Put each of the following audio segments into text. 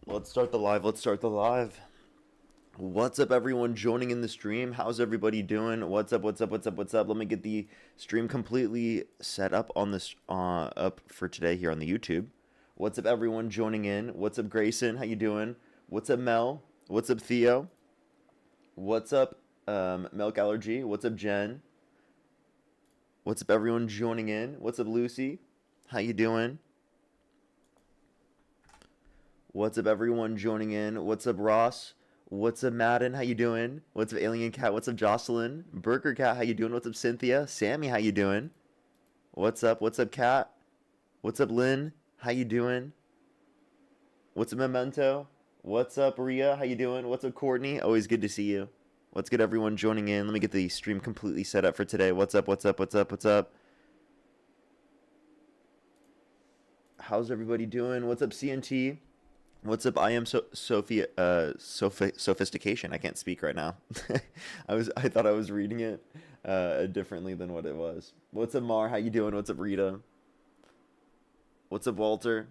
Let's start the live. Let's start the live. What's up, everyone joining in the stream? How's everybody doing? What's up? What's up? What's up? What's up? Let me get the stream completely set up on this up for today here on the YouTube. What's up, everyone joining in? What's up, Grayson? How you doing? What's up, Mel? What's up, Theo? What's up, Milk Allergy? What's up, Jen? What's up, everyone joining in? What's up, Lucy? How you doing? What's up, everyone joining in? What's up, Ross? What's up, Madden? How you doing? What's up, Alien Cat? What's up, Jocelyn? Burger Cat? How you doing? What's up, Cynthia? Sammy? How you doing? What's up? What's up, Cat? What's up, Lynn? How you doing? What's up, Memento? What's up, Rhea? How you doing? What's up, Courtney? Always good to see you. What's good, everyone joining in? Let me get the stream completely set up for today. What's up? What's up? What's up? What's up? How's everybody doing? What's up, CNT? What's up? I am sophistication. I can't speak right now. I thought I was reading it differently than what it was. What's up, Mar? How you doing? What's up, Rita? What's up, Walter?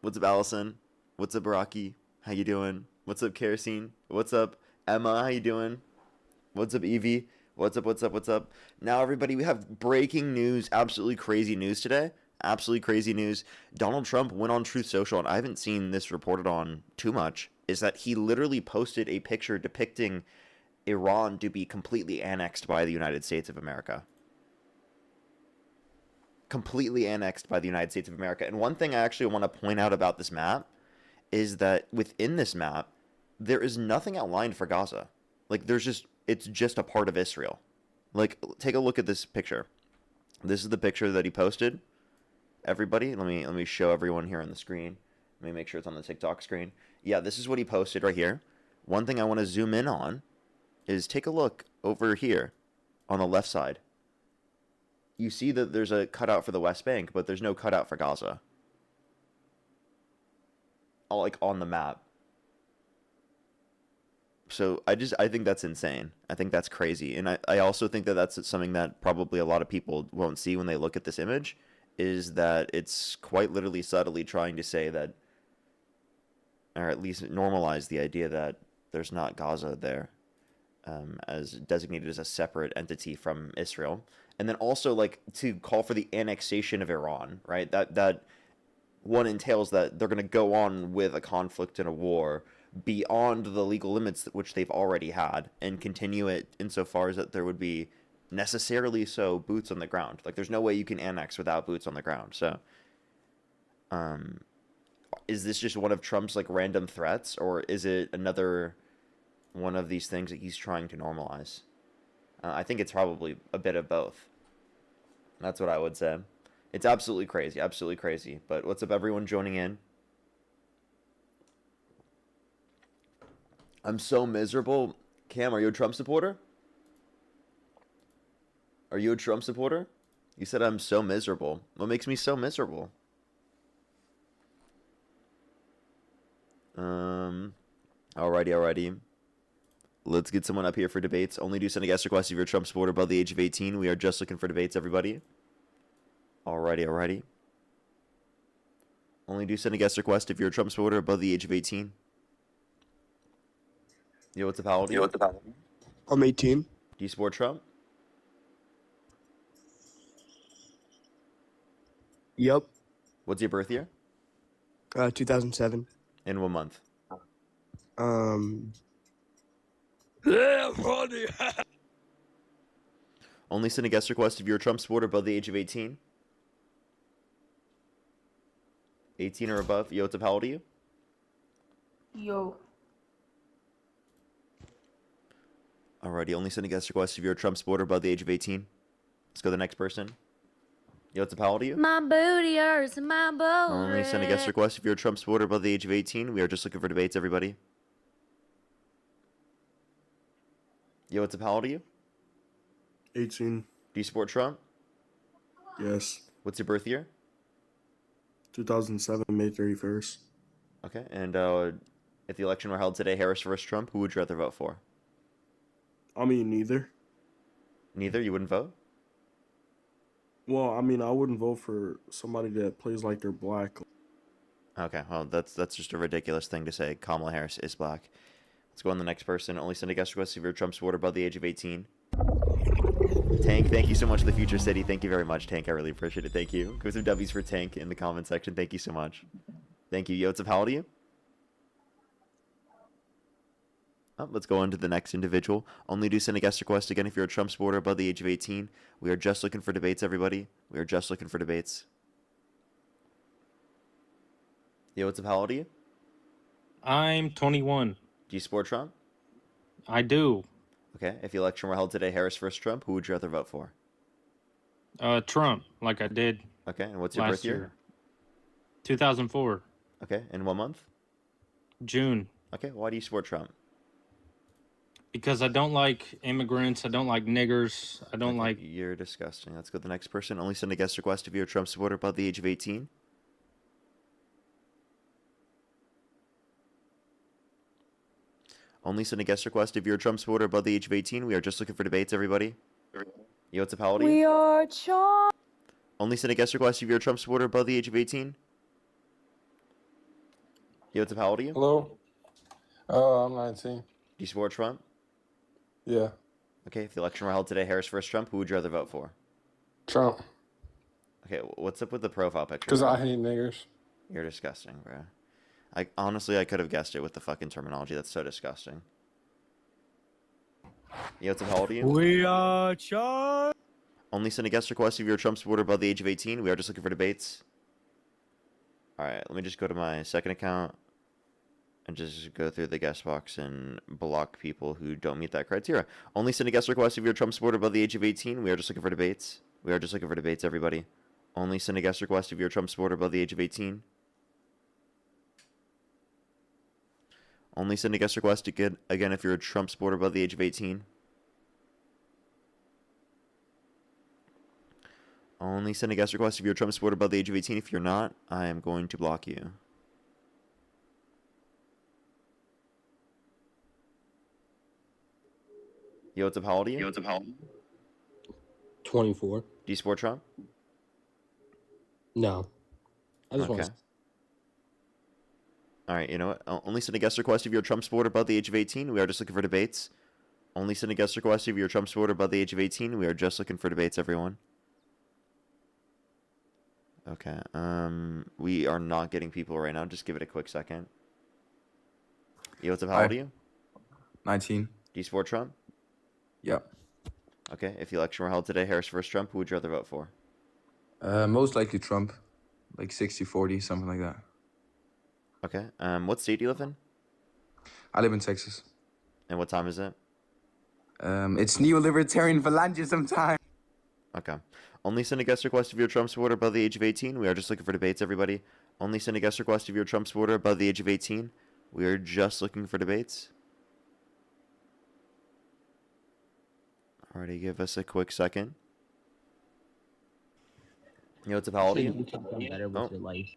What's up, Allison? What's up, Rocky? How you doing? What's up, Kerosene? What's up, Emma? How you doing? What's up, Evie? What's up? What's up? What's up? Now, everybody, we have breaking news. Absolutely crazy news today. Absolutely crazy news. Donald Trump went on Truth Social, and I haven't seen this reported on too much, is that he literally posted a picture depicting Iran to be completely annexed by the United States of America. Completely annexed by the United States of America. And one thing I actually want to point out about this map is that within this map, there is nothing outlined for Gaza. Like, it's just a part of Israel. Like, take a look at this picture. This is the picture that he posted. Everybody, let me show everyone here on the screen. Let me make sure it's on the TikTok screen. Yeah, this is what he posted right here. One thing I want to zoom in on is take a look over here on the left side. You see that there's a cutout for the West Bank, but there's no cutout for Gaza. Like on the map. So I think that's insane. I think that's crazy. And I also think that that's something that probably a lot of people won't see when they look at this image, is that it's quite literally subtly trying to say that, or at least normalize the idea that there's not Gaza there, as designated as a separate entity from Israel. And then also, like, to call for the annexation of Iran, right? That one entails that they're going to go on with a conflict and a war beyond the legal limits which they've already had, and continue it insofar as that there would be necessarily so boots on the ground. Like, there's no way you can annex without boots on the ground. So is this just one of Trump's like random threats, or is it another one of these things that he's trying to normalize? I think it's probably a bit of both. That's what I would say. It's absolutely crazy, absolutely crazy. But what's up, everyone joining in? I'm so miserable. Cam, are you a Trump supporter? Are you a Trump supporter? You said I'm so miserable. What makes me so miserable? Alrighty. Let's get someone up here for debates. Only do send a guest request if you're a Trump supporter above the age of 18. We are just looking for debates, everybody. Alrighty. Only do send a guest request if you're a Trump supporter above the age of 18. Yo, what's up, Paladin? I'm 18. Do you support Trump? Yep. What's your birth year? 2007. In what month? Yeah, funny. Only send a guest request if you're a Trump supporter above the age of 18. 18 or above. Yo, what's up? How old are you? Yo. Alrighty, only send a guest request if you're a Trump supporter above the age of 18. Let's go to the next person. Yo, what's up? How old are you? My booty hurts and my boat. Only send a guest request if you're a Trump supporter above the age of 18. We are just looking for debates, everybody. Yo, what's up? How old are you? 18. Do you support Trump? Yes. What's your birth year? 2007, May 31st. Okay, and if the election were held today, Harris versus Trump, who would you rather vote for? I mean, neither. Neither? You wouldn't vote? Well, I mean, I wouldn't vote for somebody that plays like they're black. Okay, well, that's just a ridiculous thing to say. Kamala Harris is black. Let's go on the next person. Only send a guest request if you're a Trump supporter above the age of 18. Tank, thank you so much, the Future City. Thank you very much, Tank. I really appreciate it. Thank you. Go some W's for Tank in the comment section. Thank you so much. Thank you. Yo, what's up? How old are you? Oh, let's go on to the next individual. Only do send a guest request again if you're a Trump supporter above the age of 18. We are just looking for debates, everybody. We are just looking for debates. Yo, what's up? How old are you? I'm 21. Do you support Trump? I do. Okay. If the election were held today, Harris versus Trump, who would you rather vote for? Trump, like I did Okay. And what's your last birth year? year. 2004, Okay. In what month? June. Okay. Why do you support Trump? Because I don't like immigrants. I don't like niggers. I don't Okay, like... You're disgusting. Let's go to the next person. Only send a guest request if you're a Trump supporter above the age of 18. Only send a guest request if you're a Trump supporter above the age of 18. We are just looking for debates, everybody. Yo, what's up? How old are you? We are charmed. Only send a guest request if you're a Trump supporter above the age of 18. Yo, what's up? How old are you? Do Hello. I'm 19. you support Trump? Yeah. Okay, if the election were held today, Harris versus Trump, who would you rather vote for? Trump. Okay, what's up with the profile picture? Because I hate niggers. You're disgusting, bro. I could have guessed it with the fucking terminology. That's so disgusting. Yo, what's up? How old are you? We are charmed. Only send a guest request if you're a Trump supporter above the age of 18. We are just looking for debates. Alright, let me just go to my second account and just go through the guest box and block people who don't meet that criteria. Only send a guest request if you're a Trump supporter above the age of 18. We are just looking for debates. We are just looking for debates, everybody. Only send a guest request if you're a Trump supporter above the age of 18. Only send a guest request again if you're a Trump supporter above the age of 18. Only send a guest request if you're a Trump supporter above the age of 18. If you're not, I am going to block you. Yo, what's up? How old are you? 24. Do you support Trump? No. I just want Okay. to. Alright, you know what? Only send a guest request if you're a Trump supporter above the age of 18. We are just looking for debates. Only send a guest request if you're a Trump supporter above the age of 18. We are just looking for debates, everyone. Okay, we are not getting people right now. Just give it a quick second. Yo, what's up? How Hi. old are you? 19. Do you support Trump? Yep. Okay, if the election were held today, Harris versus Trump, who would you rather vote for? Most likely Trump. Like 60-40, something like that. Okay, what state do you live in? I live in Texas. And what time is it? It's neo-libertarian Phalangism time. Okay. Only send a guest request if you're a Trump supporter above the age of 18. We are just looking for debates, everybody. Only send a guest request if you're a Trump supporter above the age of 18. We are just looking for debates. Alrighty, give us a quick second. Yo, what's up? How old are you? Better with Oh. your life.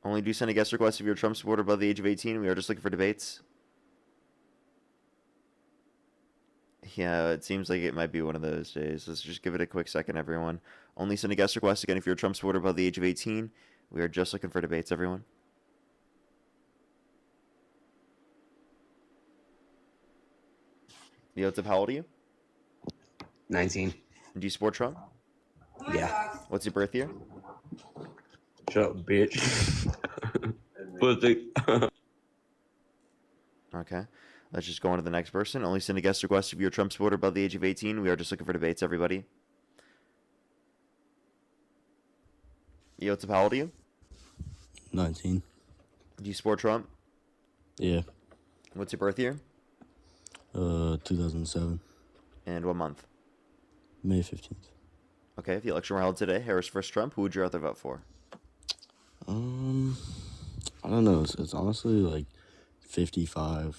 Only do send a guest request if you're a Trump supporter above the age of 18. We are just looking for debates. Yeah, it seems like it might be one of those days. Let's just give it a quick second, everyone. Only send a guest request again if you're a Trump supporter above the age of 18. We are just looking for debates, everyone. Yo, what's up? How old are you? 19. Do you support Trump? Yeah. What's your birth year? Shut up, bitch. Pussy. Okay. Let's just go on to the next person. Only send a guest request if you're a Trump supporter above the age of 18. We are just looking for debates, everybody. Yo, what's up? How old are you? 19. Do you support Trump? Yeah. What's your birth year? 2007. And what month? May 15th. Okay, if the election were held today, Harris versus Trump, who would you rather vote for? I don't know. It's honestly like 55,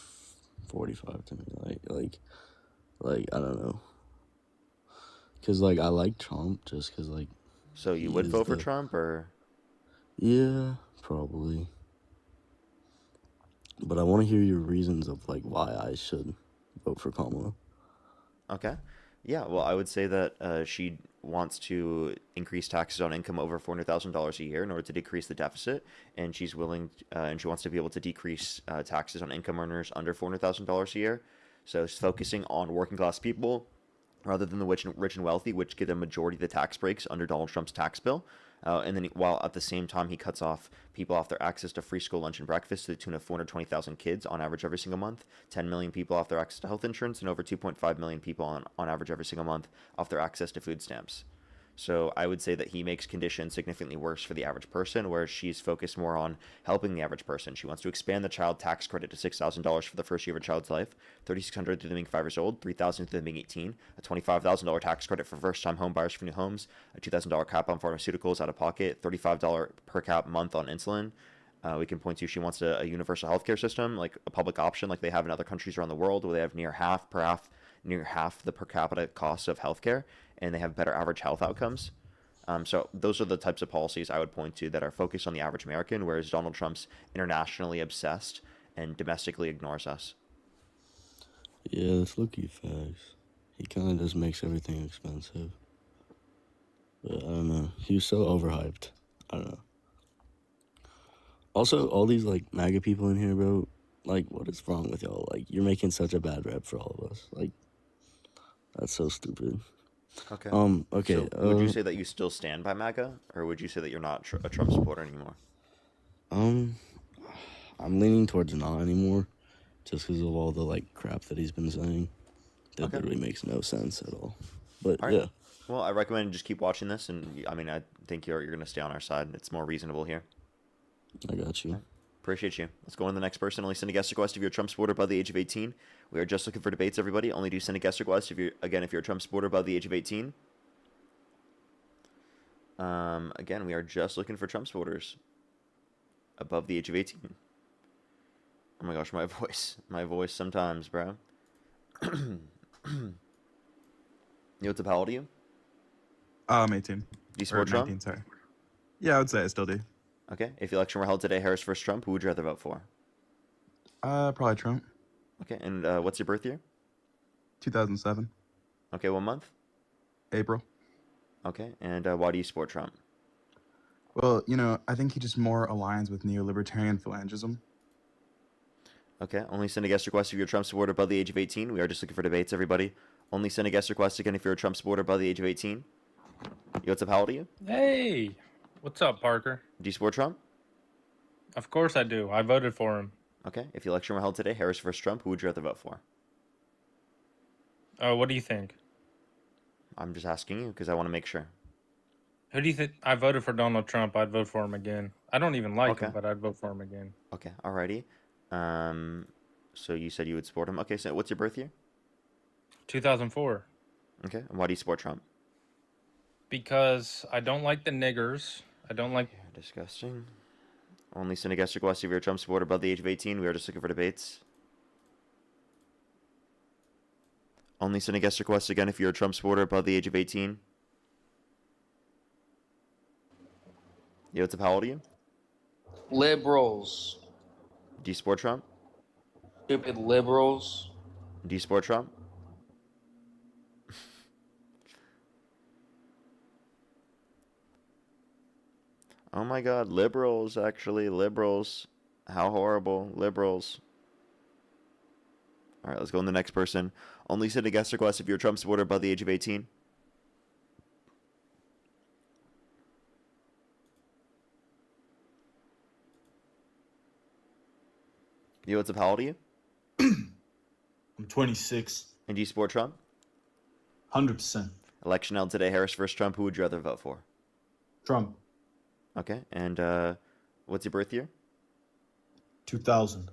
45 to me. Like I don't know. Cause like I like Trump just cause like. So you he would is vote for the- Trump, or? Yeah, probably. But I want to hear your reasons of like why I should vote for Kamala. Okay. Yeah, well, I would say that she wants to increase taxes on income over $400,000 a year in order to decrease the deficit, and she's willing, and she wants to be able to decrease taxes on income earners under $400,000 a year. So it's focusing on working class people rather than the rich and wealthy, which get a majority of the tax breaks under Donald Trump's tax bill. And then while at the same time he cuts off people off their access to free school lunch and breakfast to the tune of 420,000 kids on average every single month, 10 million people off their access to health insurance, and over 2.5 million people on average every single month off their access to food stamps. So I would say that he makes conditions significantly worse for the average person, whereas she's focused more on helping the average person. She wants to expand the child tax credit to $6,000 for the first year of a child's life, $3,600 through them being 5 years old, $3,000 through them being 18, a $25,000 tax credit for first-time home buyers for new homes, a $2,000 cap on pharmaceuticals out of pocket, $35 per cap month on insulin. We can point to she wants a universal healthcare system, like a public option, like they have in other countries around the world, where they have near half the per capita cost of healthcare, and they have better average health outcomes. So those are the types of policies I would point to that are focused on the average American, whereas Donald Trump's internationally obsessed and domestically ignores us. Yeah, that's low-key facts. He kind of just makes everything expensive. But I don't know. He was so overhyped. I don't know. Also, all these, like, MAGA people in here, bro, like, what is wrong with y'all? Like, you're making such a bad rep for all of us. Like, that's so stupid. Okay. Okay. So would you say that you still stand by MAGA, or would you say that you're not a Trump supporter anymore? I'm leaning towards not anymore, just because of all the, like, crap that he's been saying. That Okay. literally makes no sense at all. But, All right. yeah. Well, I recommend just keep watching this, and I mean, I think you're going to stay on our side. It's more reasonable here. I got you. Appreciate you. Let's go on to the next person. Only send a guest request if you're a Trump supporter above the age of 18. We are just looking for debates, everybody. Only do send a guest request if you're a Trump supporter above the age of 18. Again, we are just looking for Trump supporters above the age of 18. Oh my gosh, my voice sometimes, bro. What's up, how old are you? I'm 18. Do you Or support Trump? 19, sorry. Yeah, I would say I still do. Okay. If the election were held today, Harris versus Trump, who would you rather vote for? Probably Trump. Okay. And what's your birth year? 2007. Okay. What month? April. Okay. And why do you support Trump? Well, you know, I think he just more aligns with neolibertarian phalangism. Okay. Only send a guest request if you're a Trump supporter above the age of 18. We are just looking for debates, everybody. Only send a guest request again if you're a Trump supporter above the age of 18. What's up? How old are you? Hey, what's up, Parker? Do you support Trump? Of course I do. I voted for him. Okay. If the election were held today, Harris versus Trump, who would you rather vote for? What do you think? I'm just asking you because I want to make sure. Who do you think? I voted for Donald Trump. I'd vote for him again. I don't even like Okay. him, but I'd vote for him again. Okay. Alrighty. So you said you would support him. Okay. So what's your birth year? 2004. Okay. And why do you support Trump? Because I don't like the niggers. I don't like. You're disgusting. Only send a guest request if you're a Trump supporter above the age of 18. We are just looking for debates. Only send a guest request again if you're a Trump supporter above the age of 18. What's up? How old are you? Liberals. Do you support Trump? Stupid liberals. Do you support Trump? Oh my god, liberals, actually. Liberals. How horrible. Liberals. Alright, let's go on the next person. Only send a guest request if you're a Trump supporter above the age of 18. What's up? How old are you? I'm 26. And do you support Trump? 100%. Election held today, Harris versus Trump. Who would you rather vote for? Trump. Okay, and what's your birth year? 2000.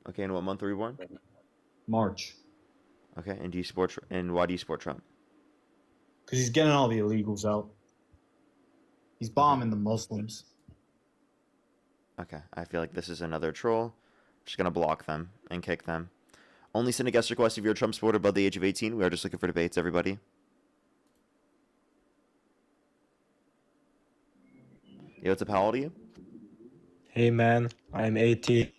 Okay, and what month were you born? March. Okay, and do you support and why do you support Trump? Because he's getting all the illegals out. He's bombing the Muslims. Okay, I feel like this is another troll. Just gonna block them and kick them. Only send a guest request if you're a Trump supporter above the age of 18. We are just looking for debates, everybody. What's up? How old are you? Hey man, I'm 18.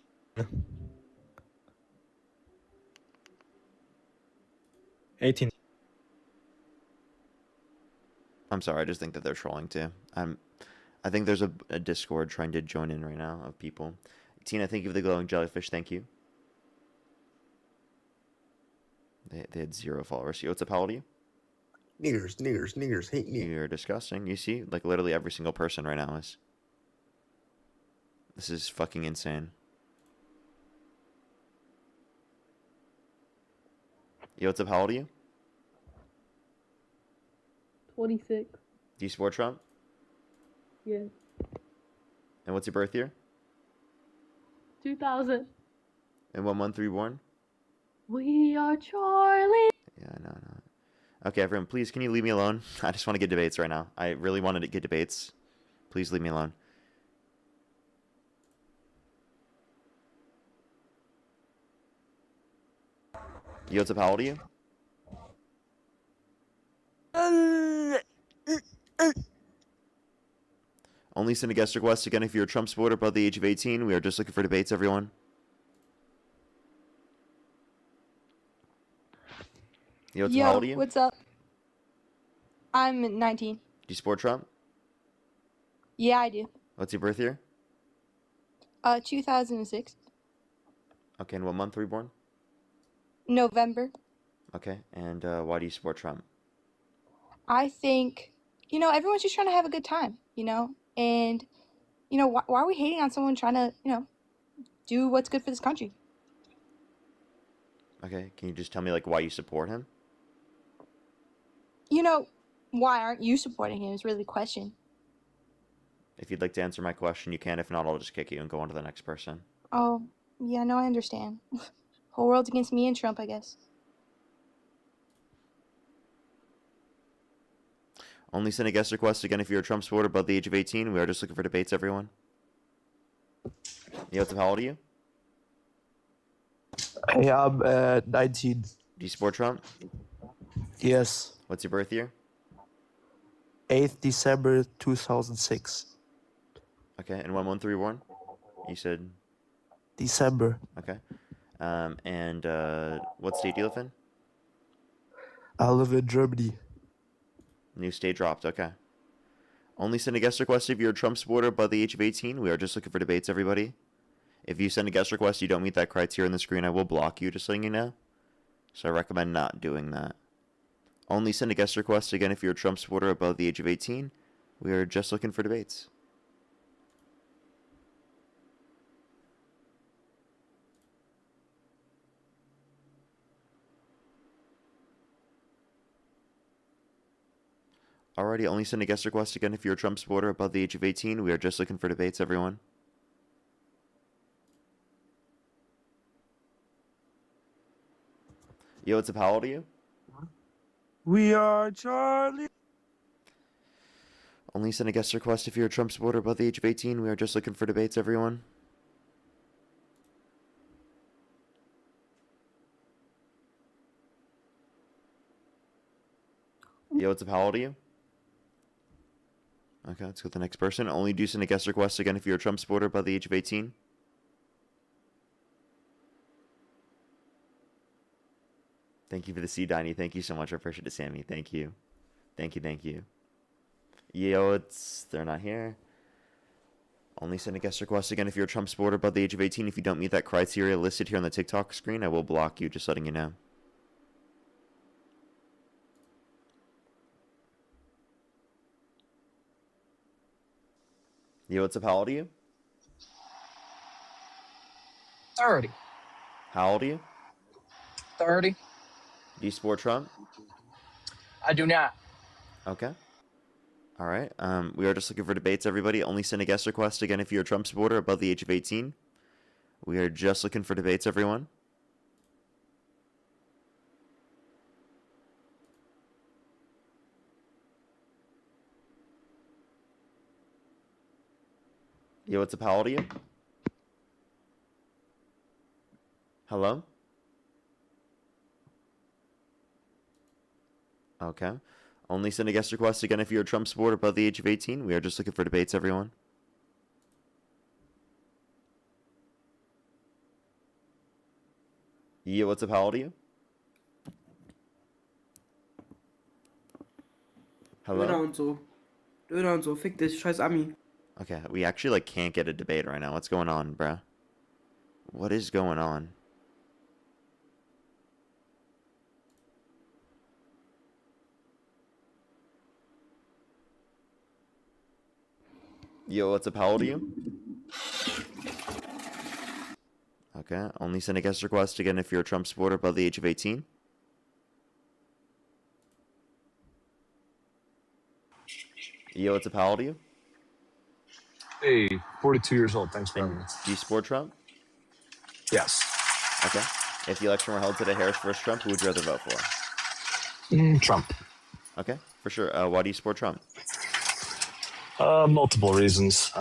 18. I'm sorry, I just think that they're trolling too. I think there's a Discord trying to join in right now of people. Tina, thank you for the glowing jellyfish. Thank you. They had 0 followers. Yo, what's up? How old are you? Niggers hate me. You're disgusting. You see, like literally every single person right now is. This is fucking insane. Yo, what's up? How old are you? 26. Do you support Trump? Yes. And what's your birth year? 2000. And what month were you born? We are Charlie. Yeah, I know. Okay, everyone, please, can you leave me alone? I just want to get debates right now. I really wanted to get debates. Please leave me alone. Yo, what's up? How old are you? Only send a guest request again if you're a Trump supporter above the age of 18. We are just looking for debates, everyone. Yo, what's up? How old are you? What's up? I'm 19. Do you support Trump? Yeah, I do. What's your birth year? 2006. Okay, and what month were you born? November. Okay, and why do you support Trump? I think, everyone's just trying to have a good time, and, why are we hating on someone trying to, do what's good for this country? Okay, can you just tell me, like, why you support him? Why aren't you supporting him is really the question. If you'd like to answer my question, you can. If not, I'll just kick you and go on to the next person. Oh, yeah, no, I understand. Whole world's against me and Trump, I guess. Only send a guest request again if you're a Trump supporter above the age of 18. We are just looking for debates, everyone. Yo, what's up? How old are you? Hey, I'm 19. Do you support Trump? Yes. What's your birth year? 8th December 2006. Okay, and what month were you born? You said... December. Okay. And what state do you live in? I live in Germany. New state dropped, okay. Only send a guest request if you're a Trump supporter above the age of 18. We are just looking for debates, everybody. If you send a guest request, you don't meet that criteria on the screen, I will block you, just letting you know. So I recommend not doing that. Only send a guest request again if you're a Trump supporter above the age of 18. We are just looking for debates. Alrighty, only send a guest request again if you're a Trump supporter above the age of 18. We are just looking for debates, everyone. Yo, what's up? How old are you? We are Charlie. Only send a guest request if you're a Trump supporter above the age of 18. We are just looking for debates, everyone. Yo, what's up? How old are you? Okay, let's go to the next person. Only do send a guest request again if you're a Trump supporter above the age of 18. Thank you for the C, Diney. Thank you so much. I appreciate it, Sammy. Thank you. Thank you. Yo, they're not here. Only send a guest request again if you're a Trump supporter above the age of 18. If you don't meet that criteria listed here on the TikTok screen, I will block you, just letting you know. Yo, what's up? How old are you? 30. How old are you? 30. Do you support Trump? I do not. Okay. All right. We are just looking for debates, everybody. Only send a guest request again if you're a Trump supporter above the age of 18. We are just looking for debates, everyone. Yo, what's up? How old are you? Hello? Okay. Only send a guest request again if you're a Trump supporter above the age of 18. We are just looking for debates, everyone. Yo, what's up? How old are you? Hello? und so. Fick dich, scheiß Ami. Okay, we actually like can't get a debate right now. What's going on, bruh? What is going on? Yo, what's up? How old are you? Okay, only send a guest request again if you're a Trump supporter above the age of 18. Yo, what's up? How old are you? Hey, 42 years old. Thanks for having me. Do you support Trump? Yes. Okay. If the election were held today, Harris versus Trump, who would you rather vote for? Trump. Okay, for sure. Why do you support Trump? Multiple reasons.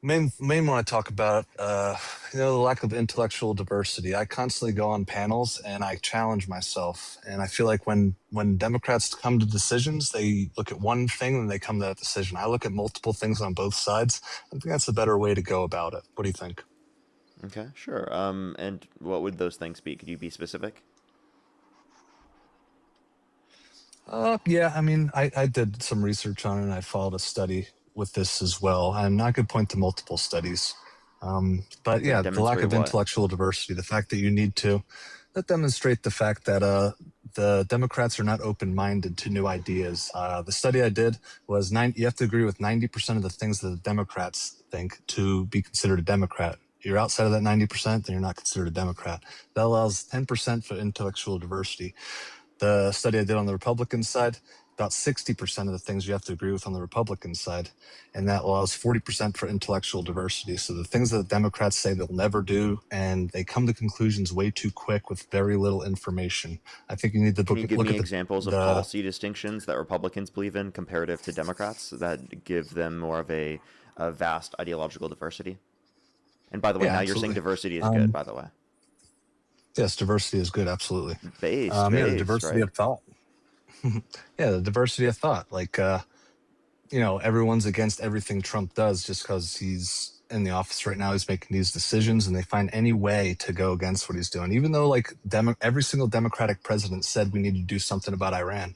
Main one I talk about, the lack of intellectual diversity. I constantly go on panels and I challenge myself. And I feel like when Democrats come to decisions, they look at one thing and they come to that decision. I look at multiple things on both sides. I think that's a better way to go about it. What do you think? Okay, sure. And what would those things be? Could you be specific? Yeah, I mean, I did some research on it and I followed a study with this as well. And I could point to multiple studies. But yeah, the lack of intellectual diversity, the fact that you need to demonstrate the fact that the Democrats are not open-minded to new ideas. The study I did was you have to agree with 90% of the things that the Democrats think to be considered a Democrat. You're outside of that 90%, then you're not considered a Democrat. That allows 10% for intellectual diversity. The study I did on the Republican side, about 60% of the things you have to agree with on the Republican side, and that allows 40% for intellectual diversity. So the things that the Democrats say they'll never do, and they come to conclusions way too quick with very little information. I think you need to Can you give look me at examples of policy distinctions that Republicans believe in comparative to Democrats that give them more of a vast ideological diversity? And by the way, Yeah, now absolutely. you're saying diversity is good, by the way. Yes, diversity is good, absolutely. Based, the diversity right? of thought. Yeah, the diversity of thought. Like, everyone's against everything Trump does just because he's in the office right now. He's making these decisions, and they find any way to go against what he's doing. Even though, like, every single Democratic president said we need to do something about Iran.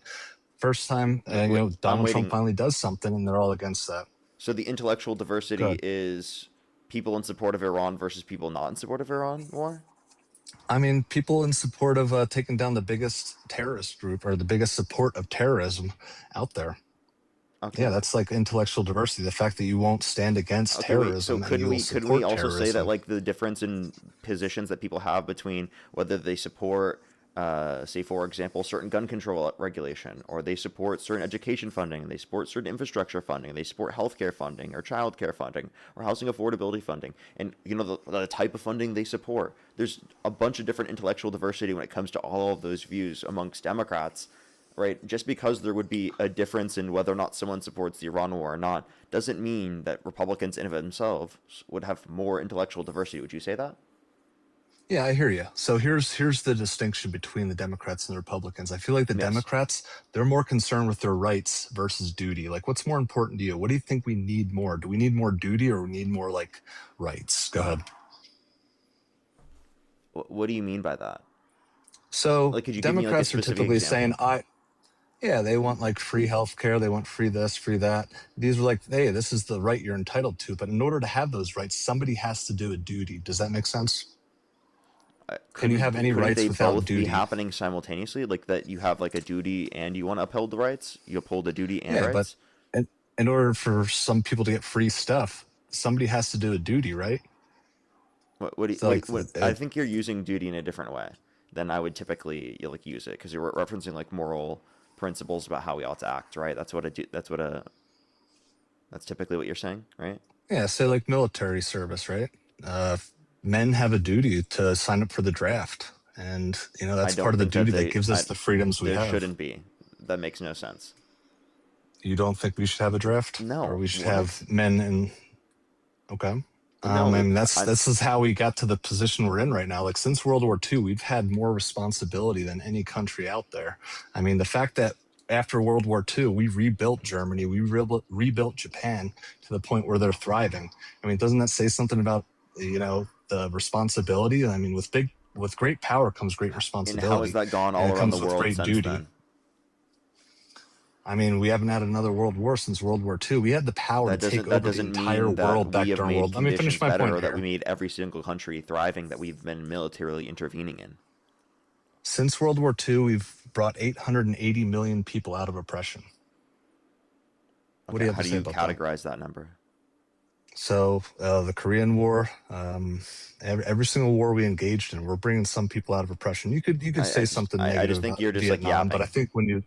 First time, Donald Trump finally does something, and they're all against that. So the intellectual diversity is people in support of Iran versus people not in support of Iran war? I mean, people in support of taking down the biggest terrorist group or the biggest support of terrorism out there. Okay. Yeah, that's like intellectual diversity. The fact that you won't stand against terrorism. So could we also say that, terrorism. like, the difference in positions that people have between whether they support, say, for example, certain gun control regulation, or they support certain education funding, they support certain infrastructure funding, they support healthcare funding or childcare funding or housing affordability funding, and the type of funding they support. There's a bunch of different intellectual diversity when it comes to all of those views amongst Democrats. Right, just because there would be a difference in whether or not someone supports the Iran war or not, doesn't mean that Republicans in and of themselves would have more intellectual diversity. Would you say that? Yeah, I hear you. So here's the distinction between the Democrats and the Republicans. I feel like the Democrats, they're more concerned with their rights versus duty. Like, what's more important to you? What do you think we need more? Do we need more duty or we need more, like, rights? Go ahead. What do you mean by that? So like, could you Democrats give me, like, a are typically saying, yeah, they want, like, free healthcare, they want free this, free that. These are like, hey, this is the right you're entitled to. But in order to have those rights, somebody has to do a duty. Does that make sense? Can you have any rights they without both duty? be happening simultaneously? Like, that you have, like, a duty and you want to uphold the rights? You uphold the duty and rights? But in order for some people to get free stuff, somebody has to do a duty, right? What do you, I think you're using duty in a different way than I would typically use it, because you're referencing, like, moral principles about how we ought to act, right? That's typically what you're saying, right? Yeah, say like military service, right? Men have a duty to sign up for the draft, and that's part of the duty that gives us the freedoms we have. There shouldn't be. That makes no sense. You don't think we should have a draft? No. Or we should have men in? Okay. No, I mean, this is how we got to the position we're in right now. Like, since World War II, we've had more responsibility than any country out there. I mean, the fact that after World War II, we rebuilt Germany, we rebuilt Japan to the point where they're thriving. I mean, doesn't that say something about, the responsibility? I mean, with great power comes great responsibility. And how has that gone all around the world since then? I mean, we haven't had another world war since World War II. We had the power to take over the entire world back have during made world. Let me finish conditions my better, point or that here. we made every single country thriving that we've been militarily intervening in. Since World War II, we've brought 880 million people out of oppression. What do you have How to do say you about categorize that number? So the Korean War, every single war we engaged in, we're bringing some people out of oppression. You could say something I negative just think about you're just like Vietnam, but I yapping. think when you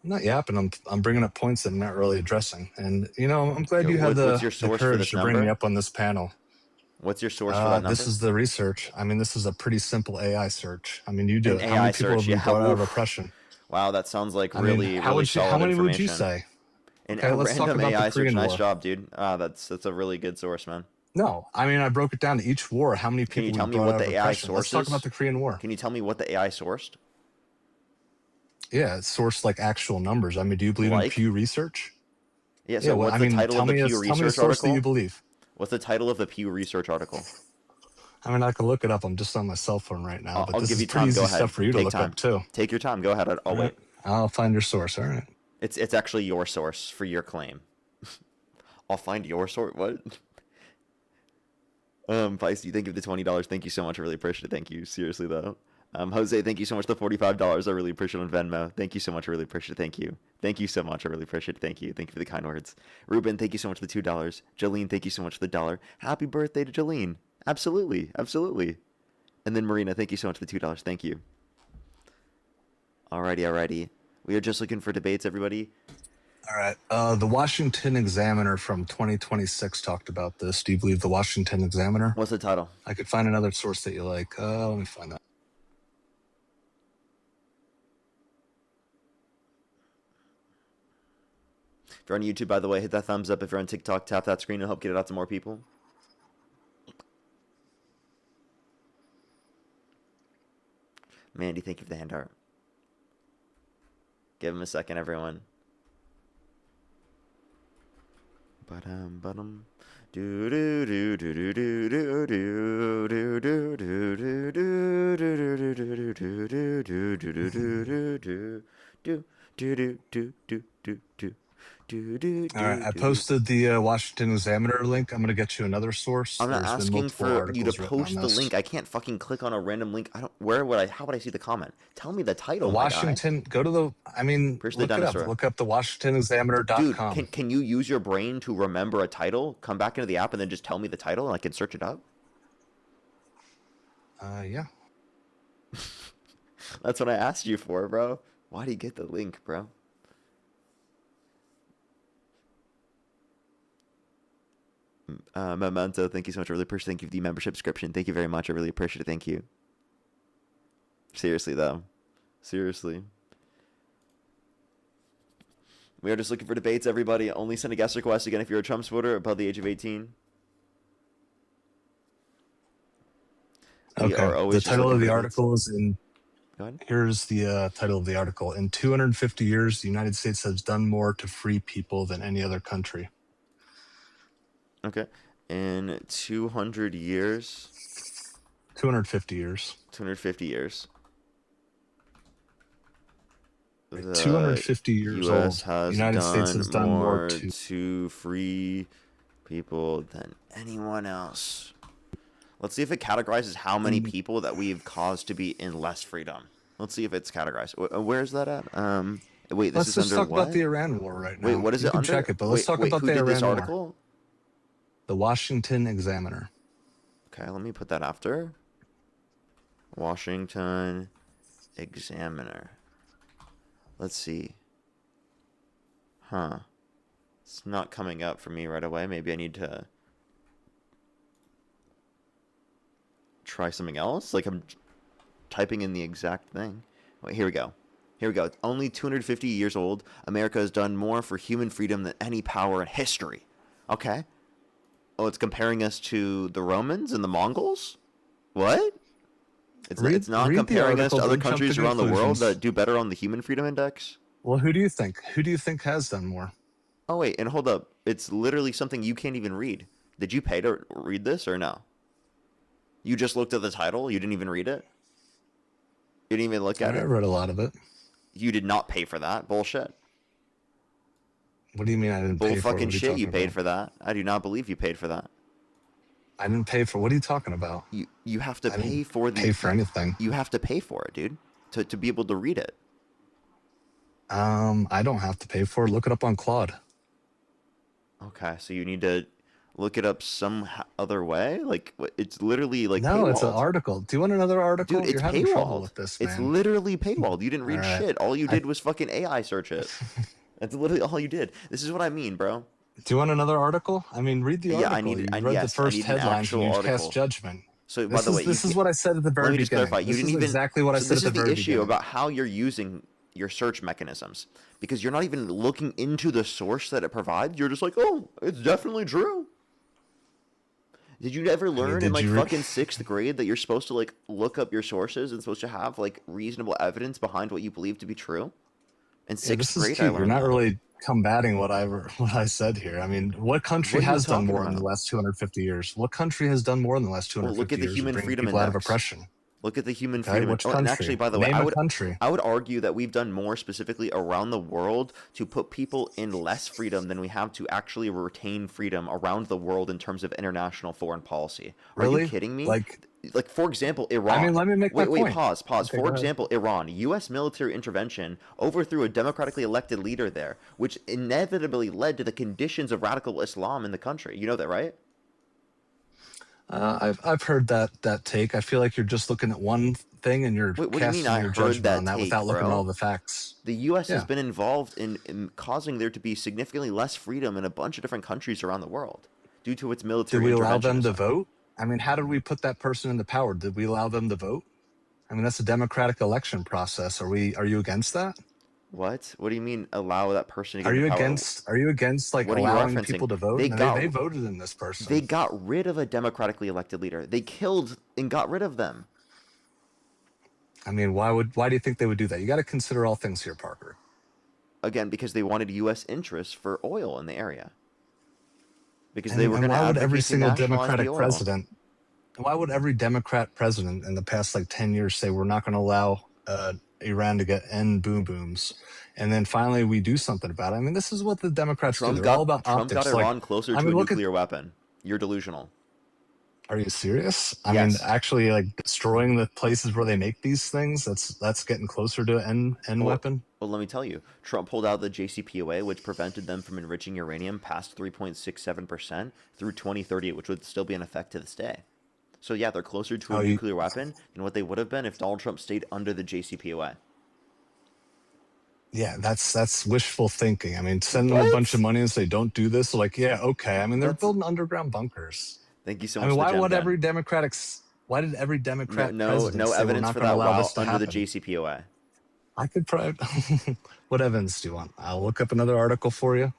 I'm not yapping, I'm bringing up points that I'm not really addressing. And I'm glad you had What's your the source for courage this to bring me number? up on this panel. What's your source for that This number? is the research. I mean, this is a pretty simple AI search. I mean, you do An it. How many AI people search, have we yeah. brought out of Oof. oppression? Wow, that sounds like I mean, really, how really solid many would you information. say? And Okay, a let's talk random about the AI search, Korean nice War. job, dude. That's a really good source, man. No, I mean, I broke it down to each war. How many Can you people tell we me brought what out of the AI oppression? source Let's talk is? about the Korean War. Can you tell me what the AI sourced? Yeah, it's sourced like actual numbers. I mean, do you believe in Pew Research? Yeah, so what's the title of the Pew tell me a Research source that article? you believe. What's the title of the Pew Research article? I mean, I can look it up. I'm just on my cell phone right now, but I'll this give is you pretty time. Go easy ahead. stuff for you to Take look time. up too. Take your time. Go ahead. I'll wait. I'll find your source. All right. It's actually your source for your claim. I'll find your source. What? Feisty, thank you for the $20. Thank you so much. I really appreciate it. Thank you. Seriously though. Jose, thank you so much for the $45. I really appreciate it on Venmo. Thank you so much. I really appreciate it. Thank you. Thank you so much. I really appreciate it. Thank you. Thank you for the kind words. Ruben, thank you so much for the $2. Jolene, thank you so much for the $1. Happy birthday to Jolene. Absolutely. Absolutely. And then Marina, thank you so much for the $2. Thank you. Alrighty. We are just looking for debates, everybody. All right. The Washington Examiner from 2026 talked about this. Do you believe the Washington Examiner? What's the title? I could find another source that you like. Let me find that. If you're on YouTube, by the way, hit that thumbs up. If you're on TikTok, tap that screen and help get it out to more people. Mandy, thank you for the hand art. Give him a second, everyone. Do do do do do do do do do do do do do do do. All right, I posted the Washington Examiner link. I'm going to get you another source. I'm not There's been asking multiple for you to articles written on post the this. link. I can't fucking click on a random link. How would I see the comment? Tell me the title, The my Washington, go to the, I mean, Where's the look it up. dinosaur? Look up the WashingtonExaminer.com. Dude, can you use your brain to remember a title? Come back into the app and then just tell me the title and I can search it up? Yeah. That's what I asked you for, bro. Why do you get the link, bro? Memento, thank you so much. I really appreciate it. Thank you for the membership subscription. Thank you very much. I really appreciate it. Thank you. Seriously, though. Seriously. We are just looking for debates, everybody. Only send a guest request again if you're a Trump supporter above the age of 18. Okay. The title of the article is in. Go ahead. Here's the title of the article. In 250 years, the United States has done more to free people than any other country. Okay. In 200 years. 250 years. 250 years. 250 years US old. has The United States has done more to free people than anyone else. Let's see if it categorizes how many people that we've caused to be in less freedom. Let's see if it's categorized. Where's that at? Wait, this Let's is just under talk what? about the Iran war right now. Wait, what is you it can under? check it, but let's talk about who the did Iran this war. article? The Washington Examiner. Okay, let me put that after. Washington Examiner. Let's see. Huh. It's not coming up for me right away. Maybe I need to try something else. Like I'm typing in the exact thing. Wait, here we go. Here we go. It's only 250 years old. America has done more for human freedom than any power in history. Okay. Oh, it's comparing us to the Romans and the Mongols? What? It's not comparing us to other countries around the world that do better on the Human Freedom Index? Well, who do you think? Who do you think has done more? Oh, wait, and hold up. It's literally something you can't even read. Did you pay to read this or no? You just looked at the title? You didn't even read it? You didn't even look at it? I read a lot of it. You did not pay for that? Bullshit. What do you mean I didn't pay for it? fucking What are you shit, you talking paid about? for that. I do not believe you paid for that. I didn't pay for. What are you talking about? You have to I pay didn't for the pay for anything. You have to pay for it, dude, to be able to read it. I don't have to pay for it. Look it up on Claude. Okay, so you need to look it up some other way. Like it's literally like No, it's an paywalled. article. Do you want another article? Dude, it's You're having trouble paywalled. with this, man. It's literally paywalled. You didn't read All right. shit. All you did was fucking AI search it. That's literally all you did. This is what I mean, bro. Do you want another article? I mean, read the article. Yeah, I need. You I, read yes, the first I need an headlines actual and you article. cast judgment. So by the way, this is what I said at the very let me just beginning. clarify. You This didn't is even exactly what I so said this at the is very the issue beginning. about how you're using your search mechanisms because you're not even looking into the source that it provides. You're just like, oh, it's definitely true. Did you ever learn in like fucking 6th grade that you're supposed to like look up your sources and supposed to have like reasonable evidence behind what you believe to be true? In 6th This is grade, I cute. You're learned not that. really combating what I said here. I mean, what country What are you has done talking more in the about? last 250 years? What country has done more in the last Well, 250 look at the years to Human bring Freedom people out of Index. oppression? Look at the Human Okay, Freedom which Index. And actually, country? by the way, Name a country. I would argue that we've done more specifically around the world to put people in less freedom than we have to actually retain freedom around the world in terms of international foreign policy. Are Really? you kidding me? Like, for example, Iran. I mean, let me make my Wait, point. pause. Okay, For go ahead. example, Iran. U.S. military intervention overthrew a democratically elected leader there, which inevitably led to the conditions of radical Islam in the country. You know that, right? I've heard that take. I feel like you're just looking at one thing and you're What do you mean casting I your heard judgment that on that take, without looking at bro? all the facts. The U.S. has Yeah. been involved in causing there to be significantly less freedom in a bunch of different countries around the world due to its military Did we allow them to interventionism. vote? I mean, how did we put that person into power? Did we allow them to vote? I mean, that's a democratic election process. Are you against that? What? What do you mean allow that person to get Are into you power? against like What are you allowing referencing? people to vote? They No, got they voted in this person. they got rid of a democratically elected leader. They killed and got rid of them. I mean, why do you think they would do that? You got to consider all things here, Parker. Again, because they wanted U.S. interests for oil in the area. Because And, they were and going to why would advocate every to single nationalize Democratic the oil. president? Why would every Democrat president in the past like 10 years say we're not going to allow Iran to get end boom booms, and then finally we do something about it? I mean, this is what the Democrats do. They're all about Trump got optics. Iran closer I to mean, a look at. nuclear weapon. You're delusional. Are you serious? I mean, Yes. actually, like destroying the places where they make these things. That's getting closer to an end weapon. Well, let me tell you, Trump pulled out the JCPOA, which prevented them from enriching uranium past 3.67% through 2030, which would still be in effect to this day. So yeah, they're closer to a nuclear weapon than what they would have been if Donald Trump stayed under the JCPOA. Yeah, that's wishful thinking. I mean, send them a bunch of money and say don't do this. Like, yeah, okay. I mean, they're building underground bunkers. Thank you so I much. mean, for the why would gem, every Ben. Democratic? Why did every Democrat president No say we're evidence not for going to that allow while this to under happen? the JCPOA. I could probably. What evidence do you want? I'll look up another article for you.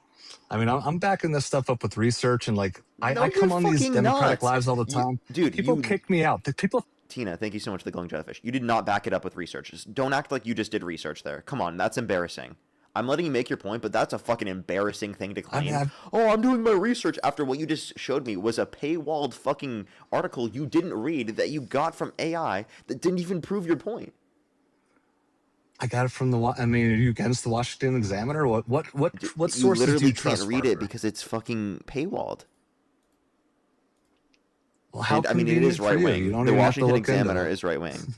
I mean, I'm backing this stuff up with research and like I come on these fucking Democratic nuts. lives all the time. Dude, people kick me out. People. Tina, thank you so much for the glowing jellyfish. You did not back it up with research. Just don't act like you just did research there. Come on, that's embarrassing. I'm letting you make your point, but that's a fucking embarrassing thing to claim. I'm doing my research after what you just showed me was a paywalled fucking article you didn't read that you got from AI that didn't even prove your point. I got it from the. I mean, are you against the Washington Examiner? What You sources do literally you can't trust? read Parker? it because it's fucking paywalled. Well, how I mean, it convenient is for right you. wing. You don't The even have to Washington look into Examiner it. is right wing.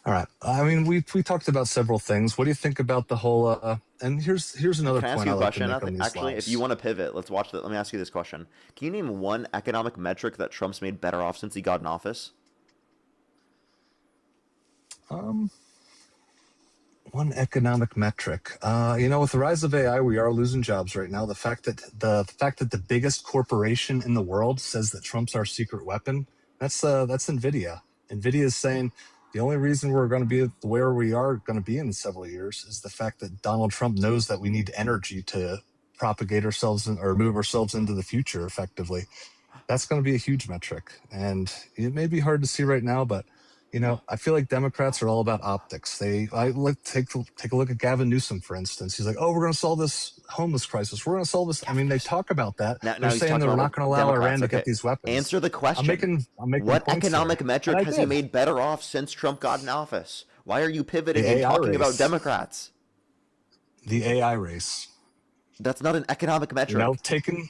All right. I mean, we talked about several things. What do you think about the whole? And here's another Can I ask point you I a like to question? make on these Actually, lives. if you want to pivot, let's watch that. Let me ask you this question: can you name one economic metric that Trump's made better off since he got in office? One economic metric. With the rise of AI, we are losing jobs right now. The fact that the biggest corporation in the world says that Trump's our secret weapon, that's NVIDIA. NVIDIA is saying the only reason we're going to be where we are going to be in several years is the fact that Donald Trump knows that we need energy to propagate ourselves or move ourselves into the future effectively. That's going to be a huge metric. And it may be hard to see right now, but I feel like Democrats are all about optics. Take a look at Gavin Newsom, for instance. He's like, "Oh, we're going to solve this homeless crisis. We're going to solve this." I mean, they talk about that. Now They're he's saying talking that we're about not going to allow Democrats. Iran to Okay. get these weapons. Answer the question. I'm making what points economic here. metric And I has he did. made better off since Trump got in office? Why are you pivoting The and AI talking about race. Democrats? The AI race. That's not an economic metric. You know, taken.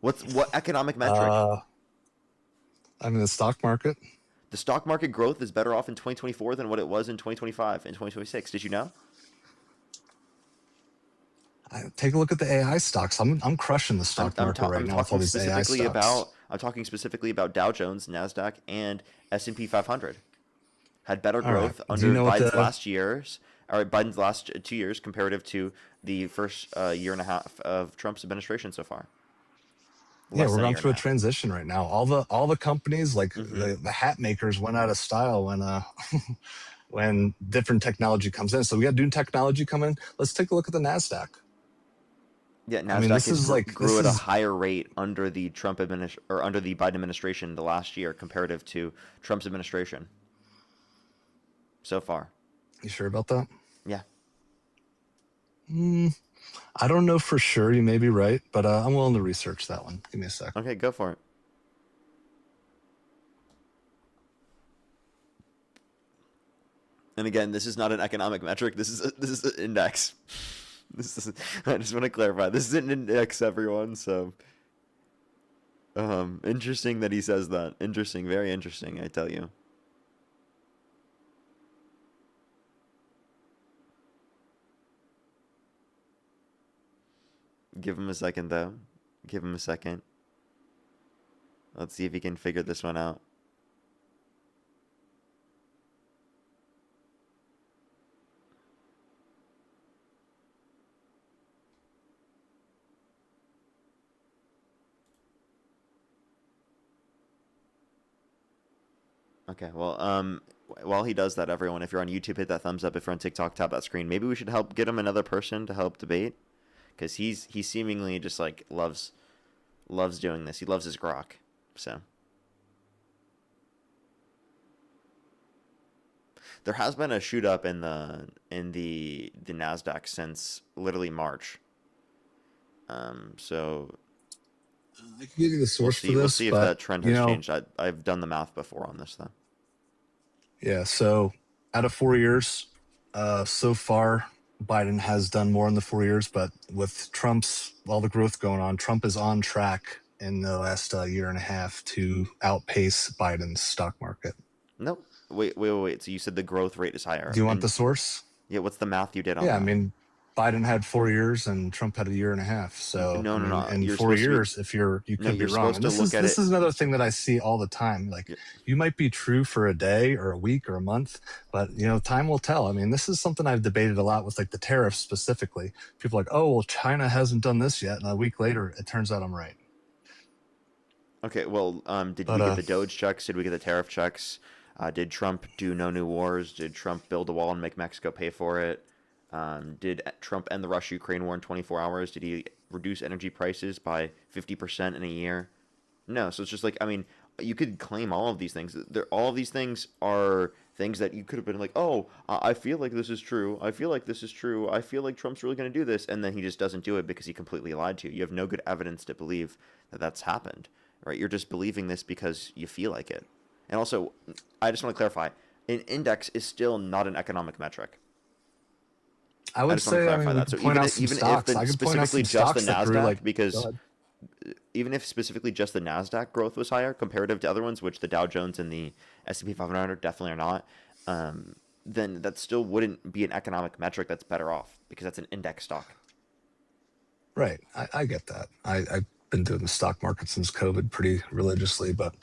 What economic metric? I mean, the stock market. The stock market growth is better off in 2024 than what it was in 2025 and 2026. Did you know? Take a look at the AI stocks. I'm crushing the stock market right now with all these AI stocks. I'm talking specifically about Dow Jones, NASDAQ, and S&P 500. Had better growth under Biden's last years, or Biden's last 2 years comparative to the first year and a half of Trump's administration so far. Yeah, we're going through a transition right now. All the companies, like the hat makers, went out of style when when different technology comes in. So we got new technology coming. Let's take a look at the NASDAQ. Yeah, NASDAQ grew at a higher rate under the under the Biden administration the last year comparative to Trump's administration. So far. You sure about that? Yeah. I don't know for sure. You may be right, but I'm willing to research that one. Give me a sec. Okay, go for it. And again, this is not an economic metric. This is an index. I just want to clarify. This is an index, everyone. So, interesting that he says that. Interesting, very interesting. I tell you. Give him a second, though. Give him a second. Let's see if he can figure this one out. Okay, well, while he does that, everyone, if you're on YouTube, hit that thumbs up. If you're on TikTok, tap that screen. Maybe we should help get him another person to help debate. Because he seemingly just like loves doing this. He loves his grok. So there has been a shoot up in the NASDAQ since literally March. So I can give you the source for this. We'll see if that trend has changed. I've done the math before on this though. Yeah. So out of 4 years, so far, Biden has done more in the 4 years, but with all the growth going on, Trump is on track in the last year and a half to outpace Biden's stock market. Nope. Wait. So you said the growth rate is higher. Do you want the source? Yeah. What's the math you did on that? Yeah, I mean, Biden had 4 years and Trump had a year and a half. So no. In 4 years, you could be wrong. And this is another thing that I see all the time. Like, you might be true for a day or a week or a month, but time will tell. I mean, this is something I've debated a lot with like the tariffs specifically. People are like, oh, well, China hasn't done this yet, and a week later, it turns out I'm right. Okay, well, did we get the Doge checks? Did we get the tariff checks? Did Trump do no new wars? Did Trump build a wall and make Mexico pay for it? Did Trump end the Russia-Ukraine war in 24 hours? Did he reduce energy prices by 50% in a year? No. So it's just like, I mean, you could claim all of these things. All of these things are things that you could have been like, oh, I feel like this is true. I feel like this is true. I feel like Trump's really going to do this. And then he just doesn't do it because he completely lied to you. You have no good evidence to believe that that's happened, right? You're just believing this because you feel like it. And also, I just want to clarify, an index is still not an economic metric. I would say, that. So even if specifically just the NASDAQ, because even if specifically just the NASDAQ growth was higher comparative to other ones, which the Dow Jones and the S&P 500 definitely are not, then that still wouldn't be an economic metric that's better off because that's an index stock. Right. I get that. I've been doing the stock market since COVID pretty religiously, but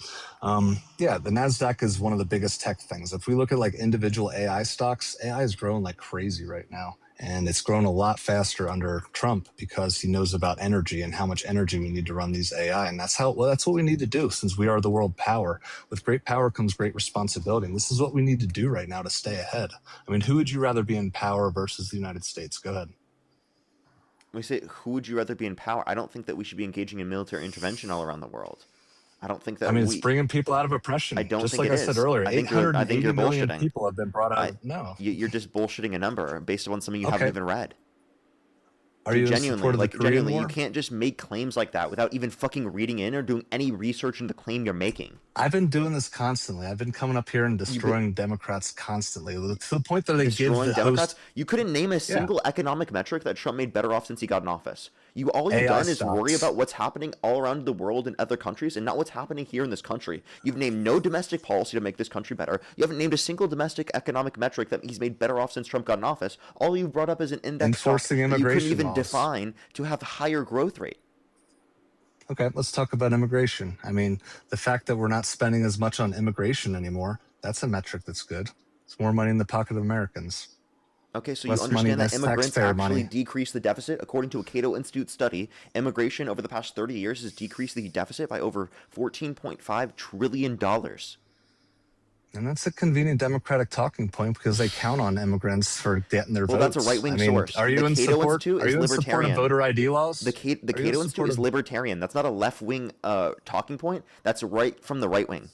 yeah, the NASDAQ is one of the biggest tech things. If we look at like individual AI stocks, AI is growing like crazy right now. And it's grown a lot faster under Trump because he knows about energy and how much energy we need to run these AI. And that's what we need to do since we are the world power. With great power comes great responsibility. And this is what we need to do right now to stay ahead. I mean, who would you rather be in power versus the United States? Go ahead. When we say, who would you rather be in power? I don't think that we should be engaging in military intervention all around the world. I don't think that. I mean, it's bringing people out of oppression. I don't just think like I said earlier. I think you're million bullshitting. People have been brought out. No, you're just bullshitting a number based on something you haven't even read. Are Dude, you in genuinely, support of the like Korean genuinely, you War? can't just make claims like that without even fucking reading in or doing any research into the claim you're making. I've been doing this constantly. I've been coming up here and You've been destroying Democrats constantly to the point that they give destroying the Democrats. host. You couldn't name a Yeah, single economic metric that Trump made better off since he got in office. All you've AI done is worry stocks. about what's happening all around the world in other countries and not what's happening here in this country. You've named no domestic policy to make this country better. You haven't named a single domestic economic metric that he's made better off since Trump got in office. All you've brought up is an index stock Enforcing that you couldn't immigration even laws. define to have higher growth rate. Okay, let's talk about immigration. I mean, the fact that we're not spending as much on immigration anymore, that's a metric that's good. It's more money in the pocket of Americans. Okay, so you Less money, understand that less immigrants taxpayer actually money. decrease the deficit? According to a Cato Institute study, immigration over the past 30 years has decreased the deficit by over $14.5 trillion. And that's a convenient Democratic talking point because they count on immigrants for getting their Well, votes. that's a right-wing I mean, source. are you The in Cato support? Institute Are is you in support of libertarian. voter ID laws? The Are you in Cato Institute support is of? libertarian. That's not a left-wing talking point. That's right from the right wing.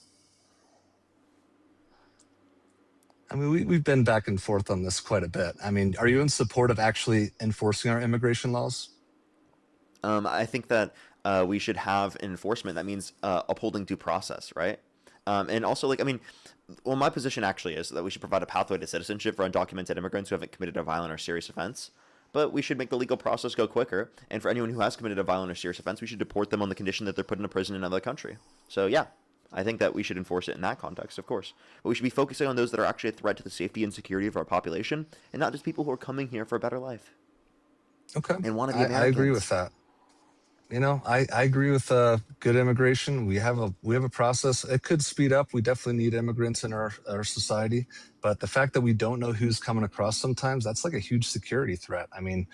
I mean, we've been back and forth on this quite a bit. I mean, are you in support of actually enforcing our immigration laws? I think that we should have enforcement. That means upholding due process, right? And also, like, I mean, well, my position actually is that we should provide a pathway to citizenship for undocumented immigrants who haven't committed a violent or serious offense. But we should make the legal process go quicker. And for anyone who has committed a violent or serious offense, we should deport them on the condition that they're put in a prison in another country. So, yeah, I think that we should enforce it in that context, of course. But we should be focusing on those that are actually a threat to the safety and security of our population, and not just people who are coming here for a better life. Okay. And want to be I Americans. agree with that. You know, I agree with good immigration. We have a process. It could speed up. We definitely need immigrants in our society. But the fact that we don't know who's coming across sometimes, that's like a huge security threat. I mean,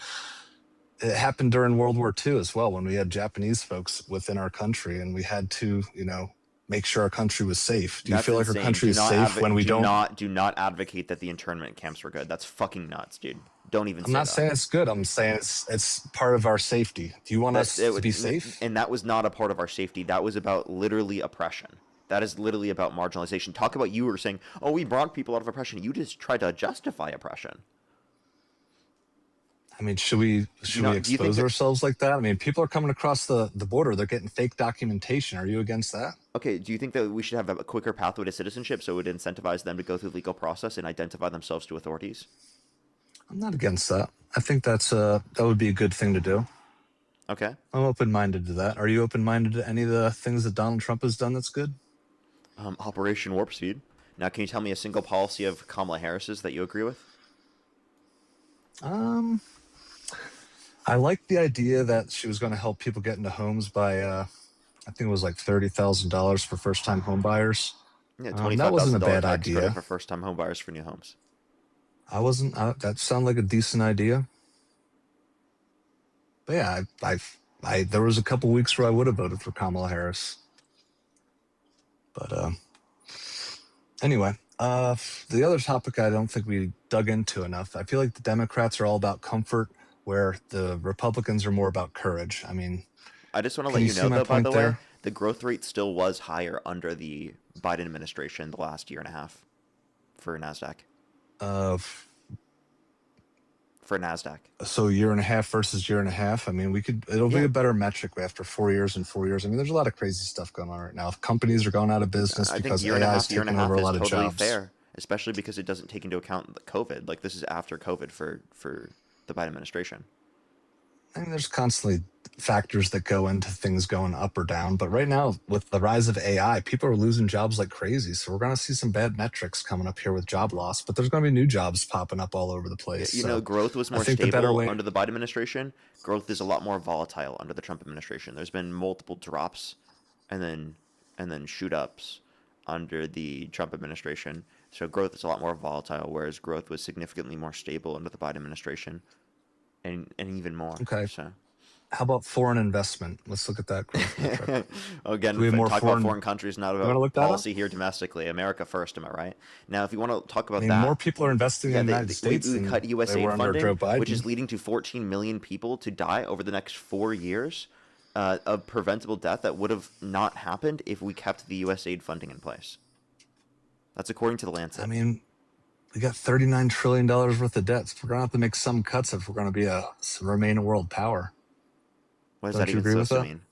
it happened during World War II as well when we had Japanese folks within our country and we had to, you know, make sure our country was safe. Do you That's feel like insane. our country is safe when we don't? Do not advocate that the internment camps were good. That's fucking nuts, dude. Don't even. I'm not saying it's good. I'm saying it's part of our safety. Do you want us to be safe? And that was not a part of our safety. That was about literally oppression. That is literally about marginalization. Talk about you were saying, oh, we brought people out of oppression. You just tried to justify oppression. I mean, should we expose ourselves like that? I mean, people are coming across the border. They're getting fake documentation. Are you against that? Okay, do you think that we should have a quicker pathway to citizenship so it would incentivize them to go through the legal process and identify themselves to authorities? I'm not against that. I think that would be a good thing to do. Okay. I'm open-minded to that. Are you open-minded to any of the things that Donald Trump has done that's good? Operation Warp Speed. Now, can you tell me a single policy of Kamala Harris's that you agree with? I like the idea that she was going to help people get into homes by, I think it was like $30,000 for first-time home buyers. Yeah, that wasn't a bad tax credit idea. for first-time home buyers for new homes. That sounded like a decent idea. But yeah, there was a couple weeks where I would have voted for Kamala Harris. But anyway, the other topic I don't think we dug into enough. I feel like the Democrats are all about comfort, where the Republicans are more about courage. I mean, I just want to can let you you see know, my though, by point the way, there? the growth rate still was higher under the Biden administration the last year and a half for NASDAQ. For NASDAQ. So year and a half versus year and a half. I mean, it'll be a better metric after 4 years and 4 years. I mean, there's a lot of crazy stuff going on right now. Companies are going out of business I because think year AI and is a taking half over a is lot of totally jobs. fair, especially because it doesn't take into account the COVID. Like, this is after COVID for the Biden administration. I mean, there's constantly factors that go into things going up or down. But right now, with the rise of AI, people are losing jobs like crazy. So we're going to see some bad metrics coming up here with job loss. But there's going to be new jobs popping up all over the place. You know, growth was more stable under the Biden administration. Growth is a lot more volatile under the Trump administration. There's been multiple drops and then shoot ups under the Trump administration. So growth is a lot more volatile, whereas growth was significantly more stable under the Biden administration. And even more. Okay. So. How about foreign investment? Let's look at that growth metric. Again, talk about foreign countries, not about policy here domestically. America first, am I right? Now, if you want to talk about that, more people are investing in the United States we than cut USAID they were under Joe funding, Biden. which is leading to 14 million people to die over the next 4 years of preventable death that would have not happened if we kept the USAID funding in place. That's according to the Lancet. I mean, We got $39 trillion worth of debts. We're going to have to make some cuts if we're going to remain a world power. What is Don't that you even agree with supposed to that? mean?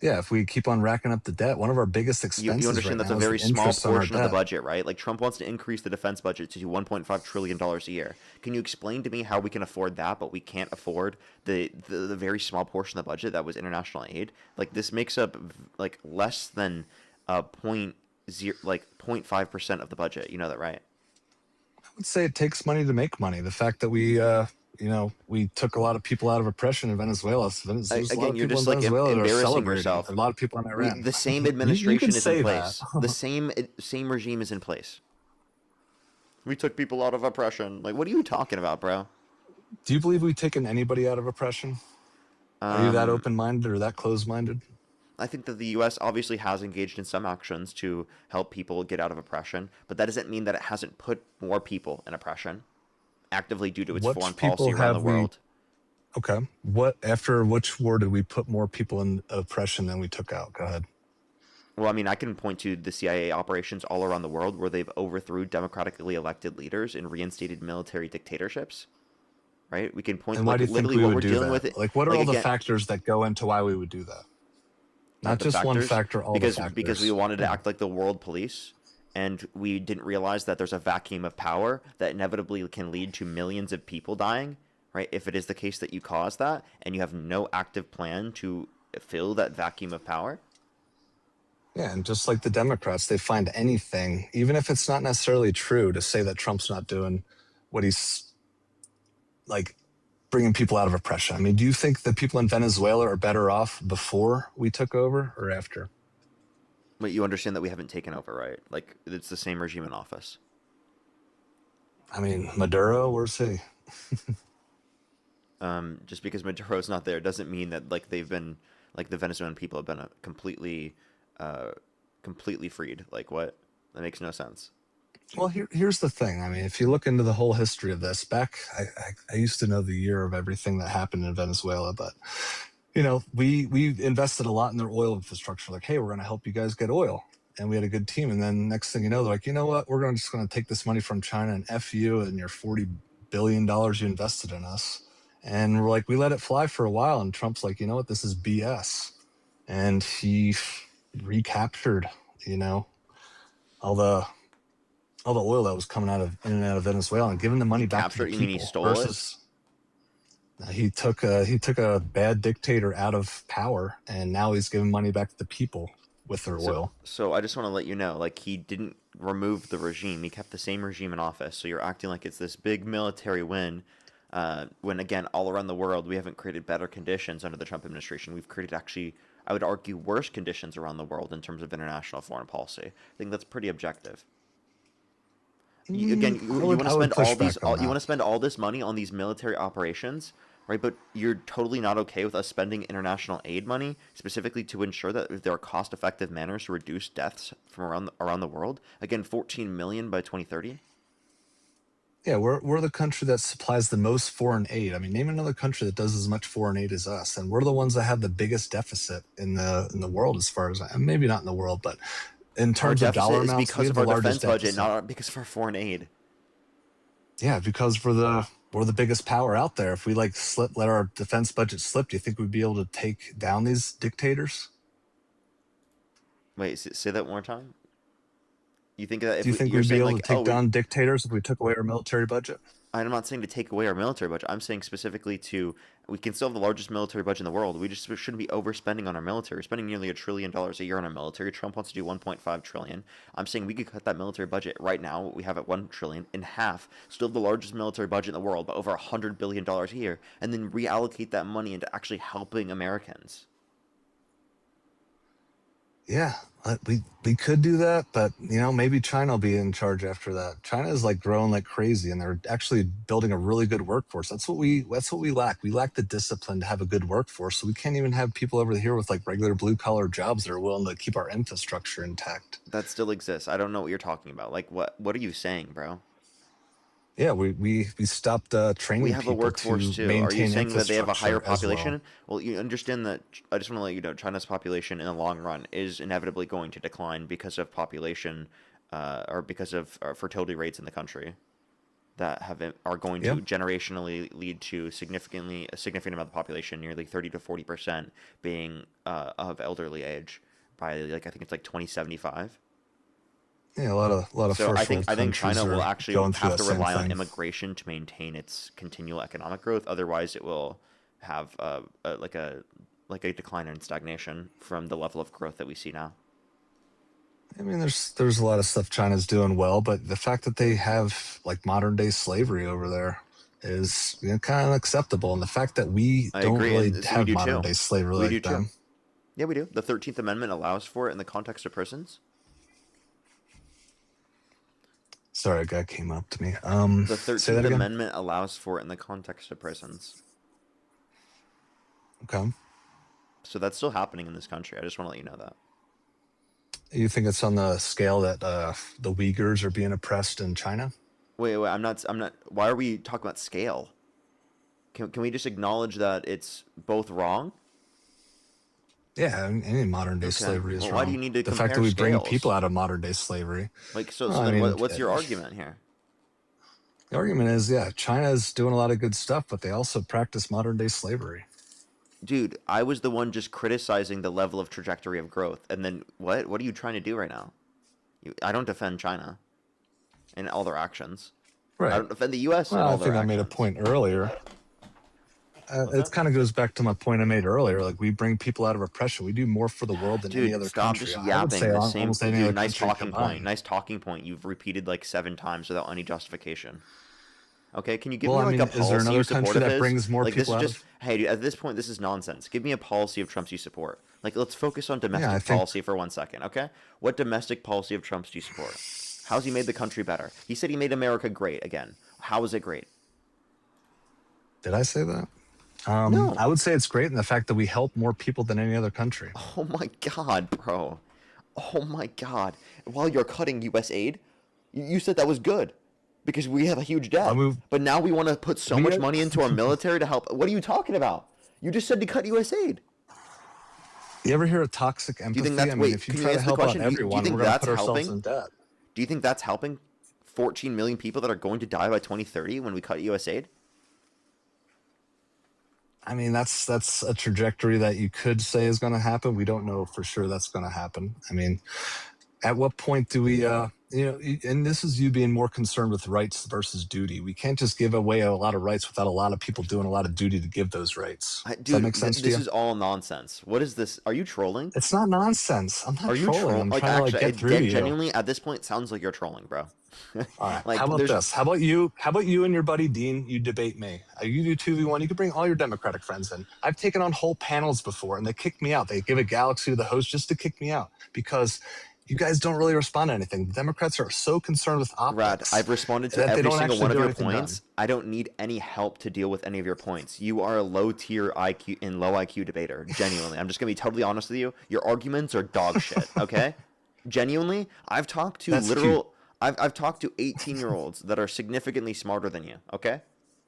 Yeah, if we keep on racking up the debt, one of our biggest expenses You understand right that's now a is very the small interest on our portion of the debt. budget, right? Like Trump wants to increase the defense budget to $1.5 trillion a year. Can you explain to me how we can afford that, but we can't afford the very small portion of the budget that was international aid? Like this makes up like less than 0.5% of the budget. You know that, right? I would say it takes money to make money. The fact that we took a lot of people out of oppression in Venezuela. There's a lot Again, of you're people in just like Venezuela that are embarrassing celebrating. yourself. A lot of people in Iran. The same You administration can is in say place. that. The same regime is in place. We took people out of oppression. Like, what are you talking about, bro? Do you believe we've taken anybody out of oppression? Are you that open-minded or that closed-minded? I think that the U.S. obviously has engaged in some actions to help people get out of oppression, but that doesn't mean that it hasn't put more people in oppression actively due to its foreign policy around the world. Okay. After which war did we put more people in oppression than we took out? Go ahead. Well, I mean, I can point to the CIA operations all around the world where they've overthrew democratically elected leaders and reinstated military dictatorships. Right? We can point And to why do you think we would do that? Like, what are all the factors that go into why we would do that? Not just one factor, all the factors. Because we wanted to act like the world police, and we didn't realize that there's a vacuum of power that inevitably can lead to millions of people dying, right? If it is the case that you cause that, and you have no active plan to fill that vacuum of power. Yeah, and just like the Democrats, they find anything, even if it's not necessarily true, to say that Trump's not doing what he's like bringing people out of oppression. I mean, do you think that people in Venezuela are better off before we took over or after? But you understand that we haven't taken over, right? Like, it's the same regime in office. I mean, Maduro, where's he? Just because Maduro's not there doesn't mean that like they've been like the Venezuelan people have been completely freed. Like what? That makes no sense. Well, here's the thing. I mean, if you look into the whole history of this, I used to know the year of everything that happened in Venezuela, but we invested a lot in their oil infrastructure. Like, hey, we're going to help you guys get oil, and we had a good team. And then next thing you know, they're like, you know what? We're just going to take this money from China and F you and your $40 billion you invested in us. And we're like, we let it fly for a while. And Trump's like, you know what? This is BS. And he recaptured, all the oil that was coming in and out of Venezuela and giving the money back to the people. You mean he stole it? He took a bad dictator out of power, and now he's giving money back to the people with their oil. So I just want to let you know, like, he didn't remove the regime. He kept the same regime in office. So you're acting like it's this big military win, when, again, all around the world, we haven't created better conditions under the Trump administration. We've created actually, I would argue, worse conditions around the world in terms of international foreign policy. I think that's pretty objective. You want to spend all this money on these military operations, right? But you're totally not okay with us spending international aid money specifically to ensure that there are cost-effective manners to reduce deaths from around the world. Again, 14 million by 2030. Yeah, we're the country that supplies the most foreign aid. I mean, name another country that does as much foreign aid as us, and we're the ones that have the biggest deficit in the world, as far as maybe not in the world, but in terms of dollar amounts, because of our defense budget, not because of our foreign aid. Yeah, because we're the biggest power out there. If we let our defense budget slip, do you think we'd be able to take down these dictators? Wait, say that one more time. You think that? Do you think we'd be able to take down dictators if we took away our military budget? I'm not saying to take away our military budget. I'm saying specifically we can still have the largest military budget in the world. We just shouldn't be overspending on our military. We're spending nearly $1 trillion a year on our military. Trump wants to do $1.5 trillion. I'm saying we could cut that military budget right now, what we have at $1 trillion, in half. Still have the largest military budget in the world, but over $100 billion a year, and then reallocate that money into actually helping Americans. Yeah, we could do that, but maybe China will be in charge after that. China is growing like crazy, and they're actually building a really good workforce. That's what we lack. We lack the discipline to have a good workforce, so we can't even have people over here with regular blue collar jobs that are willing to keep our infrastructure intact. That still exists. I don't know what you're talking about. What are you saying, bro? Yeah, we stopped training. We have a workforce too. Are you saying that they have a higher population? Well, you understand that. I just want to let you know, China's population in the long run is inevitably going to decline because of population or because of fertility rates in the country that are going to generationally lead to a significant amount of the population, nearly 30 to 40%, being of elderly age by I think it's 2075. Yeah, a lot of so first I think China will actually have to rely on thing. immigration to maintain its continual economic growth. Otherwise, it will have a decline and stagnation from the level of growth that we see now. I mean, there's a lot of stuff China's doing well, but the fact that they have modern day slavery over there is kind of unacceptable, and the fact that we don't really have modern day slavery like them. Yeah, we do. The 13th Amendment allows for it in the context of prisons. Sorry, a guy came up to me. The 13th Amendment allows for it in the context of prisons. Okay. So that's still happening in this country. I just want to let you know that. You think it's on the scale that the Uyghurs are being oppressed in China? Wait. I'm not. Why are we talking about scale? Can we just acknowledge that it's both wrong? Yeah, any modern day slavery is wrong. Why do you need to the compare fact that we scales? bring people out of modern day slavery? What's your argument here? The argument is, China's doing a lot of good stuff, but they also practice modern day slavery. Dude, I was the one just criticizing the level of trajectory of growth, and then what? What are you trying to do right now? I don't defend China and all their actions. Right. I don't defend the U.S. Well, and all I their think actions. I made a point earlier. It kind of goes back to my point I made earlier. Like, we bring people out of oppression. We do more for the world than any other stop country. just yapping the same. Dude, nice talking combined. point. Nice talking point. You've repeated 7 times without any justification. Okay, can you give Well, me I mean, a policy is there another you support country of that his? brings more people out of? Hey, dude, at this point, this is nonsense. Give me a policy of Trump's you support. Let's focus on domestic I think- policy for 1 second, okay? What domestic policy of Trump's do you support? How's he made the country better? He said he made America great again. How is it great? Did I say that? No. I would say it's great in the fact that we help more people than any other country. Oh my God, bro. Oh my God. While you're cutting U.S. aid, you said that was good because we have a huge debt. But now we want to put so much money into our military to help. What are you talking about? You just said to cut U.S. aid. You ever hear of toxic empathy? Do you think that's, if you can try you to answer the help out question? everyone, do you think we're going to that's put ourselves helping? in debt. Do you think that's helping 14 million people that are going to die by 2030 when we cut U.S. aid? I mean, that's a trajectory that you could say is going to happen. We don't know for sure that's going to happen. I mean, at what point do we, and this is you being more concerned with rights versus duty. We can't just give away a lot of rights without a lot of people doing a lot of duty to give those rights. Does that make sense to you? This is all nonsense. What is this? Are you trolling? It's not nonsense. I'm not Are you trolling. I'm trying to get through to you. Genuinely, at this point, it sounds like you're trolling, bro. All right. How about this? How about you and your buddy Dean? You debate me. You do 2v1. You can bring all your Democratic friends in. I've taken on whole panels before, and they kick me out. They give a galaxy to the host just to kick me out because you guys don't really respond to anything. The Democrats are so concerned with optics. Rad, I've responded to every single one of your points. I don't need any help to deal with any of your points. You are a low-tier IQ and low IQ debater. Genuinely, I'm just gonna be totally honest with you. Your arguments are dog shit. Okay, genuinely, I've talked to I've talked to 18-year-olds that are significantly smarter than you. Okay,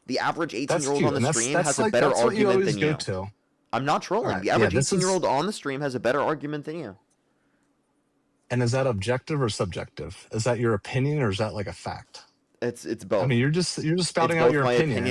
the average 18-year-old on the stream has a better argument than you. I'm not trolling. Right. The average 18-year-old on the stream has a better argument than you. And is that objective or subjective? Is that your opinion or is that like a fact? It's both. I mean, you're just spouting out your opinion.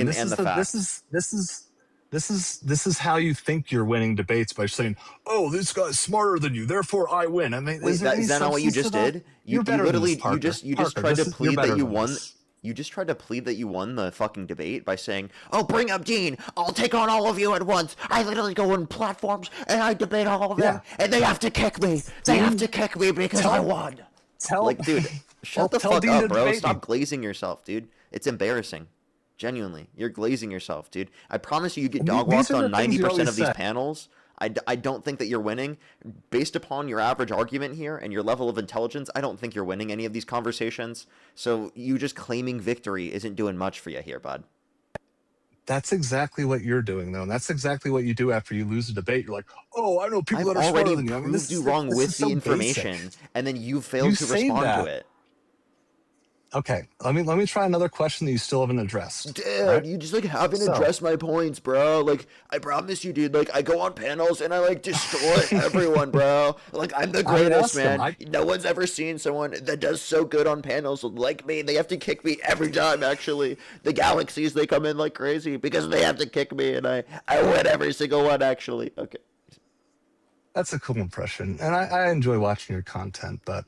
This is how you think you're winning debates, by saying, "Oh, this guy's smarter than you, therefore I win." I mean, wait, is that not what you just did? You literally you just tried to plead that you won. You just tried to plead that you won the fucking debate by saying, "Oh, bring up Dean. I'll take on all of you at once. I literally go on platforms and I debate all of them, and they have to kick me. They have to kick me because I won." Dude, shut the fuck up, bro. Stop glazing yourself, dude. It's embarrassing. Genuinely, you're glazing yourself, dude. I promise you get dog walked on 90% of these panels. I don't think that you're winning. Based upon your average argument here and your level of intelligence, I don't think you're winning any of these conversations. So you just claiming victory isn't doing much for you here, bud. That's exactly what you're doing, though. And that's exactly what you do after you lose a debate. You're like, "Oh, I know people that are smarter than you." I've already proved you wrong with the information, and then you failed to respond to it. Okay, let me try another question that you still haven't addressed. Dude, right? you just like haven't So- addressed my points, bro. Like, I promise you, dude. Like, I go on panels and I like destroy everyone, bro. Like, I'm the greatest, man. No one's ever seen someone that does so good on panels like me. They have to kick me every time. Actually, the galaxies, they come in like crazy because they have to kick me, and I win every single one. Actually, okay. That's a cool impression, and I enjoy watching your content, but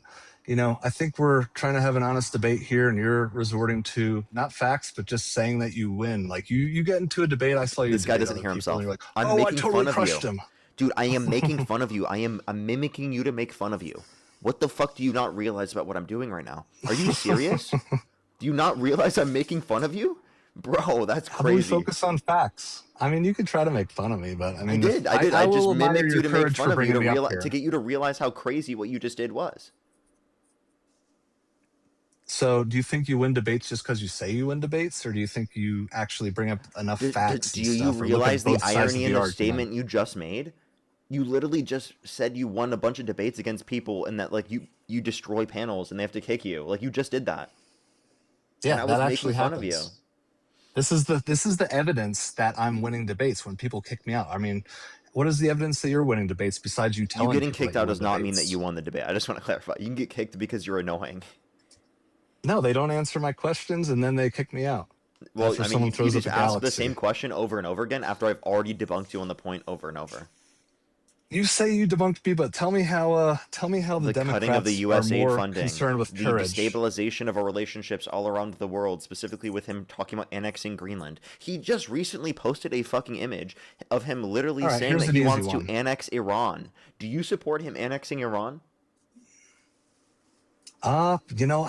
I think we're trying to have an honest debate here, and you're resorting to not facts, but just saying that you win. Like you get into a debate. I saw you. This guy doesn't hear himself. You're like, I'm I making totally fun of crushed you. him. Dude, I am making fun of you. I'm mimicking you to make fun of you. What the fuck do you not realize about what I'm doing right now? Are you serious? Do you not realize I'm making fun of you? Bro, that's crazy. How do we focus on facts? I mean, you could try to make fun of me, but I mean, I did. I just mimicked you to make fun of you to get you to realize how crazy what you just did was. So, do you think you win debates just because you say you win debates, or do you think you actually bring up enough facts? Do you realize the irony in the statement you just made? You literally just said you won a bunch of debates against people, and that like you destroy panels and they have to kick you. Like you just did that. Yeah, and that I was actually making fun happens. of you. This is the evidence that I'm winning debates when people kick me out. I mean, what is the evidence that you're winning debates besides you telling You getting people kicked that you out does won not mean debates? that you won the debate. I just want to clarify. You can get kicked because you're annoying. No, they don't answer my questions, and then they kick me out. Well, After I mean, someone you throws just up a ask the galaxy. same question over and over again after I've already debunked you on the point over and over. You say you debunked me, but tell me how the The Democrats cutting of the U.S. are aid more funding, concerned with the courage. destabilization of our relationships all around the world, specifically with him talking about annexing Greenland. He just recently posted a fucking image of him literally All right, saying here's that an he easy wants one. to annex Iran. Do you support him annexing Iran? I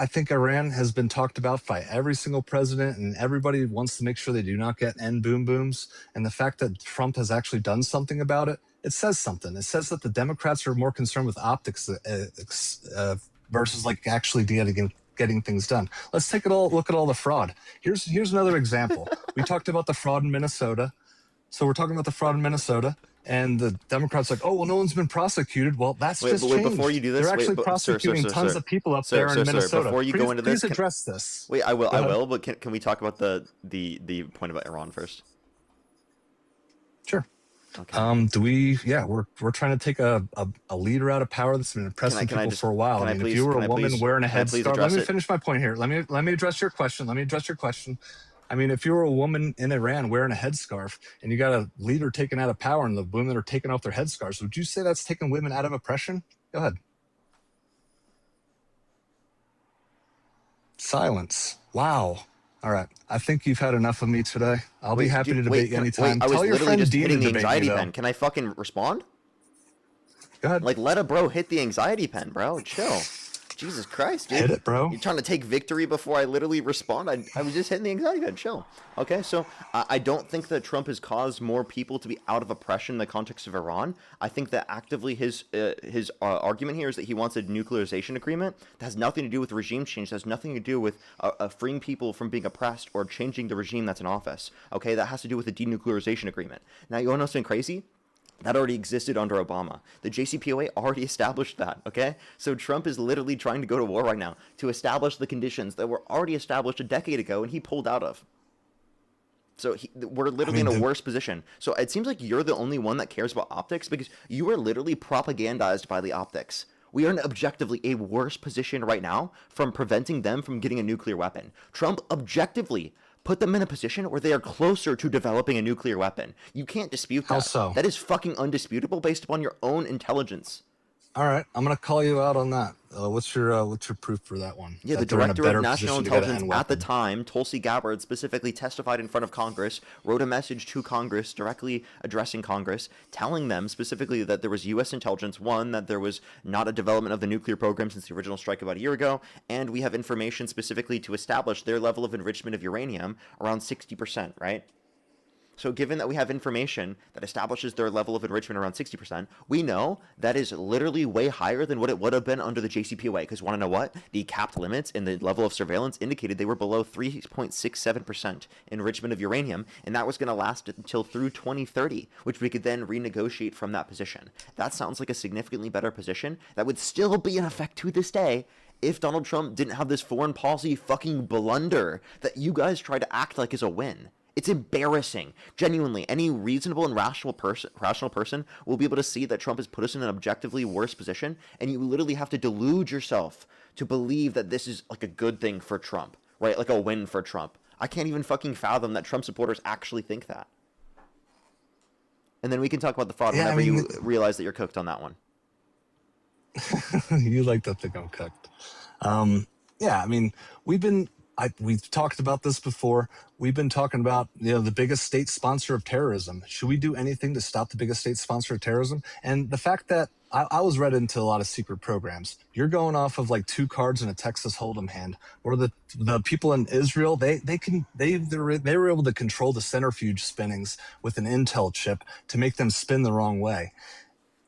think Iran has been talked about by every single president, and everybody wants to make sure they do not get end boom booms. And the fact that Trump has actually done something about it, it says something. It says that the Democrats are more concerned with optics versus like actually getting things done. Let's take a look at all the fraud. Here's another example. We talked about the fraud in Minnesota. So we're talking about the fraud in Minnesota. And the Democrats like, oh, well, no one's been prosecuted. Well, that's just changed. Before you do this, they're actually prosecuting tons of people up there in Minnesota. Before you go into this, please address this. Wait, I will, but can we talk about the point about Iran first? Sure. Okay. We're trying to take a leader out of power that's been oppressing people for a while. I mean, if you were a woman wearing a headscarf, let me finish my point here. Let me address your question. I mean, if you were a woman in Iran wearing a headscarf and you got a leader taken out of power and the women are taking off their headscarves, would you say that's taking women out of oppression? Go ahead. Silence. Wow. All right. I think you've had enough of me today. I'll be happy to debate you anytime. I was Tell your literally friend just Dean hitting to the debate anxiety me, though. pen. Can I fucking respond? Go ahead. Like, let a bro hit the anxiety pen, bro. Chill. Jesus Christ, dude. Hit it, bro. You're trying to take victory before I literally respond. I was just hitting the anxiety pen. Chill. Okay, so I don't think that Trump has caused more people to be out of oppression in the context of Iran. I think that actively his argument here is that he wants a nuclearization agreement. That has nothing to do with regime change. That has nothing to do with freeing people from being oppressed or changing the regime that's in office. Okay, that has to do with a denuclearization agreement. Now, you want to know something crazy? That already existed under Obama. The JCPOA already established that, okay? So Trump is literally trying to go to war right now to establish the conditions that were already established a decade ago and he pulled out of. So we're literally in a worse position. So it seems like you're the only one that cares about optics because you are literally propagandized by the optics. We are in objectively a worse position right now from preventing them from getting a nuclear weapon. Trump objectively put them in a position where they are closer to developing a nuclear weapon. You can't dispute that. How so? That is fucking undisputable based upon your own intelligence. All right, I'm gonna call you out on that. What's your proof for that one? Yeah, that the director of national position to get an intelligence end at the weapon? time, Tulsi Gabbard, specifically testified in front of Congress, wrote a message to Congress, directly addressing Congress, telling them specifically that there was U.S. intelligence, one, that there was not a development of the nuclear program since the original strike about a year ago, and we have information specifically to establish their level of enrichment of uranium around 60%, right? So given that we have information that establishes their level of enrichment around 60%, we know that is literally way higher than what it would have been under the JCPOA. Because want to know what? The capped limits and the level of surveillance indicated they were below 3.67% enrichment of uranium, and that was going to last until through 2030, which we could then renegotiate from that position. That sounds like a significantly better position that would still be in effect to this day, if Donald Trump didn't have this foreign policy fucking blunder that you guys try to act like is a win. It's embarrassing. Genuinely, any reasonable and rational person will be able to see that Trump has put us in an objectively worse position, and you literally have to delude yourself to believe that this is like a good thing for Trump, right? Like a win for Trump. I can't even fucking fathom that Trump supporters actually think that. And then we can talk about the fraud whenever you realize that you're cooked on that one. You like to think I'm cooked. Yeah, I mean, we've talked about this before. We've been talking about, the biggest state sponsor of terrorism. Should we do anything to stop the biggest state sponsor of terrorism? And the fact that I was read into a lot of secret programs. You're going off of like 2 cards in a Texas Hold'em hand, or the people in Israel, they were able to control the centrifuge spinnings with an Intel chip to make them spin the wrong way,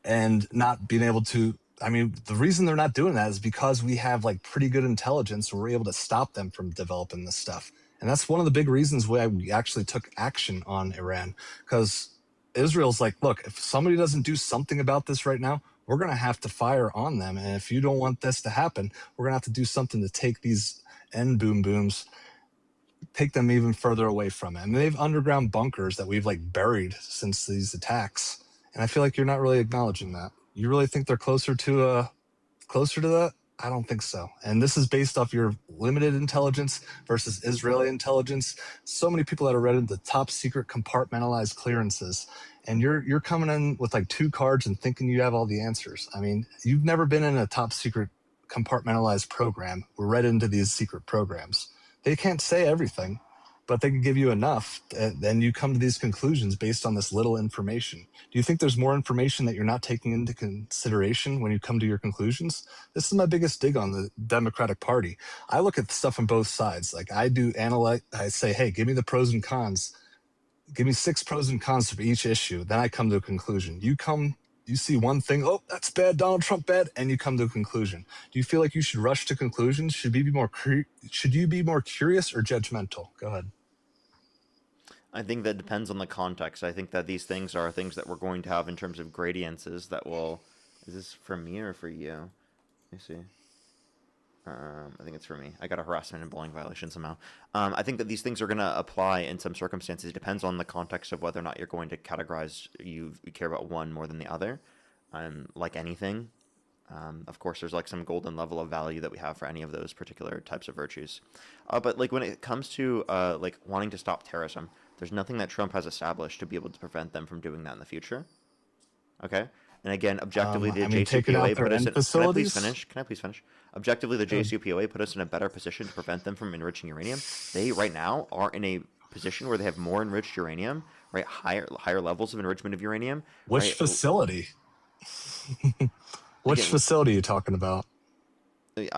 and not being able to. I mean, the reason they're not doing that is because we have like pretty good intelligence, and we're able to stop them from developing this stuff. And that's one of the big reasons why we actually took action on Iran, because Israel's like, look, if somebody doesn't do something about this right now, we're going to have to fire on them. And if you don't want this to happen, we're going to have to do something to take these end booms, take them even further away from it. I mean, they have underground bunkers that we've like buried since these attacks. And I feel like you're not really acknowledging that. You really think they're closer to that? I don't think so. And this is based off your limited intelligence versus Israeli intelligence. So many people that are read into top secret compartmentalized clearances, and you're coming in with like 2 cards and thinking you have all the answers. I mean, you've never been in a top secret compartmentalized program. We're read into these secret programs. They can't say everything, but they can give you enough, and then you come to these conclusions based on this little information. Do you think there's more information that you're not taking into consideration when you come to your conclusions? This is my biggest dig on the Democratic Party. I look at stuff on both sides. Like I say, hey, give me the pros and cons. Give me 6 pros and cons for each issue. Then I come to a conclusion. You see one thing, oh, that's bad, Donald Trump bad, and you come to a conclusion. Do you feel like you should rush to conclusions? Should you be more curious or judgmental? Go ahead. I think that depends on the context. I think that these things are things that we're going to have in terms of gradiences that will... Is this for me or for you? Let me see. I think it's for me. I got a harassment and bullying violation somehow. I think that these things are going to apply in some circumstances. It depends on the context of whether or not you're going to categorize you care about one more than the other. Like anything. Of course, there's like some golden level of value that we have for any of those particular types of virtues. But like when it comes to like wanting to stop terrorism, there's nothing that Trump has established to be able to prevent them from doing that in the future. Okay? And again, objectively, the JCPOA put us in... Can I please finish? Objectively, the JCPOA put us in a better position to prevent them from enriching uranium. They, right now, are in a position where they have more enriched uranium, right? Higher levels of enrichment of uranium. Which facility? Which facility are you talking about?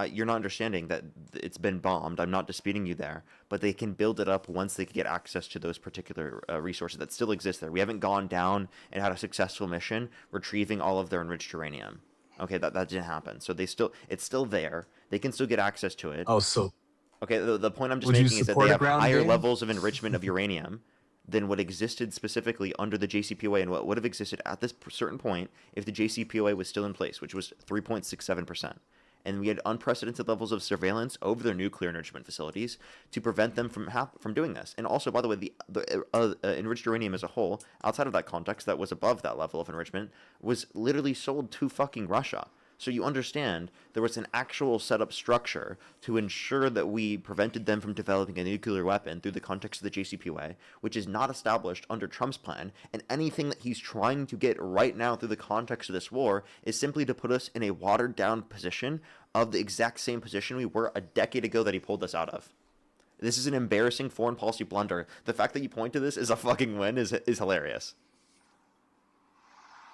You're not understanding that it's been bombed. I'm not disputing you there, but they can build it up once they can get access to those particular resources that still exist there. We haven't gone down and had a successful mission retrieving all of their enriched uranium. Okay, that didn't happen. So it's still there. They can still get access to it. Oh, so okay. The point I'm just making is that they have higher levels of enrichment of uranium than what existed specifically under the JCPOA and what would have existed at this certain point if the JCPOA was still in place, which was 3.67%. And we had unprecedented levels of surveillance over their nuclear enrichment facilities to prevent them from doing this. And also, by the way, the enriched uranium as a whole, outside of that context that was above that level of enrichment, was literally sold to fucking Russia. So you understand there was an actual setup structure to ensure that we prevented them from developing a nuclear weapon through the context of the JCPOA, which is not established under Trump's plan. And anything that he's trying to get right now through the context of this war is simply to put us in a watered down position of the exact same position we were a decade ago that he pulled us out of. This is an embarrassing foreign policy blunder. The fact that you point to this as a fucking win is hilarious.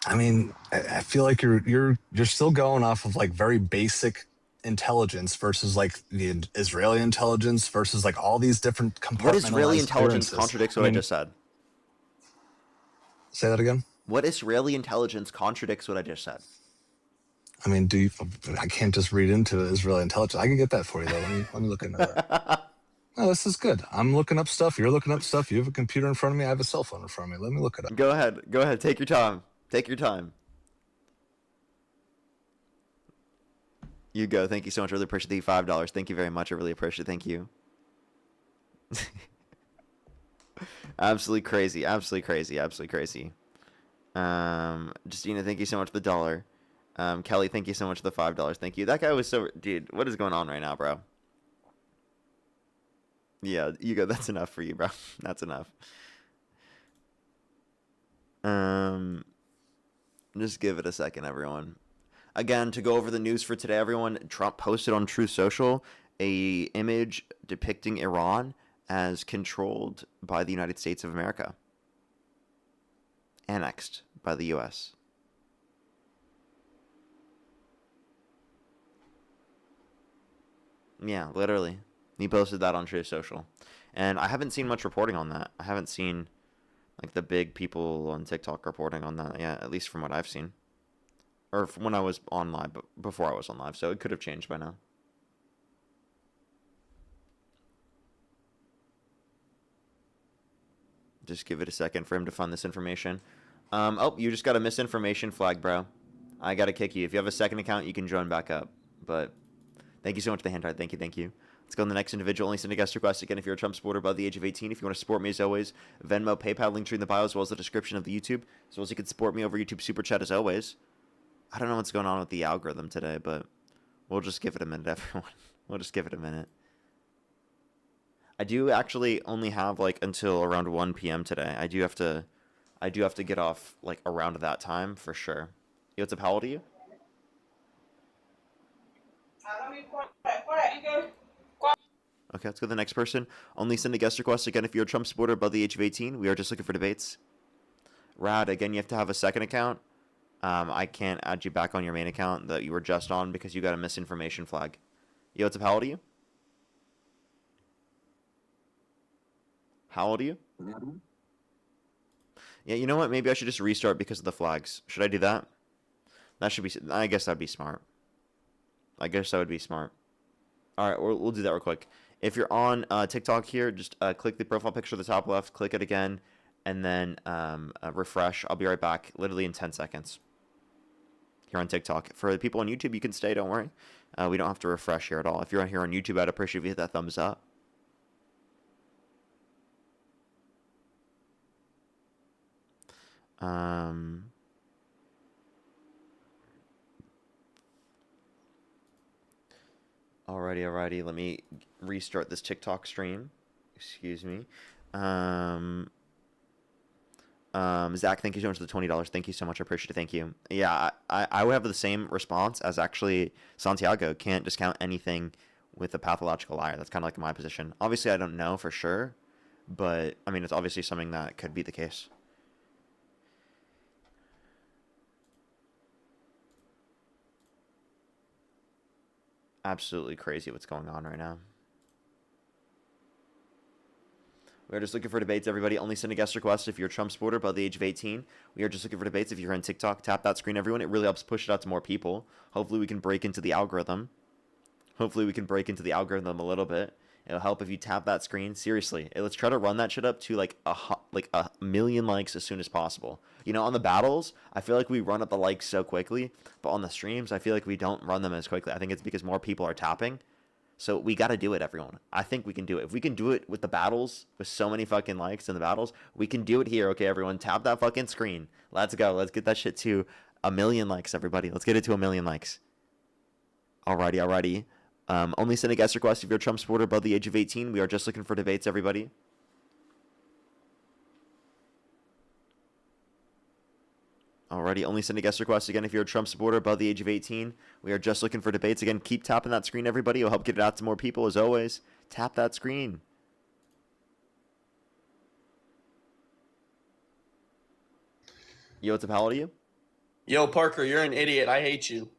I mean, I feel like you're still going off of like very basic intelligence versus like the Israeli intelligence versus like all these different compartmentalized What Israeli intelligence clearances. contradicts what I just said? Say that again. What Israeli intelligence contradicts what I just said? I mean, I can't just read into Israeli intelligence. I can get that for you though. Let me look into that. No, this is good. I'm looking up stuff. You're looking up stuff. You have a computer in front of me. I have a cell phone in front of me. Let me look it up. Go ahead. Take your time. Take your time. You go. Thank you so much. I really appreciate the $5. Thank you very much. I really appreciate it. Thank you. Absolutely crazy. Absolutely crazy. Absolutely crazy. Justina, thank you so much for the $1. Kelly, thank you so much for the $5. Thank you. That guy was so... Dude, what is going on right now, bro? Yeah, you go. That's enough for you, bro. That's enough. Just give it a second, everyone. Again, to go over the news for today, everyone, Trump posted on Truth Social a image depicting Iran as controlled by the United States of America, annexed by the U.S. Yeah, literally. He posted that on Truth Social. And I haven't seen much reporting on that. I haven't seen, like, the big people on TikTok reporting on that yet, at least from what I've seen. Or from when I was on live, but before I was on live, so it could have changed by now. Just give it a second for him to find this information. Oh, you just got a misinformation flag, bro. I gotta kick you. If you have a second account, you can join back up. But thank you so much for the hand tag. Thank you, thank you. Let's go on the next individual. Only send a guest request again if you're a Trump supporter above the age of 18. If you want to support me, as always, Venmo, PayPal, link tree in the bio, as well as the description of the YouTube, as well as you can support me over YouTube Super Chat, as always. I don't know what's going on with the algorithm today, but we'll just give it a minute, everyone. We'll just give it a minute. I do actually only have like until around 1 p.m. today. I do have to get off like around that time for sure. Yo, what's up? How old are you? Okay, let's go to the next person. Only send a guest request again if you're a Trump supporter above the age of 18. We are just looking for debates. Rad, again, you have to have a second account. I can't add you back on your main account that you were just on because you got a misinformation flag. Yo, what's up? How old are you? How old are you? Yeah, you know what? Maybe I should just restart because of the flags. Should I do that? That should be... I guess that'd be smart. I guess that would be smart. All right, we'll do that real quick. If you're on TikTok here, just click the profile picture at the top left, click it again, and then refresh. I'll be right back, literally in 10 seconds. Here on TikTok. For the people on YouTube, you can stay, don't worry. We don't have to refresh here at all. If you're here on YouTube, I'd appreciate if you hit that thumbs up. Alrighty. Let me restart this TikTok stream. Excuse me. Zach, thank you so much for the $20. Thank you so much. I appreciate it. Thank you. Yeah, I would have the same response as actually Santiago. Can't discount anything with a pathological liar. That's kind of like my position. Obviously, I don't know for sure, but I mean, it's obviously something that could be the case. Absolutely crazy what's going on right now. We are just looking for debates, everybody. Only send a guest request if you're a Trump supporter above the age of 18. We are just looking for debates. If you're on TikTok, tap that screen, everyone. It really helps push it out to more people. Hopefully, we can break into the algorithm. A little bit. It'll help if you tap that screen. Seriously, let's try to run that shit up to like a million likes as soon as possible. You know, on the battles, I feel like we run up the likes so quickly, but on the streams, I feel like we don't run them as quickly. I think it's because more people are tapping. So we got to do it, everyone. I think we can do it. If we can do it with the battles, with so many fucking likes in the battles, we can do it here. Okay, everyone, tap that fucking screen. Let's go. Let's get that shit to a million likes, everybody. Let's get it to a million likes. Alrighty. Only send a guest request if you're a Trump supporter above the age of 18. We are just looking for debates, everybody. Alrighty, only send a guest request again if you're a Trump supporter above the age of 18. We are just looking for debates. Again, keep tapping that screen, everybody. It'll help get it out to more people, as always. Tap that screen. Yo, what's up? How old are you? Yo, Parker, you're an idiot. I hate you.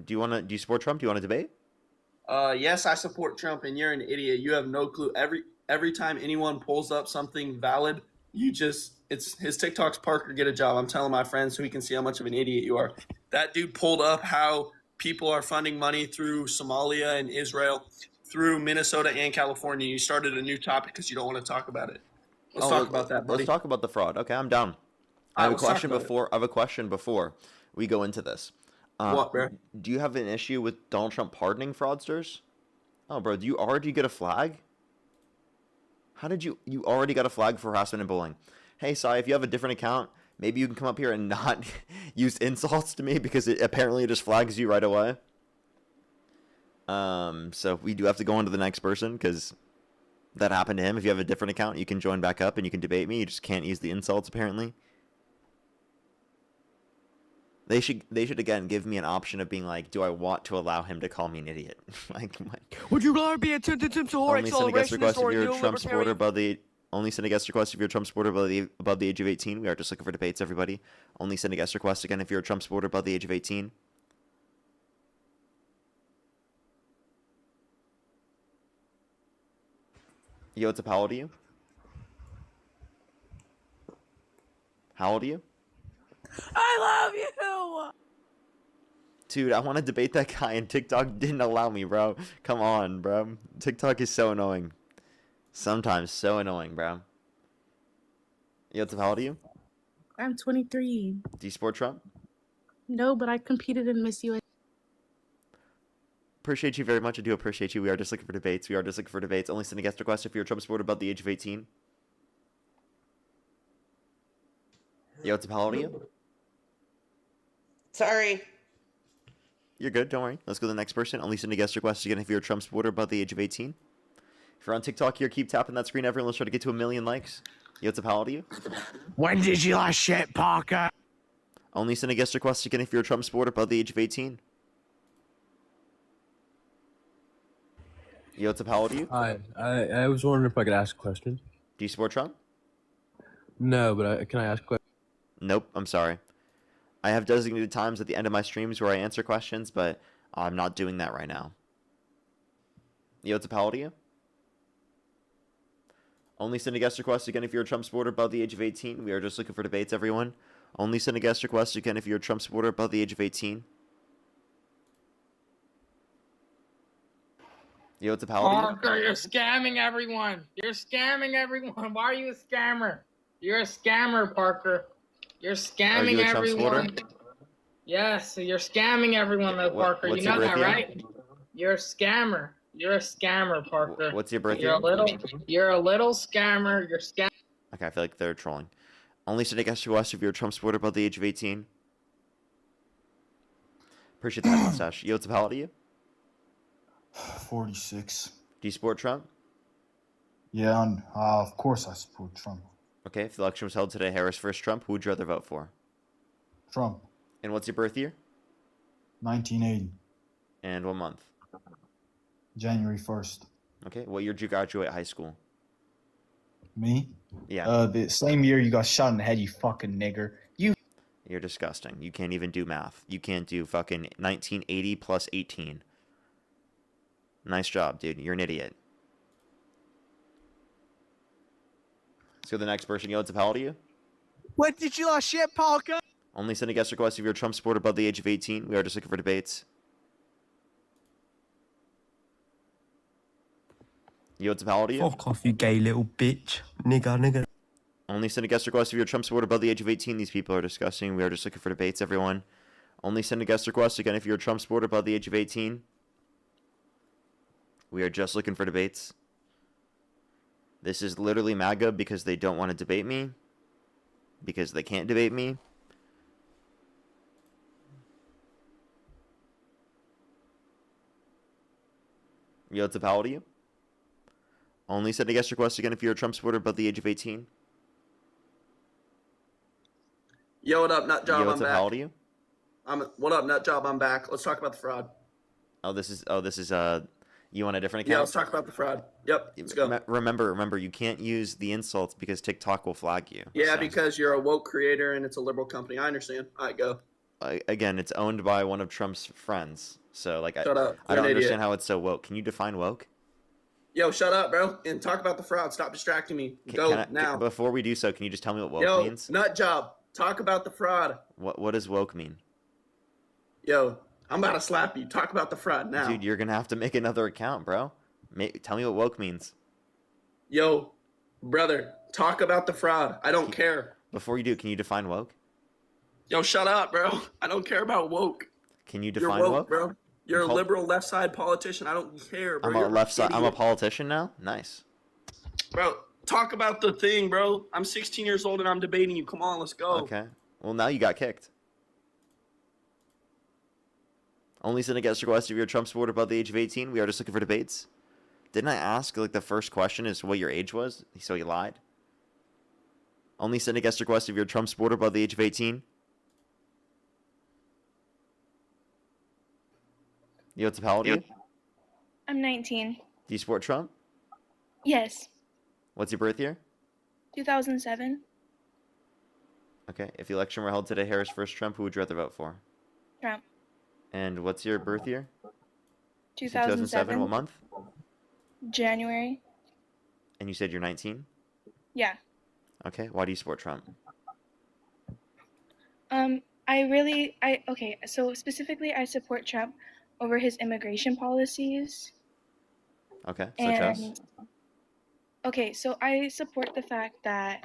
Do you support Trump? Do you want to debate? Yes, I support Trump, and you're an idiot. You have no clue. Every time anyone pulls up something valid, it's his TikTok's Parker, get a job. I'm telling my friends so he can see how much of an idiot you are. That dude pulled up how people are funding money through Somalia and Israel, through Minnesota and California. You started a new topic because you don't want to talk about it. Let's talk about that, buddy. Let's talk about the fraud. Okay, I'm down. I have a question before we go into this. What, bro? Do you have an issue with Donald Trump pardoning fraudsters? Oh, bro, do you already get a flag? How did you already got a flag for harassment and bullying? Hey, Sai, if you have a different account, maybe you can come up here and not use insults to me because it apparently just flags you right away. So we do have to go on to the next person because that happened to him. If you have a different account, you can join back up and you can debate me. You just can't use the insults apparently. They should again give me an option of being like, do I want to allow him to call me an idiot? like Would you rather be attempted to or only send a guest request if or you're a new Trump supporter libertarian? above the only send a guest request if you're a Trump supporter above the age of 18. We are just looking for debates, everybody. Only send a guest request again if you're a Trump supporter above the age of 18. Yo, what's up? How old are you? How old are you? I love you. Dude, I want to debate that guy and TikTok didn't allow me, bro. Come on, bro. TikTok is so annoying. Sometimes so annoying, bro. Yo, what's up? How old are you? I'm 23. Do you support Trump? No, but I competed in Miss USA. Appreciate you very much. I do appreciate you. We are just looking for debates. We are just looking for debates. Only send a guest request if you're a Trump supporter above the age of 18. Yo, what's up? How old are you? Sorry. You're good. Don't worry. Let's go to the next person. Only send a guest request again if you're a Trump supporter above the age of 18. If you're on TikTok here, keep tapping that screen, everyone. Let's try to get to 1 million likes. Yo, what's up? How old are you? When did you last shit, Parker? Only send a guest request again if you're a Trump supporter above the age of 18. Yo, what's up? How old are you? Hi, I was wondering if I could ask a question. Do you support Trump? No, but can I ask a question? Nope, I'm sorry. I have designated times at the end of my streams where I answer questions, but I'm not doing that right now. Yo, what's up? How old are you? Only send a guest request again if you're a Trump supporter above the age of 18. We are just looking for debates, everyone. Only send a guest request again if you're a Trump supporter above the age of 18. Yo, what's up? How old are you? Parker, you're scamming everyone. You're scamming everyone. Why are you a scammer? You're a scammer, Parker. You're scamming Are you a Trump everyone. supporter? Yes, you're scamming everyone, though, Parker. What's You know your that, birth year? right? You're a scammer. You're a scammer, Parker. What's your birth You're year? a little scammer. You're scam. Okay, I feel like they're trolling. Only send a guest request if you're a Trump supporter above the age of 18. Appreciate that mustache. Yo, what's up? How old are you? 46. Do you support Trump? Yeah, and, of course I support Trump. Okay, if the election was held today, Harris versus Trump, who would you rather vote for? Trump. And what's your birth year? 1980. And what month? January 1st. Okay, what year did you graduate high school? Me? Yeah. The same year you got shot in the head, you fucking nigger. You're disgusting. You can't even do math. You can't do fucking 1980 plus 18. Nice job, dude. You're an idiot. Let's go to the next person. Yo, what's up? How old are you? When did you last shit, Parker? Only send a guest request if you're a Trump supporter above the age of 18. We are just looking for debates. Yo, what's up? How old are you? Fuck off, you gay little bitch. Nigga. Only send a guest request if you're a Trump supporter above the age of 18. These people are disgusting. We are just looking for debates, everyone. Only send a guest request again if you're a Trump supporter above the age of 18. We are just looking for debates. This is literally MAGA because they don't want to debate me. Because they can't debate me. Yo, what's up? How old are you? Only send a guest request again if you're a Trump supporter above the age of 18. Yo, what up, nut job? Yo, what's I'm up? back. How old are you? What up, nut job? I'm back. Let's talk about the fraud. This is you on a different Yeah, account? let's talk about the fraud. Yep, let's go. Remember, you can't use the insults because TikTok will flag you. Yeah, So, because you're a woke creator and it's a liberal company. I understand. All right, go. again, it's owned by one of Trump's friends. So like, Shut up. I You're don't an idiot. understand how it's so woke. Can you define woke? Yo, shut up, bro, and talk about the fraud. Stop distracting me. Go now. Before we do so, can you just tell me what woke Yo, means? nut job. Talk about the fraud. What does woke mean? Yo, I'm about to slap you. Talk about the fraud now. Dude, you're gonna have to make another account, bro. Tell me what woke means. Yo, brother, talk about the fraud. I don't care. Before you do, can you define woke? Yo, shut up, bro. I don't care about woke. Can you You're define woke, woke? bro. You're a call- liberal left side politician. I don't care, bro. I'm a You're an left side. I'm a idiot. politician now. Nice. Bro, talk about the thing, bro. I'm 16 years old and I'm debating you. Come on, let's go. Okay. Well, now you got kicked. Only send a guest request if you're a Trump supporter above the age of 18. We are just looking for debates. Didn't I ask, like, the first question is what your age was? So he lied. Only send a guest request if you're a Trump supporter above the age of 18. Yo, what's up, how old are you? I'm 19. Do you support Trump? Yes. What's your birth year? 2007. Okay. If the election were held today, Harris versus Trump, who would you rather vote for? Trump. And what's your birth year? 2007. What month? January. And you said you're 19? Yeah. Okay. Why do you support Trump? Okay, so specifically I support Trump over his immigration policies. Okay. Such as? And okay, so I support the fact that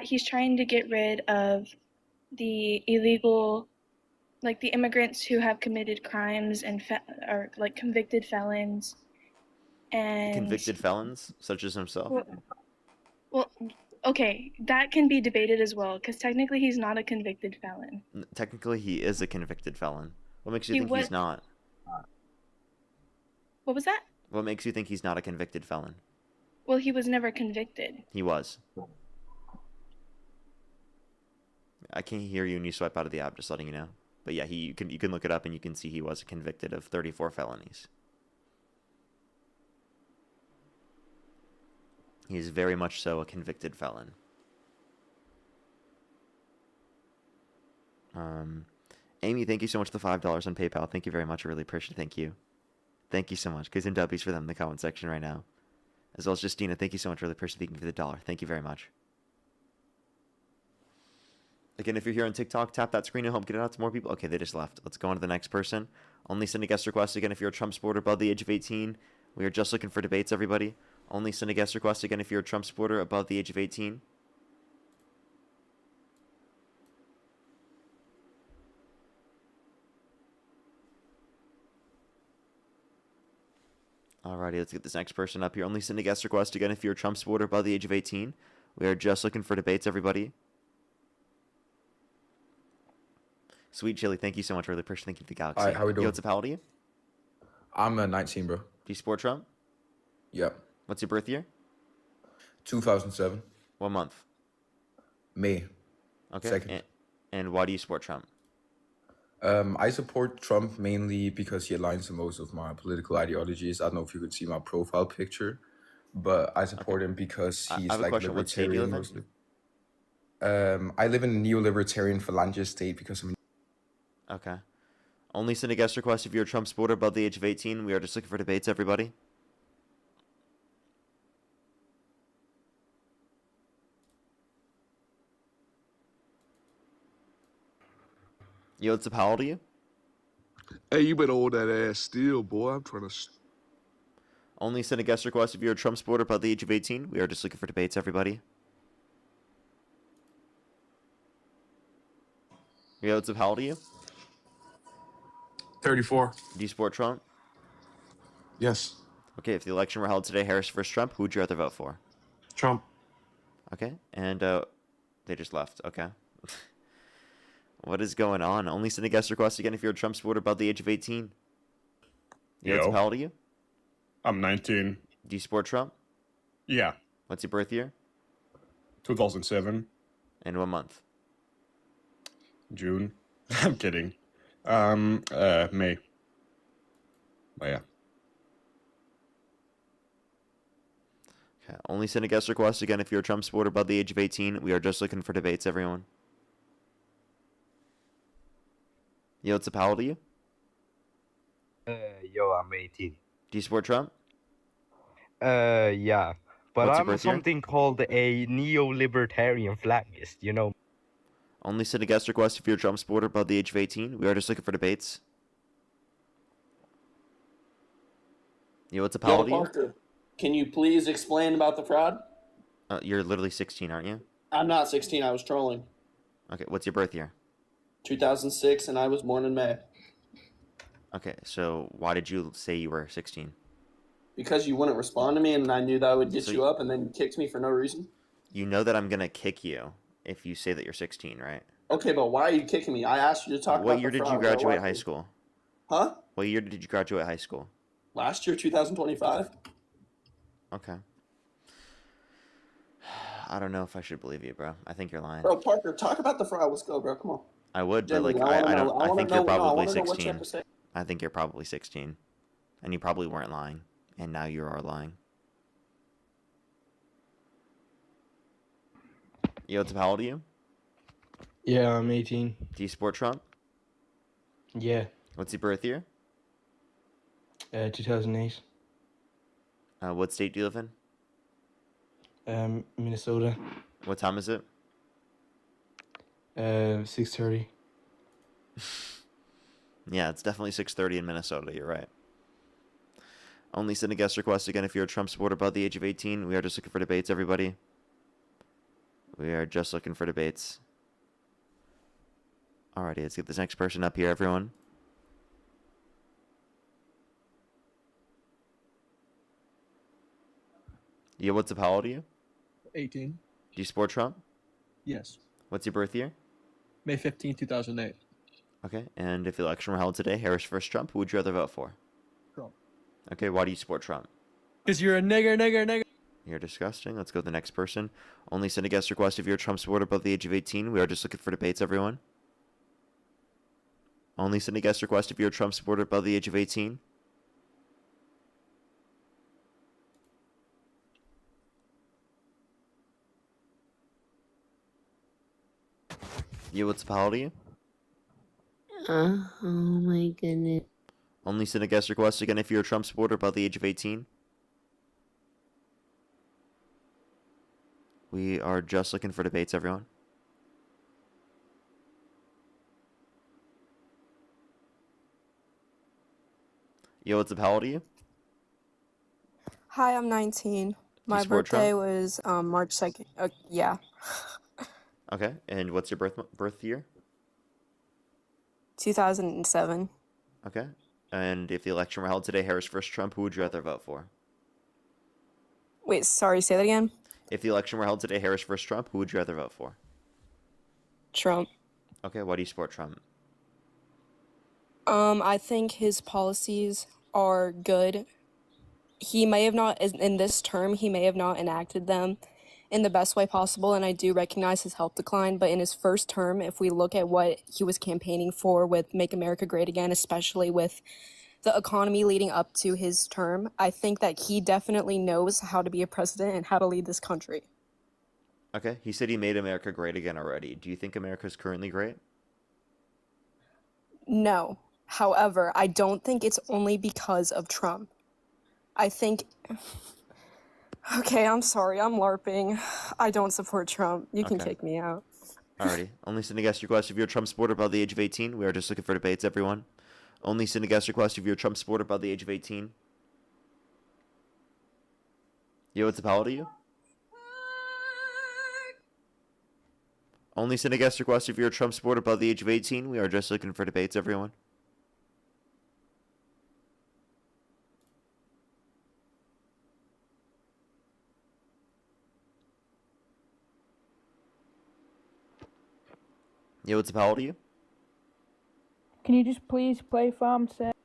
he's trying to get rid of the illegal, like the immigrants who have committed crimes and are like convicted felons. And Convicted felons, such as himself? Well, okay, that can be debated as well, because technically he's not a convicted felon. Technically, he is a convicted felon. What makes you He think was- he's not? What was that? What makes you think he's not a convicted felon? Well, he was never convicted. He was. I can't hear you when you swipe out of the app, just letting you know. But yeah, you can look it up and you can see he was convicted of 34 felonies. He is very much so a convicted felon. Amy, thank you so much for the $5 on PayPal. Thank you very much. I really appreciate it. Thank you. Thank you so much. Kids and W's for them in the comment section right now. As well as Justina, thank you so much. Really appreciate it. Thank you for the $1. Thank you very much. Again, if you're here on TikTok, tap that screen to help get it out to more people. Okay, they just left. Let's go on to the next person. Only send a guest request. Again, if you're a Trump supporter above the age of 18. We are just looking for debates, everybody. Only send a guest request. Again, if you're a Trump supporter above the age of 18. Alrighty, let's get this next person up here. Only send a guest request. Again, if you're a Trump supporter above the age of 18. We are just looking for debates, everybody. Sweet Chili, thank you so much. Really appreciate it. Thank you to the Galaxy. Hi, how we doing? Yo, what's up? How old are you? I'm 19, bro. Do you support Trump? Yep. What's your birth year? 2007. What month? May. Okay. 2nd. And why do you support Trump? I support Trump mainly because he aligns to most of my political ideologies. I don't know if you could see my profile picture, but I support him because he's I have a like question. What state do you libertarian live in? mostly. I live in a neo-libertarian phalange state because I'm. Okay. Only send a guest request if you're a Trump supporter above the age of 18. We are just looking for debates, everybody. Yo, what's up? How old are you? Hey, you better hold that ass still, boy. I'm trying to. Only send a guest request if you're a Trump supporter above the age of 18. We are just looking for debates, everybody. Yo, what's up? How old are you? 34. Do you support Trump? Yes. Okay, if the election were held today, Harris versus Trump, who would you rather vote for? Trump. Okay, and they just left. Okay. What is going on? Only send a guest request again if you're a Trump supporter above the age of 18. Yo, what's up? How old are you? I'm 19. Do you support Trump? Yeah. What's your birth year? 2007. And what month? June. I'm kidding. May. Oh, yeah. Okay. Only send a guest request again if you're a Trump supporter above the age of 18. We are just looking for debates, everyone. Yo, what's up? How old are you? Yo, I'm 18. Do you support Trump? Yeah. But What's your I'm birth year? something called a neo-libertarian flagist, you know? Only send a guest request if you're a Trump supporter above the age of 18. We are just looking for debates. Yo, what's up? How Yo, old are you? Parker, can you please explain about the fraud? You're literally 16, aren't you? I'm not 16. I was trolling. Okay, what's your birth year? 2006, and I was born in May. Okay, so why did you say you were 16? Because you wouldn't respond to me, and I knew that I would get So you up, and then you kicked me for no reason. You know that I'm gonna kick you if you say that you're 16, right? Okay, but why are you kicking me? I asked you to talk about What year did you graduate high school? Huh? What year did you graduate high school? Last year, 2025. Okay. I don't know if I should believe you, bro. I think you're lying. Bro, Parker, talk about the fraud. Let's go, bro. Come on. I would, but Jimmy, like I I don't. I wanna think know- you're no, I probably wanna know what you have to 16. say. I think you're probably 16, and you probably weren't lying, and now you are lying. Yo, how old are you? Yeah, I'm 18. Do you support Trump? Yeah, What's your birth year? 2008. What state do you live in? Minnesota. What time is it? 6:30. Yeah, it's definitely 6:30 in Minnesota. You're right. Only send a guest request again if you're a Trump supporter above the age of 18. We are just looking for debates, everybody. We are just looking for debates. Alrighty, let's get this next person up here, everyone. Yeah, what's up? How old are you? 18. Do you support Trump? Yes. What's your birth year? May 15, 2008. Okay, and if the election were held today, Harris versus Trump, who would you rather vote for? Trump. Okay, why do you support Trump? Because you're a nigger. You're disgusting. Let's go to the next person. Only send a guest request if you're a Trump supporter above the age of 18. We are just looking for debates, everyone. Only send a guest request if you're a Trump supporter above the age of 18. Yeah, what's up? How old are you? Oh my goodness. Only send a guest request again if you're a Trump supporter above the age of 18. We are just looking for debates, everyone. Yo, what's up? How old are you? Hi, I'm 19. My support birthday Trump? was March 2nd. Yeah. Okay, and what's your birth year? 2007. Okay, and if the election were held today, Harris versus Trump, who would you rather vote for? Wait, sorry, say that again? If the election were held today, Harris versus Trump, who would you rather vote for? Trump. Okay, why do you support Trump? I think his policies are good. He may have not, in this term, he may have not enacted them in the best way possible, and I do recognize his health decline, but in his first term, if we look at what he was campaigning for with Make America Great Again, especially with the economy leading up to his term, I think that he definitely knows how to be a president and how to lead this country. Okay, he said he made America great again already. Do you think America's currently great? No. However, I don't think it's only because of Trump. I think... Okay, I'm sorry, I'm LARPing. I don't support Trump. You can Okay. kick me out. Alrighty. Only send a guest request if you're a Trump supporter above the age of 18. We are just looking for debates, everyone. Only send a guest request if you're a Trump supporter above the age of 18. Yo, what's up? How old are you? Only send a guest request if you're a Trump supporter above the age of 18. We are just looking for debates, everyone. Yo, what's up? How old are you? Can you just please play Farm Set?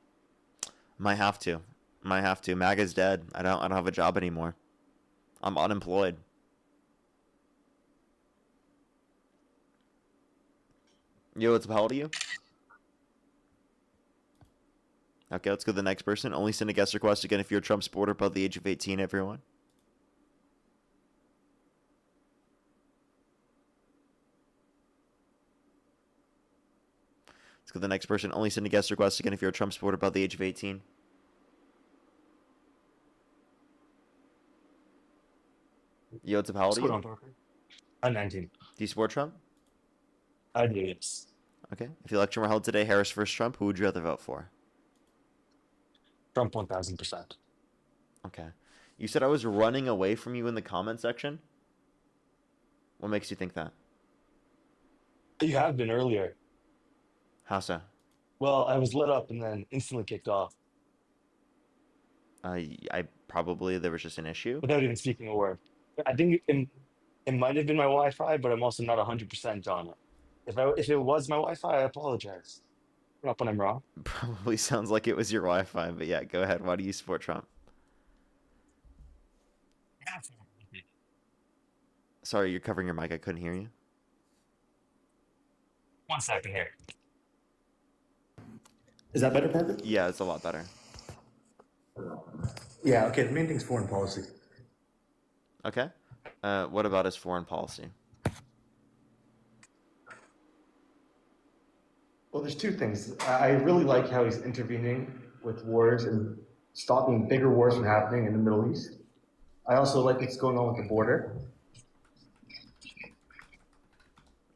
Might have to. MAGA's dead. I don't have a job anymore. I'm unemployed. Yo, what's up? How old are you? Okay, let's go to the next person. Only send a guest request again if you're a Trump supporter above the age of 18, everyone. Let's go to the next person. Only send a guest request again if you're a Trump supporter above the age of 18. Yo, what's up? How old are What's you? going on, Parker? I'm 19. Do you support Trump? I do, yes. Okay. If the election were held today, Harris versus Trump, who would you rather vote for? Trump 1000%. Okay. You said I was running away from you in the comment section? What makes you think that? You have been earlier. How so? Well, I was lit up and then instantly kicked off I probably there was just an issue. without even speaking a word. I think it might have been my Wi-Fi, but I'm also not 100% on it. If it was my Wi-Fi, I apologize. Not when I'm wrong. Probably sounds like it was your Wi-Fi, but yeah, go ahead. Why do you support Trump? Sorry, you're covering your mic. I couldn't hear you. 1 second here. Is that better, Parker? Yeah, it's a lot better. Yeah, okay, the main thing's foreign policy. Okay. What about his foreign policy? Well, there's two things. I really like how he's intervening with wars and stopping bigger wars from happening in the Middle East. I also like what's going on with the border.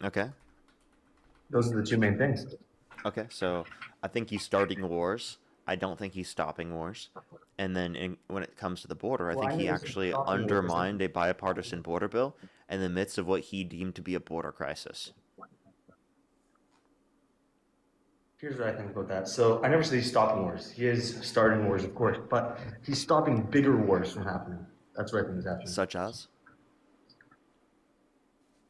Okay. Those are the two main things. Okay, so I think he's starting wars. I don't think he's stopping wars. And then when it comes to the border, I Well, think I he know he's actually stopping wars. undermined a bipartisan border bill in the midst of what he deemed to be a border crisis. Here's what I think about that. So I never say he's stopping wars. He is starting wars, of course, but he's stopping bigger wars from happening. That's what I think is happening. Such as?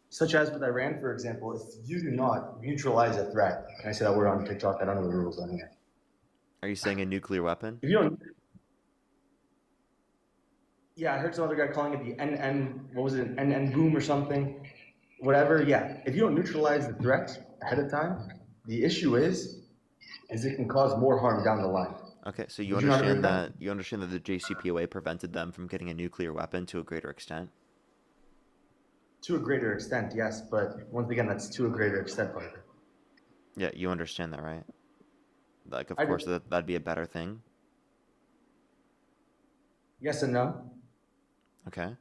Such as with Iran, for example, if you do not neutralize a threat, can I say that word on TikTok? I don't know the rules on here. Are you saying a nuclear weapon? If you don't, yeah, I heard some other guy calling it the NN, what was it, NN boom or something, whatever. Yeah, if you don't neutralize the threat ahead of time, the issue is it can cause more harm down the line. Okay, so you Would you not agree understand with that you understand that the JCPOA prevented them from getting a nuclear weapon to a greater extent? To a greater extent, yes, but once again, that's to a greater extent, Parker. Yeah, you understand that, right? Like, of I course, do. that'd be a better thing. Yes and no. Okay.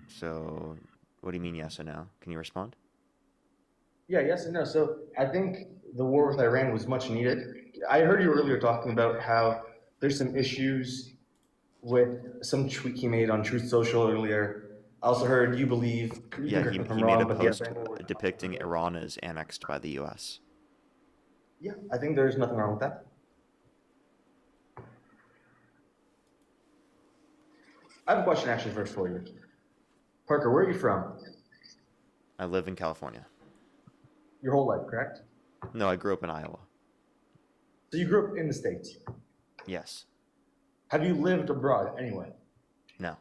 So, what do you mean yes or no? Can you respond? Yeah, yes and no. So I think the war with Iran was much needed. I heard you earlier talking about how there's some issues with some tweet he made on Truth Social earlier. I also heard you believe, you Yeah, can he, correct me if I'm he made a wrong, but post yeah, depicting Iran as annexed by the U.S. yeah, I think there's nothing wrong with that. I have a question actually first for you. Parker, where are you from? I live in California. Your whole life, correct? No, I grew up in Iowa. So you grew up in the States. Yes. Have you lived abroad anyway? No.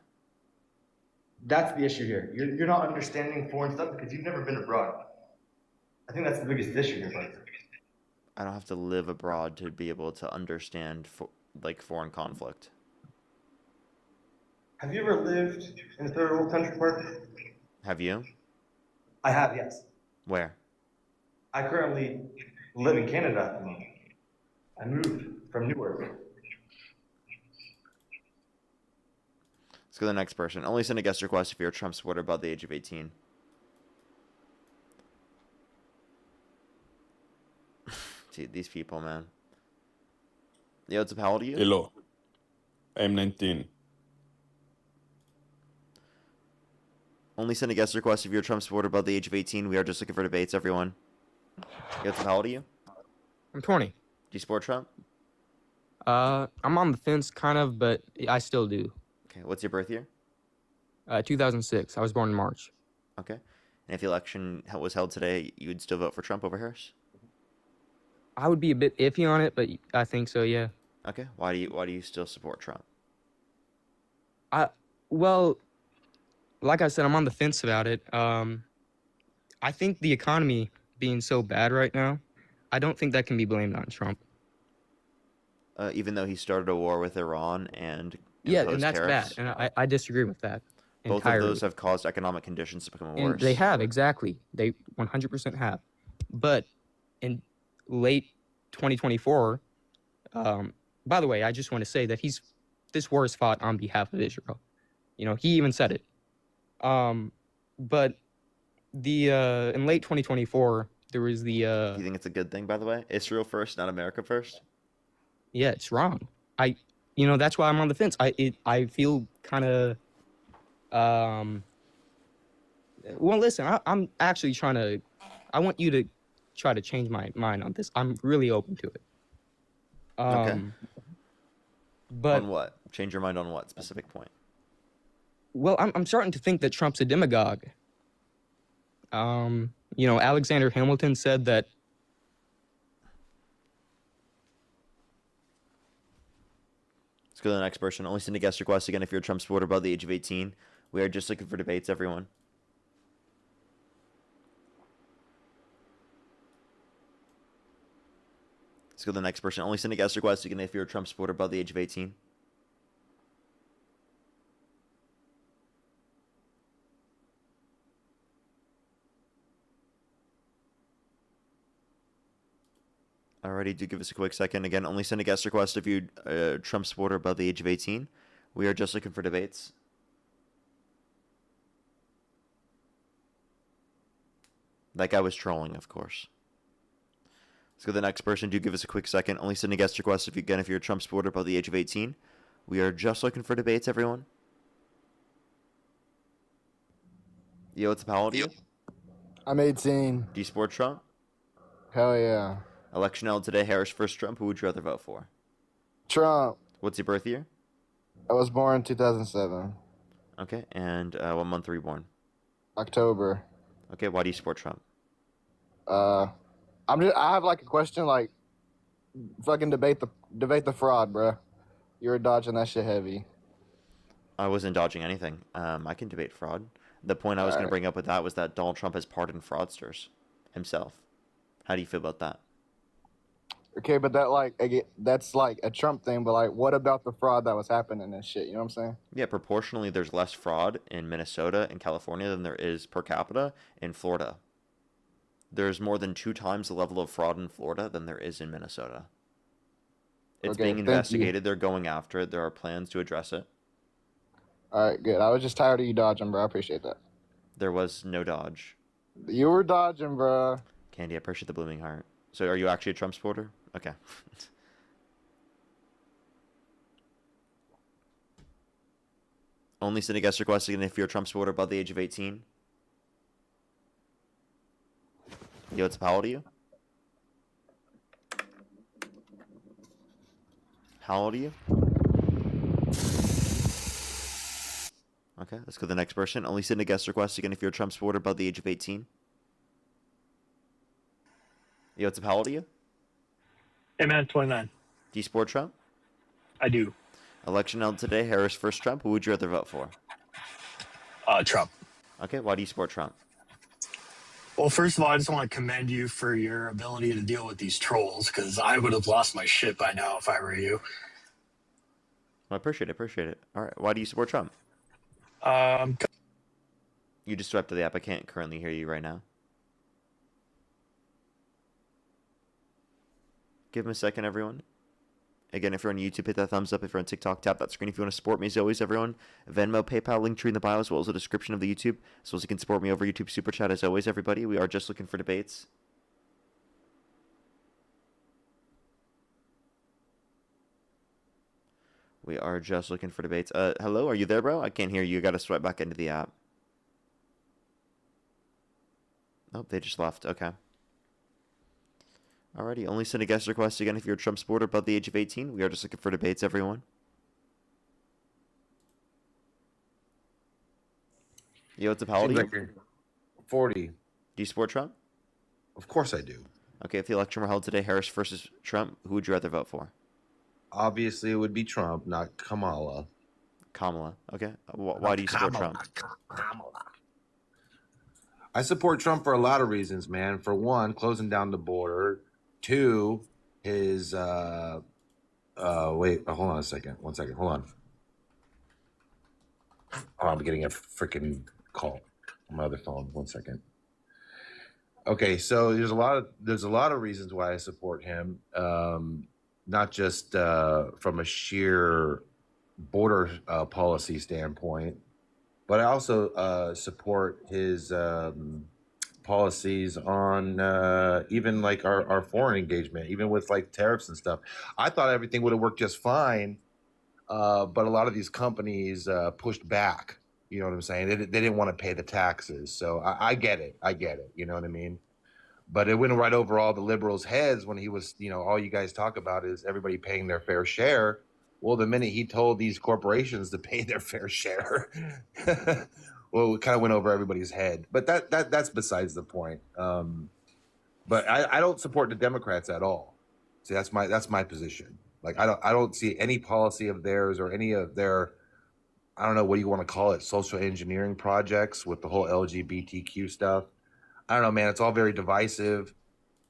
That's the issue here. You're not understanding foreign stuff because you've never been abroad. I think that's the biggest issue here, Parker. I don't have to live abroad to be able to understand foreign conflict. Have you ever lived in a third world country, Parker? Have you? I have, yes. Where? I currently live in Canada at the moment. I moved from Newark. Let's go to the next person. Only send a guest request if you're a Trump supporter above the age of 18. Dude, these people, man. Yo, what's up? How old are you? Hello. I'm 19. Only send a guest request if you're a Trump supporter above the age of 18. We are just looking for debates, everyone. Yo, what's up? How old are you? I'm 20. Do you support Trump? I'm on the fence, kind of, but I still do. Okay, what's your birth year? 2006. I was born in March. Okay. And if the election was held today, you would still vote for Trump over Harris? I would be a bit iffy on it, but I think so, yeah. Okay. Why do you still support Trump? Well, like I said, I'm on the fence about it. I think the economy being so bad right now, I don't think that can be blamed on Trump. Even though he started a war with Iran and Yeah, imposed and that's tariffs? bad, and I disagree with that. Both entirely. of those have caused economic conditions to become And worse. they have, exactly. They 100% have. But in late 2024, by the way, I just want to say that this war is fought on behalf of Israel. You know, he even said it. But in late 2024, there was the... Do you think it's a good thing, by the way? Israel first, not America first? Yeah, it's wrong. That's why I'm on the fence. I feel kind of... well, listen, I'm actually trying to... I want you to try to change my mind on this. I'm really open to it. Okay. But on what? Change your mind on what specific point? well, I'm starting to think that Trump's a demagogue. You know, Alexander Hamilton said that. Let's go to the next person. Only send a guest request again if you're a Trump supporter above the age of 18. We are just looking for debates, everyone. Let's go to the next person. Only send a guest request again if you're a Trump supporter above the age of 18. Alrighty, do give us a quick second. Again, only send a guest request if you're a Trump supporter above the age of 18. We are just looking for debates. That guy was trolling, of course. Let's go to the next person. Do give us a quick second. Only send a guest request if you're a Trump supporter above the age of 18. We are just looking for debates, everyone. Yo, it's Powell. I'm 18. Do you support Trump? Hell yeah. Election held today. Harris versus Trump. Who would you rather vote for? Trump. What's your birth year? I was born in 2007. Okay, and what month were you born? October. Okay, why do you support Trump? I have like a question, like, fucking debate the fraud, bro. You were dodging that shit heavy. I wasn't dodging anything. I can debate fraud. The point I was going to bring up with that was that Donald Trump has pardoned fraudsters himself. How do you feel about that? Okay, but that's like a Trump thing, but like, what about the fraud that was happening and shit? You know what I'm saying? Yeah, proportionally, there's less fraud in Minnesota and California than there is per capita in Florida. There's more than 2 times the level of fraud in Florida than there is in Minnesota. It's being investigated. They're going after it. There are plans to address it. All right, good. I was just tired of you dodging, bro. I appreciate that. There was no dodge. You were dodging, bro. Candy, I appreciate the blooming heart. So are you actually a Trump supporter? Okay. Only send a guest request again if you're a Trump supporter above the age of 18. Yo, it's how old are you? How old are you? Okay, let's go to the next person. Only send a guest request again if you're a Trump supporter above the age of 18. Yo, what's up? How old are you? Hey, man, 29. Do you support Trump? I do. Election held today. Harris versus Trump. Who would you rather vote for? Trump. Okay, why do you support Trump? Well, first of all, I just want to commend you for your ability to deal with these trolls, because I would have lost my shit by now if I were you. I appreciate it. All right, why do you support Trump? You just swept to the app. I can't currently hear you right now. Give him a second, everyone. Again, if you're on YouTube, hit that thumbs up. If you're on TikTok, tap that screen. If you want to support me, as always, everyone, Venmo, PayPal, link tree in the bio, as well as the description of the YouTube, as well as you can support me over YouTube Super Chat. As always, everybody, we are just looking for debates. We are just looking for debates. Hello, are you there, bro? I can't hear you. You got to swipe back into the app. Oh, they just left. Okay. Alrighty, only send a guest request again if you're a Trump supporter above the age of 18. We are just looking for debates, everyone. Yo, what's up? How old are you? 40. Do you support Trump? Of course I do. Okay, if the election were held today, Harris versus Trump, who would you rather vote for? Obviously, it would be Trump, not Kamala. Kamala. Okay. Why do you support Trump? Kamala. I support Trump for a lot of reasons, man. For one, closing down the border. 2, his wait, hold on a second. 1 second. Hold on. Oh, I'm getting a freaking call on my other phone. 1 second. Okay, so there's a lot of reasons why I support him. Not just from a sheer border policy standpoint, but I also support his policies on even like our foreign engagement, even with like tariffs and stuff. I thought everything would have worked just fine, but a lot of these companies pushed back. You know what I'm saying? They didn't want to pay the taxes. So I get it. You know what I mean? but it went right over all the liberals' heads when he was, all you guys talk about is everybody paying their fair share. Well, the minute he told these corporations to pay their fair share, well, it kind of went over everybody's head. But that's besides the point. But I don't support the Democrats at all. See, that's my position. Like I don't see any policy of theirs or any of their, I don't know what you want to call it, social engineering projects with the whole LGBTQ stuff. I don't know, man. It's all very divisive.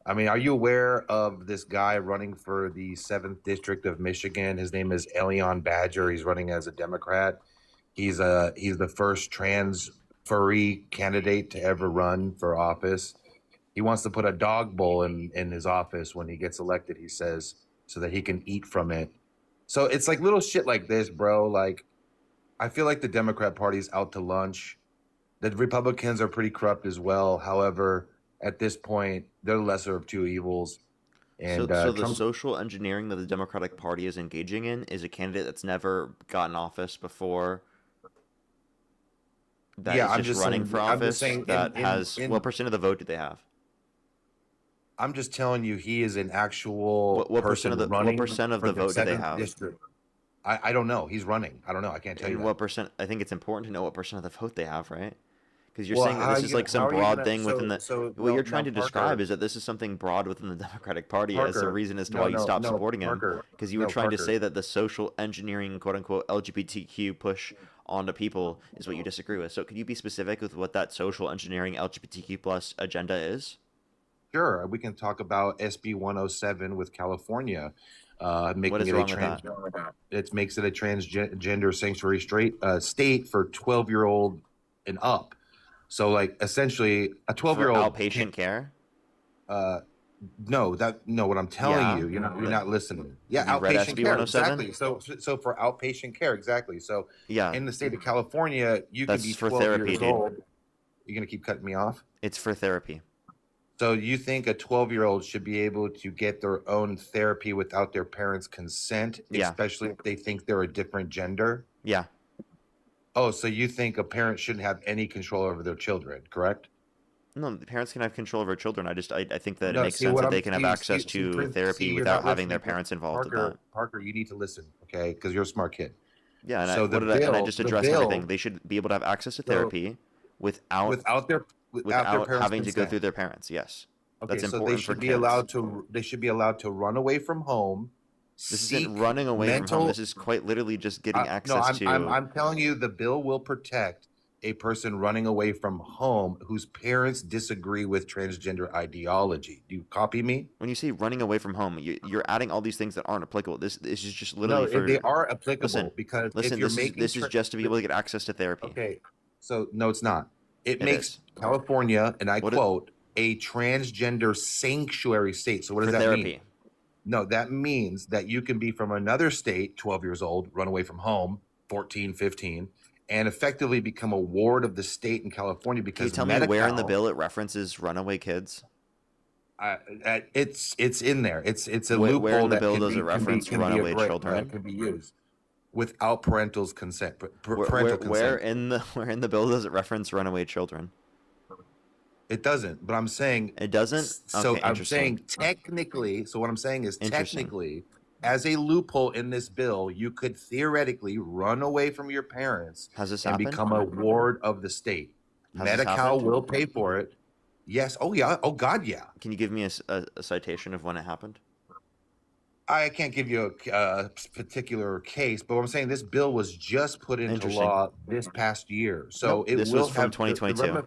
I mean, are you aware of this guy running for the 7th District of Michigan? His name is Elion Badger. He's running as a Democrat. He's the first trans furry candidate to ever run for office. He wants to put a dog bowl in his office when he gets elected, he says, so that he can eat from it. So it's like little shit like this, bro. Like, I feel like the Democrat Party's out to lunch. The Republicans are pretty corrupt as well. However, at this point, they're the lesser of two evils. And so the social engineering that the Democratic Party is engaging in is a candidate that's never gotten office before. That is just running for office. What percent of the vote do they have? I'm just telling you, he is an actual what percent of the running. What percent of the vote do they have? District. I don't know. He's running. I don't know. I can't tell you. What percent? I think it's important to know what percent of the vote they have, right? Because you're saying that this is like some broad thing within the. What you're trying to describe is that this is something broad within the Democratic Party as a reason as to why you stopped supporting him. Because you were trying to say that the social engineering, quote unquote, LGBTQ push onto people is what you disagree with. So could you be specific with what that social engineering LGBTQ plus agenda is? Sure, we can talk about SB 107 with California, making what is it wrong a with that? It makes it a transgender sanctuary state for 12-year-old and up. So, like, essentially, a 12-year-old outpatient care. No, what I'm telling you, you're not listening. Yeah, outpatient care, exactly. So for outpatient care, exactly. So yeah, in the state of California, you can be 12 years old. You're gonna keep cutting me off. It's for therapy. So you think a 12-year-old should be able to get their own therapy without their parents' consent, especially if they think they're a different gender? Yeah. Oh, so you think a parent shouldn't have any control over their children, correct? No, the parents can have control over children. I think that it makes sense that they can have access to therapy without having their parents involved in that. Parker, you need to listen, okay? Because you're a smart kid. Yeah, and I just addressed everything. They should be able to have access to therapy without having to go through their parents. Yes, okay, that's so important they should for be kids. They should be allowed to run away from home. This isn't running away from home. This is quite literally just getting access to. I'm telling you, the bill will protect a person running away from home whose parents disagree with transgender ideology. Do you copy me? When you say running away from home, you're adding all these things that aren't applicable. This is just literally for. They are applicable because if you're this is just to be able to get access to therapy. Okay, so no, it's not. It makes California, and I quote, a transgender sanctuary state. So what does that mean? No, that means that you can be from another state, 12 years old, run away from home, 14, 15, and effectively become a ward of the state in California because Can you tell me where in the bill it references runaway kids? It's in there. It's a loophole. Where in the bill does it reference runaway children? That can be used without parental consent. Where in the bill does it reference runaway children? It doesn't, but I'm saying it doesn't. So okay, I'm saying technically. So what I'm saying is technically, as a loophole in this bill, you could theoretically run away from your parents and become a ward of the state. Medi-Cal will pay for it. Yes. Oh yeah. Oh God. Yeah. Can you give me a citation of when it happened? I can't give you a particular case, but what I'm saying, this bill was just put into law this past year, so this was from 2022.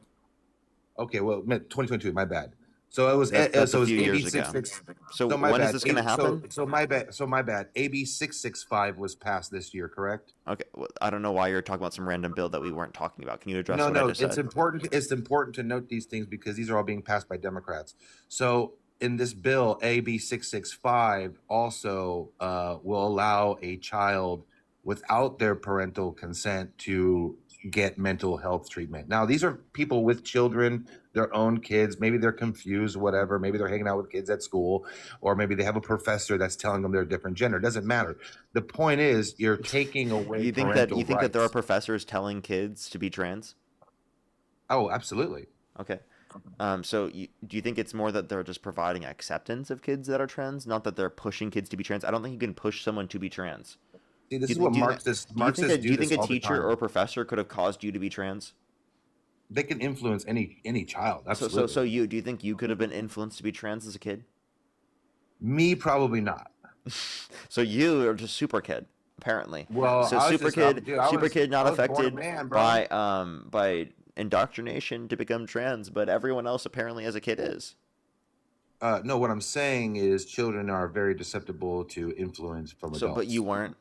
Okay, well, 2022. My bad. So it was. That's so a it few was years AB ago. 66. So my when bad. is this going to happen? So my bad. So my bad. AB 665 was passed this year, correct? Okay. Well, I don't know why you're talking about some random bill that we weren't talking about. Can you address? what No. I just It's said? important. It's important to note these things because these are all being passed by Democrats. So in this bill, AB 665 also will allow a child without their parental consent to get mental health treatment. Now, these are people with children, their own kids. Maybe they're confused, whatever. Maybe they're hanging out with kids at school, or maybe they have a professor that's telling them they're a different gender. It doesn't matter. The point is, you're taking away. You think that there are professors telling kids to be trans? Oh, absolutely. Okay. So do you think it's more that they're just providing acceptance of kids that are trans, not that they're pushing kids to be trans? I don't think you can push someone to be trans. See, this is what Marxists do you think a all the teacher time. or a professor could have caused you to be trans? They can influence any child. Absolutely. So do you think you could have been influenced to be trans as a kid? Me, probably not. So you are just super kid, apparently. Well, so I was super just- kid, dude, I super was- kid, not I was born a affected man, bro. by indoctrination to become trans, but everyone else apparently as a kid is. No, what I'm saying is children are very susceptible to influence from adults. But you weren't.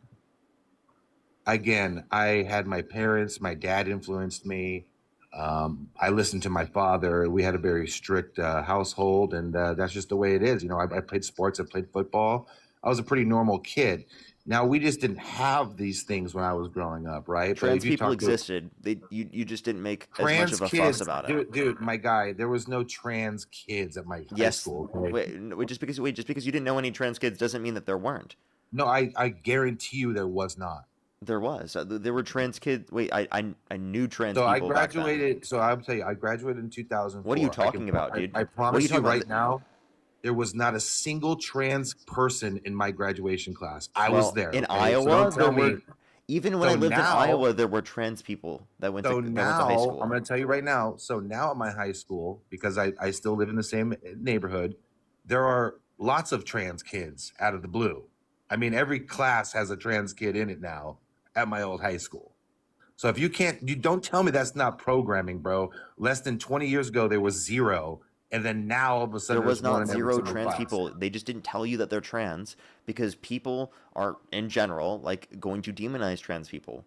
Again, I had my parents. My dad influenced me. I listened to my father. We had a very strict household, and that's just the way it is. You know, I played sports. I played football. I was a pretty normal kid. Now, we just didn't have these things when I was growing up, right? But Trans if you people talk to- existed. You just didn't make as Trans much of a kids, fuss about it. dude, my guy, there was no trans kids at my high school. Okay? Wait, just because you didn't know any trans kids doesn't mean that there weren't. No, I guarantee you there was not. There was. There were trans kids. Wait, I knew trans So people. I graduated. So I'll tell you, I graduated in 2004. What are you I can- talking about, dude? I What are promise you you talking right about? now, there was not a single trans person in my graduation class. I was there. In okay? So Iowa. don't tell There me. were. Even when I So lived now- in Iowa, there were trans people that went to high Now school. I'm going to tell you right now. So now at my high school, because I still live in the same neighborhood, there are lots of trans kids out of the blue. I mean, every class has a trans kid in it now at my old high school. So if you don't tell me that's not programming, bro. Less than 20 years ago, there was zero. And then now all of a sudden There was there's one not in every zero single trans class. people. They just didn't tell you that they're trans because people are in general like going to demonize trans people,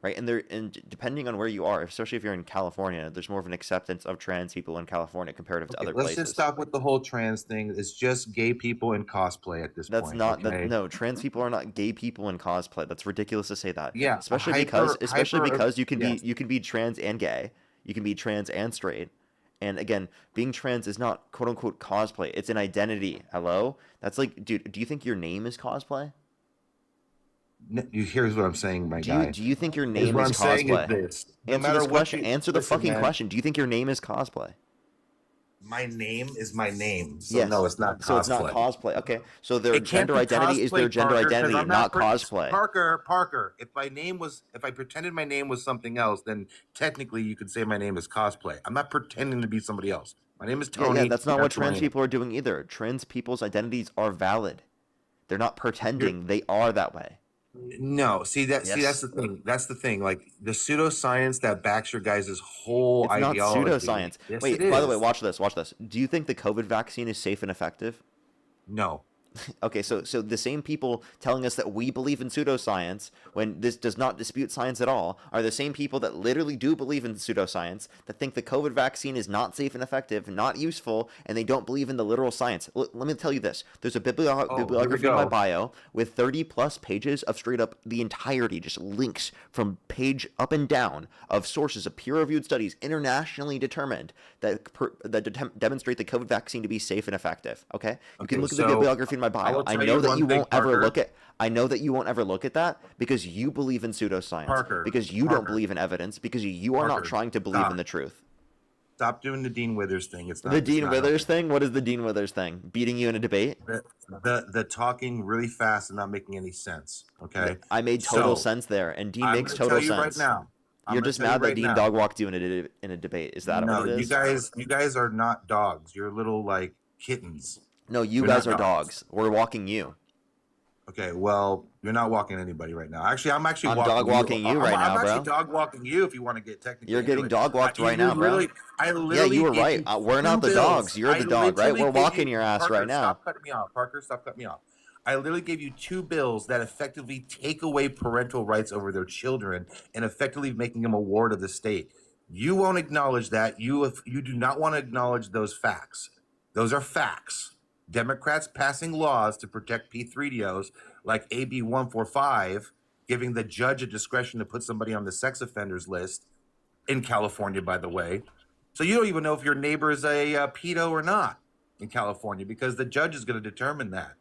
right? And depending on where you are, especially if you're in California, there's more of an acceptance of trans people in California comparative to other Let's places. just stop with the whole trans thing. It's just gay people in cosplay at this That's point. not okay? no trans people are not gay people in cosplay. That's ridiculous to say that. Yeah, especially hyper- because you can yes. be you can be trans and gay. You can be trans and straight. And again, being trans is not quote unquote cosplay. It's an identity. Hello? That's like, dude, do you think your name is cosplay? Here's what I'm saying, my guy. Do you think your Here's name what is I'm saying is cosplay? this. No Answer matter this what question. you- Answer the listen, fucking man. question. Do you think your name is cosplay? My name is my name. So Yes. no, it's not cosplay. So it's not cosplay. Okay. So their It can't gender be identity is cosplay, their gender Parker, 'cause identity, I'm not per- cosplay. Parker, if I pretended my name was something else, then technically you could say my name is cosplay. I'm not pretending to be somebody else. My name is Tony. Yeah, that's not what who I trans am. people are doing either. Trans people's identities are valid. They're not pretending. They are that way. No, see that's Yes. the thing. That's the thing. Like the pseudoscience that backs your guys' whole It's not ideology. pseudoscience. Yes, Wait, it by the way, is. watch this. Watch this. Do you think the COVID vaccine is safe and effective? No. Okay, so the same people telling us that we believe in pseudoscience when this does not dispute science at all are the same people that literally do believe in pseudoscience, that think the COVID vaccine is not safe and effective, not useful, and they don't believe in the literal science. Let me tell you this. There's a bibliography in my go. bio with 30 plus pages of straight up the entirety, just links from page up and down of sources of peer-reviewed studies internationally determined that demonstrate the COVID vaccine to be safe and effective. Okay? You can look at the bibliography in my I bio. will I tell know you that one you thing, won't ever Parker. look at. I know that you won't ever look at that because you believe in pseudoscience. Parker, Because you don't Parker. believe in evidence. Because you are not Parker, trying to believe stop. in the truth. Stop doing the Dean Withers thing. It's not The it's Dean not Withers thing. What is the Dean Withers thing? Beating you in a debate? the talking really fast and not making any sense. Okay. I made total So, sense there, and Dean I'm makes gonna total tell you sense. right now. I'm You're gonna just tell you mad that right Dean now. dog walked you in a debate. Is that No, what it is? you guys are not dogs. You're little like kittens. No, you You're guys not are dogs. We're walking you. Okay, well, you're not walking anybody right now. Actually, I'm I'm walking dog walking you right now, I'm bro. actually dog walking you if you want to get technically. You're getting into it. dog walked You right now, bro. I Yeah, literally you were gave right. you We're not two the bills. dogs. You're I the dog, right? literally We're gave walking you- your ass Parker, right now. Stop cutting me off, Parker. Stop cutting me off. I literally gave you two bills that effectively take away parental rights over their children and effectively making them a ward of the state. You won't acknowledge that. You do not want to acknowledge those facts. Those are facts. Democrats passing laws to protect P3DOs like AB 145, giving the judge a discretion to put somebody on the sex offenders list in California, by the way. So you don't even know if your neighbor is a pedo or not in California because the judge is going to determine that.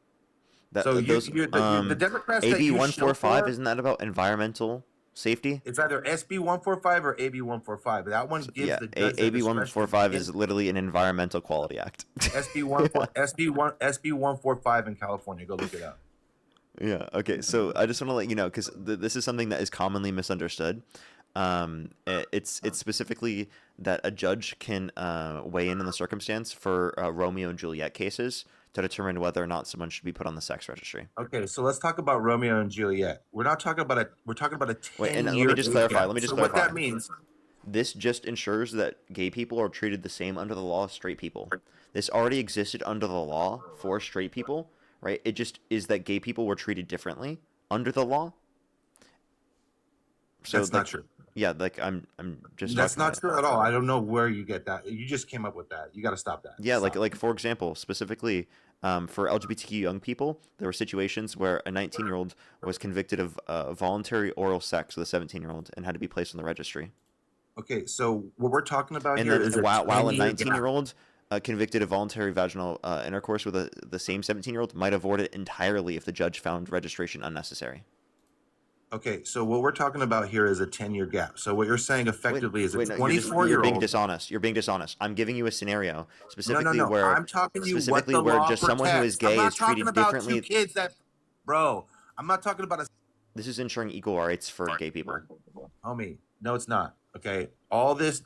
So the Democrats that AB you 145 show for- isn't that about environmental safety. It's either SB 145 or AB 145. That one gives Yeah, the judge the AB discretion 145 in is literally an environmental quality act. SB 145 in California. Go look it up. Yeah. Okay. So I just want to let you know, because this is something that is commonly misunderstood. It's specifically that a judge can weigh in on the circumstance for Romeo and Juliet cases to determine whether or not someone should be put on the sex registry. Okay, so let's talk about Romeo and Juliet. We're talking about a 10-year. Wait, and let me just clarify. Let me just clarify. What that means. This just ensures that gay people are treated the same under the law as straight people. This already existed under the law for straight people, right? It just is that gay people were treated differently under the law. So That's not true. Yeah, like I'm just. That's not true at all. I don't know where you get that. You just came up with that. You got to stop that. Yeah, Stop. like for example, specifically for LGBTQ young people, there were situations where a 19-year-old was convicted of voluntary oral sex with a 17-year-old and had to be placed on the registry. Okay, so what we're talking about And here then is while a 10-year 19-year-old convicted of voluntary vaginal intercourse with the same 17-year-old might avoid it entirely if the judge found registration unnecessary. Okay, so what we're talking about here is a 10-year gap. So what you're saying effectively is a 24-year-old. You're being dishonest. You're being dishonest. I'm giving you a scenario specifically No. where I'm talking to you what specifically the where law just someone who is protects. gay I'm is not treated talking about differently. 2 kids that, bro. I'm not talking about a. This is ensuring equal rights for gay people. Homie, no, it's not. Okay, all this,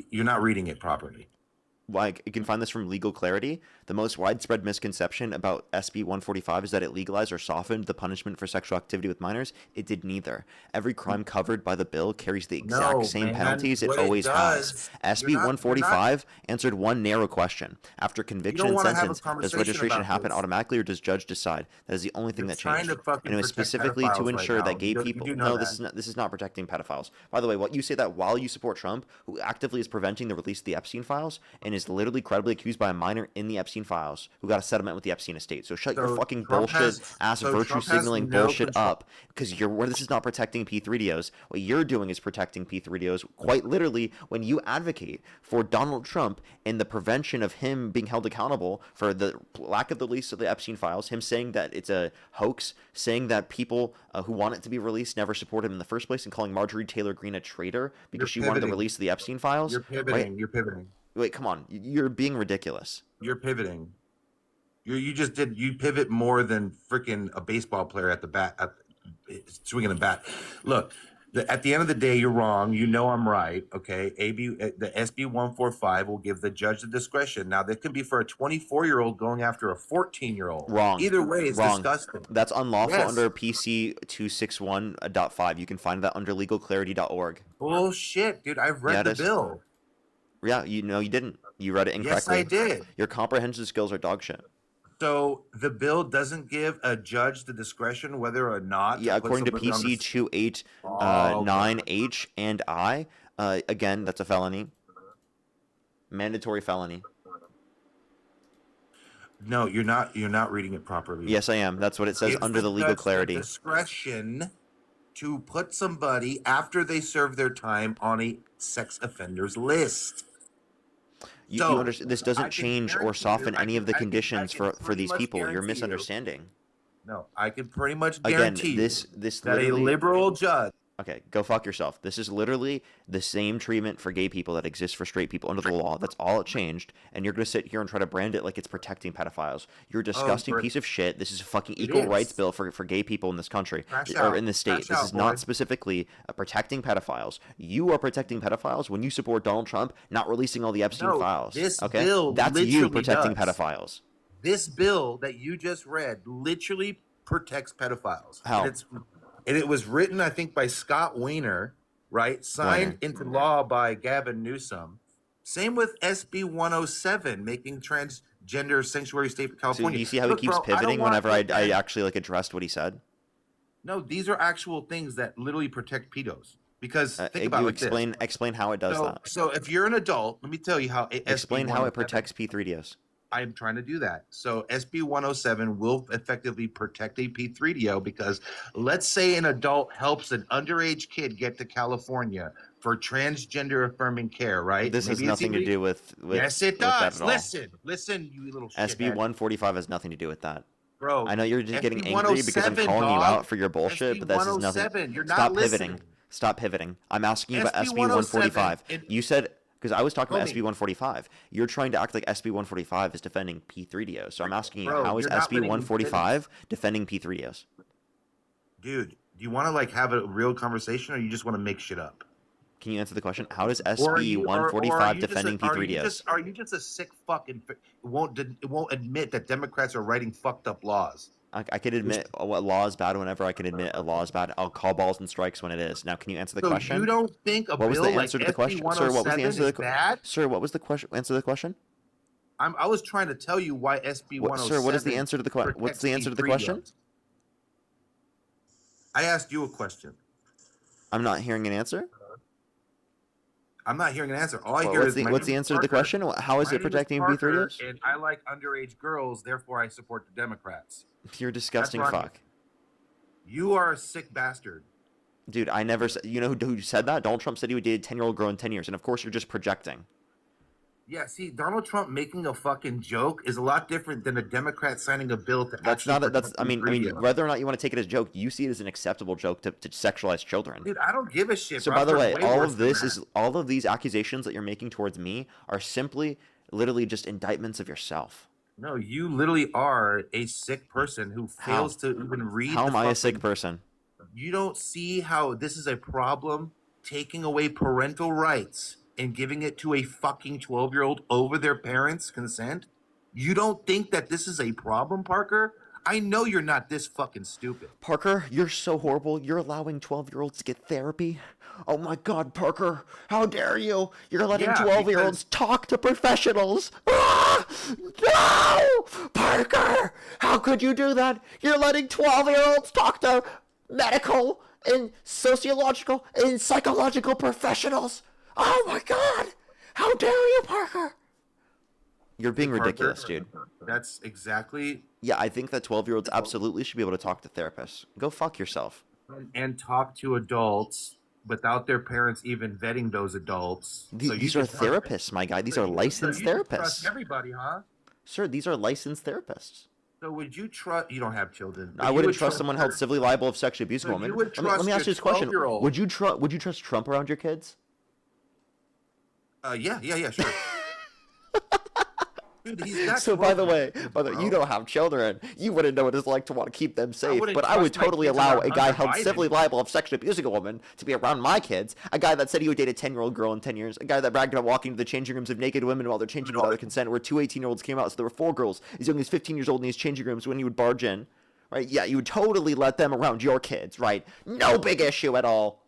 you're not reading it properly. Like, you can find this from Legal Clarity. The most widespread misconception about SB 145 is that it legalized or softened the punishment for sexual activity with minors. It did neither. Every crime covered by the bill carries the exact same penalties it always has. SB 145 answered one narrow question. After conviction and sentence, does registration happen automatically or does judge decide? That is the only thing that changed. And it was specifically to ensure that gay people... No, this is not protecting pedophiles. By the way, what you say that while you support Trump, who actively is preventing the release of the Epstein files, and is literally credibly accused by a minor in the Epstein files who got a settlement with the Epstein estate. So shut your fucking bullshit ass virtue signaling bullshit up, because this is not protecting P3DOs. What you're doing is protecting P3DOs quite literally when you advocate for Donald Trump and the prevention of him being held accountable for the lack of the release of the Epstein files, him saying that it's a hoax, saying that people who want it to be released never supported him in the first place, and calling Marjorie Taylor Greene a traitor because she wanted the release of the Epstein files. You're pivoting. Right? You're pivoting. Wait, come on. You're being ridiculous. You're pivoting. You pivot more than freaking a baseball player at the bat, swinging a bat. Look, at the end of the day, you're wrong. You know I'm right. Okay, the SB 145 will give the judge the discretion. Now, that can be for a 24-year-old going after a 14-year-old. Wrong. Either way, it's wrong. disgusting. That's unlawful under PC 261.5. You can find that under legalclarity.org. Bullshit, dude. I've read the bill. Yeah, you didn't. You read it incorrectly. Yes, I did. Your comprehension skills are dog shit. So the bill doesn't give a judge the discretion whether or not. Yeah, according to PC 289H and I, again, that's a felony. Mandatory felony. No, you're not. You're not reading it properly. Yes, I am. That's what it says Gives under the legal clarity. Discretion to put somebody after they serve their time on a sex offenders list. You understand? This doesn't change or soften any of the conditions for these people. You're misunderstanding. No, I can pretty much guarantee again, this that a liberal judge. Okay, go fuck yourself. This is literally the same treatment for gay people that exists for straight people under the law. That's all it changed. And you're going to sit here and try to brand it like it's protecting pedophiles. You're a disgusting piece of shit. This is a fucking equal rights bill for gay people in this country or in this state. This is not specifically protecting pedophiles. You are protecting pedophiles when you support Donald Trump not releasing all the Epstein files. This okay? bill That's you protecting pedophiles. This bill that you just read literally protects pedophiles. How? And it was written, I think, by Scott Weiner, right? Signed into law by Gavin Newsom. Same with SB 107, making transgender sanctuary state for California. So do you see how he keeps pivoting whenever I actually addressed what he said? No, these are actual things that literally protect pedos. Because think about it explain how it does that. So if you're an adult, let me tell you how explain how it protects P3DOs. I'm trying to do that. So SB 107 will effectively protect a P3DO because let's say an adult helps an underage kid get to California for transgender affirming care, right? This has nothing to do with yes, it does. Listen, you little shit. SB 145 has nothing to do with that. Bro, I know you're just getting angry because I'm calling you out for your bullshit, but this is nothing. You're not Stop listening. pivoting. Stop pivoting. I'm asking you about SB SB 107. 145. You said, because I was talking about Homie. SB 145. You're trying to act like SB 145 is defending P3DOs. So I'm asking you, Bro, how is you're not SB letting me 145 defending P3DOs? Dude, do you want to like have a real conversation, or you just want to make shit up? Can you answer the question? How does Or are SB you- or- or are 145 you just a- defending P3DOs? Are you just a sick fucking? It won't admit that Democrats are writing fucked up laws. I can admit a law is bad whenever I can admit a law is bad. I'll call balls and strikes when it is. Now, can you answer the So question? you don't think a what was bill the answer like to the question, sir? What was the answer to the SB 107 is bad? Sir, what was the question? Answer the question. I was trying to tell you why SB 107. Sir, what is the answer to the question? What's the answer to the question? I asked you a question. I'm not hearing an answer. I'm not hearing an answer. All I hear What's is the, my what's the name is answer to the Parker. question? How is My it name protecting Parker, P3DOs? And I like underage girls, therefore I support the Democrats. You're a disgusting That's wrong. fuck. You are a sick bastard. Dude, I never said. You know who said that? Donald Trump said he would date a 10-year-old girl in 10 years. And of course, you're just projecting. Yeah, see, Donald Trump making a fucking joke is a lot different than a Democrat signing a bill to. That's not. That's. I mean, P3DOs. whether or not you want to take it as a joke, you see it as an acceptable joke to sexualize children. Dude, I don't give a shit. So, bro. by the I've way, heard way all worse of than this that. is all of these accusations that you're making towards me are simply, literally, just indictments of yourself. No, you literally are a sick person who fails to even read. How the am I a fucking- sick person? You don't see how this is a problem, taking away parental rights and giving it to a fucking 12-year-old over their parents' consent? You don't think that this is a problem, Parker? I know you're not this fucking stupid. Parker, you're so horrible. You're allowing 12-year-olds to get therapy. Oh my God, Parker! How dare you? You're letting Yeah, 12-year-olds talk to professionals. Ah! No, Parker! How could you do that? You're letting 12-year-olds talk to medical and sociological and psychological professionals. Oh my God! How dare you, Parker? You're being Parker, ridiculous, dude. That's exactly. Yeah, I think that 12-year-olds absolutely should be able to talk to therapists. Go fuck yourself. And talk to adults without their parents even vetting those adults. So you These are can trust- therapists, my guy. These are licensed so you can trust therapists. everybody, huh? Sir, these are licensed therapists. So would you trust? You don't have children. but I you wouldn't would trust someone held civilly liable of sexually abusing a So woman. you would Let me trust ask you your this question. 12-year-old. Would you trust Trump around your kids? Yeah, sure. Dude, he's got So by the way, you don't have children. You wouldn't know what it's like to want to keep them safe. wouldn't But I would trust my totally kids allow around a guy Hunter held Biden. civilly liable of sexually abusing a woman to be around my kids. A guy that said he would date a 10-year-old girl in 10 years. A guy that bragged about walking to the changing rooms of naked women while they're changing without their consent, where two 18-year-olds came out. So there were 4 girls as young as 15 years old in these changing rooms when he would barge in. Right? Yeah, you would totally let them around your kids, right? No big issue at all.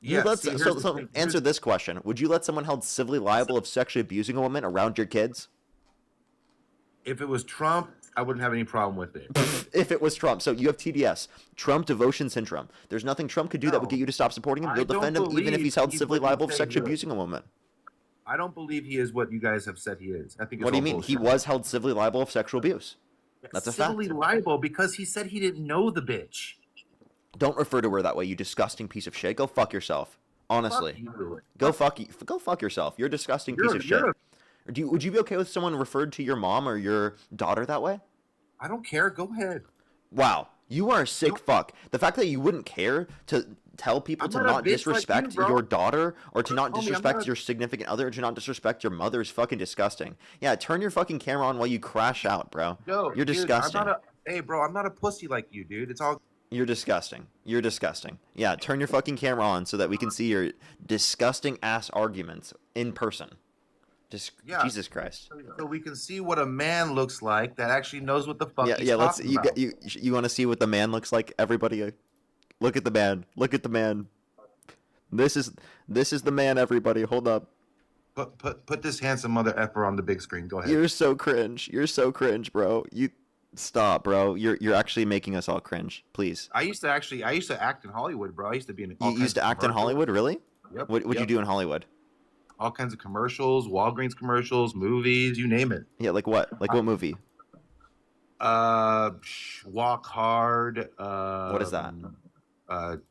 Yeah, see, here's the So thing. answer this question. Would you let someone held civilly liable of sexually abusing a woman around your kids? If it was Trump, I wouldn't have any problem with it. If it was Trump. So you have TDS, Trump devotion syndrome. There's nothing Trump could do that would get you to stop supporting him. I You'll defend him don't even if believe he's held he's civilly what you liable of say sexually he is. abusing a woman. I don't believe he is what you guys have said he is. I think. It's What do you all mean? bullshit. He was held civilly liable of sexual abuse. That's a fact. civilly liable because he said he didn't know the bitch. Don't refer to her that way, you disgusting piece of shit. Go fuck yourself. Honestly. Fuck you. Go fuck yourself. You're a disgusting piece of shit. Would you be okay with someone referred to your mom or your daughter that way? I don't care. Go ahead. Wow, you are a sick fuck. The fact that you wouldn't care to tell people I'm to not a not bitch like you, disrespect bro. your daughter or to not Homie, I'm disrespect not a- your significant other or to not disrespect your mother is fucking disgusting. Yeah, turn your fucking camera on while you crash out, bro. Yo, You're dude, disgusting. Hey, bro, I'm not a pussy like you, dude. It's all. You're disgusting. You're disgusting. Yeah, turn your fucking camera on so that we can see your disgusting ass arguments in person. Yeah. Jesus Christ. So we can see what a man looks like that actually knows what the fuck he's Let's. talking about. You want to see what the man looks like? Everybody, look at the man. Look at the man. This is the man. Everybody, hold up. Put this handsome mother effer on the big screen. Go ahead. You're so cringe. You're so cringe, bro. You stop, bro. You're actually making us all cringe. Please. I used to act in Hollywood, bro. I used to be in. You used to act in Hollywood, really? Yep. What'd you do in Hollywood? All kinds of commercials, Walgreens commercials, movies, you name it. Yeah, like what? Like what movie? Walk Hard. What is that?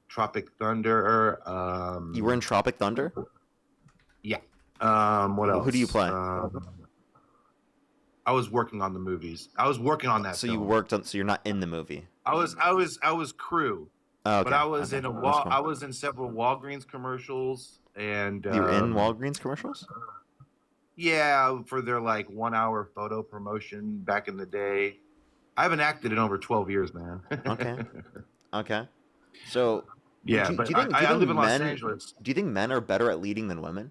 Tropic Thunder. You were in Tropic Thunder? Yeah. What else? Who do you play? I was working on the movies. I was working on that. So film. you worked on. So you're not in the movie. I was crew. Oh, But okay. I was Okay. in That's cool. I was in several Walgreens commercials, and You were in Walgreens commercials? yeah, for their like 1 hour photo promotion back in the day. I haven't acted in over 12 years, man. Okay. Okay. So, Yeah, do you but think I live in Los men Angeles. do you think men are better at leading than women?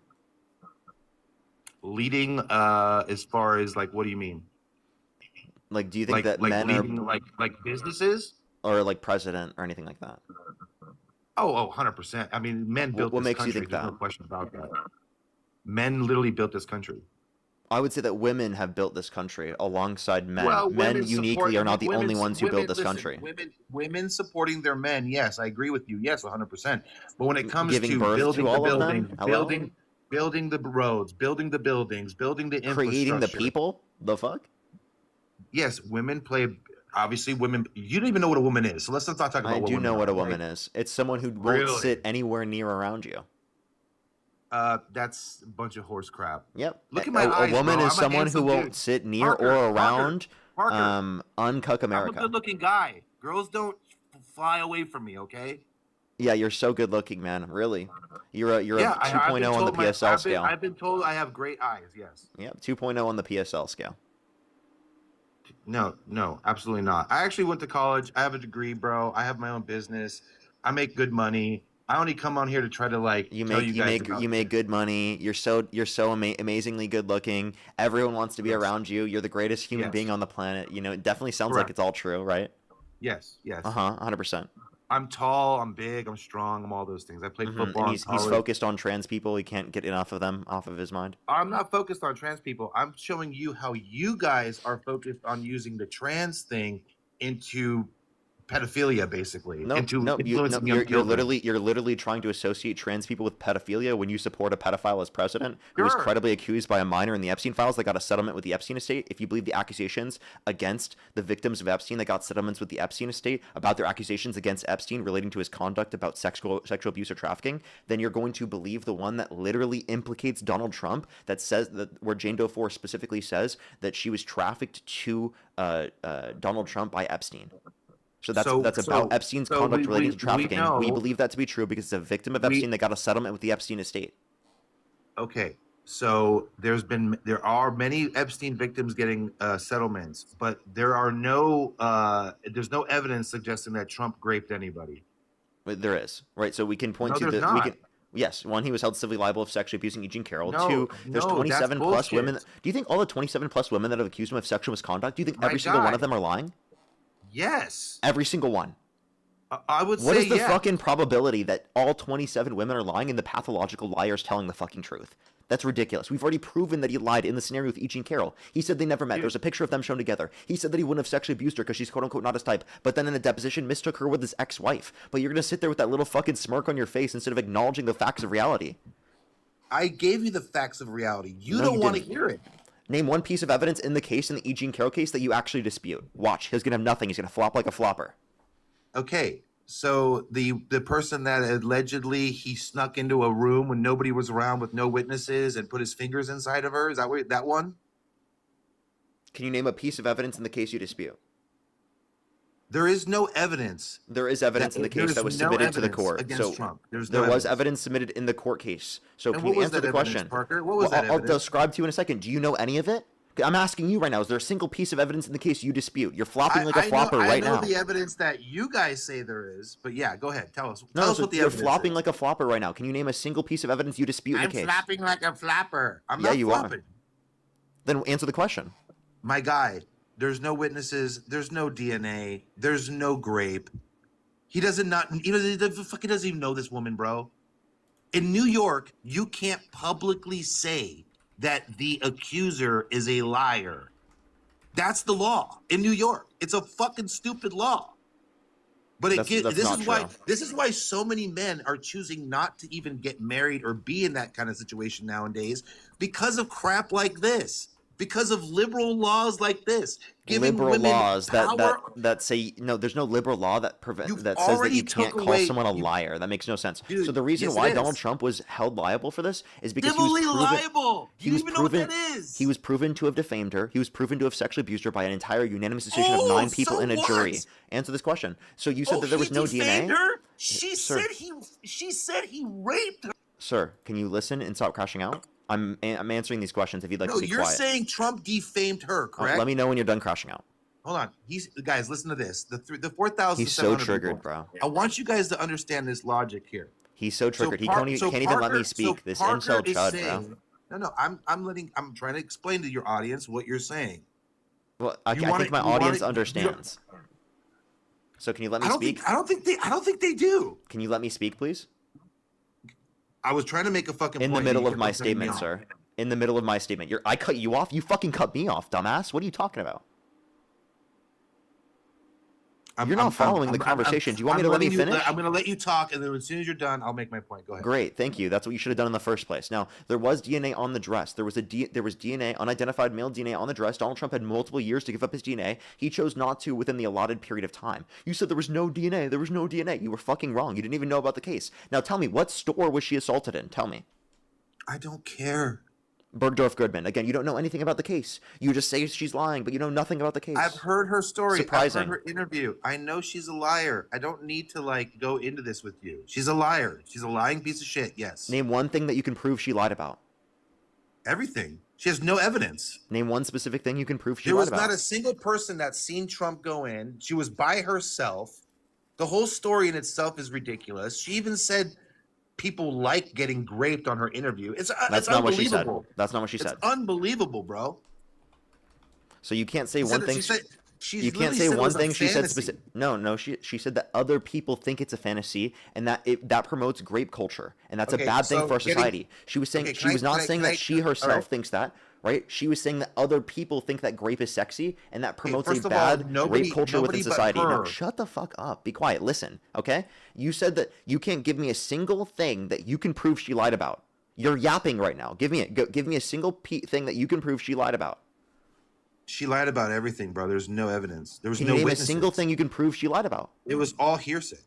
Leading, as far as like, what do you mean? Like, do you think that Like men leading, are like businesses? or like president or anything like that? Oh, 100%. I mean, men built What this makes you country. think There's no that? question about that. Men literally built this country. I would say that women have built this country alongside men. Well, Men women uniquely are not the only ones who built this listen, country. women supporting their men. Yes, I agree with you. Yes, 100%. But when it comes Giving to birth building to the all of buildings, them? Hello? building the roads, building the buildings, building the infrastructure, Creating the people? The fuck? yes, women play. Obviously, women. You don't even know what a woman is, so let's not talk about I what do women know are, what a okay? woman is. It's someone who won't Really? sit anywhere near around you. That's a bunch of horse crap. Yep. Look at my A eyes, woman bro. is I'm a someone who handsome won't dude. sit near Parker, or around Parker. uncuck I'm a America. good-looking guy. Girls don't fly away from me, okay? Yeah, you're so good looking, man. Really. You're a Yeah, a I've been 2.0 on the told PSL scale. I've been told I have great eyes. Yes. Yeah, 2.0 on the PSL scale. No, absolutely not. I actually went to college. I have a degree, bro. I have my own business. I make good money. I only come on here to try to like tell you guys about you make good money. You're so amazingly good looking. Everyone wants to be around you. You're the greatest human Yes. being on the planet. You know, it definitely sounds like Correct. it's all true, right? Yes. Uh-huh, 100%. I'm tall. I'm big. I'm strong. I'm all those things. I played football. And in he's college. focused on trans people. He can't get enough of them off of his mind. I'm not focused on trans people. I'm showing you how you guys are focused on using the trans thing into pedophilia, basically. Into influencing young you're children. literally trying to associate trans people with pedophilia when you support a pedophile as president who was Sure. credibly accused by a minor in the Epstein files that got a settlement with the Epstein estate. If you believe the accusations against the victims of Epstein that got settlements with the Epstein estate about their accusations against Epstein relating to his conduct about sexual abuse or trafficking, then you're going to believe the one that literally implicates Donald Trump, that says that where Jane Doe 4 specifically says that she was trafficked to Donald Trump by Epstein. So that's about Epstein's conduct relating to trafficking. We believe that to be true because it's a victim of Epstein that got a settlement with the Epstein estate. Okay, so there are many Epstein victims getting settlements, but there's no evidence suggesting that Trump raped anybody. But there is, right? So we can point No, to there's the not. Yes, one, he was held civilly liable of sexually abusing Eugene Carroll. No, Two, there's no, 27 that's plus women. bullshit. Do you think all the 27 plus women that have accused him of sexual misconduct, do you think My every single one guy. of them are lying? Yes, Every single one. I would What say is the yes. fucking probability that all 27 women are lying and the pathological liar is telling the fucking truth? That's ridiculous. We've already proven that he lied in the scenario with Eugene Carroll. He said they never met. There's a picture of them shown together. He said that he wouldn't have sexually abused her because she's quote-unquote not his type. But then in a deposition, mistook her with his ex-wife. But you're going to sit there with that little fucking smirk on your face instead of acknowledging the facts of reality. I gave you the facts of reality. You No, don't you want to didn't. hear it. Name one piece of evidence in the case, in the Eugene Carroll case, that you actually dispute. Watch. He's going to have nothing. He's going to flop like a flopper. Okay, so the person that allegedly he snuck into a room when nobody was around with no witnesses and put his fingers inside of her, is that one? Can you name a piece of evidence in the case you dispute? There is no evidence. There is evidence in the case that was submitted to the court. Against So Trump. there No was evidence. evidence submitted in the court case. So And can what you was answer that the evidence, question? Parker? What was Well, that I'll evidence? describe to you in a second. Do you know any of it? I'm asking you right now. Is there a single piece of evidence in the case you dispute? You're flopping like a flopper right now. I know the evidence that you guys say there is, but yeah, go ahead. Tell us. No, Tell us so what the you're evidence flopping is. like a flopper right now. Can you name a single piece of evidence you dispute in I'm the case? flapping like a flapper. I'm Yeah, not you flopping. are. Then answer the question. My guy, there's no witnesses. There's no DNA. There's no grape. He fucking doesn't even know this woman, bro. In New York, you can't publicly say that the accuser is a liar. That's the law in New York. It's a fucking stupid law. But That's not true. this is why so many men are choosing not to even get married or be in that kind of situation nowadays, because of crap like this. because of liberal laws like this, giving Liberal women laws power. that say no. There's no liberal law that You've that says that already you can't took call away. someone a liar. That makes no sense. Dude, So the reason yes, why it Donald is. Trump was held liable for this is because he Civilly was proven liable. he You was don't even know what proven that is. he was proven to have defamed her. He was proven to have sexually abused her by an entire unanimous decision of 9 people so in a what? jury. Answer this question. So you said that there he was no defamed DNA. her? She Sir, said he raped her. sir, can you listen and stop crashing out? I'm answering these questions. If you'd like to be you're quiet. saying Trump defamed her, correct? Let me know when you're done crashing out. Hold on. Guys, listen to this. The 4,700 He's so people. triggered, bro. I want you guys to understand this logic here. He's so triggered. He can't even let me speak. This incel chud, bro. No, I'm trying to explain to your audience what you're saying. Well, I think my audience understands. So can you let me speak? I don't think they do. Can you let me speak, please? I was trying to make a fucking in point. the middle of my statement, sir. In the middle of my statement. I cut you off. You fucking cut me off, dumbass. What are you talking about? You're not following the conversation. Do you want me to let me finish? I'm going to let you talk, and then as soon as you're done, I'll make my point. Go ahead. Great, thank you. That's what you should have done in the first place. Now, there was DNA on the dress. There was DNA, unidentified male DNA on the dress. Donald Trump had multiple years to give up his DNA. He chose not to within the allotted period of time. You said there was no DNA. There was no DNA. You were fucking wrong. You didn't even know about the case. Now, tell me, what store was she assaulted in? Tell me. I don't care. Bergdorf Goodman. Again, you don't know anything about the case. You just say she's lying, but you know nothing about the case. I've heard her story. Surprising. I've heard her interview. I know she's a liar. I don't need to go into this with you. She's a liar. She's a lying piece of shit. Yes. Name one thing that you can prove she lied about. Everything. She has no evidence. Name one specific thing you can prove she lied about. There was not a single person that's seen Trump go in. She was by herself. The whole story in itself is ridiculous. She even said people like getting raped on her interview. It's not what she said. unbelievable. That's not what she said. It's unbelievable, bro. So you can't say one thing. You can't literally say said it one was a thing she said fantasy. specific. No. She said that other people think it's a fantasy, and that promotes grape culture, and that's Okay, a bad thing so for our getting- society. She was saying Okay, she was not saying that she herself alright. thinks that. Right? She was saying that other people think that grape is sexy, and that promotes first a of all, bad nobody- rape culture within nobody but society. Now, her. shut the fuck up. Be quiet. Listen, okay? You said that you can't give me a single thing that you can prove she lied about. You're yapping right now. Give me a single thing that you can prove she lied about. She lied about everything, bro. There's no evidence. There was Can no you name witnesses. a single thing you can prove she lied about? It was all hearsay.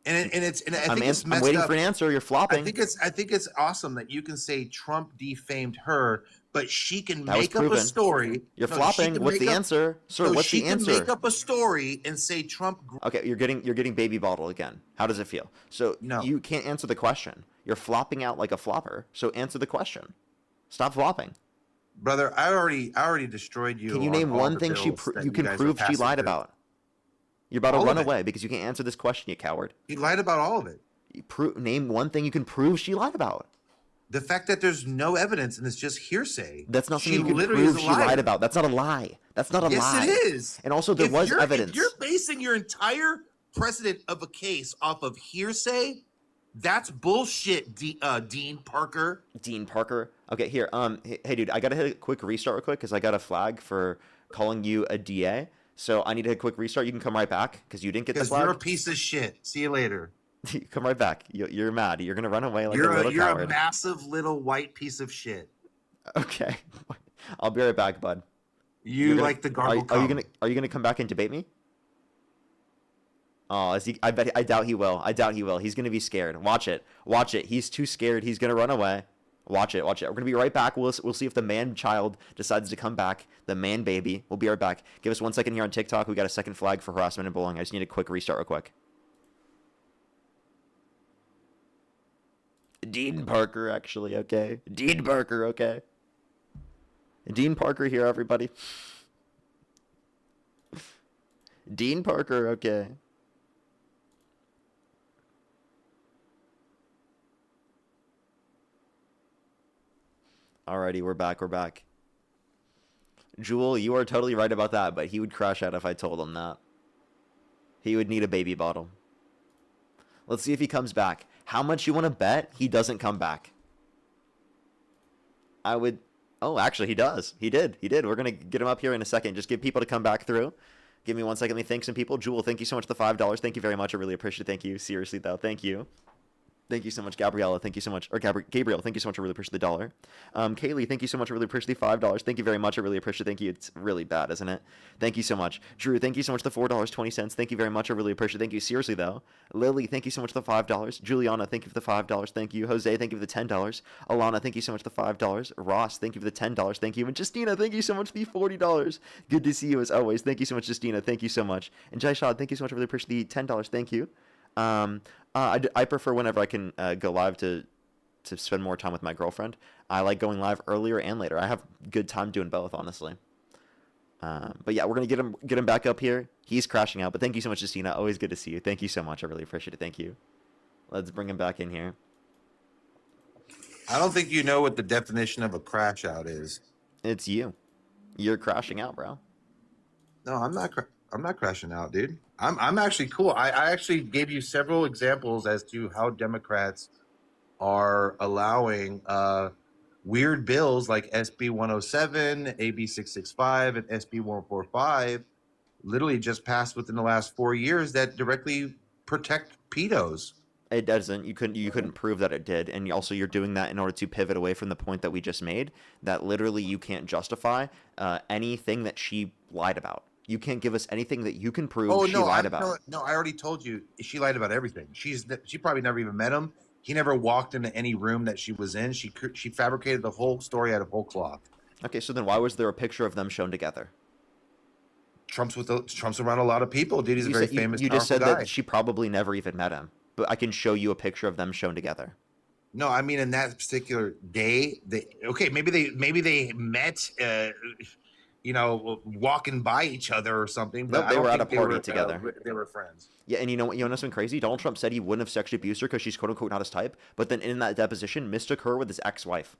I think it's messed I'm waiting up. for an answer. You're flopping. I think it's awesome that you can say Trump defamed her, but she can That was make up a proven. story. You're No, she flopping. can What's make the up- answer, sir? no, What's she the can answer? make up a story and say Trump. Okay, you're getting baby bottle again. How does it feel? So you can't answer the question. You're flopping out like a flopper. So answer the question. Stop flopping. Brother, I already destroyed you. Can you on name all one the thing bills that you can guys are prove she passing lied through. about? You're about to All run of it. away because you can't answer this question, you coward. He lied about all of it. Name one thing you can prove she lied about. The fact that there's no evidence and it's just hearsay. That's not She something you can literally prove is a she lied liar. about. That's not a lie. That's not a lie. Yes, it is. And also, there If was you're- evidence. If you're basing your entire precedent of a case off of hearsay, that's bullshit, Dean Parker. Dean Parker. Okay, here. Hey, dude, I gotta hit a quick restart real quick because I got a flag for calling you a DA. So I need to hit a quick restart. You can come right back because you didn't get the Because flag. you're a piece of shit. See you later. Come right back. You're mad. You're gonna run away like You're a little you're coward. a massive little white piece of shit. Okay, I'll be right back, bud. You like the gargle Are you gonna come back and debate me? Oh, I doubt he will. I doubt he will. He's gonna be scared. Watch it. Watch it. He's too scared. He's gonna run away. Watch it. Watch it. We're gonna be right back. We'll see if the man child decides to come back. The man baby. We'll be right back. Give us 1 second here on TikTok. We got a second flag for harassment and bullying. I just need a quick restart real quick. Dean Parker, actually, okay? Dean Parker, okay? Dean Parker here, everybody. Dean Parker, okay? Alrighty, we're back. Jewel, you are totally right about that, but he would crash out if I told him that. He would need a baby bottle. Let's see if he comes back. How much you want to bet he doesn't come back? I would... Oh, actually, he does. He did. We're going to get him up here in a second. Just get people to come back through. Give me 1 second. Let me thank some people. Jewel, thank you so much for the $5. Thank you very much. I really appreciate it. Thank you. Seriously, though. Thank you. Thank you so much, Gabriella. Thank you so much. Or Gabriel, thank you so much. I really appreciate the $1. Kaylee, thank you so much. I really appreciate the $5. Thank you very much. I really appreciate it. Thank you. It's really bad, isn't it? Thank you so much. Drew, thank you so much. The $4.20. Thank you very much. I really appreciate it. Thank you. Seriously, though. Lily, thank you so much. The $5. Juliana, thank you for the $5. Thank you. Jose, thank you for the $10. Alana, thank you so much. The $5. Ross, thank you for the $10. Thank you. And Justina, thank you so much. The $40. Good to see you as always. Thank you so much, Justina. Thank you so much. And Jai Shad, thank you so much. I really appreciate the $10. Thank you. I prefer whenever I can go live to spend more time with my girlfriend. I like going live earlier and later. I have good time doing both, honestly. But yeah, we're gonna get him back up here. He's crashing out, but thank you so much, Justina. Always good to see you. Thank you so much. I really appreciate it. Thank you. Let's bring him back in here. I don't think you know what the definition of a crash out is. It's you. You're crashing out, bro. No, I'm not. I'm not crashing out, dude. I'm actually cool. I actually gave you several examples as to how Democrats are allowing weird bills like SB 107, AB 665, and SB 145, literally just passed within the last 4 years that directly protect pedos. It doesn't. You couldn't prove that it did, and also you're doing that in order to pivot away from the point that we just made. That literally you can't justify anything that she lied about. You can't give us anything that you can prove she lied about. No, I already told you she lied about everything. She probably never even met him. He never walked into any room that she was in. She fabricated the whole story out of whole cloth. Okay, so then why was there a picture of them shown together? Trump's around a lot of people, dude. He's a very famous. You just said guy. that she probably never even met him, but I can show you a picture of them shown together. No, I mean in that particular day, maybe they met. Walking by each other or something. But Nope, they were at a party together. They were friends. Yeah, and you know something crazy? Donald Trump said he wouldn't have sexually abused her because she's quote unquote not his type. But then in that deposition, mistook her with his ex-wife.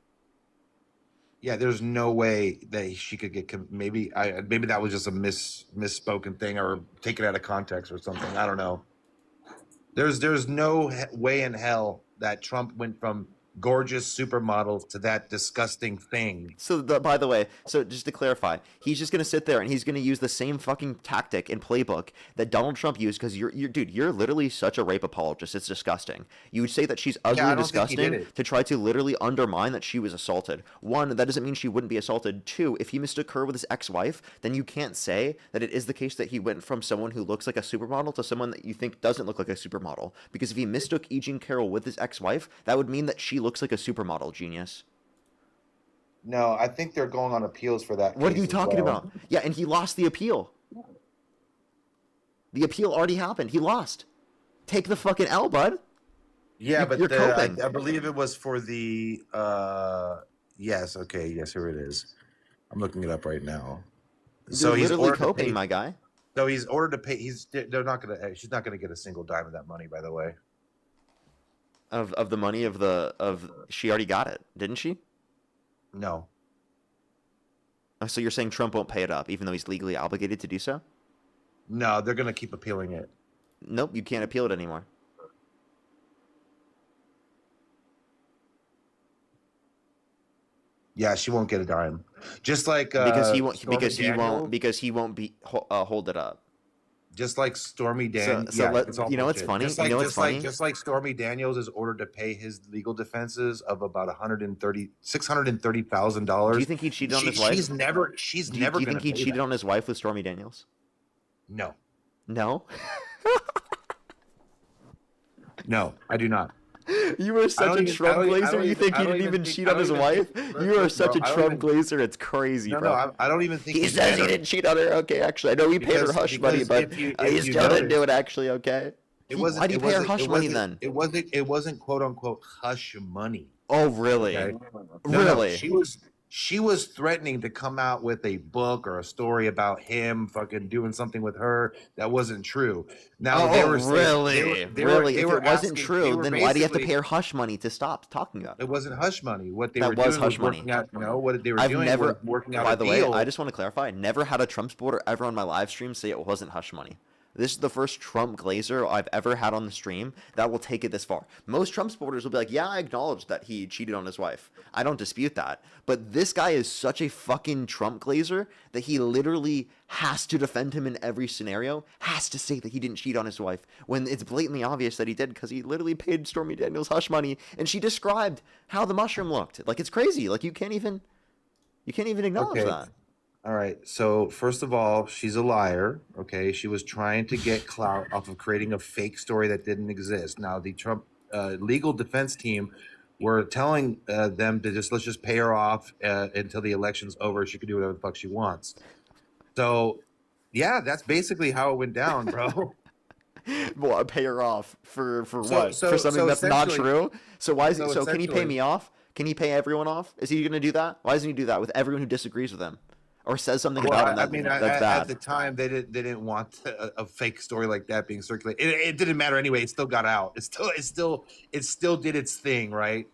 Yeah, there's no way that she could get. Maybe that was just a misspoken thing or taken out of context or something. I don't know. There's no way in hell that Trump went from gorgeous supermodels to that disgusting thing. So by the way, so just to clarify, he's just gonna sit there and he's gonna use the same fucking tactic and playbook that Donald Trump used because you're literally such a rape apologist. It's disgusting. You would say that she's ugly and disgusting to try to literally undermine that she was assaulted. One, that doesn't mean she wouldn't be assaulted. Two, if he mistook her with his ex-wife, then you can't say that it is the case that he went from someone who looks like a supermodel to someone that you think doesn't look like a supermodel. Because if he mistook E. Jean Carroll with his ex-wife, that would mean that she looks like a supermodel, genius. No, I think they're going on appeals for that. What are you talking about? Yeah, and he lost the appeal. The appeal already happened. He lost. Take the fucking L, bud. Yeah, but you're coping. I believe it was for the yes, okay, yes, here it is. I'm looking it up right now. So You're he's literally ordered coping, to pay, my guy. So he's ordered to pay. She's not gonna get a single dime of that money, by the way. Of the money of she already got it, didn't she? No. So you're saying Trump won't pay it up, even though he's legally obligated to do so? No, they're gonna keep appealing it. Nope, you can't appeal it anymore. Yeah, she won't get a dime. Just like because he won't hold it up. Just like Stormy Daniels. You know what's funny? Just like, you know what's funny? Just like Stormy Daniels is ordered to pay his legal defenses of about $630,000. Do you think he cheated on his wife? She's never. Do you think he cheated on his wife with Stormy Daniels? No. No. No, I do not. You are such a Trump glazer. You think he didn't even cheat on his wife? You are such a Trump glazer. It's crazy, bro. No, I don't even think he says he didn't cheat on her. Okay, actually, I know he paid her hush money, but he still didn't do it. Actually, okay. Why do you pay her hush money then? It wasn't quote unquote hush money. Oh, really? Okay? Really? No, she was threatening to come out with a book or a story about him fucking doing something with her that wasn't true. Now they were really? If it wasn't true, then why do you have to pay her hush money to stop talking about it? It wasn't hush money. What they that were was doing hush was money. working out. No, what they were doing was working out. By a the deal. way, I just want to clarify. Never had a Trump supporter ever on my live stream say it wasn't hush money. This is the first Trump glazer I've ever had on the stream that will take it this far. Most Trump supporters will be like, yeah, I acknowledge that he cheated on his wife. I don't dispute that. But this guy is such a fucking Trump glazer that he literally has to defend him in every scenario, has to say that he didn't cheat on his wife, when it's blatantly obvious that he did, because he literally paid Stormy Daniels hush money, and she described how the mushroom looked. Like, it's crazy. Like, you can't even acknowledge that. All right. So first of all, she's a liar. Okay, she was trying to get clout off of creating a fake story that didn't exist. Now the Trump legal defense team were telling them to let's just pay her off until the election's over. She can do whatever the fuck she wants. So yeah, that's basically how it went down, bro. Well, pay her off for So- what? so- For something so that's not essentially- true? So why is so it? So can he pay essentially- me off? Can he pay everyone off? Is he going to do that? Why doesn't he do that with everyone who disagrees with him or says something Well, about him I mean, that's at bad? the time, they didn't want a fake story like that being circulated. It didn't matter anyway. It still got out. It still did its thing, right?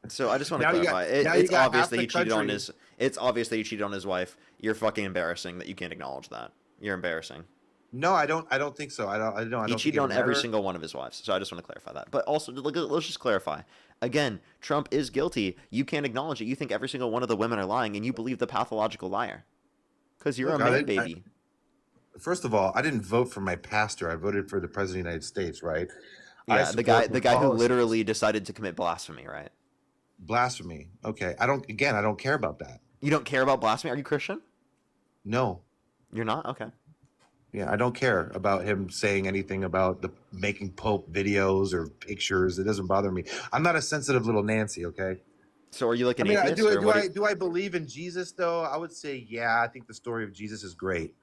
So I just want to Now you clarify. got- now you It's got obvious half that the he cheated on country- his. It's obvious that he cheated on his wife. You're fucking embarrassing that you can't acknowledge that. You're embarrassing. No, I don't think so. I don't. He cheated on every single one of his wives. So I just want to clarify that. But also, let's just clarify. Again, Trump is guilty. You can't acknowledge it. You think every single one of the women are lying, and you believe the pathological liar. Because you're Look, a I man, didn't- baby. First of all, I didn't vote for my pastor. I voted for the president of the United States, right? I Yeah, the guy support who policies. literally decided to commit blasphemy, right? Blasphemy. Okay, I don't care about that. You don't care about blasphemy? Are you Christian? No. You're not? Okay. Yeah, I don't care about him saying anything about the making Pope videos or pictures. It doesn't bother me. I'm not a sensitive little Nancy, okay? So are you like I an mean, atheist? or what do I believe in Jesus though? I would say, yeah, I think the story of Jesus is great.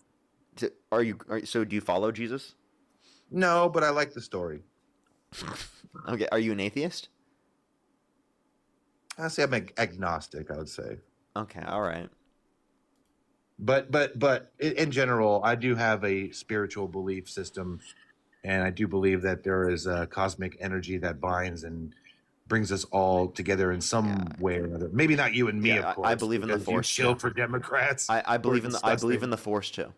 So do you follow Jesus? No, but I like the story. Okay. Are you an atheist? I say I'm agnostic, I would say. Okay. All right. But in general, I do have a spiritual belief system, and I do believe that there is a cosmic energy that binds and brings us all together in some way or another. Maybe not you and me, Yeah, of course. I believe in the because you Force, chill too. for Democrats. I believe We're in the disgusting. Force too.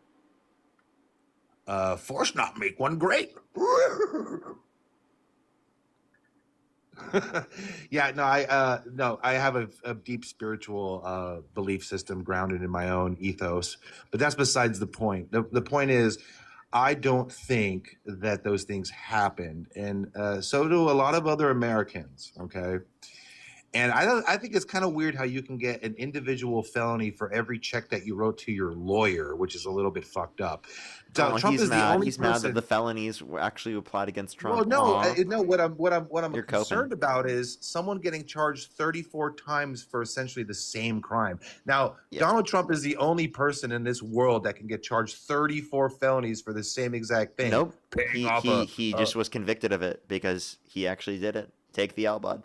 Force not make one great. Yeah, no, I have a deep spiritual belief system grounded in my own ethos, but that's besides the point. The point is, I don't think that those things happened, and so do a lot of other Americans. Okay. And I think it's kind of weird how you can get an individual felony for every check that you wrote to your lawyer, which is a little bit fucked up. Trump he's is mad. the only He's mad that person. the felonies were actually applied against Trump. Well, no, Aw. no. What I'm You're concerned coping. about is someone getting charged 34 times for essentially the same crime. Now, Yeah. Donald Trump is the only person in this world that can get charged 34 felonies for the same exact thing. Nope. Paying off a- He just was convicted of it because he actually did it. Take the L, bud.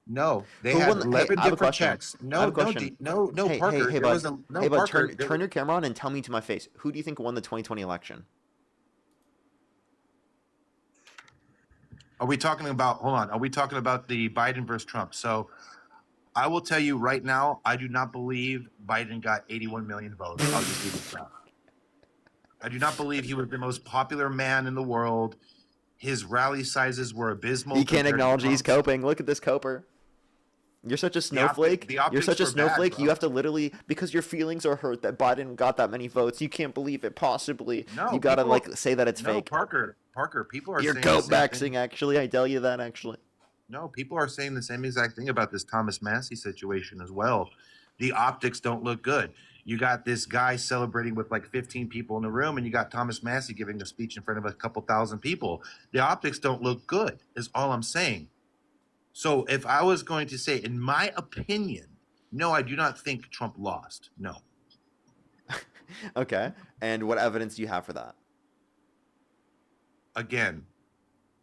No, they Who had won the- 11 I have a different question. checks. I have No, a no, question. no, Hey, Parker. hey, there bud. was a no, Hey, bud, Parker. turn your camera on and tell me to my face. Who do you think won the 2020 election? Are we talking about? Hold on. Are we talking about the Biden versus Trump? So, I will tell you right now, I do not believe Biden got 81 million votes. I'll just leave it at that. I do not believe he was the most popular man in the world. His rally sizes were abysmal. He can't compared to acknowledge he's Trump's. coping. Look at this coper. You're such a The snowflake. You're optics such a were bad, snowflake. bro. You have to literally, because your feelings are hurt that Biden got that many votes. You can't believe it. Possibly. No, You gotta people- like say that it's No, fake. Parker. People are You're saying the coat same thing. maxing. Actually, I tell you that. Actually. No, people are saying the same exact thing about this Thomas Massey situation as well. The optics don't look good. You got this guy celebrating with like 15 people in the room, and you got Thomas Massey giving a speech in front of a couple thousand people. The optics don't look good, is all I'm saying. So if I was going to say, in my opinion, no, I do not think Trump lost. No. Okay. And what evidence do you have for that? Again,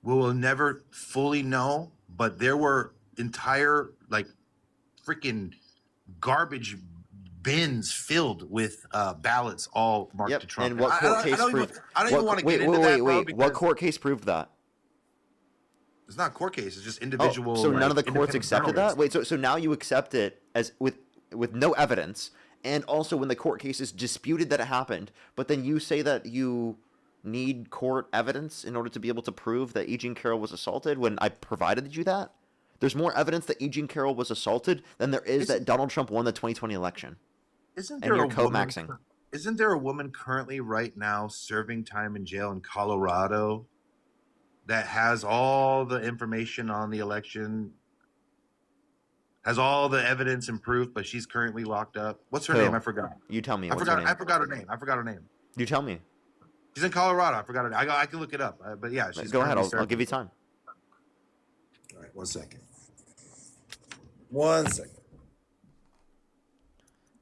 we will never fully know, but there were entire like freaking garbage bins filled with ballots all marked Yep. to Trump. And what court case proved? I don't even want to wait, get into wait, that, wait, bro, wait. What because court case proved that? it's not court case. It's just Oh, individual. so none like, of the courts independent accepted journalists. that? Wait, so now you accept it as with no evidence, and also when the court cases disputed that it happened, but then you say that you need court evidence in order to be able to prove that E. Jean Carroll was assaulted when I provided you that? There's more evidence that E. Jean Carroll was assaulted than there is that Donald Trump won the 2020 election. Isn't And there you're a woman? maxing. Isn't there a woman currently right now serving time in jail in Colorado that has all the information on the election, has all the evidence and proof, but she's currently locked up? What's her Who? name? I forgot. You tell me. I What's her forgot. name? I forgot her name. I forgot her name. You tell me. She's in Colorado. I forgot her. I can look it up. But yeah, she's Go ahead. currently I'll give you time. All right, 1 second. 1 second.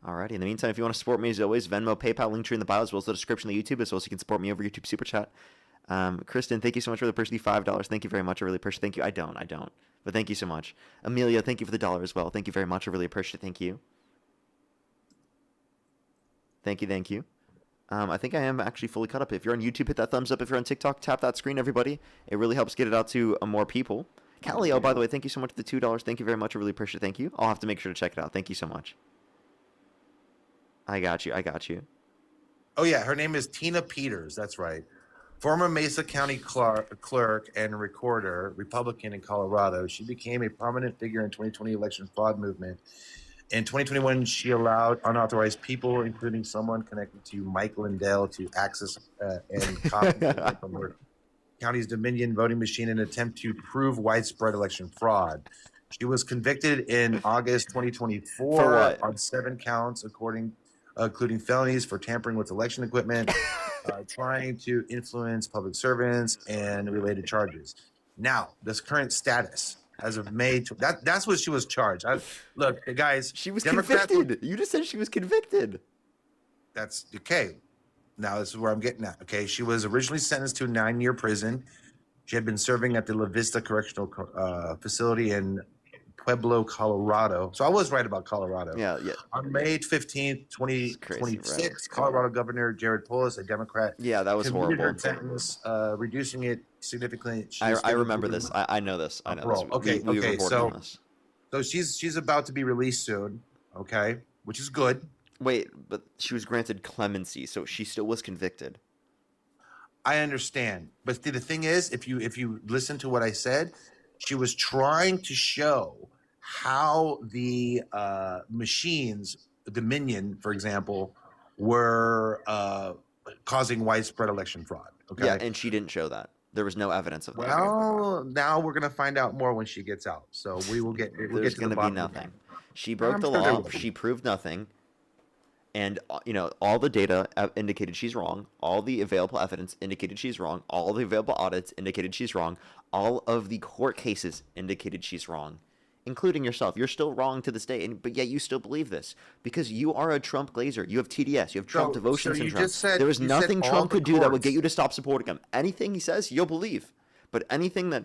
Alrighty. In the meantime, if you want to support me as always, Venmo, PayPal, link tree in the bio, as well as the description of the YouTube, as well as you can support me over YouTube Super Chat. Kristen, thank you so much for the person, $5. Thank you very much. I really appreciate it. Thank you. I don't. But thank you so much. Amelia, thank you for the $1 as well. Thank you very much. I really appreciate it. Thank you. Thank you. I think I am actually fully caught up. If you're on YouTube, hit that thumbs up. If you're on TikTok, tap that screen, everybody. It really helps get it out to more people. Callie, by the way, thank you so much for the $2. Thank you very much. I really appreciate it. Thank you. I'll have to make sure to check it out. Thank you so much. I got you. Oh yeah, her name is Tina Peters. That's right. Former Mesa County clerk and recorder, Republican in Colorado. She became a prominent figure in 2020 election fraud movement. In 2021, she allowed unauthorized people, including someone connected to Mike Lindell, to access and copy from her county's Dominion voting machine in an attempt to prove widespread election fraud. She was convicted in August 2024 on 7 counts, including felonies for tampering with election equipment, trying to influence public servants, and related charges. Now, this current status as of May, that's what she was charged. Look, guys, she was convicted. You just said she was convicted. That's okay. Now, this is where I'm getting at. Okay, she was originally sentenced to 9-year prison. She had been serving at the La Vista Correctional Facility in Pueblo, Colorado. So I was right about Colorado. Yeah. On May 15th, 2026, Colorado Governor Jared Polis, a Democrat, that was horrible. her sentence, reducing it significantly. I remember this. I know this. I know this. Okay, we reported on this. So she's about to be released soon. Okay, which is good. Wait, but she was granted clemency, so she still was convicted. I understand, but the thing is, if you listen to what I said, she was trying to show how the machines, Dominion, for example, were causing widespread election fraud. Okay. Yeah, and she didn't show that. There was no evidence of that. Well, now we're gonna find out more when she gets out. So we will get. There's going to be nothing. She broke the law. She proved nothing. And, all the data indicated she's wrong. All the available evidence indicated she's wrong. All the available audits indicated she's wrong. All of the court cases indicated she's wrong, including yourself. You're still wrong to this day, but yet you still believe this because you are a Trump glazer. You have TDS. You have Trump devotion syndrome. There was nothing Trump could do that would get you to stop supporting him. Anything he says, you'll believe. But anything that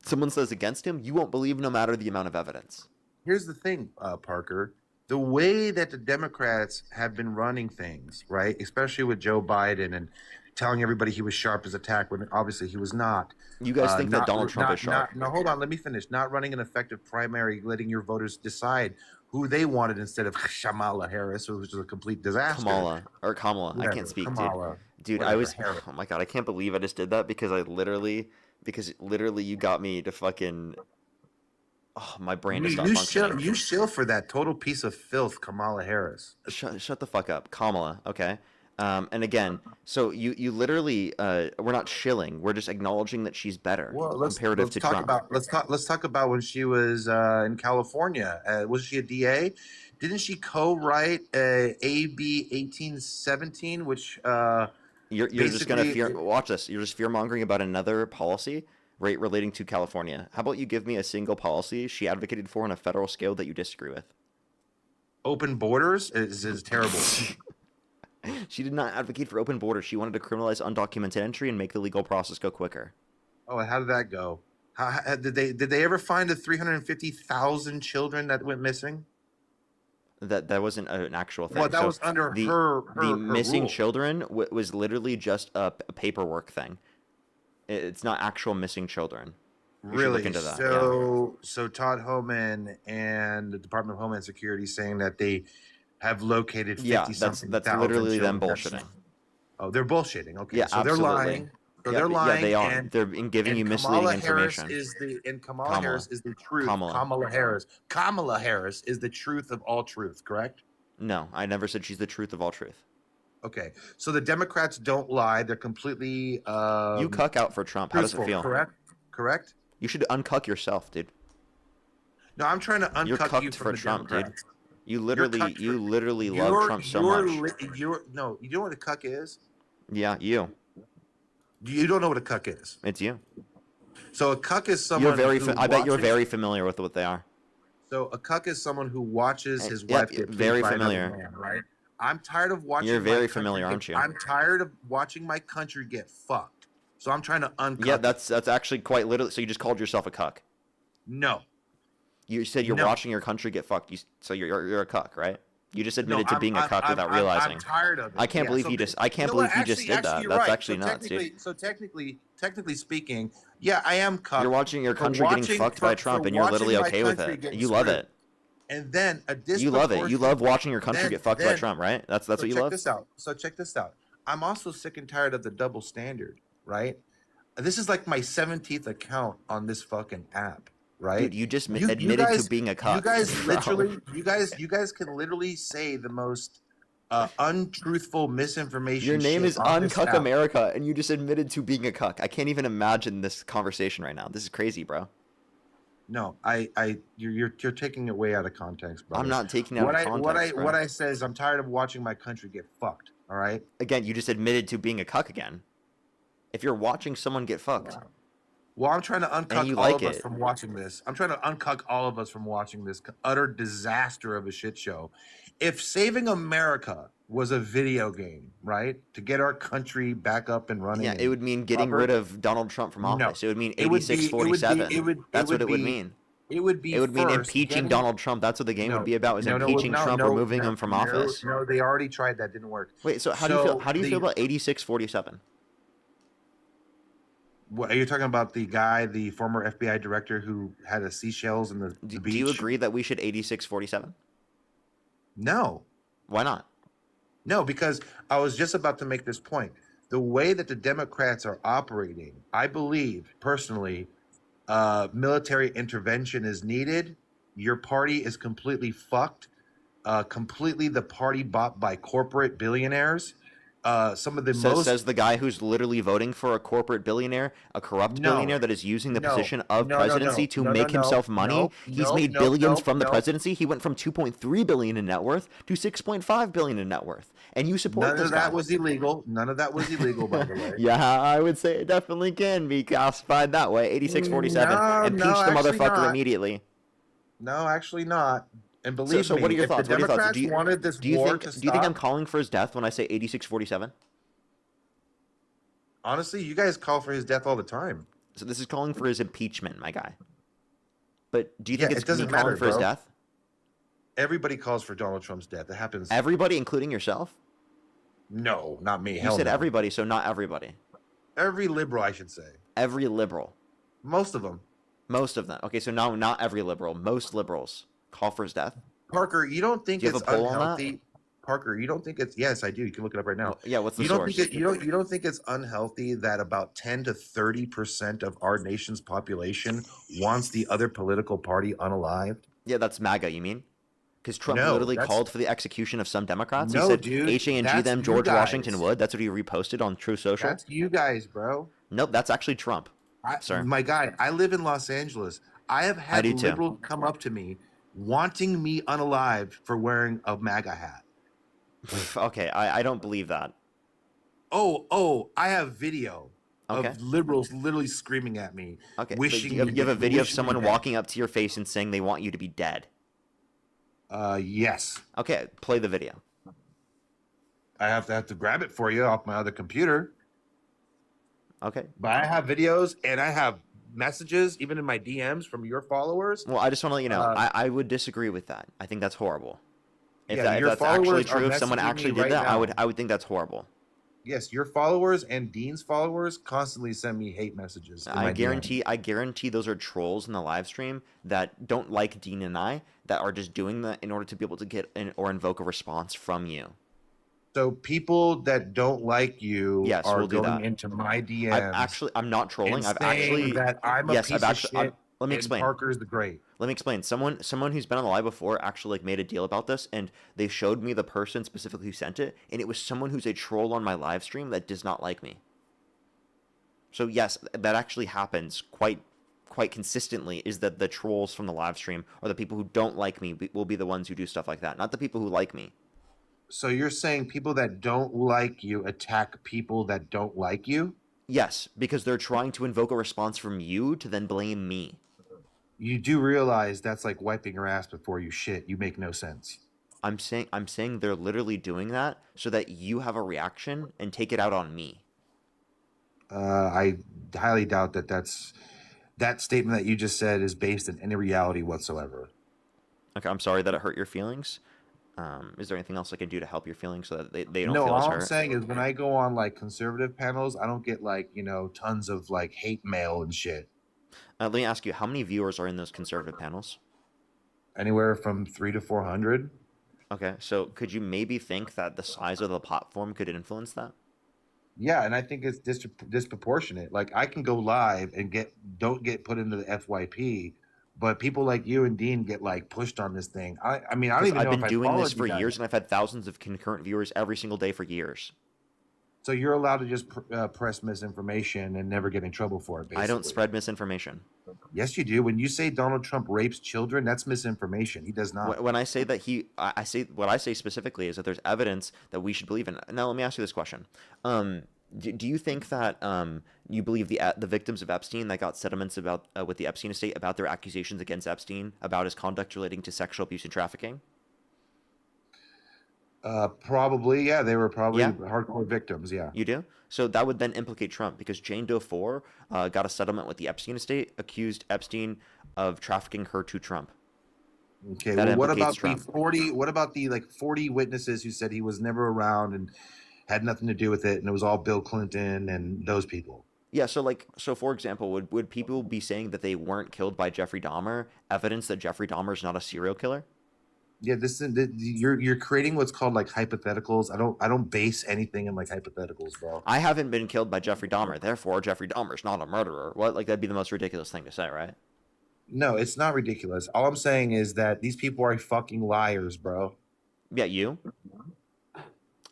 someone says against him, you won't believe no matter the amount of evidence. Here's the thing, Parker. The way that the Democrats have been running things, right, especially with Joe Biden and telling everybody he was sharp as a tack when obviously he was not. You guys think that Donald Trump is sharp? No, hold on. Let me finish. Not running an effective primary, letting your voters decide who they wanted instead of Kamala Harris, which was a complete disaster. Kamala. Whatever, I can't speak, Kamala, dude. whatever, I was. Harris. Oh my god, I can't believe I just did that because literally you got me to fucking. Oh, my brain is not functioning. You shill for that total piece of filth, Kamala Harris. Shut the fuck up, Kamala. Okay. And again, so you literally we're not shilling. We're just acknowledging that she's better comparative to Trump. Let's talk about when she was in California. Was she a DA? Didn't she co-write AB 1817, which you're just gonna watch this. You're just fear mongering about another policy. Right, relating to California. How about you give me a single policy she advocated for on a federal scale that you disagree with? Open borders is terrible. She did not advocate for open borders. She wanted to criminalize undocumented entry and make the legal process go quicker. Oh, how did that go? Did they ever find the 350,000 children that went missing? That wasn't an actual thing. Well, that was under her missing rule. children was literally just a paperwork thing. It's not actual missing children. Really? Look into that. So Todd Homan and the Department of Homeland Security saying that they have located 50 something. That's literally them bullshitting. Oh, they're bullshitting. Okay, Yeah, so they're absolutely. lying. So Yeah, they're lying. yeah, they are. And, They're giving you misleading Kamala Harris information. Kamala Harris is the truth. Kamala Harris is the truth of all truth, correct? No, I never said she's the truth of all truth. Okay, so the Democrats don't lie. They're completely You cuck out for Trump. How does it feel? Correct. You should uncuck yourself, dude. No, I'm trying to uncuck You're cucked you for from the Trump, Democrats. dude. You literally love Trump so much. You know what a cuck is? Yeah, you. You don't know what a cuck is. It's you. So a cuck is someone. I bet you're very familiar with what they are. So a cuck is someone who watches his wife get very beat by another familiar. man, right? I'm tired of watching. You're very familiar, aren't you? I'm tired of watching my country get fucked. So I'm trying to uncuck. Yeah, that's actually quite literally. So you just called yourself a cuck. No. You said you're watching your country get fucked. So you're a cuck, right? You just admitted to being a cuck without realizing. I'm tired of it. I can't believe you just. I can't believe you just did that. You're That's right. actually nuts, dude. So technically speaking, yeah, I am cuck. You're watching your country getting fucked by Trump, and you're literally okay with it. You love it. And then you love it. You love watching your country get fucked by Trump, right? That's what you love. So check this out. I'm also sick and tired of the double standard, right? This is like my 17th account on this fucking app, right? Dude, you just admitted to being a cuck. You guys literally, you guys can literally say the most untruthful misinformation. Your name shit is on this Uncuck app. America, and you just admitted to being a cuck. I can't even imagine this conversation right now. This is crazy, bro. No, you're taking it way out of context, bro. I'm not taking it out of context. What I say is I'm tired of watching my country get fucked. All right. Again, you just admitted to being a cuck again. If you're watching someone get fucked. Well, I'm trying to uncuck all like of us it. from watching this. I'm trying to uncuck all of us from watching this utter disaster of a shit show. If saving America was a video game, right, to get our country back up and running. Yeah, it would mean getting rid of Donald Trump from office. It would mean 86-47. That's what it would mean. It would be. It would mean impeaching Donald Trump. That's what the game would be about. Is impeaching Trump, removing him from office. No, they already tried that. Didn't work. Wait, so how do you feel? How do you feel about 86-47? What, are you talking about the guy, the former FBI director who had a seashells in the beach? Do you agree that we should 86-47? No. Why not? No, because I was just about to make this point. The way that the Democrats are operating, I believe personally, military intervention is needed. Your party is completely fucked. Completely the party bought by corporate billionaires. Some of the Says the guy who's literally voting for a corporate billionaire, a corrupt billionaire that is using the position of presidency to make himself money. He's made billions from the presidency. He went from 2.3 billion in net worth to 6.5 billion in net worth. And you support None this of that guy. was illegal. None of that was illegal, by the way. Yeah, I would say it definitely can be classified that way. 86-47. No, Impeach no, the actually motherfucker not. immediately. No, actually not. And believe So me, what are your if thoughts? the What are your thoughts? Democrats wanted this war to stop, do you think I'm calling for his death when I say 86-47? honestly, you guys call for his death all the time. So this is calling for his impeachment, my guy. But do you think Yeah, it's it doesn't me calling matter, for his bro. death? Everybody calls for Donald Trump's death. It happens. Everybody, including yourself? No, not me. You Hell said no. everybody, so not everybody. Every liberal, I should say. Every liberal. Most of them. Most of them. Okay, so no, not every liberal. Most liberals call for his death. Parker, you don't think Do you have it's a poll on that? unhealthy? Parker, you don't think it's? Yes, I do. You can look it up right now. Yeah, what's the you don't source? Think you don't think it's unhealthy that about 10 to 30% of our nation's population wants the other political party unalived? Yeah, that's MAGA, you mean? Because Trump No, literally that's- called for the execution of some Democrats. No, He said dude, HANG that's them, you George guys. Washington Wood. That's what he reposted on True Social. That's you guys, bro. Nope, that's actually Trump. Sir. My guy, I live in Los Angeles. I have had do too. liberals come up to me wanting me unalived for wearing a MAGA hat. Okay, I don't believe that. Oh, I have video Okay. of liberals literally screaming at me. Okay, but wishing you have a video of wishing me someone dead. walking up to your face and saying they want you to be dead. Yes. Okay, play the video. I have to grab it for you off my other computer. Okay. But I have videos and I have messages, even in my DMs from your followers. Well, I just want to let you know, I would disagree with that. I think that's horrible. If, Yeah, if your that's actually followers are true, if someone messaging me actually did right that, now. I would think that's horrible. Yes, your followers and Dean's followers constantly send me hate messages. in my DMs. I guarantee those are trolls in the live stream that don't like Dean and I, that are just doing that in order to be able to get or invoke a response from you. So people that don't like you Yes, are we'll do going that. into my DMs. I'm not trolling. And I've saying actually that I'm a yes, piece I've of actually shit. let me And explain. Parker's the great. Let me explain. Someone who's been on the live before actually like made a deal about this, and they showed me the person specifically who sent it, and it was someone who's a troll on my live stream that does not like me. So yes, that actually happens quite consistently, is that the trolls from the live stream or the people who don't like me will be the ones who do stuff like that, not the people who like me. So you're saying people that don't like you attack people that don't like you? Yes, because they're trying to invoke a response from you to then blame me. You do realize that's like wiping your ass before you shit. You make no sense. I'm saying they're literally doing that so that you have a reaction and take it out on me. I highly doubt that statement that you just said is based in any reality whatsoever. Okay, I'm sorry that it hurt your feelings. Is there anything else I can do to help your feelings so that they don't No, feel as all hurt? I'm saying is when I go on like conservative panels, I don't get like, tons of like hate mail and shit. Let me ask you, how many viewers are in those conservative panels? Anywhere from 300 to 400. Okay, so could you maybe think that the size of the platform could influence that? Yeah, and I think it's disproportionate. Like I can go live and don't get put into the FYP, but people like you and Dean get like pushed on this thing. I mean, I don't even know I've if been doing this for you guys. years, and I've had thousands of concurrent viewers every single day for years. So you're allowed to just press misinformation and never get in trouble for it, basically. I don't spread misinformation. Yes, you do. When you say Donald Trump rapes children, that's misinformation. He does not. When I say that what I say specifically is that there's evidence that we should believe in. Now, let me ask you this question. Do you think that you believe the victims of Epstein that got settlements about with the Epstein estate about their accusations against Epstein about his conduct relating to sexual abuse and trafficking? Probably, yeah. They were probably hardcore victims, yeah. You do? So that would then implicate Trump because Jane Doe 4 got a settlement with the Epstein estate, accused Epstein of trafficking her to Trump. Okay, That well, what about Trump. the 40? What about the like 40 witnesses who said he was never around and had nothing to do with it, and it was all Bill Clinton and those people? Yeah, so for example, would people be saying that they weren't killed by Jeffrey Dahmer, evidence that Jeffrey Dahmer is not a serial killer? Yeah, you're creating what's called like hypotheticals. I don't base anything in like hypotheticals, bro. I haven't been killed by Jeffrey Dahmer, therefore Jeffrey Dahmer's not a murderer. What? Like that'd be the most ridiculous thing to say, right? No, it's not ridiculous. All I'm saying is that these people are fucking liars, bro. Yeah, you?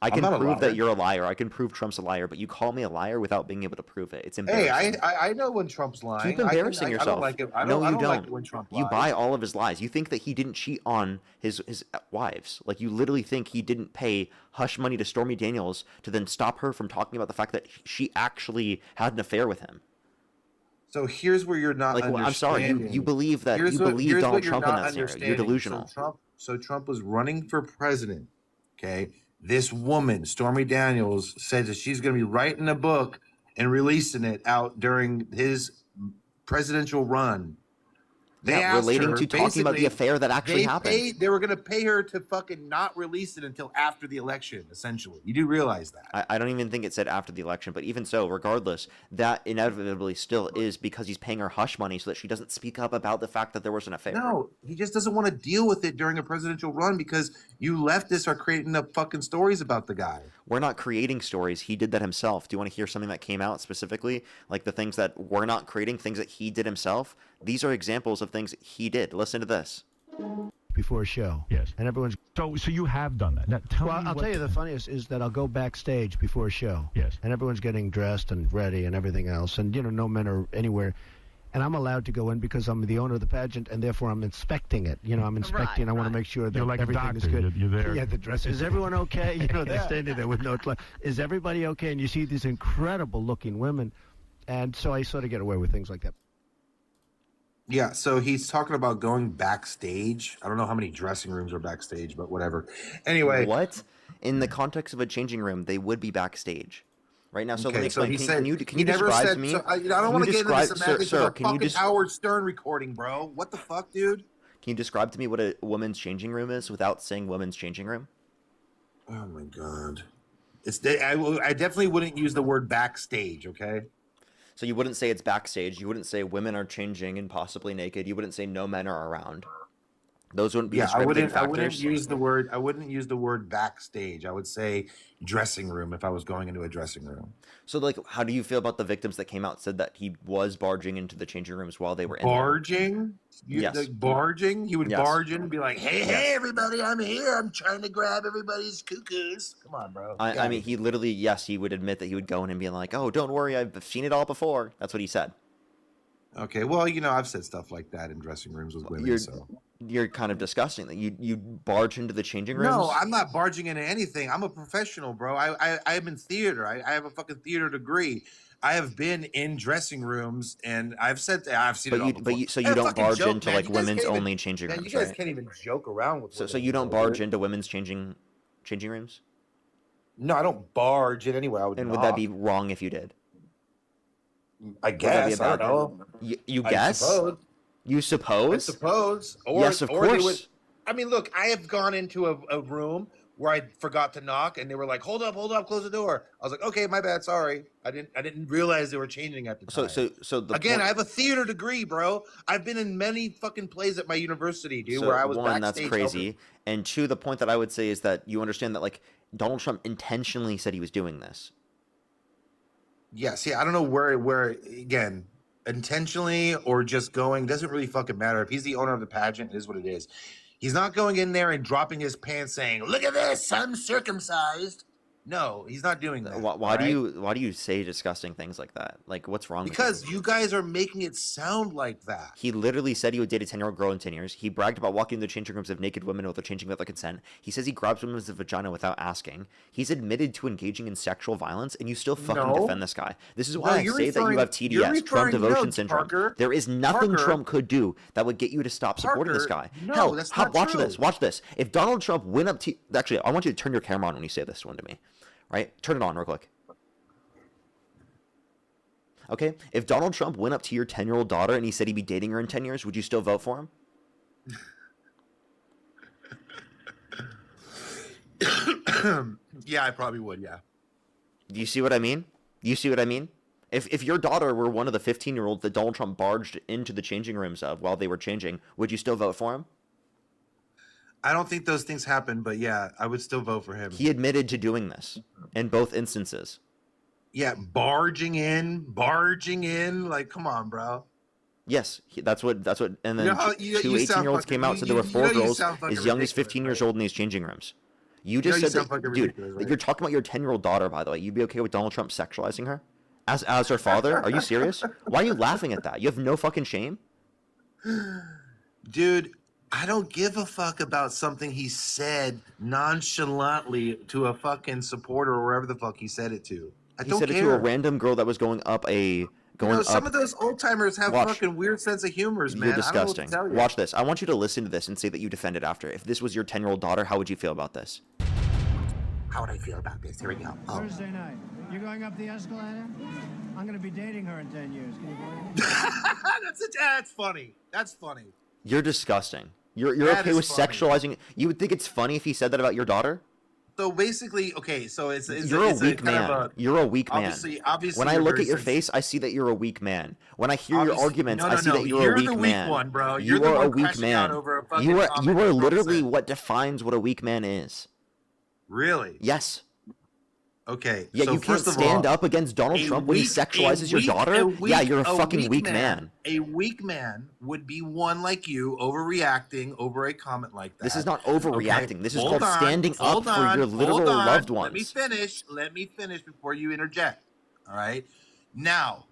I can prove that you're a liar. I can prove Trump's a liar, but you call me a liar without being able to prove it. It's embarrassing. Hey, I know when Trump's lying. Keep embarrassing yourself. I don't like it. I No, you don't don't. like it when Trump lies. You buy all of his lies. You think that he didn't cheat on his wives. Like, you literally think he didn't pay hush money to Stormy Daniels to then stop her from talking about the fact that she actually had an affair with him. So here's where you're not understanding. I'm sorry. You believe that you believe Donald Trump in that scenario. You're delusional. So Trump was running for president, okay? This woman, Stormy Daniels, said that she's going to be writing a book and releasing it out during his presidential run. Relating to talking about the affair that actually happened. They were going to pay her to fucking not release it until after the election, essentially. You do realize that. I don't even think it said after the election, but even so, regardless, that inevitably still is because he's paying her hush money so that she doesn't speak up about the fact that there was an affair. No, he just doesn't want to deal with it during a presidential run because you leftists are creating up fucking stories about the guy. We're not creating stories. He did that himself. Do you want to hear something that came out specifically? Like the things that we're not creating, things that he did himself? These are examples of things he did. Listen to this. Before a show. Yes. And everyone's... So you have done that. Now, I'll tell you the funniest is that I'll go backstage before a show. Yes. And everyone's getting dressed and ready and everything else. And, no men are anywhere. And I'm allowed to go in because I'm the owner of the pageant, and therefore I'm inspecting it. I'm inspecting. I want to make sure that You're like everything is doctor. good. You're there. Yeah, the dress. Is everyone okay? They're standing there with no... Is everybody okay? And you see these incredible-looking women. And so I sort of get away with things like that. Yeah, so he's talking about going backstage. I don't know how many dressing rooms are backstage, but whatever. Anyway. What? In the context of a changing room, they would be backstage. Right now, so let me explain. So he said, can you describe to me? So I don't want to get into the semantics of a fucking you Howard Stern recording, bro. What the fuck, dude? Can you describe to me what a woman's changing room is without saying woman's changing room? Oh my god. I definitely wouldn't use the word backstage, okay? So you wouldn't say it's backstage. You wouldn't say women are changing and possibly naked. You wouldn't say no men are around. Those wouldn't be Yeah, I discriminating wouldn't. I wouldn't factors. use the word. I wouldn't use the word backstage. I would say dressing room if I was going into a dressing room. So, like, how do you feel about the victims that came out and said that he was barging into the changing rooms while they were in there? Barging? Yes. Like barging? He would Yes. barge in and be like, "Hey, Yes. hey, everybody, I'm here. I'm trying to grab everybody's cuckoos." Come on, bro. I mean, he literally, yes, he would admit that he would go in and be like, "Oh, don't worry, I've seen it all before." That's what he said. Okay, well, you know, I've said stuff like that in dressing rooms with women. You're kind of disgusting that you barge into the changing rooms. No, I'm not barging into anything. I'm a professional, bro. I'm in theater. I have a fucking theater degree. I have been in dressing rooms, and I've seen it all before. So you don't barge into like women's only changing rooms, You guys right? can't even joke around with. So you don't barge into women's changing rooms? No, I don't barge in anywhere. And would that be wrong if you did? I guess. I don't know. You guess? You suppose? I suppose. Or, yes, of or course. They would, I mean, look, I have gone into a room where I forgot to knock, and they were like, hold up, close the door." I was like, "Okay, my bad, sorry. I didn't realize they were changing at the time." So again, I have a theater degree, bro. I've been in many fucking plays at my university, dude, where I was one, backstage that's crazy, helping. and two, the point that I would say is that you understand that like Donald Trump intentionally said he was doing this. Yeah, see, I don't know where again, intentionally or just going, doesn't really fucking matter. If he's the owner of the pageant, it is what it is. He's not going in there and dropping his pants saying, "Look at this, I'm circumcised." No, he's not doing that. Why do you say disgusting things like that? Like, what's wrong Because with you? you guys are making it sound like that. He literally said he would date a 10-year-old girl in 10 years. He bragged about walking into changing rooms of naked women without changing without their consent. He says he grabs women's vagina without asking. He's admitted to engaging in sexual violence, and you still fucking defend this guy. This is why I say that you have TDS, Trump devotion syndrome. Parker. There is nothing Parker. Trump could do that would get you to stop supporting this guy. No, Hell, that's not watch true. this. Watch this. If Donald Trump went up to... Actually, I want you to turn your camera on when you say this one to me. Right? Turn it on real quick. Okay? If Donald Trump went up to your 10-year-old daughter and he said he'd be dating her in 10 years, would you still vote for him? Yeah, I probably would, yeah. Do you see what I mean? If your daughter were one of the 15-year-olds that Donald Trump barged into the changing rooms of while they were changing, would you still vote for him? I don't think those things happen, but yeah, I would still vote for him. He admitted to doing this in both instances. Yeah, barging in, like, come on, bro. Yes, that's what, and then You two sound 18-year-olds fucking- came out, said there were you 4 know you girls sound fucking as young as ridiculous, 15 years old in these changing rooms. You You just know you said sound that, fucking dude, ridiculous, right? you're talking about your 10-year-old daughter, by the way. You'd be okay with Donald Trump sexualizing her? As her father? Are you serious? Why are you laughing at that? You have no fucking shame? Dude, I don't give a fuck about something he said nonchalantly to a fucking supporter or wherever the fuck he said it to. I He don't said care. it to a random girl that was going up a... Some of those old timers have Watch. fucking weird sense of humors, man. You're I don't know what to disgusting. tell you. Watch this. I want you to listen to this and say that you defend it after. If this was your 10-year-old daughter, how would you feel about this? How would I feel about this? Here we go. Oh. Thursday night. You going up the escalator? I'm going to be dating her in 10 years. Can you believe it? That's funny. That's funny. You're disgusting. You're That okay is with funny. sexualizing... You would think it's funny if he said that about your daughter? So basically, okay, so it's You're a it's weak kind of man. You're a weak man. Obviously, When I you're look very at your sensitive. face, I see that you're a weak man. When I hear your Obviously- arguments, no, I see no, that you're you're a weak the weak man. one, bro. You're You the are one a weak crashing out man. over a fucking You are comment Trump literally said. what defines what a weak man is. Really? Yes. Okay. Yeah, so you can't first of stand all, up against Donald a Trump when he weak- sexualizes your a daughter? weak- Yeah, you're a fucking weak man. A weak man would be one like you overreacting over a comment like that. This is not overreacting. Okay, This is hold called on, standing up hold for on, your literal hold on. loved Let me ones. finish. Let me finish before you interject. All right. Now,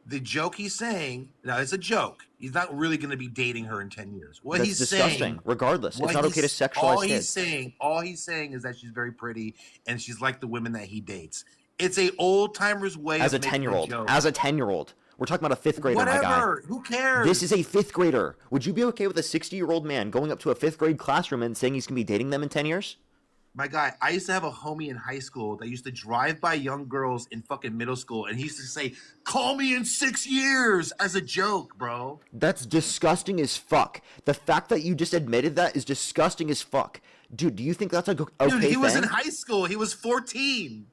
the joke he's saying, now it's a joke. He's not really going to be dating her in 10 years. What That's he's disgusting. saying, Regardless, it's not okay to he's- sexualize all he's saying is that she's very pretty and she's like the women that he dates. It's a old timer's way As a of making 10-year-old. joke. As a 10-year-old. We're talking about a 5th grader, my guy. Whatever. Who cares? This is a 5th grader. Would you be okay with a 60-year-old man going up to a 5th grade classroom and saying he's going to be dating them in 10 years? My guy, I used to have a homie in high school that used to drive by young girls in fucking middle school, and he used to say, "Call me in 6 years," as a joke, bro. That's disgusting as fuck. The fact that you just admitted that is disgusting as fuck. Dude, do you think that's a okay Dude, he was in thing? high school. He was 14.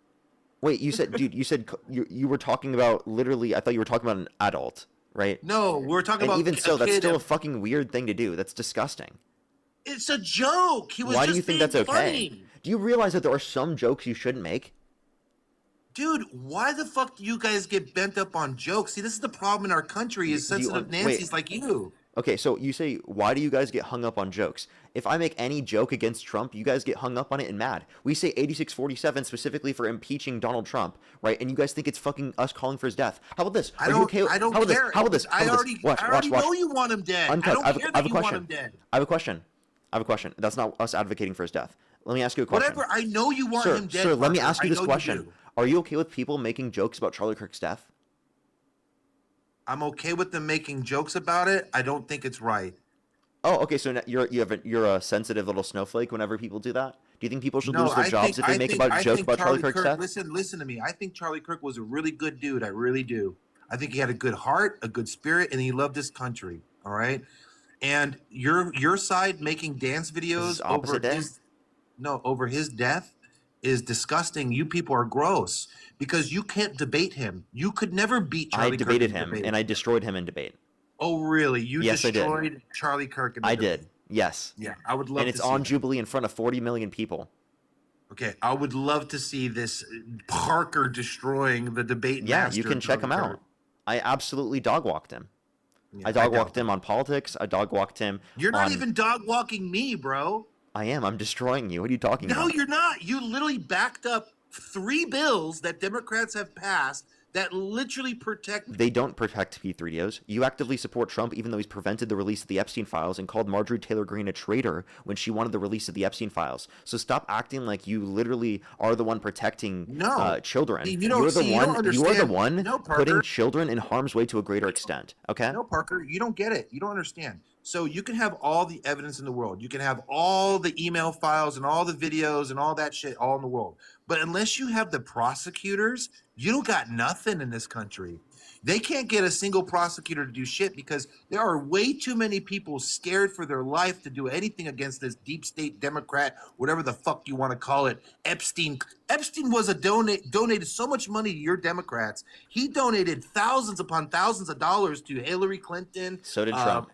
Wait, you said, dude, you were talking about literally, I thought you were talking about an adult, right? No, we're talking And about even a so, that's kid still a of- fucking weird thing to do. That's disgusting. It's a joke. He was Why just do you think being that's okay? funny. Do you realize that there are some jokes you shouldn't make? Dude, why the fuck do you guys get bent up on jokes? See, this is the problem in our country is sensitive Nancy's like you. Okay, so you say, why do you guys get hung up on jokes? If I make any joke against Trump, you guys get hung up on it and mad. We say 8647 specifically for impeaching Donald Trump, right? And you guys think it's fucking us calling for his death. How about this? I don't care. How about this? I already know you want him dead. Uncut. I don't care that you want him dead. I have a question. That's not us advocating for his death. Let me ask you a question. Whatever. I know you want him dead. Sir, let me Parker. ask you this question. Are you okay with people making jokes about Charlie Kirk's death? I'm okay with them making jokes about it. I don't think it's right. Oh, okay. So you're a sensitive little snowflake whenever people do that. Do you think people should lose their jobs if they make a joke about Charlie Kirk's death? Listen to me. I think Charlie Kirk was a really good dude. I really do. I think he had a good heart, a good spirit, and he loved his country. All right. And your side making dance videos over his death is disgusting. You people are gross because you can't debate him. You could never beat Charlie Kirk. I debated him and I destroyed him in debate. Oh, really? Yes, destroyed Charlie Kirk in the debate. Did. Yes. Yeah, I would love to see And it's on Jubilee in front of 40 million people. Okay, I would love to see this Parker destroying the debate. Yeah, you can check him out. I absolutely dog walked him. Yeah, I dog walked him on politics. I dog walked him. You're not even dog walking me, bro. I am. I'm destroying you. What are you talking about? No, you're not. You literally backed up 3 bills that Democrats have passed that literally protect. They don't protect P3DOs. You actively support Trump even though he's prevented the release of the Epstein files and called Marjorie Taylor Greene a traitor when she wanted the release of the Epstein files. So stop acting like you literally are the one protecting children. You are the one putting children in harm's way to a greater extent. Okay? No, Parker, you don't get it. You don't understand. So you can have all the evidence in the world. You can have all the email files and all the videos and all that shit all in the world. But unless you have the prosecutors, you don't got nothing in this country. They can't get a single prosecutor to do shit because there are way too many people scared for their life to do anything against this deep state Democrat, whatever the fuck you want to call it, Epstein. Epstein was donated so much money to your Democrats. He donated thousands upon thousands of dollars to Hillary Clinton. So did Trump.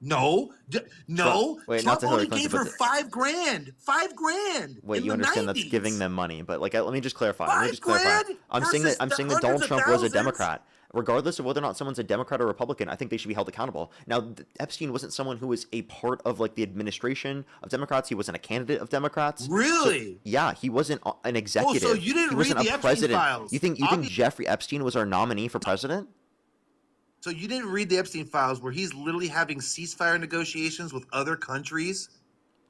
No. Wait, Trump not to Hillary only Clinton, gave her but $5,000. $5,000. Wait, you understand that's giving them money, but like, let me just clarify. $5,000 I'm saying that Donald Trump was a Democrat. Regardless of whether or not someone's a Democrat or Republican, I think they should be held accountable. Now, Epstein wasn't someone who was a part of like the administration of Democrats. He wasn't a candidate of Democrats. Really? So, yeah, he wasn't an executive. Oh, so you didn't he read wasn't the a Epstein president. files? You think Jeffrey Epstein was our nominee for president? So you didn't read the Epstein files where he's literally having ceasefire negotiations with other countries?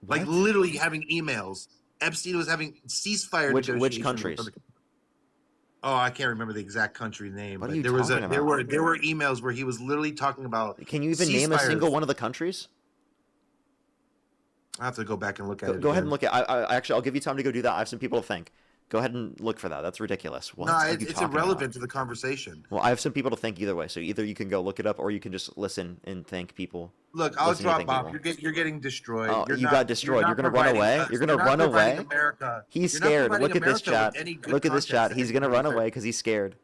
What? Like literally having emails. Epstein was having ceasefire negotiations. Which countries? Oh, I can't remember the exact country name. What but are you there talking about? There were emails where he was literally talking about. Can you even name a single one of the countries? I have to go back and look at it. Go ahead and look at. Actually, I'll give you time to go do that. I have some people to thank. Go ahead and look for that. That's ridiculous. What no, are you it's talking irrelevant about? to the conversation. Well, I have some people to thank either way. So either you can go look it up, or you can just listen and thank people. Look, I'll drop off. You're getting destroyed. Oh, you got destroyed. You're gonna run away. You're gonna run away. He's scared. Look at this chat. Look at this chat. He's gonna run away because he's scared.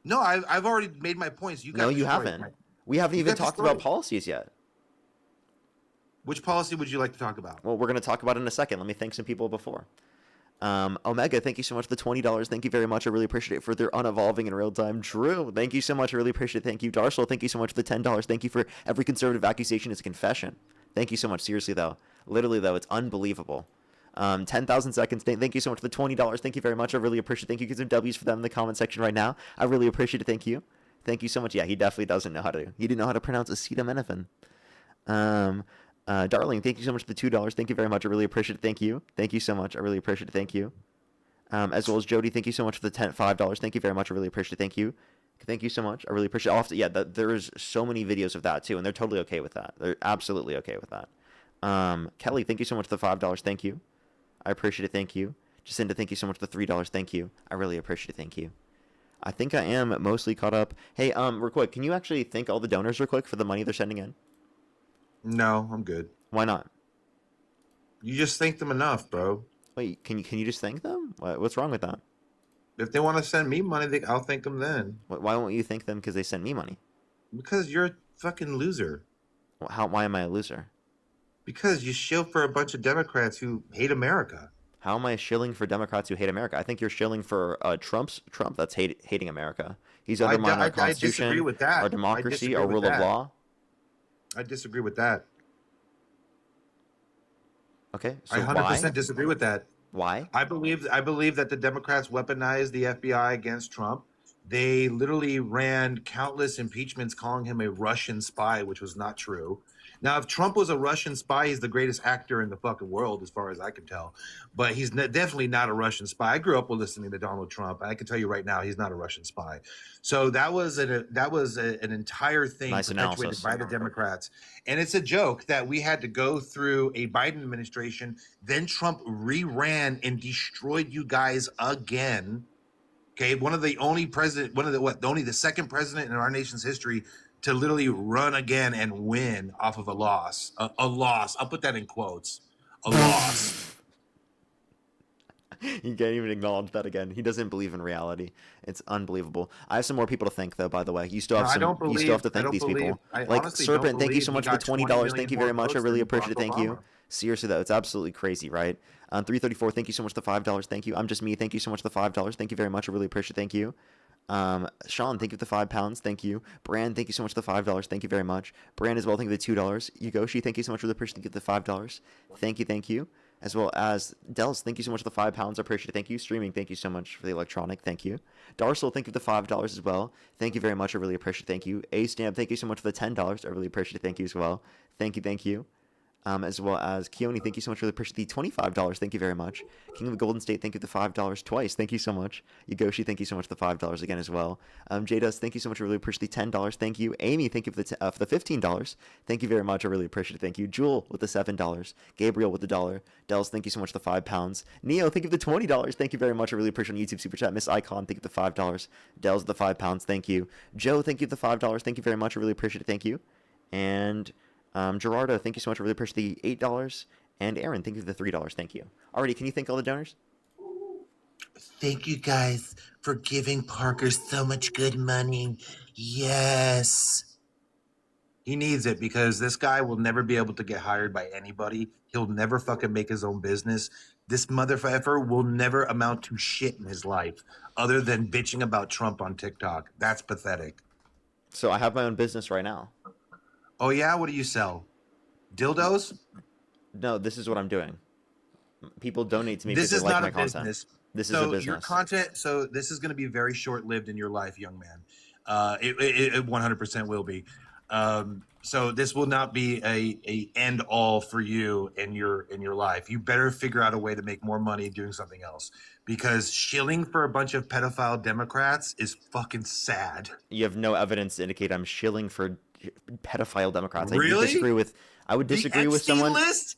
No, I've already made my points. No, you haven't. We haven't even talked about policies yet. Which policy would you like to talk about? Well, we're going to talk about it in a second. Let me thank some people before. Omega, thank you so much for the $20. Thank you very much. I really appreciate it for their unevolving in real time. Drew, thank you so much. I really appreciate it. Thank you. Darcel, thank you so much for the $10. Thank you for every conservative accusation is a confession. Thank you so much. Seriously, though. Literally, though, it's unbelievable. 10,000 seconds. Thank you so much for the $20. Thank you very much. I really appreciate it. Thank you. Get some W's for them in the comment section right now. I really appreciate it. Thank you. Thank you so much. Yeah, he definitely doesn't know how to. He didn't know how to pronounce acetaminophen. Darling, thank you so much for the $2. Thank you very much. I really appreciate it. Thank you. Thank you so much. I really appreciate it. Thank you. As well as Jody, thank you so much for the $5. Thank you very much. I really appreciate it. Thank you. Thank you so much. I really appreciate it. Yeah, there's so many videos of that too, and they're totally okay with that. They're absolutely okay with that. Kelly, thank you so much for the $5. Thank you. I appreciate it. Thank you. Jacinda, thank you so much for the $3. Thank you. I really appreciate it. Thank you. I think I am mostly caught up. Hey, real quick, can you actually thank all the donors real quick for the money they're sending in? No, I'm good. Why not? You just thank them enough, bro. Wait, can you just thank them? What's wrong with that? If they want to send me money, I'll thank them then. Why won't you thank them because they sent me money? Because you're a fucking loser. Why am I a loser? Because you shill for a bunch of Democrats who hate America. How am I shilling for Democrats who hate America? I think you're shilling for Trump that's hating America. He's undermining our Constitution, disagree with that. our democracy, our rule of law. I disagree with that. Okay, so I 100% disagree with that. Why? I believe that the Democrats weaponized the FBI against Trump. They literally ran countless impeachments calling him a Russian spy, which was not true. Now, if Trump was a Russian spy, he's the greatest actor in the fucking world, as far as I can tell. But he's definitely not a Russian spy. I grew up with listening to Donald Trump, and I can tell you right now, he's not a Russian spy. So that was an entire thing perpetuated by the Democrats. And it's a joke that we had to go through a Biden administration, then Trump re-ran and destroyed you guys again. Okay, only the second president in our nation's history to literally run again and win off of a loss. A loss. I'll put that in quotes. A loss. You can't even acknowledge that again. He doesn't believe in reality. It's unbelievable. I have some more people to thank, though. By the way, you still have you still have to thank these people. Like Serpent, thank you so much for the $20. Thank you very much. I really appreciate it. Thank you. Seriously, though, it's absolutely crazy, right? 334, thank you so much for the $5. Thank you. I'm just me. Thank you so much for the $5. Thank you very much. I really appreciate it. Thank you. Sean, thank you for the £5. Thank you. Brand, thank you so much for the $5. Thank you very much. Brand as well, thank you for the $2. Yugoshi, thank you so much for the appreciation. Thank you for the $5. Thank you. As well as Dels, thank you so much for the £5. I appreciate it. Thank you. Streaming, thank you so much for the electronic. Thank you. Darsel, thank you for the $5 as well. Thank you very much. I really appreciate it. Thank you. A-Stamp, thank you so much for the $10. I really appreciate it. Thank you as well. Thank you. As well as Keone, thank you so much for the $25. Thank you very much. King of the Golden State, thank you for the $5 twice. Thank you so much. Yugoshi, thank you so much for the $5 again as well. J-Dust, thank you so much. I really appreciate the $10. Thank you. Amy, thank you for the $15. Thank you very much. I really appreciate it. Thank you. Jewel with the $7. Gabriel with the $1. Dels, thank you so much for the £5. Neo, thank you for the $20. Thank you very much. I really appreciate it on YouTube Super Chat. Miss Icon, thank you for the $5. Dels with the £5. Thank you. Joe, thank you for the $5. Thank you very much. I really appreciate it. Thank you. And Gerardo, thank you so much. I really appreciate the $8. And Aaron, thank you for the $3. Thank you. Alrighty, can you thank all the donors? Thank you guys for giving Parker so much good money. Yes. He needs it because this guy will never be able to get hired by anybody. He'll never fucking make his own business. This motherfucker will never amount to shit in his life other than bitching about Trump on TikTok. That's pathetic. So I have my own business right now. Oh, yeah? What do you sell? Dildos? No, this is what I'm doing. People donate to me This because is they like not my a content. business. This is a business. Your content, this is going to be very short-lived in your life, young man. It 100% will be. So this will not be a end all for you in your life. You better figure out a way to make more money doing something else, because shilling for a bunch of pedophile Democrats is fucking sad. You have no evidence to indicate I'm shilling for pedophile Democrats. Really? I would disagree with someone. List?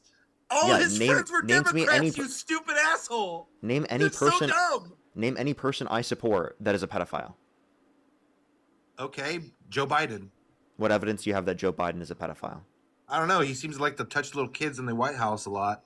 All his friends were Democrats, you stupid asshole. Name any They're person. So dumb. Name any person I support that is a pedophile. Okay, Joe Biden. What evidence do you have that Joe Biden is a pedophile? I don't know. He seems to like to touch little kids in the White House a lot.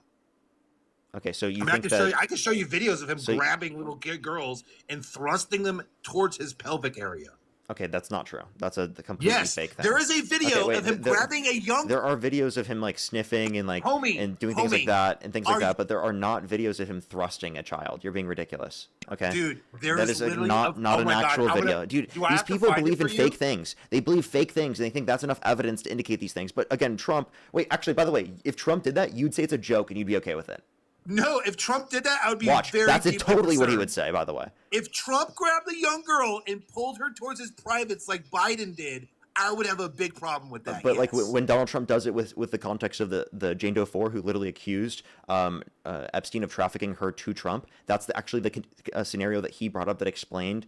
Okay, so you I think I can show you videos of him grabbing little girls and thrusting them towards his pelvic area. Okay, that's not true. That's a completely fake thing. There is a video of him grabbing a young. There are videos of him like sniffing and and doing things like that and things like that, but there are not videos of him thrusting a child. You're being ridiculous. Okay, dude, that is not an actual video. Dude, these people believe in fake things. They believe fake things and they think that's enough evidence to indicate these things. But again, Trump. Wait, actually, by the way, if Trump did that, you'd say it's a joke and you'd be okay with it. No, if Trump did that, I would be very. That's totally what he would say, by the way. If Trump grabbed a young girl and pulled her towards his privates like Biden did, I would have a big problem with that. But like when Donald Trump does it with the context of the Jane Doe 4 who literally accused Epstein of trafficking her to Trump, that's actually the scenario that he brought up that explained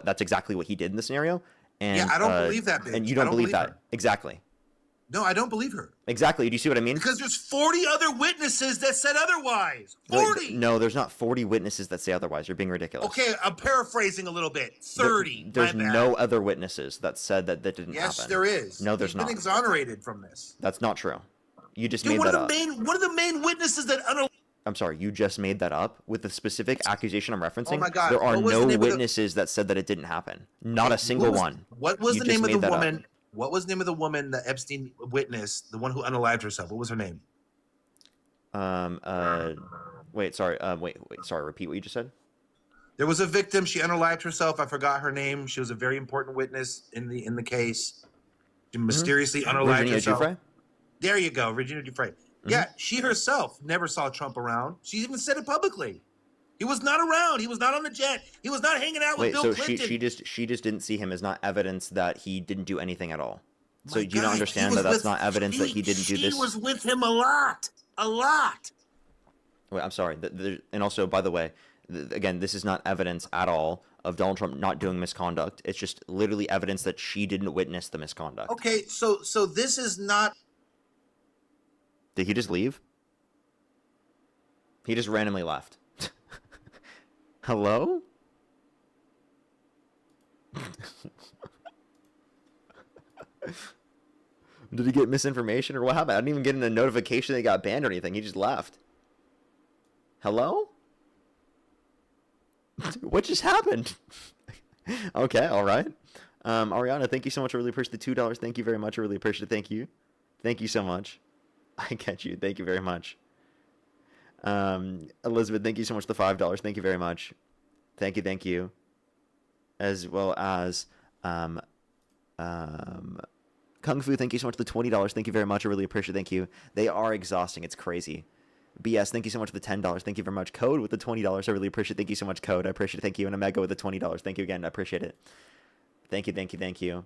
that's exactly what he did in the scenario. And yeah, I don't believe that, bitch. And you don't believe that. Her. Exactly. No, I don't believe her. Exactly. Do you see what I mean? Because there's 40 other witnesses that said otherwise. 40! No, there's not 40 witnesses that say otherwise. You're being ridiculous. Okay, I'm paraphrasing a little bit. 30. There's no other witnesses that said that didn't happen. Yes, there is. No, there's not. He's been exonerated from this. That's not true. You just made that up. One of the main witnesses that... I'm sorry, you just made that up with the specific accusation I'm referencing. Oh my God. There are no witnesses that said that it didn't happen. Not a single one. What was the name of the woman... What was the name of the woman that Epstein witnessed, the one who unalived herself? What was her name? Wait, sorry. Wait, sorry. Repeat what you just said. There was a victim. She unalived herself. I forgot her name. She was a very important witness in the case. She mysteriously unalived Virginia herself. Giuffre? There you go, Virginia Giuffre. Yeah, she herself never saw Trump around. She even said it publicly. He was not around. He was not on the jet. He was not hanging out with Bill Clinton. So she just didn't see him as not evidence that he didn't do anything at all. So do you not God, understand that that's not evidence that he didn't do this? She was with him a lot. A lot. Wait, I'm sorry. And also, by the way, again, this is not evidence at all of Donald Trump not doing misconduct. It's just literally evidence that she didn't witness the misconduct. Okay, so this is not. Did he just leave? He just randomly left. Hello? Did he get misinformation or what happened? I didn't even get a notification that he got banned or anything. He just left. Hello? What just happened? Okay, all right. Ariana, thank you so much. I really appreciate the $2. Thank you very much. I really appreciate it. Thank you. Thank you so much. I get you. Thank you very much. Elizabeth, thank you so much for the $5. Thank you very much. Thank you, thank you. As well as Kung Fu, thank you so much for the $20. Thank you very much. I really appreciate it. Thank you. They are exhausting. It's crazy. BS, thank you so much for the $10. Thank you very much. Code with the $20. I really appreciate it. Thank you so much, Code. I appreciate it. Thank you. And Omega with the $20. Thank you again. I appreciate it. Thank you, thank you, thank you.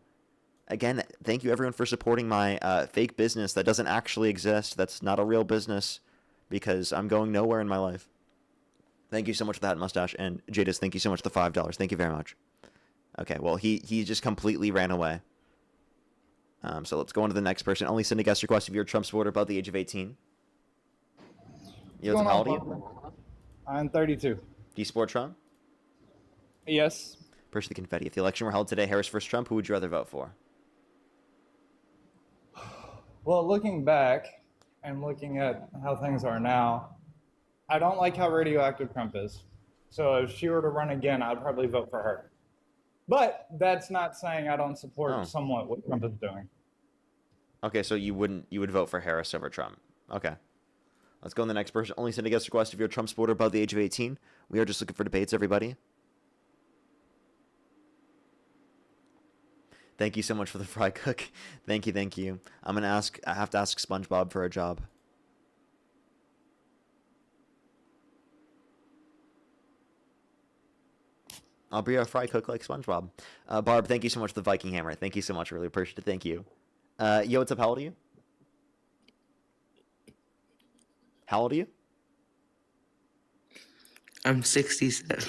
Again, thank you everyone for supporting my fake business that doesn't actually exist. That's not a real business because I'm going nowhere in my life. Thank you so much for that mustache. And Jadis, thank you so much for the $5. Thank you very much. Okay, well, he just completely ran away. So let's go on to the next person. Only send a guest request if you're a Trump supporter above the age of 18. Yo, how old are you? I'm 32. Do you support Trump? Yes. Push the confetti. If the election were held today, Harris versus Trump, who would you rather vote for? Well, looking back and looking at how things are now, I don't like how radioactive Trump is. So if she were to run again, I'd probably vote for her. But that's not saying I don't support somewhat what Trump is doing. Okay, so you would vote for Harris over Trump. Okay. Let's go on the next person. Only send a guest request if you're a Trump supporter above the age of 18. We are just looking for debates, everybody. Thank you so much for the fry cook. Thank you, thank you. I have to ask SpongeBob for a job. I'll be a fry cook like SpongeBob. Barb, thank you so much for the Viking hammer. Thank you so much. I really appreciate it. Thank you. Yo, what's up? How old are you? How old are you? I'm 67.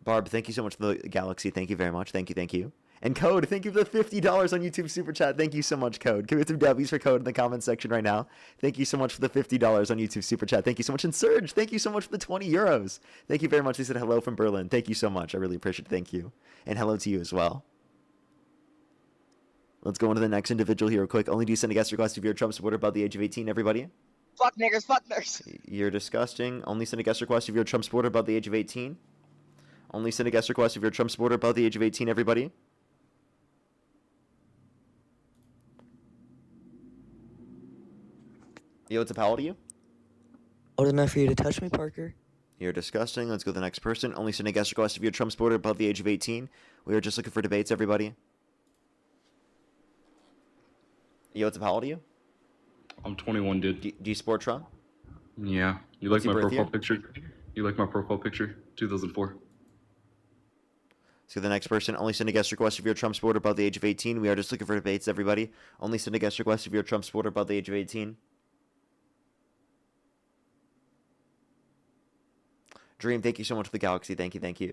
Barb, thank you so much for the galaxy. Thank you very much. Thank you, thank you. And Code, thank you for the $50 on YouTube Super Chat. Thank you so much, Code. Give me some W's for Code in the comments section right now. Thank you so much for the $50 on YouTube Super Chat. Thank you so much. And Surge, thank you so much for the 20 euros. Thank you very much. They said hello from Berlin. Thank you so much. I really appreciate it. Thank you. And hello to you as well. Let's go on to the next individual here real quick. Only do send a guest request if you're a Trump supporter above the age of 18, everybody. Fuck niggers, fuck niggers. You're disgusting. Only send a guest request if you're a Trump supporter above the age of 18. Only send a guest request if you're a Trump supporter above the age of 18, everybody. Yo, what's up? How old are you? Old enough for you to touch me, Parker? You're disgusting. Let's go to the next person. Only send a guest request if you're a Trump supporter above the age of 18. We are just looking for debates, everybody. Yo, what's up? How old are you? I'm 21, dude. Do you support Trump? Yeah. You What's like my your birth profile year? picture? You like my profile picture? 2004. So the next person, only send a guest request if you're a Trump supporter above the age of 18. We are just looking for debates, everybody. Only send a guest request if you're a Trump supporter above the age of 18. Dream, thank you so much for the galaxy. Thank you, thank you.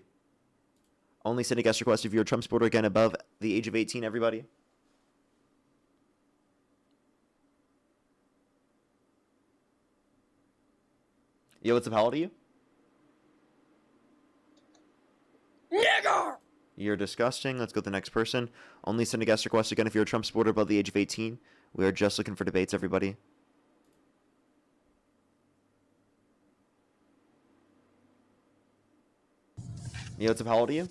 Only send a guest request if you're a Trump supporter again above the age of 18, everybody. Yo, what's up? How old are you? Nigger! You're disgusting. Let's go to the next person. Only send a guest request again if you're a Trump supporter above the age of 18. We are just looking for debates, everybody. Yo, what's up? How old are you?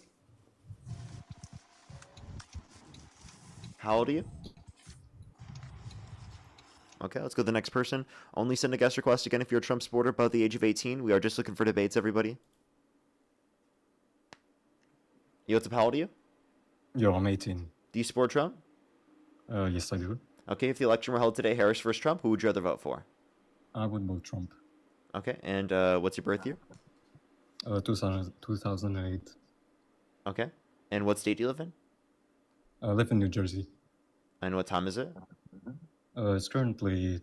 How old are you? Okay, let's go to the next person. Only send a guest request again if you're a Trump supporter above the age of 18. We are just looking for debates, everybody. Yo, what's up? How old are you? Yo, I'm 18. Do you support Trump? Yes, I do. Okay, if the election were held today, Harris versus Trump, who would you rather vote for? I would vote Trump. Okay, and what's your birth year? 2008. Okay, and what state do you live in? I live in New Jersey. And what time is it? It's currently,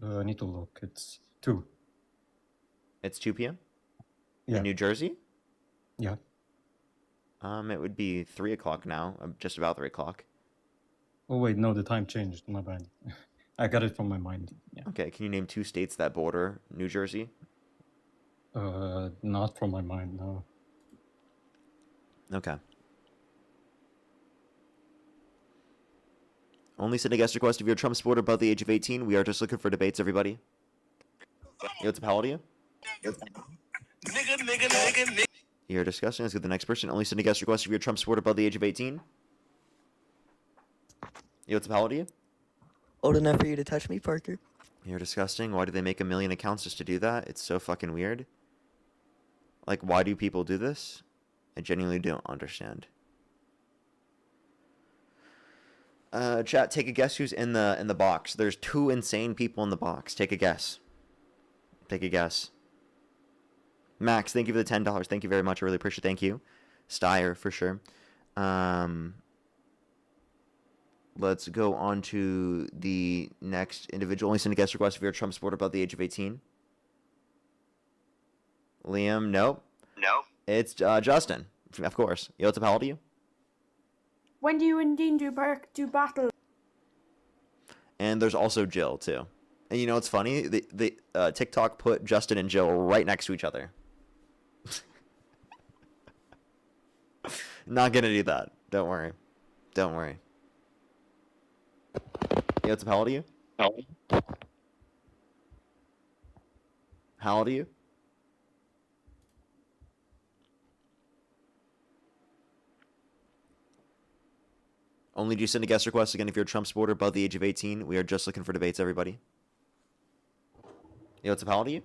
I need to look, it's 2. It's 2 p.m.? Yeah. In New Jersey? Yeah. It would be 3 o'clock now, just about 3 o'clock. Oh wait, no, the time changed, my bad. I got it from my mind. Yeah. Okay, can you name 2 states that border New Jersey? Not from my mind, no. Okay. Only send a guest request if you're a Trump supporter above the age of 18. We are just looking for debates, everybody. Yo, what's up? How old are you? You're disgusting. Let's go to the next person. Only send a guest request if you're a Trump supporter above the age of 18. Yo, what's up? How old are you? Old enough for you to touch me, Parker? You're disgusting. Why do they make 1 million accounts just to do that? It's so fucking weird. Like, why do people do this? I genuinely don't understand. Chat, take a guess who's in the box. There's 2 insane people in the box. Take a guess. Take a guess. Max, thank you for the $10. Thank you very much. I really appreciate it. Thank you. Steyer, for sure. Let's go on to the next individual. Only send a guest request if you're a Trump supporter above the age of 18. Liam, nope. No. It's Justin, of course. Yo, what's up? How old are you? When do you and Dean do battle? And there's also Jill, too. And you know what's funny? The TikTok put Justin and Jill right next to each other. Not gonna do that. Don't worry. Don't worry. Yo, what's up? How old are you? How old are you? Only do you send a guest request again if you're a Trump supporter above the age of 18. We are just looking for debates, everybody. Yo, what's up? How old are you?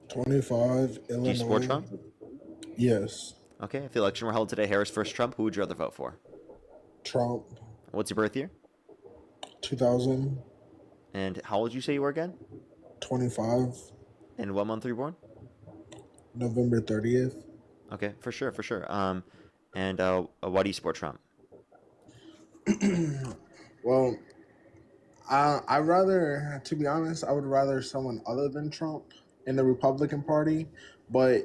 25, Illinois. Do you support Trump? Yes. Okay, if the election were held today, Harris versus Trump, who would you rather vote for? Trump. What's your birth year? 2000. And how old did you say you were again? 25. And what month were you born? November 30th. Okay, for sure, for sure. And why do you support Trump? Well, I rather, to be honest, I would rather someone other than Trump in the Republican Party, but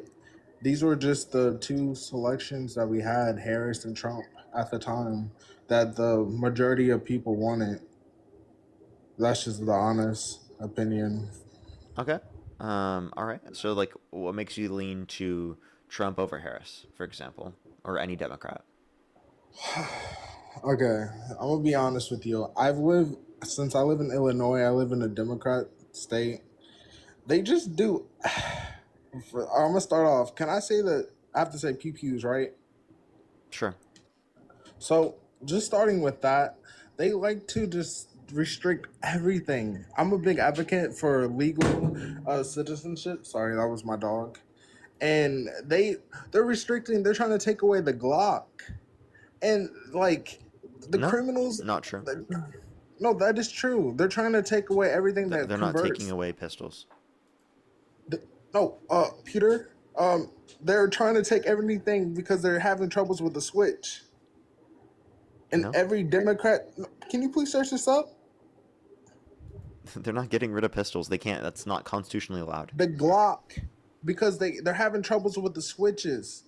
these were just the 2 selections that we had, Harris and Trump, at the time, that the majority of people wanted. That's just the honest opinion. Okay. All right. So, like, what makes you lean to Trump over Harris, for example, or any Democrat? Okay, I'm gonna be honest with you. Since I live in Illinois, I live in a Democrat state. They just do. I'm gonna start off. Can I say that I have to say pew-pews, right? Sure. So just starting with that, they like to just restrict everything. I'm a big advocate for legal citizenship. Sorry, that was my dog. And they're restricting. They're trying to take away the Glock. And like the criminals, not true. No, that is true. They're trying to take away everything that they're converts. not taking away pistols. Peter, they're trying to take everything because they're having troubles with the switch. And every Democrat, can you please search this up? They're not getting rid of pistols. They can't. That's not constitutionally allowed. The Glock, because they're having troubles with the switches.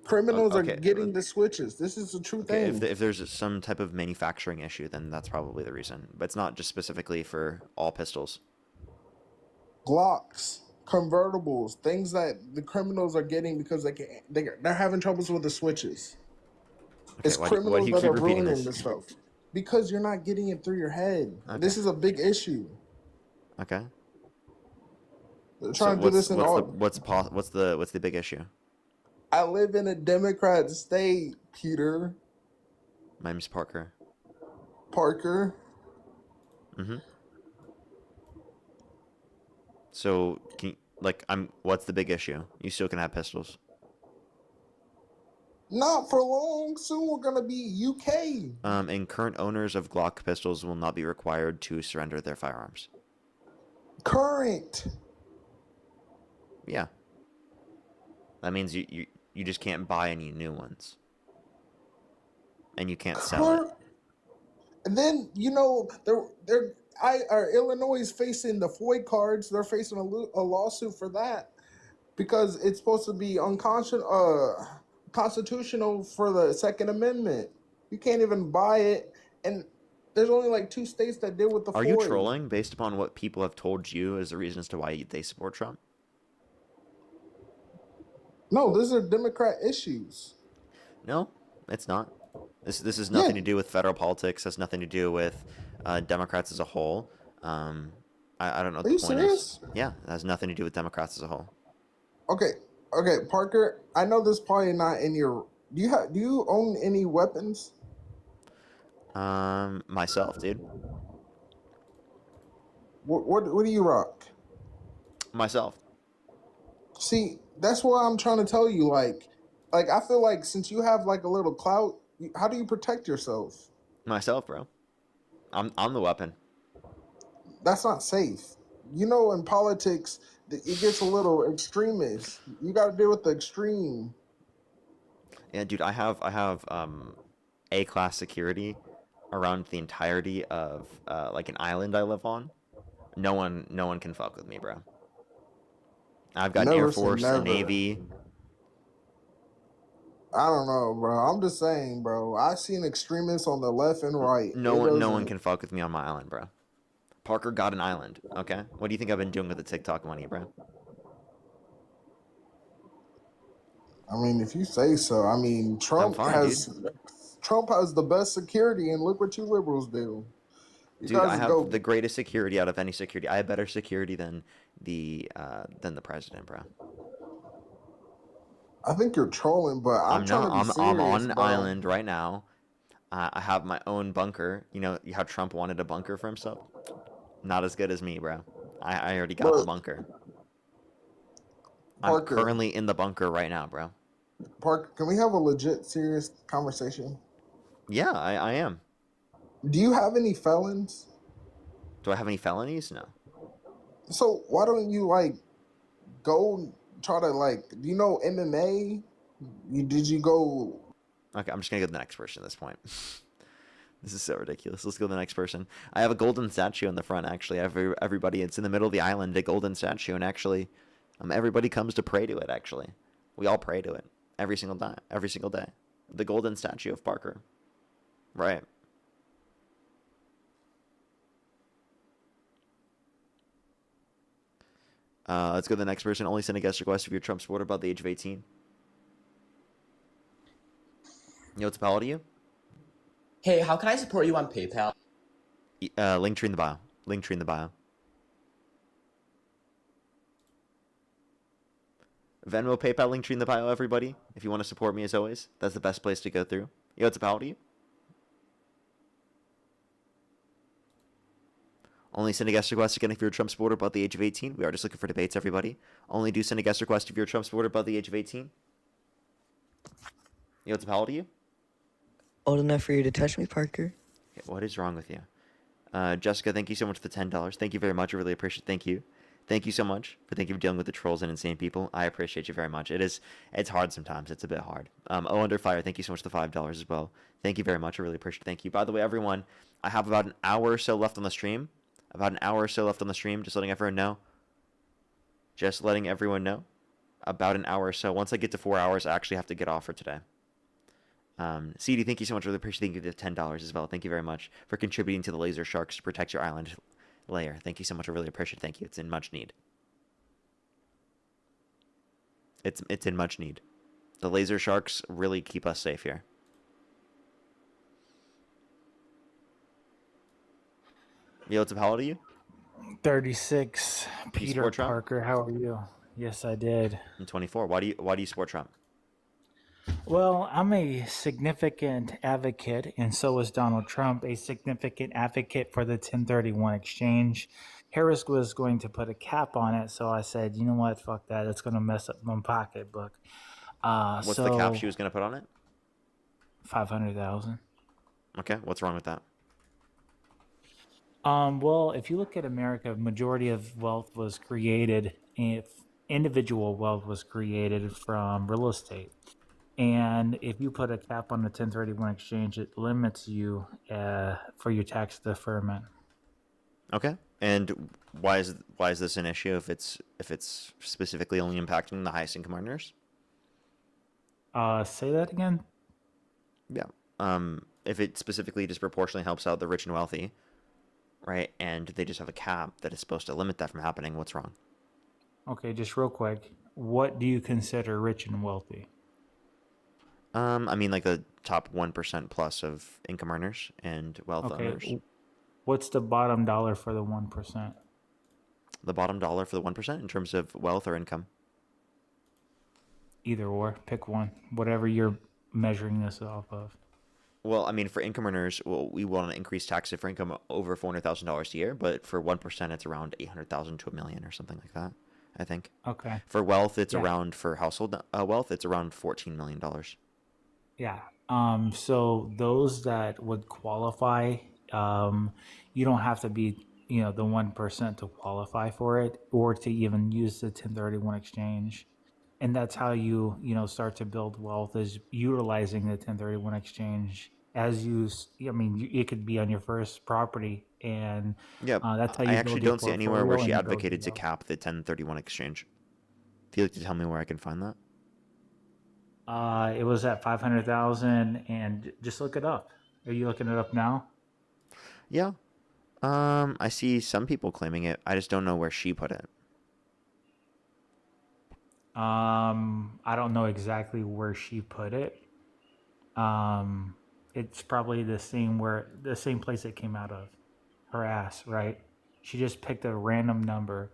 Criminals are getting the switches. This is a true thing. If there's some type of manufacturing issue, then that's probably the reason. But it's not just specifically for all pistols. Glocks, convertibles, things that the criminals are getting because they're having troubles with the switches. It's criminals that are ruining this stuff. Because you're not getting it through your head. Okay. This is a big issue. Okay. They're trying to do this in all. What's the big issue? I live in a Democrat state, Peter. My name's Parker. Parker. Mm-hmm. So, what's the big issue? You still can have pistols. Not for long. Soon we're gonna be UK. And current owners of Glock pistols will not be required to surrender their firearms. Current. Yeah. That means you just can't buy any new ones. And you can't sell it. And then Illinois is facing the FOIA cards. They're facing a lawsuit for that because it's supposed to be constitutional for the Second Amendment. You can't even buy it, and there's only like 2 states that deal with the FOIA. Are you trolling based upon what people have told you as the reason as to why they support Trump? No, these are Democrat issues. No, it's not. This has nothing to do with federal politics. Has nothing to do with Democrats as a whole. I don't know what the point is. Yeah, it has nothing to do with Democrats as a whole. Okay, Parker. I know this probably not in your. Do you own any weapons? Myself, dude. What do you rock? Myself. See, that's what I'm trying to tell you. Like I feel like since you have like a little clout, how do you protect yourself? Myself, bro. I'm the weapon. That's not safe. In politics, it gets a little extremist. You got to deal with the extreme. Yeah, dude. I have A-class security around the entirety of like an island I live on. No one can fuck with me, bro. I've got Air Force, Navy. I don't know, bro. I'm just saying, bro. I've seen extremists on the left and right. No one can fuck with me on my island, bro. Parker got an island, okay? What do you think I've been doing with the TikTok money, bro? I mean, if you say so. I mean, Trump has the best security, and look what you liberals do. Dude, I have the greatest security out of any security. I have better security than the president, bro. I think you're trolling, but I'm on an island right now. I have my own bunker. You know how Trump wanted a bunker for himself? Not as good as me, bro. I already got the bunker. I'm currently in the bunker right now, bro. Parker, can we have a legit, serious conversation? Yeah, I am. Do you have any felons? Do I have any felonies? No. So why don't you go try to do you know MMA? Did you go? Okay, I'm just gonna go to the next person at this point. This is so ridiculous. Let's go to the next person. I have a golden statue in the front. Actually, everybody. It's in the middle of the island, a golden statue, and actually, everybody comes to pray to it. Actually, we all pray to it every single day. The golden statue of Parker. Right. Let's go to the next person. Only send a guest request if you're a Trump supporter above the age of 18. What's about to you? Hey, how can I support you on PayPal? Link tree in the bio. Link tree in the bio. Venmo, PayPal, link tree in the bio, everybody. If you want to support me as always, that's the best place to go through. What's about to you? Only send a guest request again if you're a Trump supporter above the age of 18. We are just looking for debates, everybody. Only do send a guest request if you're a Trump supporter above the age of 18. How old are you? Old enough for you to touch me, Parker. Okay, what is wrong with you? Jessica, thank you so much for the $10. Thank you very much. I really appreciate it. Thank you. Thank you so much for dealing with the trolls and insane people. I appreciate you very much. It's hard sometimes. It's a bit hard. Under Fire, thank you so much for the $5 as well. Thank you very much. I really appreciate it. Thank you. By the way, everyone, I have about an hour or so left on the stream. Just letting everyone know. About an hour or so. Once I get to 4 hours, I actually have to get off for today. CD, thank you so much. Really appreciate you. Thank you for the $10 as well. Thank you very much for contributing to the laser sharks to protect your island layer. Thank you so much. I really appreciate it. Thank you. It's in much need. It's in much need. The laser sharks really keep us safe here. How old are you? 36. Peter Parker, how are you? Yes, I did. I'm 24. Why do you support Trump? Well, I'm a significant advocate, and so is Donald Trump, a significant advocate for the 1031 exchange. Harris was going to put a cap on it, so I said, you know what, fuck that. It's going to mess up my pocketbook. What's the cap she was going to put on it? 500,000. Okay, what's wrong with that? Well, if you look at America, majority of wealth was created, if individual wealth was created from real estate. And if you put a cap on the 1031 exchange, it limits you for your tax deferment. Okay. And why is this an issue if it's specifically only impacting the highest income earners? Say that again? Yeah. If it specifically disproportionately helps out the rich and wealthy, right, and they just have a cap that is supposed to limit that from happening, what's wrong? Okay, just real quick. What do you consider rich and wealthy? I mean, like the top 1% plus of income earners and wealth owners. What's the bottom dollar for the 1%? The bottom dollar for the 1% in terms of wealth or income? Either or, pick one. Whatever you're measuring this off of. Well, I mean, for income earners, we want to increase taxes for income over $400,000 a year, but for 1%, it's around $800,000 to $1 million or something like that, I think. Okay. For wealth, it's around, for household wealth, it's around $14 million. Yeah. So those that would qualify, you don't have to be, the 1% to qualify for it or to even use the 1031 exchange. And that's how you start to build wealth, is utilizing the 1031 exchange as it could be on your first property. And that's how you I actually don't see anywhere where she advocated to cap. cap the 1031 exchange. If you'd like to tell me where I can find that. It was at 500,000, and just look it up. Are you looking it up now? Yeah. I see some people claiming it. I just don't know where she put it. I don't know exactly where she put it. It's probably the same place it came out of, her ass, right? She just picked a random number,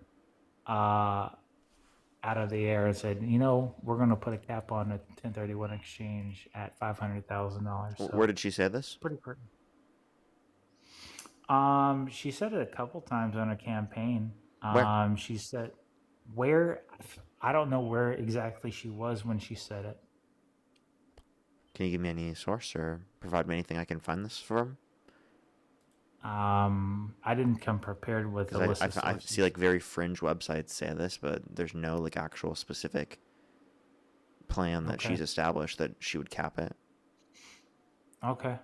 out of the air and said, we're going to put a cap on the 1031 exchange at $500,000. So Where did she say this? pretty pretty. She said it a couple times on her campaign. Where? She said where, I don't know where exactly she was when she said it. Can you give me any source or provide me anything I can find this from? I didn't come prepared with a list of I sources. see like very fringe websites say this, but there's no like actual specific plan that she's established that she would cap it. Okay.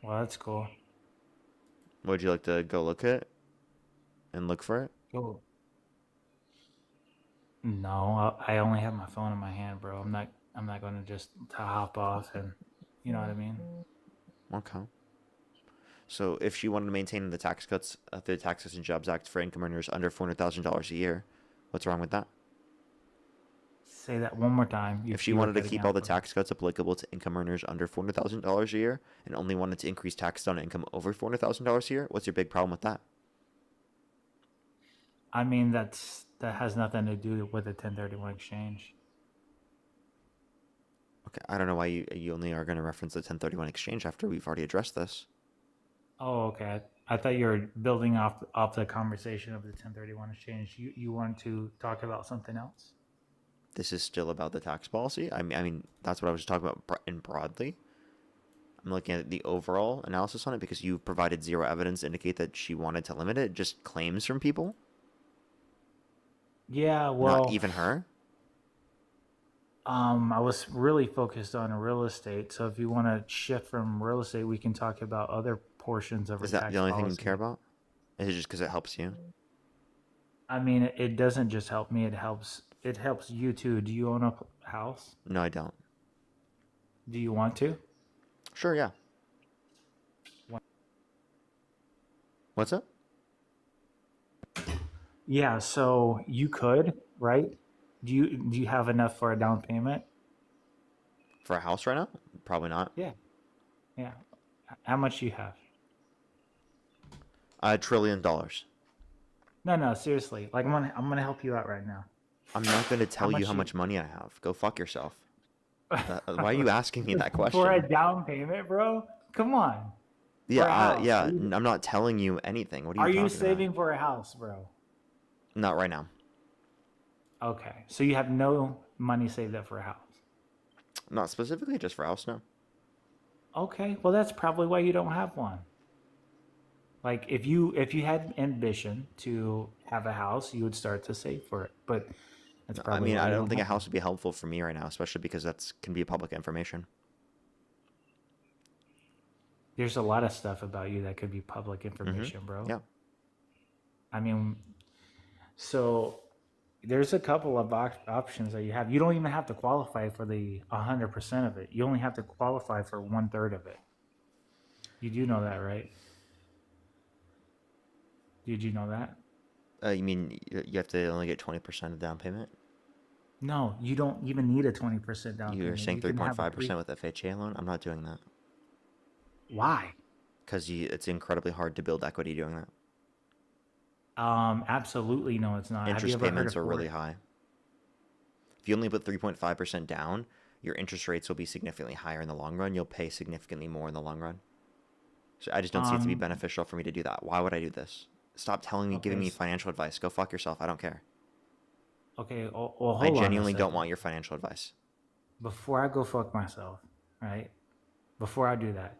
Well, that's cool. Would you like to go look at it and look for it? Cool. No, I only have my phone in my hand, bro. I'm not going to just hop off and, you know what I mean? Okay. So if she wanted to maintain the tax cuts, the Tax Cuts and Jobs Act for income earners under $400,000 a year, what's wrong with that? Say that one more time. If she wanted to keep all the tax cuts applicable to income earners under $400,000 a year and only wanted to increase taxes on income over $400,000 a year, what's your big problem with that? I mean, that has nothing to do with the 1031 exchange. Okay, I don't know why you only are going to reference the 1031 exchange after we've already addressed this. Oh, okay. I thought you were building off the conversation of the 1031 exchange. You wanted to talk about something else? This is still about the tax policy. I mean that's what I was talking about in broadly. I'm looking at the overall analysis on it because you provided zero evidence to indicate that she wanted to limit it. Just claims from people. Yeah, well, not even her. I was really focused on real estate. So if you want to shift from real estate, we can talk about other portions of. Is that the only thing you care about? Is it just because it helps you? I mean, it doesn't just help me. It helps you too. Do you own a house? No, I don't. Do you want to? Sure, yeah. What's up? Yeah, so you could, right? Do you have enough for a down payment? For a house right now? Probably not. Yeah. How much do you have? $1 trillion. No, seriously. Like I'm gonna help you out right now. I'm not going to tell you how much money I have. Go fuck yourself. Why are you asking me that question? For a down payment, bro? Come on. Yeah, For a house. yeah. I'm not telling you anything. What are you Are you talking saving for a house, bro? about? Not right now. Okay. So you have no money saved up for a house. Not specifically just for house, no. Okay. Well, that's probably why you don't have one. Like if you had ambition to have a house, you would start to save for it. But that's I probably mean, why I you don't think a have house would be helpful for me right now, especially because that's can be public information. There's a lot of stuff about you that could be public information, bro. Yeah. I mean, so there's a couple of options that you have. You don't even have to qualify for the 100% of it. You only have to qualify for 1/3 of it. You do know that, right? Did you know that? You mean you have to only get 20% of down payment? No, you don't even need a 20% down payment. You're saying You can have a 3.5% with FHA loan? I'm not doing that. Why? Because it's incredibly hard to build equity doing that. Absolutely no, it's not. Have you Interest ever heard payments of are really Ford? high. If you only put 3.5% down, your interest rates will be significantly higher in the long run. You'll pay significantly more in the long run. So I just don't see it to be beneficial for me to do that. Why would I do this? Stop telling me, giving me financial advice. Go fuck yourself. I don't care. Okay, well, hold I on a genuinely don't second. want your financial advice. Before I go fuck myself, right? Before I do that,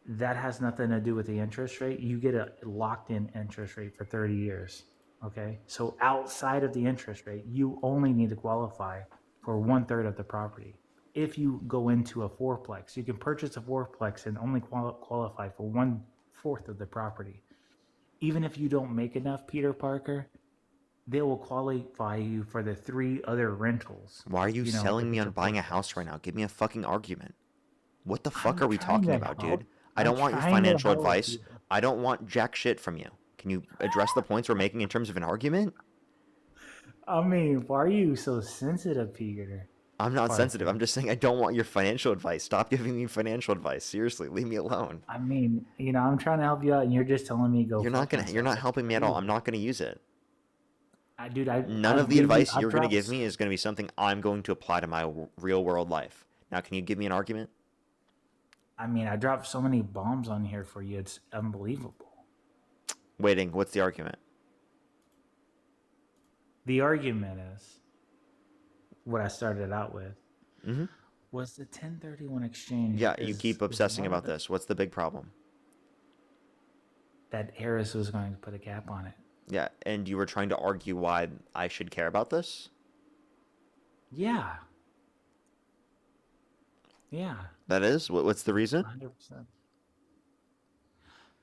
that has nothing to do with the interest rate. You get a locked-in interest rate for 30 years, okay? So outside of the interest rate, you only need to qualify for 1/3 of the property. If you go into a fourplex, you can purchase a fourplex and only qualify for 1/4 of the property. Even if you don't make enough, Peter Parker, they will qualify you for the 3 other rentals. Why are you know, selling if me it's on a buying a fourplex. house right now? Give me a fucking argument. What the fuck I'm are we trying talking to about, help. dude? I I'm don't want your trying to financial help advice. you. I don't want jack shit from you. Can you address the points we're making in terms of an argument? I mean, why are you so sensitive, Peter? I'm not Parker? sensitive. I'm just saying I don't want your financial advice. Stop giving me financial advice. Seriously, leave me alone. I mean, I'm trying to help you out, and you're just telling me go. You're not fuck you're not myself. helping me at all. I'm not gonna use it. Dude, None I've of the given you- advice I've you're gonna dropped give me is gonna be something I'm going to apply to my real world life. Now, can you give me an argument? I mean, I dropped so many bombs on here for you. It's unbelievable. Waiting. What's the argument? The argument is what I started out with. Mm-hmm. Was the 1031 exchange? Yeah, you keep obsessing one about of the- this. What's the big problem? That Harris was going to put a cap on it. Yeah, and you were trying to argue why I should care about this? Yeah. Yeah. That is? What's the reason? 100%.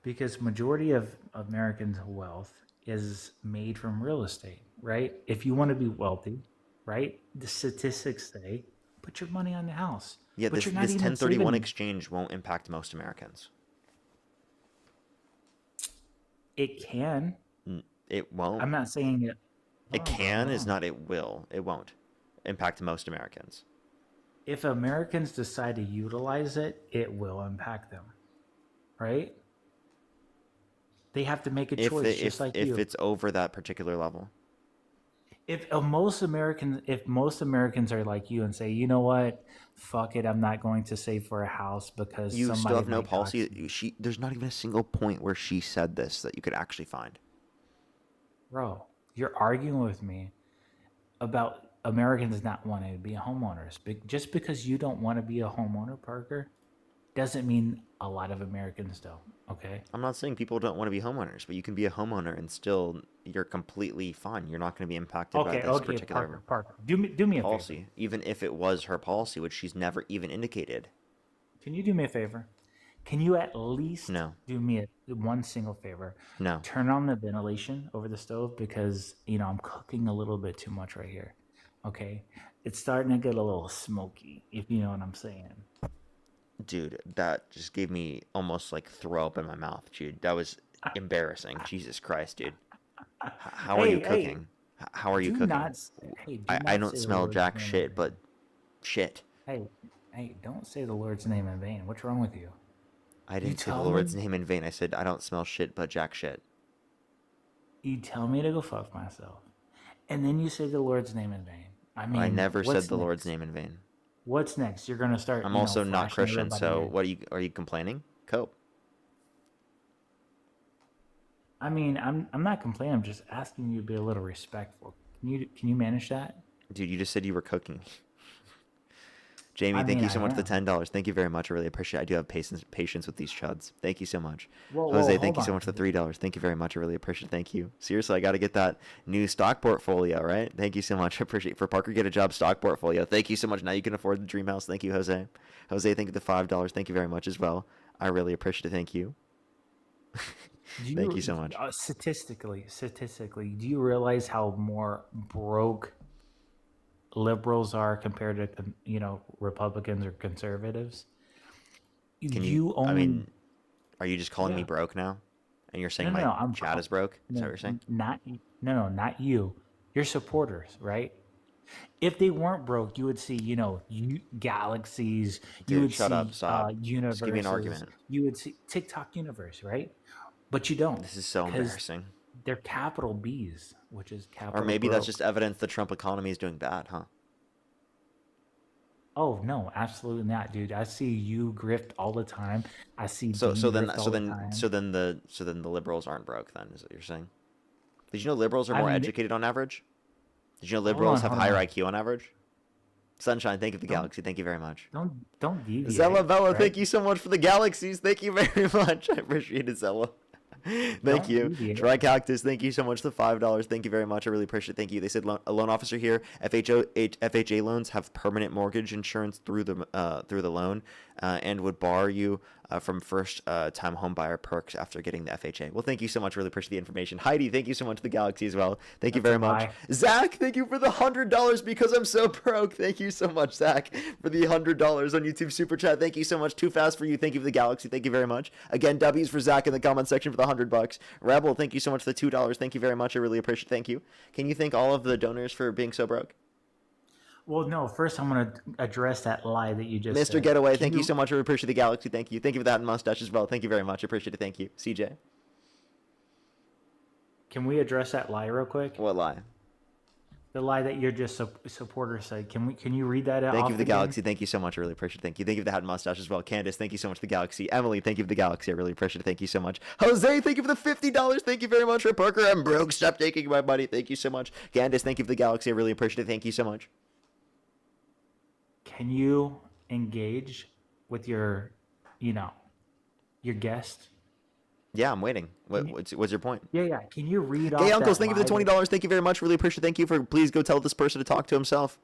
Because majority of Americans' wealth is made from real estate, right? If you want to be wealthy, right? The statistics say, put your money on the house. Yeah, But this you're not 1031 saving- exchange won't impact most Americans. It can. It won't. I'm not saying it. It can is not it will. It won't impact most Americans. If Americans decide to utilize it, it will impact them, right? They have to make a choice, just like you. If it's over that particular level. If most Americans are like you and say, you know what, fuck it, I'm not going to save for a house because You somebody still have no might dox me. policy. There's not even a single point where she said this that you could actually find. Bro, you're arguing with me about Americans not wanting to be homeowners. Just because you don't want to be a homeowner, Parker, doesn't mean a lot of Americans don't. Okay. I'm not saying people don't want to be homeowners, but you can be a homeowner and still you're completely fine. You're not going to be impacted by this particular Parker. Do me a policy, favor. even if it was her policy, which she's never even indicated. Can you do me a favor? Can you at least No. do me one single favor? No. Turn on the ventilation over the stove because, I'm cooking a little bit too much right here. Okay? It's starting to get a little smoky, if you know what I'm saying. Dude, that just gave me almost like throw up in my mouth, dude. That was embarrassing. Jesus Christ, dude. How are you cooking? How are you do cooking? not I don't say the smell Lord's jack name in shit, but shit. Hey, don't say the Lord's name in vain. What's wrong with you? I didn't say the tell Lord's me- name in vain. I said I don't smell shit, but jack shit. You tell me to go fuck myself, and then you say the Lord's name in vain. I mean, I never said what's the Lord's next? name in vain. What's next? You're gonna start. I'm also not flashing Christian, everybody so in. what are you complaining? Cope. I mean, I'm not complaining. I'm just asking you to be a little respectful. Can you manage that? Dude, you just said you were cooking. Jamie, I thank mean, you so I much for the am. $10. Thank you very much. I really appreciate it. I do have patience with these chuds. Thank you so much. Whoa, Jose, whoa, thank hold you so on. much for the $3. Thank you very much. I really appreciate it. Thank you. Seriously, I got to get that new stock portfolio, right? Thank you so much. I appreciate it. For Parker Get a Job stock portfolio. Thank you so much. Now you can afford the dream house. Thank you, Jose. Jose, thank you for the $5. Thank you very much as well. I really appreciate it. Thank you. Thank you so much. Statistically, do you realize how more broke liberals are compared to Republicans or conservatives? Can You you, I only mean, are you just calling me yeah. broke now? And you're saying No, my I'm chat is broke? Is that what you're saying? not you. Your supporters, right? If they weren't broke, you would see, galaxies. You Dude, would shut see up. Stop. universes. Just give me an argument. You would see TikTok universe, right? But you don't. This is so because embarrassing. they're capital B's, which is capital. Or maybe that's broke. just evidence the Trump economy is doing bad, huh? Oh no, absolutely not, dude. I see you grift all the time. I see So Dean so then grift all so the then time. so then the liberals aren't broke then, is what you're saying? Did you know liberals are I more mean, educated on average? Did you know hold liberals on, have hold higher on. IQ on average? Sunshine, thank you for the Don't galaxy. Thank you very much. don't deviate. Zella Bella, Right? thank you so much for the galaxies. Thank you very much. I appreciate it, Zella. Thank Don't you. deviate. Try Cactus, thank you so much for the $5. Thank you very much. I really appreciate it. Thank you. They said a loan officer here. FHA loans have permanent mortgage insurance through the loan and would bar you from first time home buyer perks after getting the FHA. Well, thank you so much. Really appreciate the information. Heidi, thank you so much for the galaxy as well. Thank you That's a very much. lie. Zach, thank you for the $100 because I'm so broke. Thank you so much, Zach, for the $100 on YouTube Super Chat. Thank you so much. Too fast for you. Thank you for the galaxy. Thank you very much. Again, W's for Zach in the comment section for the $100. Rebel, thank you so much for the $2. Thank you very much. I really appreciate it. Thank you. Can you thank all of the donors for being so broke? Well, no. First, I'm gonna address that lie that you just Mr. said. Getaway, Can thank you so much. I appreciate the galaxy. Thank you. Thank you for that mustache as well. Thank you very much. I appreciate it. Thank you. CJ. Can we address that lie real quick? What lie? The lie that your just supporter said. Can you read that out? Thank you for the galaxy. Thank you so much. I really appreciate it. Thank you. Thank you for the hat and mustache as well. Candace, thank you so much for the galaxy. Emily, thank you for the galaxy. I really appreciate it. Thank you so much. Jose, thank you for the $50. Thank you very much. Parker, I'm broke. Stop taking my money. Thank you so much. Candace, thank you for the galaxy. I really appreciate it. Thank you so much. Can you engage with your guest? Yeah, I'm waiting. What's your point? Yeah. Can you read off Hey, uncles, that thank you for the lie that- $20. Thank you very much. Really appreciate it. Thank you for please go tell this person to talk to himself.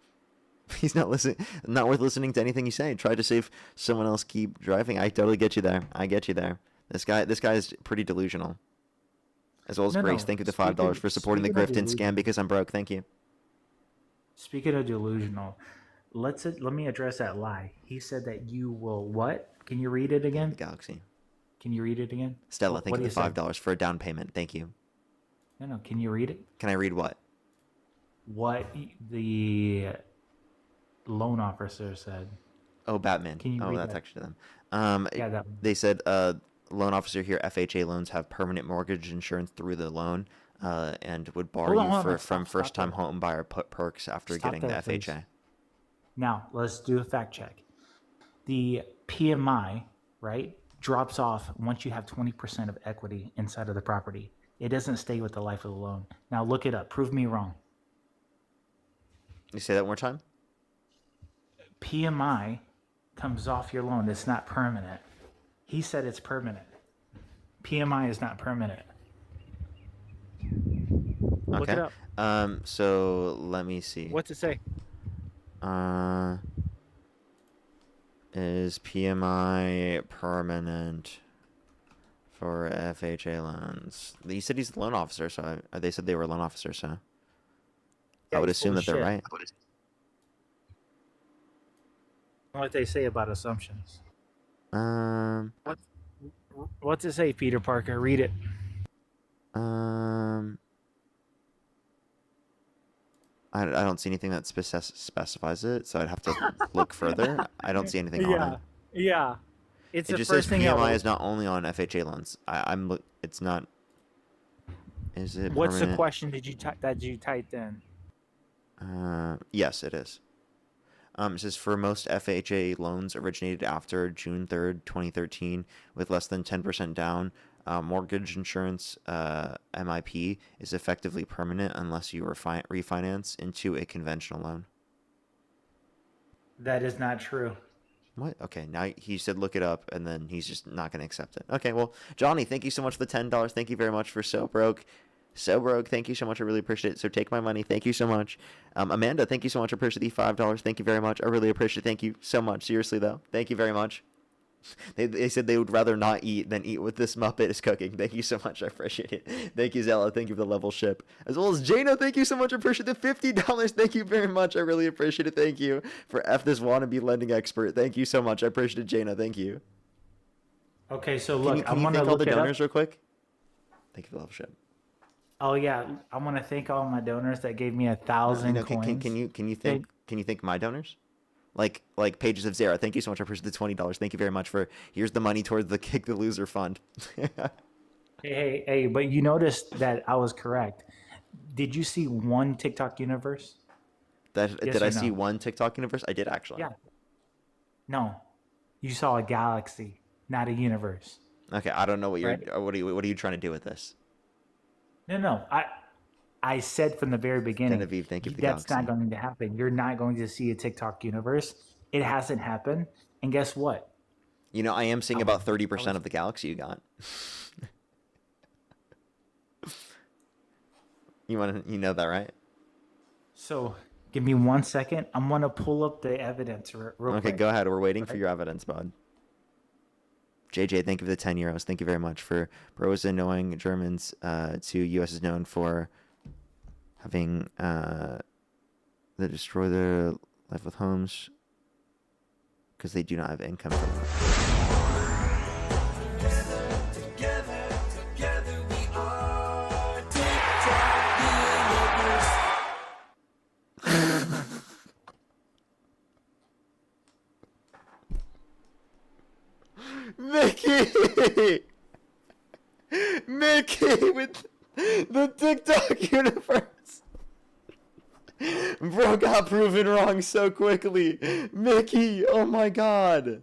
He's not listening. Not worth listening to anything you say. Try to save someone else. Keep driving. I totally get you there. I get you there. This guy is pretty delusional. As well as No, Grace. no. Thank you for the $5 for supporting the Speaking of grift and scam delusional. because I'm broke. Thank you. Speaking of delusional, let me address that lie. He said that you will what? Can you read it again? Galaxy. Can you read it again? Stella, thank What you do for the say? $5 for a down payment. Thank you. No. Can you read it? Can I read what? What the loan officer said. Oh, Batman. Can you Oh, read that's that? actually them. Yeah, that one. They said loan officer here. FHA loans have permanent mortgage insurance through the loan and would bar Hold on, you hold on, from stop first time there. home buyer perks after Stop getting there, the please. FHA. Now, let's do a fact check. The PMI, right, drops off once you have 20% of equity inside of the property. It doesn't stay with the life of the loan. Now, look it up. Prove me wrong. You say that one more time? PMI comes off your loan. It's not permanent. He said it's permanent. PMI is not permanent. Look Okay. it up. So let me see. What's it say? Is PMI permanent for FHA loans? You said he's the loan officer, so they said they were a loan officer, so Yeah, I would he's full assume of that they're shit. right. What they say about assumptions. Um, What's it say, Peter Parker? Read it. I don't see anything that specifies it, so I'd have to look further. I don't see anything on it. Yeah. It's It the just first says thing PMI is not only on FHA loans. It's not. Is it? What's the permanent? question that you typed in? Yes, it is. It says for most FHA loans originated after June 3rd, 2013, with less than 10% down, mortgage insurance MIP is effectively permanent unless you refinance into a conventional loan. That is not true. What? Okay, now he said look it up, and then he's just not going to accept it. Okay, well, Johnny, thank you so much for the $10. Thank you very much for So Broke. So Broke, thank you so much. I really appreciate it. So Take My Money, thank you so much. Amanda, thank you so much. I appreciate the $5. Thank you very much. I really appreciate it. Thank you so much. Seriously, though. Thank you very much. They said they would rather not eat than eat what this Muppet is cooking. Thank you so much. I appreciate it. Thank you, Zella. Thank you for the level ship. As well as Jano, thank you so much. I appreciate the $50. Thank you very much. I really appreciate it. Thank you. For F this wannabe lending expert. Thank you so much. I appreciate it, Jano. Thank you. Okay, so look, Can you I'm thank gonna all the look it donors up. real quick? Thank you for the level ship. Oh yeah, I want to thank all my donors that gave me 1,000 No, coins. can you thank my donors? Like Pages of Zara. Thank you so much. I appreciate the $20. Thank you very much for here's the money towards the Kick the Loser fund. Hey, but you noticed that I was correct. Did you see one TikTok universe? Yes Did or I see no? one TikTok universe? I did actually. Yeah. No, you saw a galaxy, not a universe. Okay, I don't know what Right. what are you trying to do with this? No. I said from the very beginning, Genevieve, thank you for the that's galaxy. not going to happen. You're not going to see a TikTok universe. It hasn't happened. And guess what? You know, I am seeing about 30% of the galaxy you got. You know that, right? So give me 1 second. I'm going to pull up the evidence real Okay, quick. go ahead. We're waiting for your evidence, bud. JJ, thank you for the 10 euros. Thank you very much for bros annoying Germans to US is known for having they destroy their life with homes because they do not have income. Mickey! Mickey with the TikTok universe! Bro got proven wrong so quickly. Mickey, oh my god.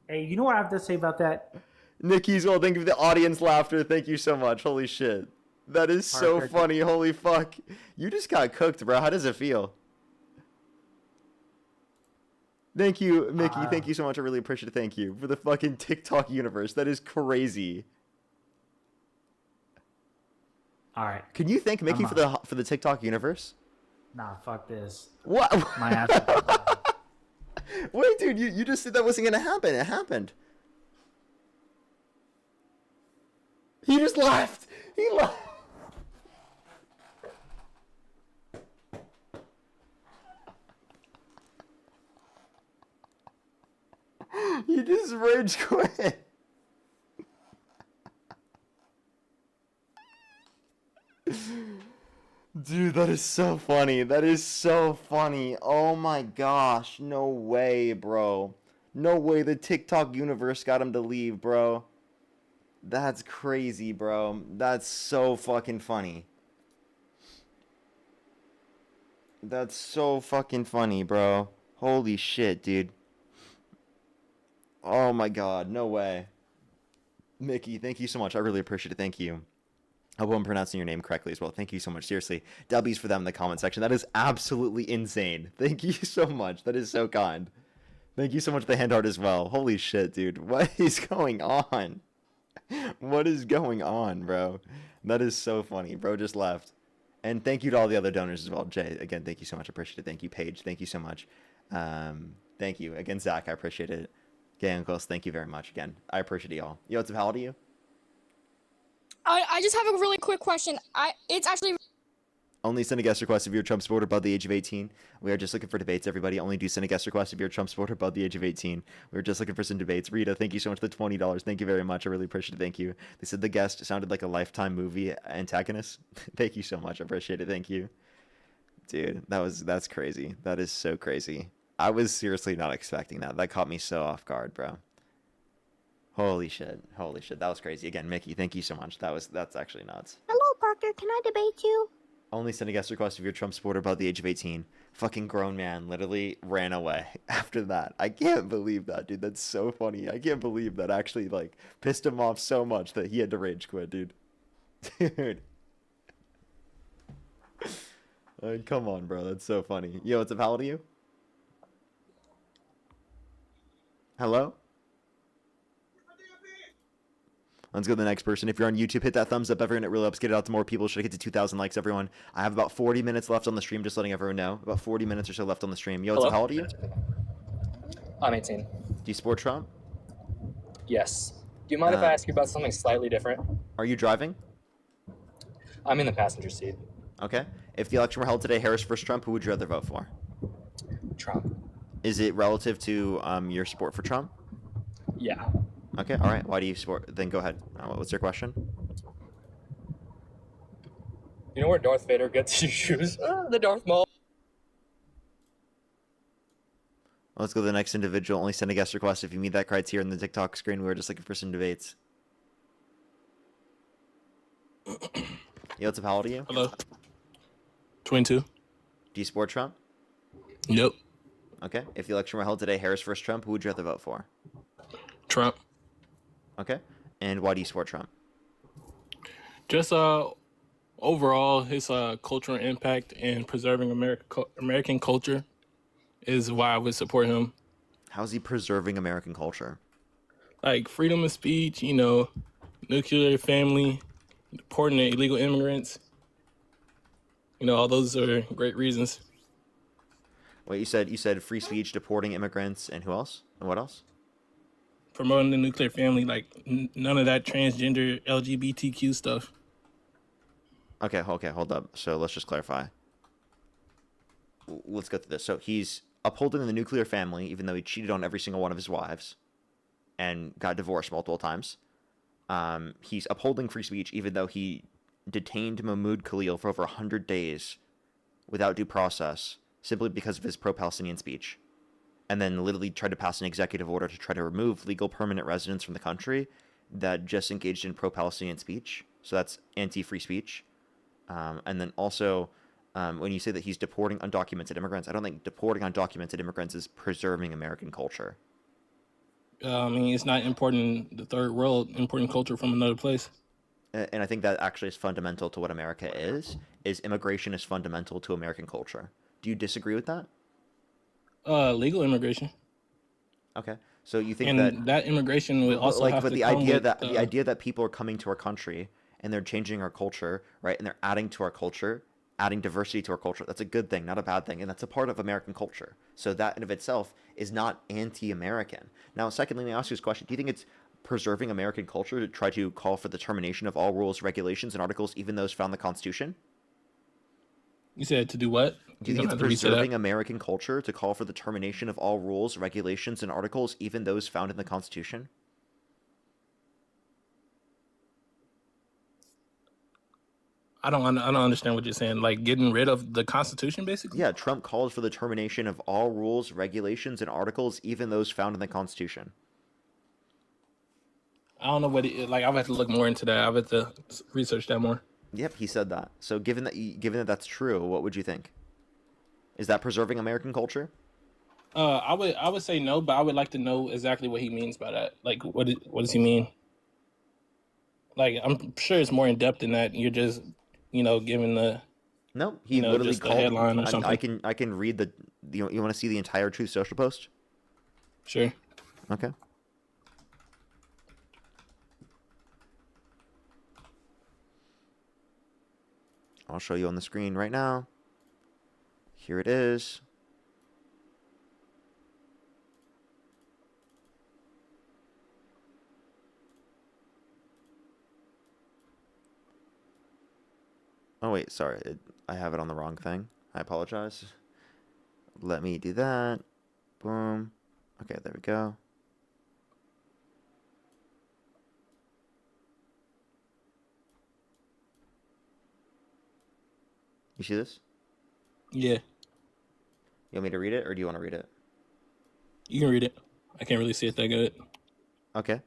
Hey, you know what I have to say about that? Nikki's well, thank you for the audience laughter. Thank you so much. Holy shit. That is so Parker. funny. Holy fuck. You just got cooked, bro. How does it feel? Thank you, Mickey. Thank you so much. I really appreciate it. Thank you for the fucking TikTok universe. That is crazy. All right. Can you thank Mickey for the TikTok universe? Nah, fuck this. What? My ass. Wait, dude, you just said that wasn't gonna happen. It happened. He just left. He left. He just rage quit. Dude, that is so funny. That is so funny. Oh my gosh. No way, bro. No way the TikTok universe got him to leave, bro. That's crazy, bro. That's so fucking funny. That's so fucking funny, bro. Holy shit, dude. Oh my god, no way. Mickey, thank you so much. I really appreciate it. Thank you. I hope I'm pronouncing your name correctly as well. Thank you so much. Seriously. W's for them in the comment section. That is absolutely insane. Thank you so much. That is so kind. Thank you so much for the hand art as well. Holy shit, dude. What is going on? What is going on, bro? That is so funny. Bro just left. And thank you to all the other donors as well. Jay, again, thank you so much. I appreciate it. Thank you, Paige. Thank you so much. Thank you. Again, Zach, I appreciate it. Gay Uncles, thank you very much again. I appreciate y'all. Yo, what's up? How old are you? I just have a really quick question. It's actually Only send a guest request if you're a Trump supporter above the age of 18. We are just looking for debates, everybody. Only do send a guest request if you're a Trump supporter above the age of 18. We're just looking for some debates. Rita, thank you so much for the $20. Thank you very much. I really appreciate it. Thank you. They said the guest sounded like a Lifetime movie antagonist. Thank you so much. I appreciate it. Thank you. Dude, that's crazy. That is so crazy. I was seriously not expecting that. That caught me so off guard, bro. Holy shit. Holy shit. That was crazy. Again, Mickey, thank you so much. That's actually nuts. Hello, Parker. Can I debate you? Only send a guest request if you're a Trump supporter above the age of 18. Fucking grown man literally ran away after that. I can't believe that, dude. That's so funny. I can't believe that actually like pissed him off so much that he had to rage quit, dude. Dude. Come on, bro. That's so funny. Yo, what's up? How old are you? Hello? Let's go to the next person. If you're on YouTube, hit that thumbs up. Everyone, it really helps get it out to more people. Should I get to 2,000 likes, everyone? I have about 40 minutes left on the stream, just letting everyone know. About 40 minutes or so left on the stream. Yo, what's up? How old are you? I'm 18. Do you support Trump? Yes. Do you mind if I ask you about something slightly different? Are you driving? I'm in the passenger seat. Okay. If the election were held today, Harris versus Trump, who would you rather vote for? Trump. Is it relative to your support for Trump? Yeah. Okay, all right. Why do you support? Then go ahead. What's your question? You know where Darth Vader gets his shoes? The Darth Maul. Let's go to the next individual. Only send a guest request if you meet that criteria in the TikTok screen. We're just looking for some debates. Yo, what's up? How old are you? Hello. 22. Do you support Trump? Yep. Okay. If the election were held today, Harris versus Trump, who would you rather vote for? Trump. Okay. And why do you support Trump? Just overall, his cultural impact in preserving American culture is why I would support him. How's he preserving American culture? Like freedom of speech, you know, nuclear family, deporting the illegal immigrants. You know, all those are great reasons. Wait, you said free speech, deporting immigrants, and who else? And what else? Promoting the nuclear family, like none of that transgender LGBTQ stuff. Okay, hold up. So let's just clarify. Let's go through this. So he's upholding the nuclear family, even though he cheated on every single one of his wives and got divorced multiple times. He's upholding free speech, even though he detained Mahmoud Khalil for over 100 days without due process, simply because of his pro-Palestinian speech. And then literally tried to pass an executive order to try to remove legal permanent residents from the country that just engaged in pro-Palestinian speech. So that's anti-free speech. And then also, when you say that he's deporting undocumented immigrants, I don't think deporting undocumented immigrants is preserving American culture. I mean, it's not importing the third world, importing culture from another place. And I think that actually is fundamental to what America is immigration is fundamental to American culture. Do you disagree with that? Legal immigration. Okay, so you think and that immigration would also have but to the come idea with, that the idea that people are coming to our country and they're changing our culture, right? And they're adding to our culture, adding diversity to our culture. That's a good thing, not a bad thing, and that's a part of American culture. So that in of itself is not anti-American. Now, secondly, let me ask you this question: do you think it's preserving American culture to try to call for the termination of all rules, regulations, and articles, even those found in the Constitution? You said to do what? Do you think it's preserving American culture to call for the termination of all rules, regulations, and articles, even those found in the Constitution? I don't understand what you're saying. Like getting rid of the Constitution, basically? Yeah, Trump called for the termination of all rules, regulations, and articles, even those found in the Constitution. I don't know what like. I'll have to look more into that. I'll have to research that more. Yep, he said that. So given that that's true, what would you think? Is that preserving American culture? I would say no, but I would like to know exactly what he means by that. Like, what does he mean? Like, I'm sure it's more in depth than that. You're just, giving the no. He literally just called the headline or something. I can read the. You want to see the entire Truth Social post? Sure. Okay. I'll show you on the screen right now. Here it is. Oh wait, sorry. I have it on the wrong thing. I apologize. Let me do that. Boom. Okay, there we go. You see this? Yeah. You want me to read it, or do you want to read it? You can read it. I can't really see it that good. Okay.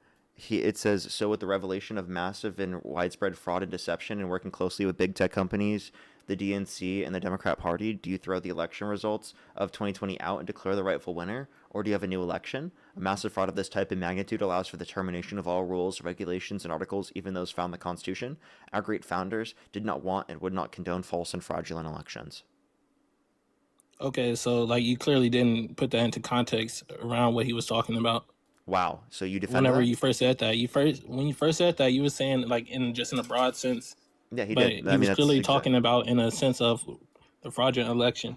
It says, so with the revelation of massive and widespread fraud and deception and working closely with big tech companies, the DNC, and the Democrat Party, do you throw the election results of 2020 out and declare the rightful winner, or do you have a new election? A massive fraud of this type and magnitude allows for the termination of all rules, regulations, and articles, even those found in the Constitution. Our great founders did not want and would not condone false and fraudulent elections. Okay, so like you clearly didn't put that into context around what he was talking about. Wow. So you defend Whenever that? you first said that, when you first said that, you were saying like in a broad sense. Yeah, he but did. He was clearly talking about in a sense of the fraudulent election.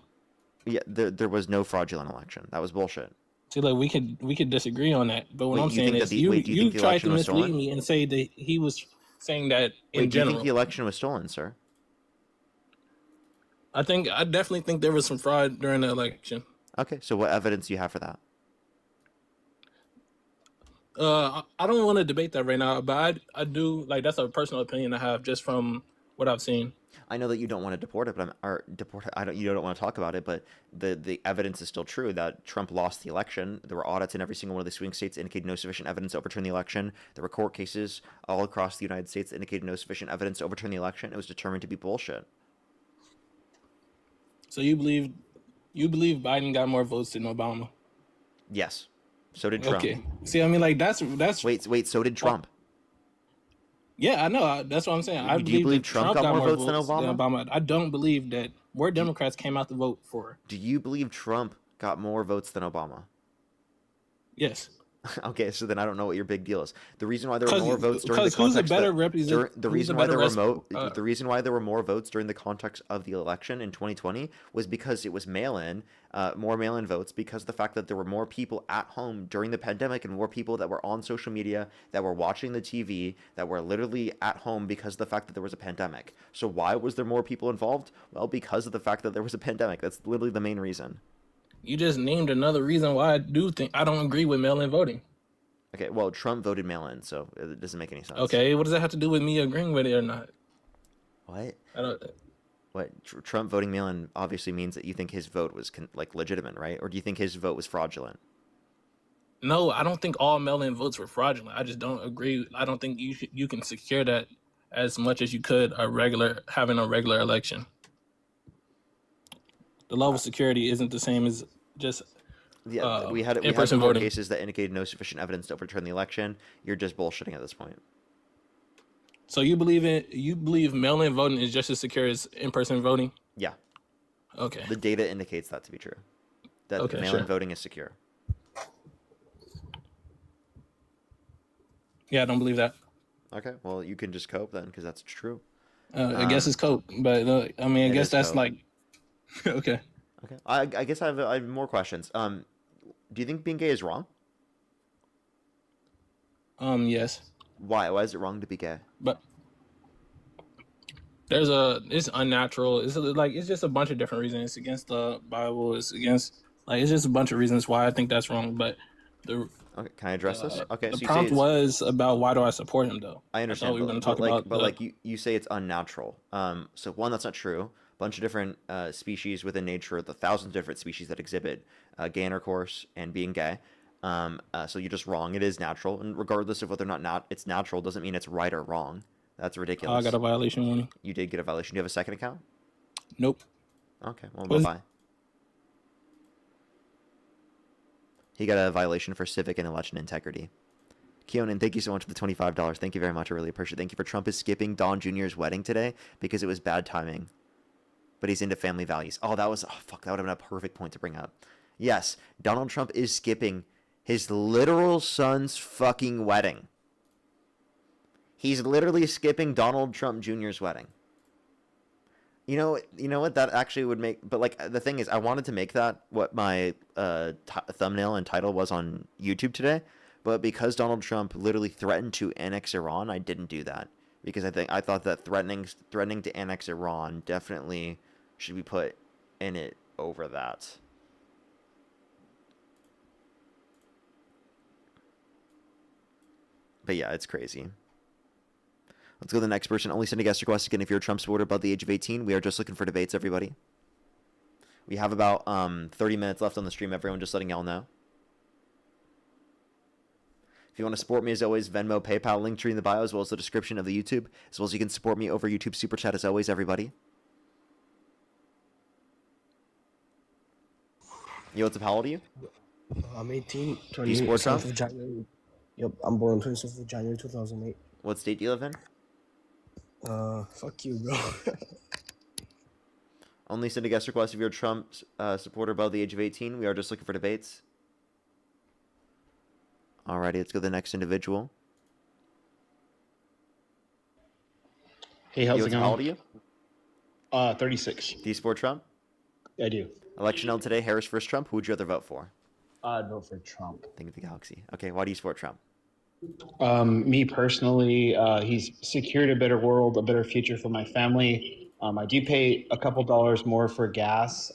Yeah, there was no fraudulent election. That was bullshit. See, like we could disagree on that, but what Wait, I'm you saying think is that the- you the tried to election was mislead stolen? me and say that he was saying that in Wait, do you general. think the election was stolen, sir? I definitely think there was some fraud during the election. Okay, so what evidence do you have for that? I don't want to debate that right now, but I do like that's a personal opinion I have just from what I've seen. I know that you don't want to deport it, but you don't want to talk about it, but the evidence is still true that Trump lost the election. There were audits in every single one of the swing states that indicated no sufficient evidence to overturn the election. There were court cases all across the United States that indicated no sufficient evidence to overturn the election. It was determined to be bullshit. So you believe Biden got more votes than Obama? Yes. So did Trump. Okay. See, I mean, like that's wait. So did Trump. Yeah, I know. That's what I'm saying. I Do you believe that Trump got more votes than Obama? I don't believe that more Democrats came out to vote for. Do you believe Trump got more votes than Obama? Yes. Okay, so then I don't know what your big deal is. The reason why there were more votes during the who's a context better the reason why there were more votes during the context of the election in 2020 was because it was mail-in, more mail-in votes, because of the fact that there were more people at home during the pandemic and more people that were on social media, that were watching the TV, that were literally at home because of the fact that there was a pandemic. So why was there more people involved? Well, because of the fact that there was a pandemic. That's literally the main reason. You just named another reason why I don't agree with mail-in voting. Okay, well, Trump voted mail-in, so it doesn't make any sense. Okay, what does that have to do with me agreeing with it or not? What? I don't. What? Trump voting mail-in obviously means that you think his vote was legitimate, right? Or do you think his vote was fraudulent? No, I don't think all mail-in votes were fraudulent. I just don't agree. I don't think you can secure that as much as you could having a regular election. The level of security isn't the same as just we had in-person more voting. cases that indicated no sufficient evidence to overturn the election. You're just bullshitting at this point. So you believe mail-in voting is just as secure as in-person voting? Yeah. Okay. The data indicates that to be true. That mail-in voting is secure. Yeah, I don't believe that. Okay, well, you can just cope then, because that's true. I guess it's cope, but I mean, I guess that's cope. like, okay. Okay. I guess I have more questions. Do you think being gay is wrong? Yes. Why? Why is it wrong to be gay? But it's unnatural. It's just a bunch of different reasons. It's against the Bible. It's just a bunch of reasons why I think that's wrong. But okay, can I address this? Okay, the so prompt was about why do I support him though? I understand. I thought we were going to talk about, but you say it's unnatural. So one, that's not true. Bunch of different species within nature, the thousands of different species that exhibit gay intercourse and being gay. So you're just wrong. It is natural, and regardless of whether or not it's natural, doesn't mean it's right or wrong. That's ridiculous. I got a violation warning. You did get a violation. Do you have a second account? Nope. Okay, well, bye-bye. He got a violation for civic and election integrity. Keonan, thank you so much for the $25. Thank you very much. I really appreciate it. Thank you for Trump is skipping Don Jr.'s wedding today because it was bad timing. But he's into family values. Oh, that would have been a perfect point to bring up. Yes, Donald Trump is skipping his literal son's fucking wedding. He's literally skipping Donald Trump Jr.'s wedding. You know what that actually would make, but like the thing is, I wanted to make that what my thumbnail and title was on YouTube today, but because Donald Trump literally threatened to annex Iran, I didn't do that because I thought that threatening to annex Iran definitely should be put in it over that. But yeah, it's crazy. Let's go to the next person. Only send a guest request again if you're a Trump supporter above the age of 18. We are just looking for debates, everybody. We have about 30 minutes left on the stream, everyone, just letting y'all know. If you want to support me, as always, Venmo, PayPal, link tree in the bio, as well as the description of the YouTube, as well as you can support me over YouTube Super Chat, as always, everybody. Yo, what's up? How old are you? I'm 18. Do you support Trump? 27th of January. Yep, I'm born 27th of January 2008. What state do you live in? Fuck you, bro. Only send a guest request if you're a Trump supporter above the age of 18. We are just looking for debates. Alrighty, let's go to the next individual. Hey, how's Yo, it going? how old are you? 36. Do you support Trump? I do. Election held today, Harris versus Trump. Who would you rather vote for? I'd vote for Trump. Think of the galaxy. Okay, why do you support Trump? Me personally, he's secured a better world, a better future for my family. I do pay a couple dollars more for gas,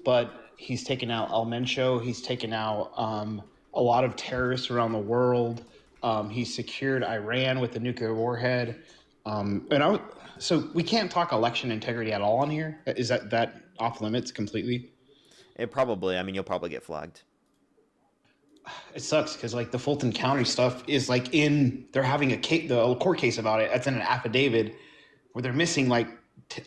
but he's taken out El Mencho. He's taken out a lot of terrorists around the world. He's secured Iran with a nuclear warhead. So we can't talk election integrity at all on here. Is that off limits completely? It probably. I mean, you'll probably get flagged. It sucks because like the Fulton County stuff is like they're having the court case about it. It's in an affidavit where they're missing like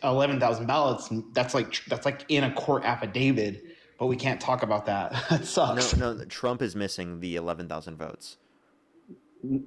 11,000 ballots, and that's like in a court affidavit. But we can't talk about that. It sucks. No, Trump is missing the 11,000 votes.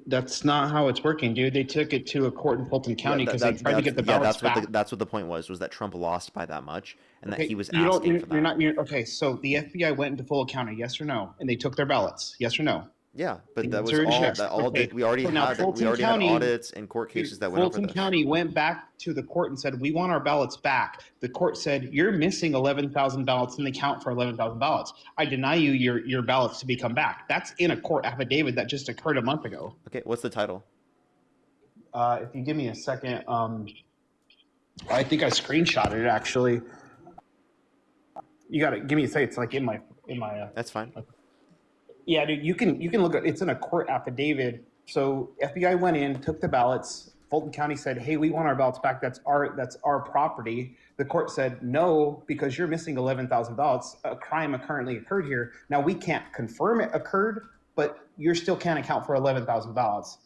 That's not how it's working, dude. They took it to a court in Fulton County because they tried to get the ballots back. That's what the point was that Trump lost by that much, and that he was you asking for that. Okay, so the FBI went into Fulton County, yes or no, and they took their ballots, yes or no? Yeah, but that was Answer is all. yes. That all Okay. we already So now had. We Fulton already County- had audits and court cases that went over Fulton this. County went back to the court and said, we want our ballots back. The court said, you're missing 11,000 ballots and they count for 11,000 ballots. I deny you your ballots to become back. That's in a court affidavit that just occurred a month ago. Okay, what's the title? If you give me a second, I think I screenshotted it actually. You got to give me a second. It's like in my. That's fine. Yeah, dude, you can look at it's in a court affidavit. So FBI went in, took the ballots. Fulton County said, "Hey, we want our ballots back. That's our property." The court said, "No, because you're missing 11,000 ballots. A crime currently occurred here. Now we can't confirm it occurred, but you still can't account for 11,000 ballots."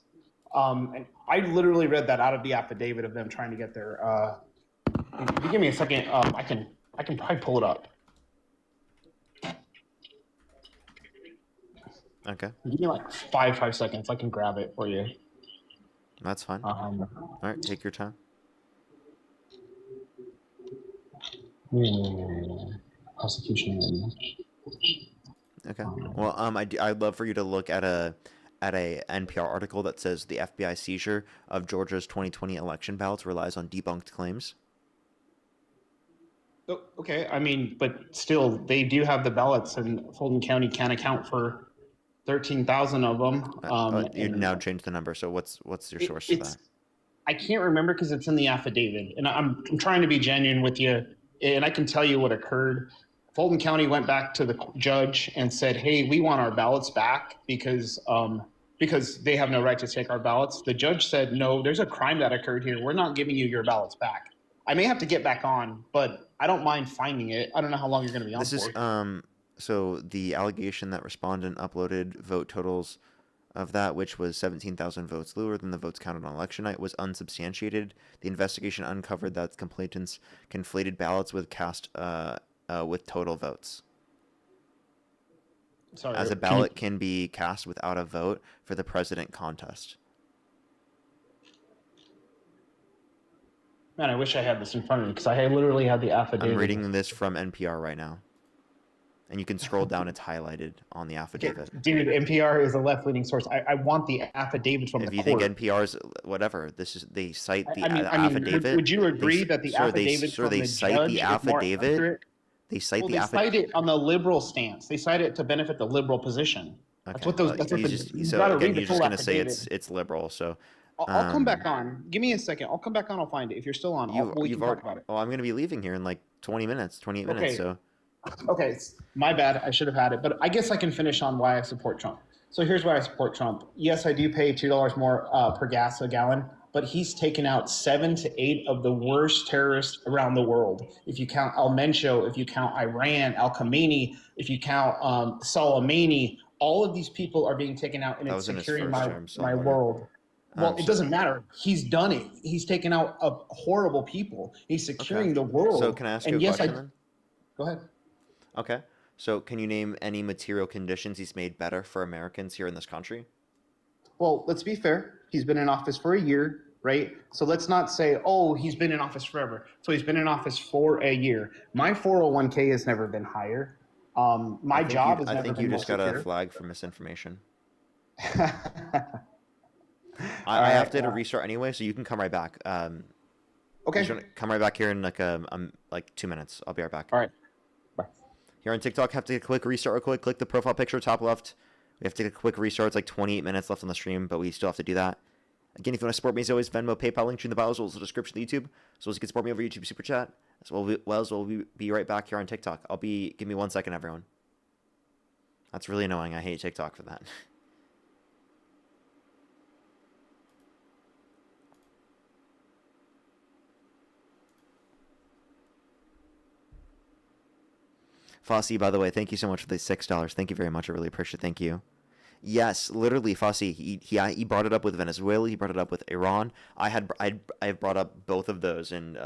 And I literally read that out of the affidavit of them trying to get their. If you give me a second, I can probably pull it up. Okay. Give me like five seconds. I can grab it for you. That's fine. All right, take your time. Prosecution. Okay. Well, I'd love for you to look at a NPR article that says the FBI seizure of Georgia's 2020 election ballots relies on debunked claims. Oh, okay, I mean, but still, they do have the ballots, and Fulton County can account for 13,000 of them. You now changed the number. So what's your source for that? I can't remember because it's in the affidavit, and I'm trying to be genuine with you, and I can tell you what occurred. Fulton County went back to the judge and said, "Hey, we want our ballots back because they have no right to take our ballots." The judge said, "No, there's a crime that occurred here. We're not giving you your ballots back." I may have to get back on, but I don't mind finding it. I don't know how long you're going to be on for. So the allegation that respondent uploaded vote totals of that, which was 17,000 votes lower than the votes counted on election night, was unsubstantiated. The investigation uncovered that complainants conflated ballots with cast with total votes. Sorry, as a ballot can be cast without a vote for the president contest. Man, I wish I had this in front of me because I literally had the affidavit. I'm reading this from NPR right now. And you can scroll down, it's highlighted on the affidavit. Dude, NPR is a left-leaning source. I want the affidavit from the court. If you think NPR is whatever, they cite the affidavit. Would you agree that the affidavit from the judge is more accurate? They cite the affidavit. They cite it on the liberal stance. They cite it to benefit the liberal position. Okay. That's what those. That's what You're just going to say it's liberal. So I'll come back on. Give me a second. I'll come back on. I'll find it. If you're still on, we can talk about it. Well, I'm going to be leaving here in like 28 minutes. So. Okay, my bad. I should have had it, but I guess I can finish on why I support Trump. So here's why I support Trump. Yes, I do pay $2 more per gas a gallon, but he's taken out 7 to 8 of the worst terrorists around the world. If you count El Mencho, if you count Iran, Al Khamenei, if you count Soleimani, all of these people are being taken out, and it's securing my world. Well, it doesn't matter. He's done it. He's taken out horrible people. He's securing the world. So can I ask you a question then? Go ahead. Okay. So, can you name any material conditions he's made better for Americans here in this country? Well, let's be fair. He's been in office for a year, right? So let's not say, oh, he's been in office forever. So he's been in office for a year. My 401k has never been higher. My job has I never think been you more just got a secure. flag for misinformation. All I have right, to hit a restart anyway, so you can come right back. Okay. Come right back here in like 2 minutes. I'll be right back. All right. Here on TikTok, have to click restart real quick. Click the profile picture top left. We have to take a quick restart. It's like 28 minutes left on the stream, but we still have to do that. Again, if you want to support me, as always, Venmo, PayPal, link in the bio, as well as the description of YouTube. So as you can support me over YouTube Super Chat, as well as we'll be right back here on TikTok. Give me 1 second, everyone. That's really annoying. I hate TikTok for that. Fossey, by the way, thank you so much for the $6. Thank you very much. I really appreciate it. Thank you. Yes, literally, Fossey. He brought it up with Venezuela. He brought it up with Iran. I've brought up both of those, and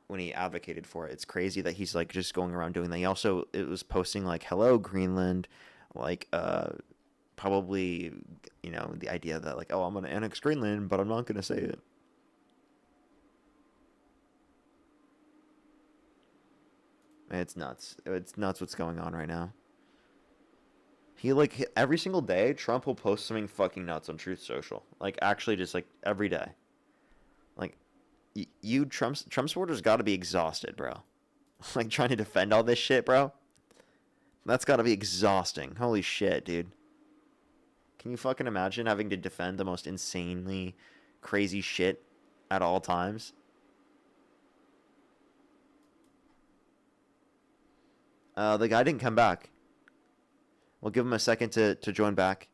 when he advocated for it, it's crazy that he's like just going around doing that. He also was posting like "Hello Greenland," like probably the idea that like, oh, I'm gonna annex Greenland, but I'm not gonna say it. It's nuts. It's nuts what's going on right now. He like every single day, Trump will post something fucking nuts on Truth Social. Like actually, just like every day. Like, you Trump supporters got to be exhausted, bro. Like trying to defend all this shit, bro. That's got to be exhausting. Holy shit, dude. Can you fucking imagine having to defend the most insanely crazy shit at all times? The guy didn't come back. We'll give him a second to join back.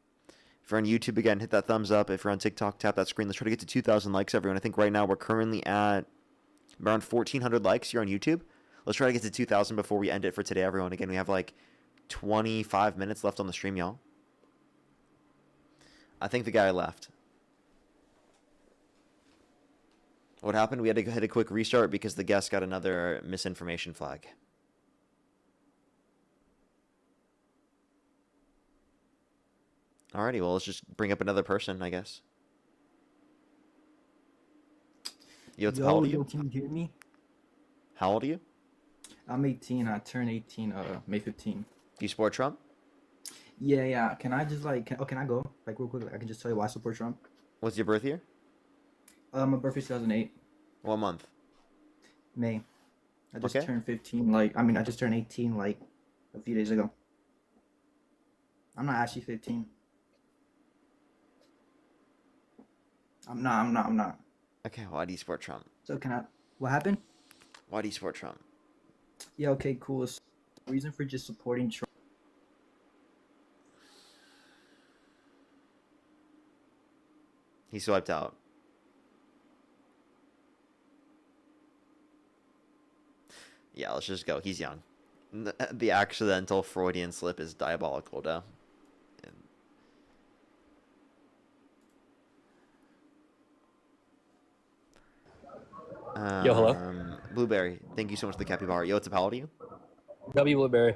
If you're on YouTube, again, hit that thumbs up. If you're on TikTok, tap that screen. Let's try to get to 2,000 likes, everyone. I think right now we're currently at around 1,400 likes here on YouTube. Let's try to get to 2,000 before we end it for today, everyone. Again, we have like 25 minutes left on the stream, y'all. I think the guy left. What happened? We had to hit a quick restart because the guest got another misinformation flag. Alrighty, well, let's just bring up another person, I guess. Yo, how old are you? Can you hear me? How old are you? I'm 18. I turned 18 May 15. Do you support Trump? Yeah. Can I just can I go like real quick? I can just tell you why I support Trump. What's your birth year? My birthday 2008. What month? May. I just Okay. turned 15. I just turned 18 like a few days ago. I'm not actually 15. I'm not. Okay, why do you support Trump? So can I? What happened? Why do you support Trump? Yeah. Okay. Cool. So, reason for just supporting Trump. He swiped out. Yeah, let's just go. He's young. The accidental Freudian slip is diabolical, though. Yo, hello? Blueberry, thank you so much for the capybara. Yo, what's up? How old are you? W Blueberry.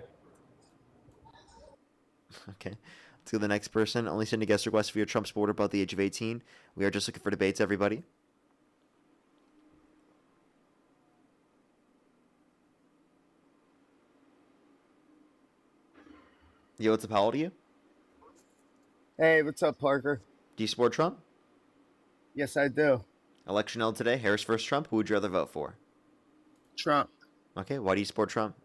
Okay. Let's go to the next person. Only send a guest request if you're a Trump supporter above the age of 18. We are just looking for debates, everybody. Yo, what's up? How old are you? Hey, what's up, Parker? Do you support Trump? Yes, I do. Election held today. Harris versus Trump. Who would you rather vote for? Trump. Okay. Why do you support Trump?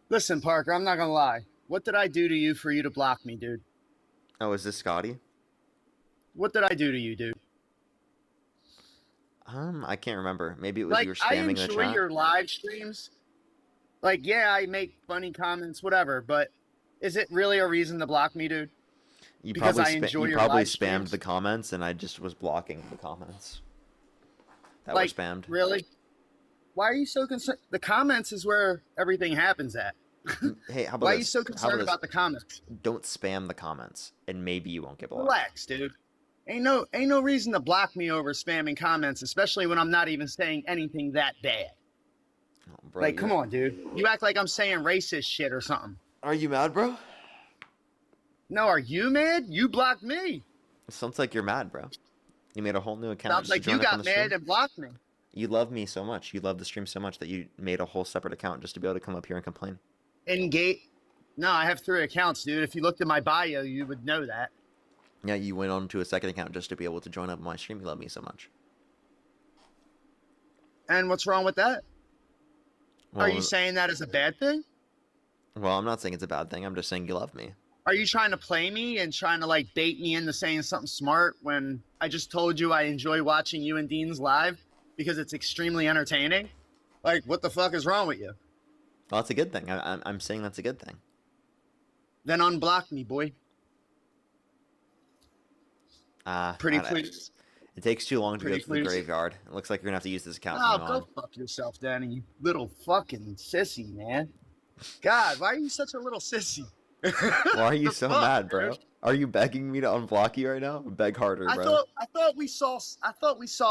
Listen, Parker, I'm not gonna lie. What did I do to you for you to block me, dude? Oh, is this Scotty? What did I do to you, dude? I can't remember. Maybe it was Like, you were I spamming the enjoy chat. your live streams. Like, yeah, I make funny comments, whatever, but is it really a reason to block me, dude? You Because probably I enjoy you your probably live spammed streams? the comments, and I just was blocking the comments that Like, were spammed. really? Why are you so concerned? The comments is where everything happens at. Hey, how about Why are this? you so How concerned this? about the comments? Don't spam the comments, and maybe you won't get blocked. Relax, dude. Ain't no reason to block me over spamming comments, especially when I'm not even saying anything that bad. Bro, Like, come on, dude. You act like I'm saying racist shit or something. Are you mad, bro? No, are you mad? You blocked me. It sounds like you're mad, bro. You made a whole new account Sounds just to like you join up on got the stream. mad and blocked me. You love me so much. You love the stream so much that you made a whole separate account just to be able to come up here and complain. Engage. No, I have 3 accounts, dude. If you looked at my bio, you would know that. Yeah, you went on to a second account just to be able to join up on my stream. You love me so much. And what's wrong with that? Well, Are you saying that is a bad thing? Well, I'm not saying it's a bad thing. I'm just saying you love me. Are you trying to play me and trying to like bait me into saying something smart when I just told you I enjoy watching you and Dean's live because it's extremely entertaining? Like, what the fuck is wrong with you? Well, that's a good thing. I'm saying that's a good thing. Then unblock me, boy. Pretty please. It takes too long to Pretty go to the please. graveyard. It looks like you're gonna have to use this account Oh, from now go on. fuck yourself, Danny, you little fucking sissy, man. God, why are you such a little sissy? Why are you so fuck, mad, bro? dude? Are you begging me to unblock you right now? Beg harder, bro. I thought we saw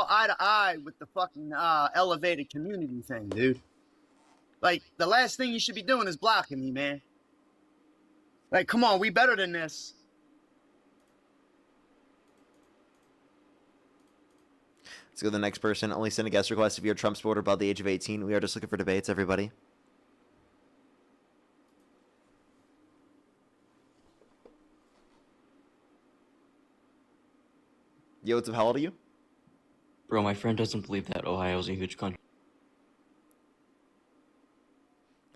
eye to eye with the fucking elevated community thing, dude. Like, the last thing you should be doing is blocking me, man. Like, come on, we better than this. Let's go to the next person. Only send a guest request if you're a Trump supporter above the age of 18. We are just looking for debates, everybody. Yo, what's up? How old are you? Bro, my friend doesn't believe that Ohio's a huge country.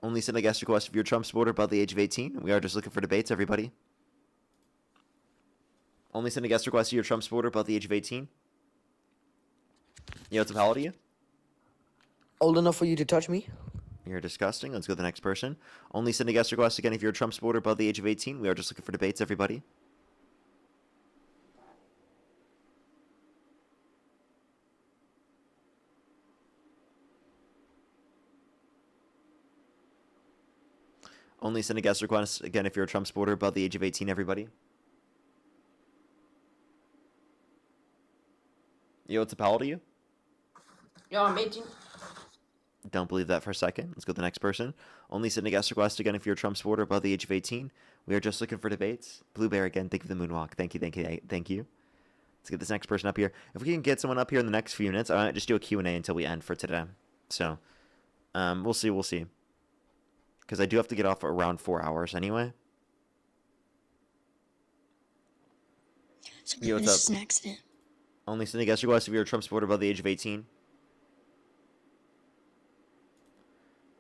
Only send a guest request if you're a Trump supporter above the age of 18. We are just looking for debates, everybody. Only send a guest request if you're a Trump supporter above the age of 18. Yo, what's up? How old are you? Old enough for you to touch me? You're disgusting. Let's go to the next person. Only send a guest request again if you're a Trump supporter above the age of 18. We are just looking for debates, everybody. Only send a guest request again if you're a Trump supporter above the age of 18, everybody. Yo, what's up? How old are you? Yo, I'm 18. Don't believe that for a second. Let's go to the next person. Only send a guest request again if you're a Trump supporter above the age of 18. We are just looking for debates. Blue Bear again. Thank you for the moonwalk. Thank you, thank you, thank you. Let's get this next person up here. If we can get someone up here in the next few minutes, I might just do a Q&A until we end for today. So, we'll see. Because I do have to get off around 4 hours anyway. So Yo, what's this up? is an accident. Only send a guest request if you're a Trump supporter above the age of 18.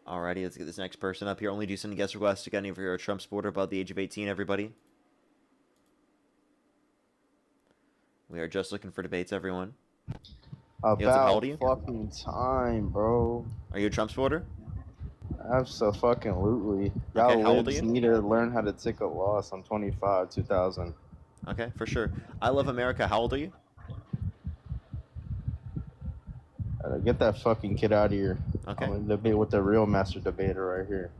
Alrighty, let's get this next person up here. Only do send a guest request again if you're a Trump supporter above the age of 18, everybody. We are just looking for debates, everyone. About Yo, what's up? How old are you? fucking time, bro. Are you a Trump supporter? Absolutely. Y'all Okay, how old are libs you? need to learn how to take a loss. I'm 25, 2000. Okay, for sure. I love America. How old are you? Get that fucking kid out of here. Okay. I'm gonna debate with the real master debater right here.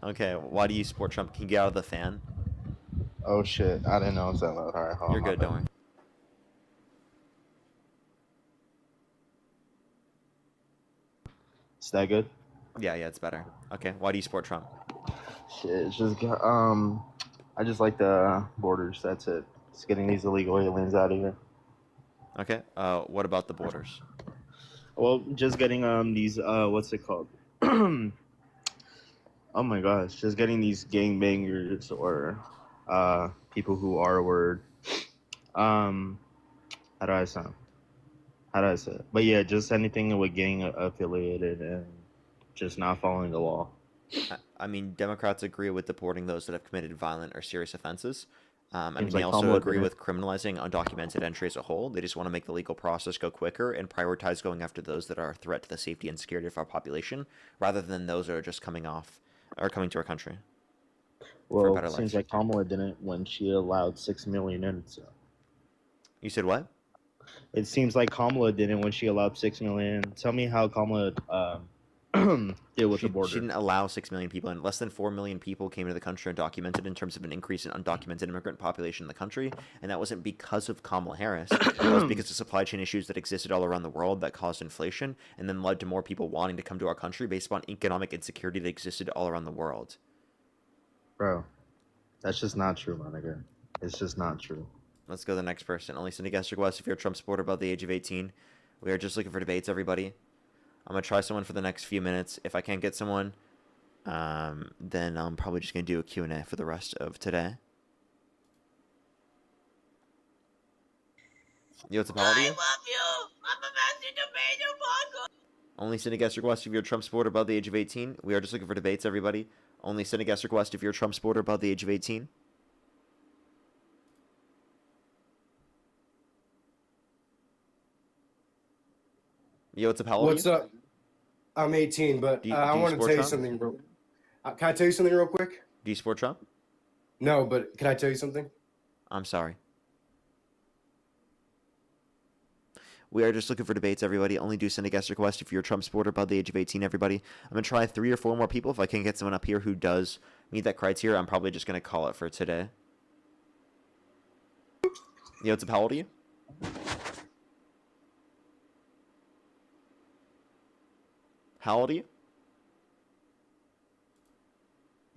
Okay, why do you support Trump? Can you get out of the fan? Oh shit, I didn't know it was that loud. Alright, hold You're on, my good, bad. don't worry. Is that good? Yeah, it's better. Okay, why do you support Trump? Shit, it's just I just like the borders. That's it. Just getting these illegal aliens out of here. Okay, what about the borders? Well, just getting these what's it called? Oh my gosh, just getting these gangbangers or people who are word. How do I sound? How do I say it? But yeah, just anything with gang affiliated and just not following the law. I mean, Democrats agree with deporting those that have committed violent or serious offenses. I mean, Seems they like also Kamala agree did it. with criminalizing undocumented entry as a whole. They just want to make the legal process go quicker and prioritize going after those that are a threat to the safety and security of our population, rather than those that are just coming to our country. for a Well, better it seems life. like Kamala didn't when she allowed 6 million in. So You said what? it seems like Kamala didn't when she allowed 6 million. Tell me how Kamala deal with the She border. didn't allow 6 million people in. Less than 4 million people came into the country undocumented in terms of an increase in undocumented immigrant population in the country. And that wasn't because of Kamala Harris. It was because of supply chain issues that existed all around the world that caused inflation and then led to more people wanting to come to our country based upon economic insecurity that existed all around the world. Bro, that's just not true, my nigga. It's just not true. Let's go to the next person. Only send a guest request if you're a Trump supporter above the age of 18. We are just looking for debates, everybody. I'm going to try someone for the next few minutes. If I can't get someone, then I'm probably just going to do a Q&A for the rest of today. Yo, what's up, how old are you? I love you. I'm about to debate your podcast. Only send a guest request if you're a Trump supporter above the age of 18. We are just looking for debates, everybody. Only send a guest request if you're a Trump supporter above the age of 18. Yo, what's up, how old are you? What's up? I'm 18, but Do you I want to support tell you Trump? something real. Can I tell you something real quick? Do you support Trump? No, but can I tell you something? I'm sorry. We are just looking for debates, everybody. Only do send a guest request if you're a Trump supporter above the age of 18, everybody. I'm going to try 3 or 4 more people. If I can get someone up here who does meet that criteria, I'm probably just going to call it for today. Yo, what's up, how old are you? How old are you?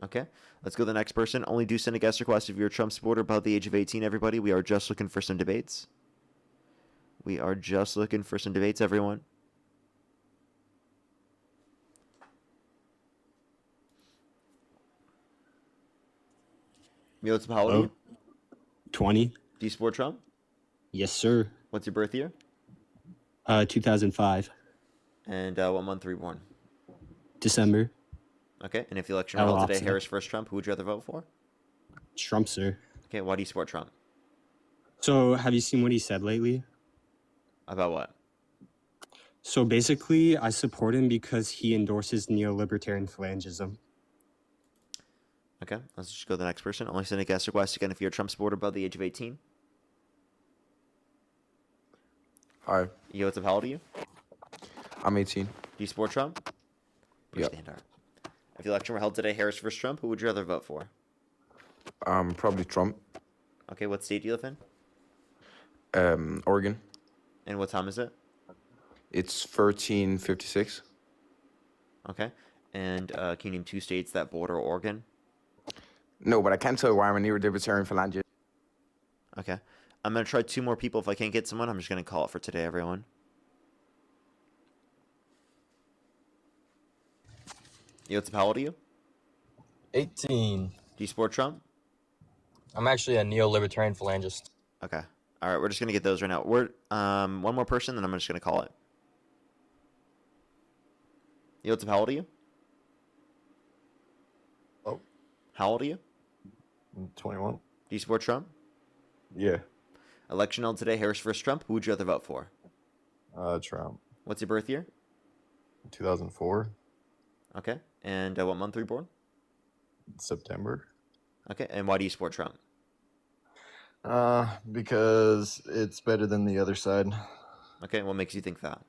Okay, let's go to the next person. Only do send a guest request if you're a Trump supporter above the age of 18, everybody. We are just looking for some debates. We are just looking for some debates, everyone. Yo, what's up, how old are you? 20. Do you support Trump? Yes, sir. What's your birth year? 2005. And what month were you born? December. Okay, and if the election were held today, opposite. Harris versus Trump, who would you rather vote for? Trump, sir. Okay, why do you support Trump? So, have you seen what he said lately? About what? So, basically, I support him because he endorses neolibertarian phalangism. Okay, let's just go to the next person. Only send a guest request again if you're a Trump supporter above the age of 18. Hi, Yo, what's up, how old are you? I'm 18. Do you support Trump? Push the hand out. If the election were held today, Harris versus Trump, who would you rather vote for? Probably Trump. Okay, what state do you live in? Oregon. And what time is it? It's 13:56. Okay, and can you name 2 states that border Oregon? No, but I can tell you why I'm a neolibertarian phalange. Okay, I'm going to try 2 more people. If I can't get someone, I'm just going to call it for today, everyone. Yo, what's up, how old are you? 18. Do you support Trump? I'm actually a neo-libertarian phalangist. Okay. All right, we're just going to get those right now. We're one more person, then I'm just going to call it. Yo, what's up, how old are you? Oh. How old are you? I'm 21. Do you support Trump? Yeah. Election held today, Harris versus Trump. Who would you rather vote for? Trump. What's your birth year? 2004. Okay. And what month were you born? September. Okay. And why do you support Trump? Because it's better than the other side. Okay. What makes you think that?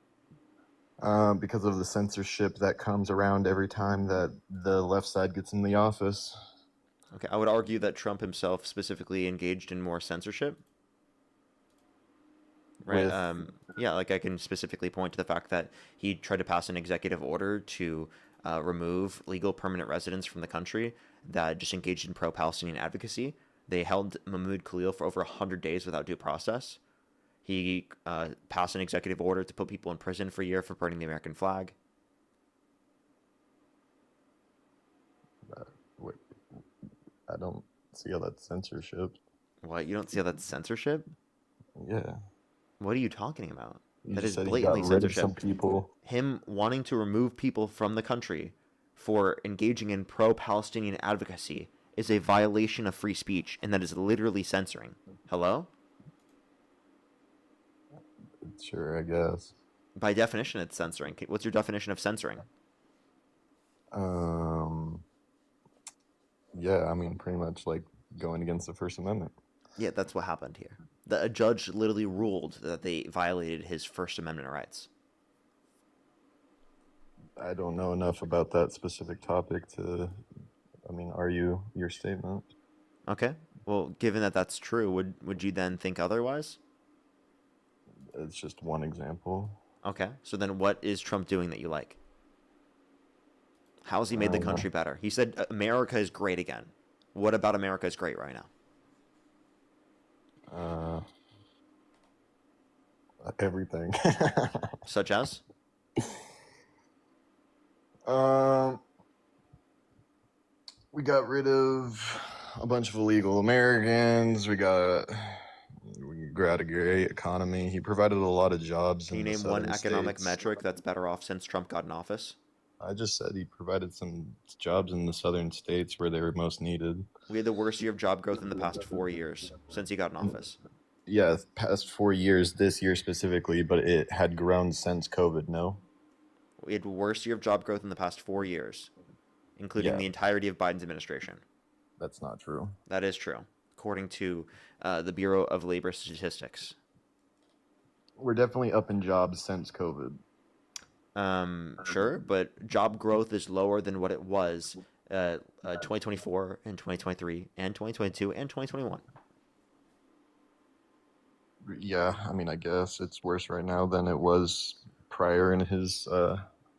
Because of the censorship that comes around every time that the left side gets in the office. Okay. I would argue that Trump himself specifically engaged in more censorship. Right. Yeah, like I can specifically point to the fact that he tried to pass an executive order to remove legal permanent residents from the country that just engaged in pro-Palestinian advocacy. They held Mahmoud Khalil for over 100 days without due process. He passed an executive order to put people in prison for a year for burning the American flag. Wait, I don't see how that's censorship. What? You don't see how that's censorship? Yeah. What are you talking about? You That just is said he blatantly got rid of censorship. some people. Him wanting to remove people from the country for engaging in pro-Palestinian advocacy is a violation of free speech, and that is literally censoring. Hello? Sure, I guess. By definition, it's censoring. What's your definition of censoring? Yeah, I mean, pretty much like going against the First Amendment. Yeah, that's what happened here. A judge literally ruled that they violated his First Amendment rights. I don't know enough about that specific topic to, I mean, argue your statement. Okay. Well, given that that's true, would you then think otherwise? It's just one example. Okay. So then what is Trump doing that you like? How's he made the country better? He said America is great again. What about America is great right now? Everything. Such as? We got rid of a bunch of illegal Americans. We grew out a great economy. He provided a lot of jobs. Can you name one economic metric that's better off since Trump got in office? I just said he provided some jobs in the southern states where they were most needed. We had the worst year of job growth in the past 4 years since he got in office. Yeah, past 4 years, this year specifically, but it had grown since COVID, no? We had the worst year of job growth in the past 4 years, including the entirety of Biden's administration. That's not true. That is true, according to the Bureau of Labor Statistics. We're definitely up in jobs since COVID. Sure, but job growth is lower than what it was 2024 and 2023 and 2022 and 2021. Yeah, I mean, I guess it's worse right now than it was prior in his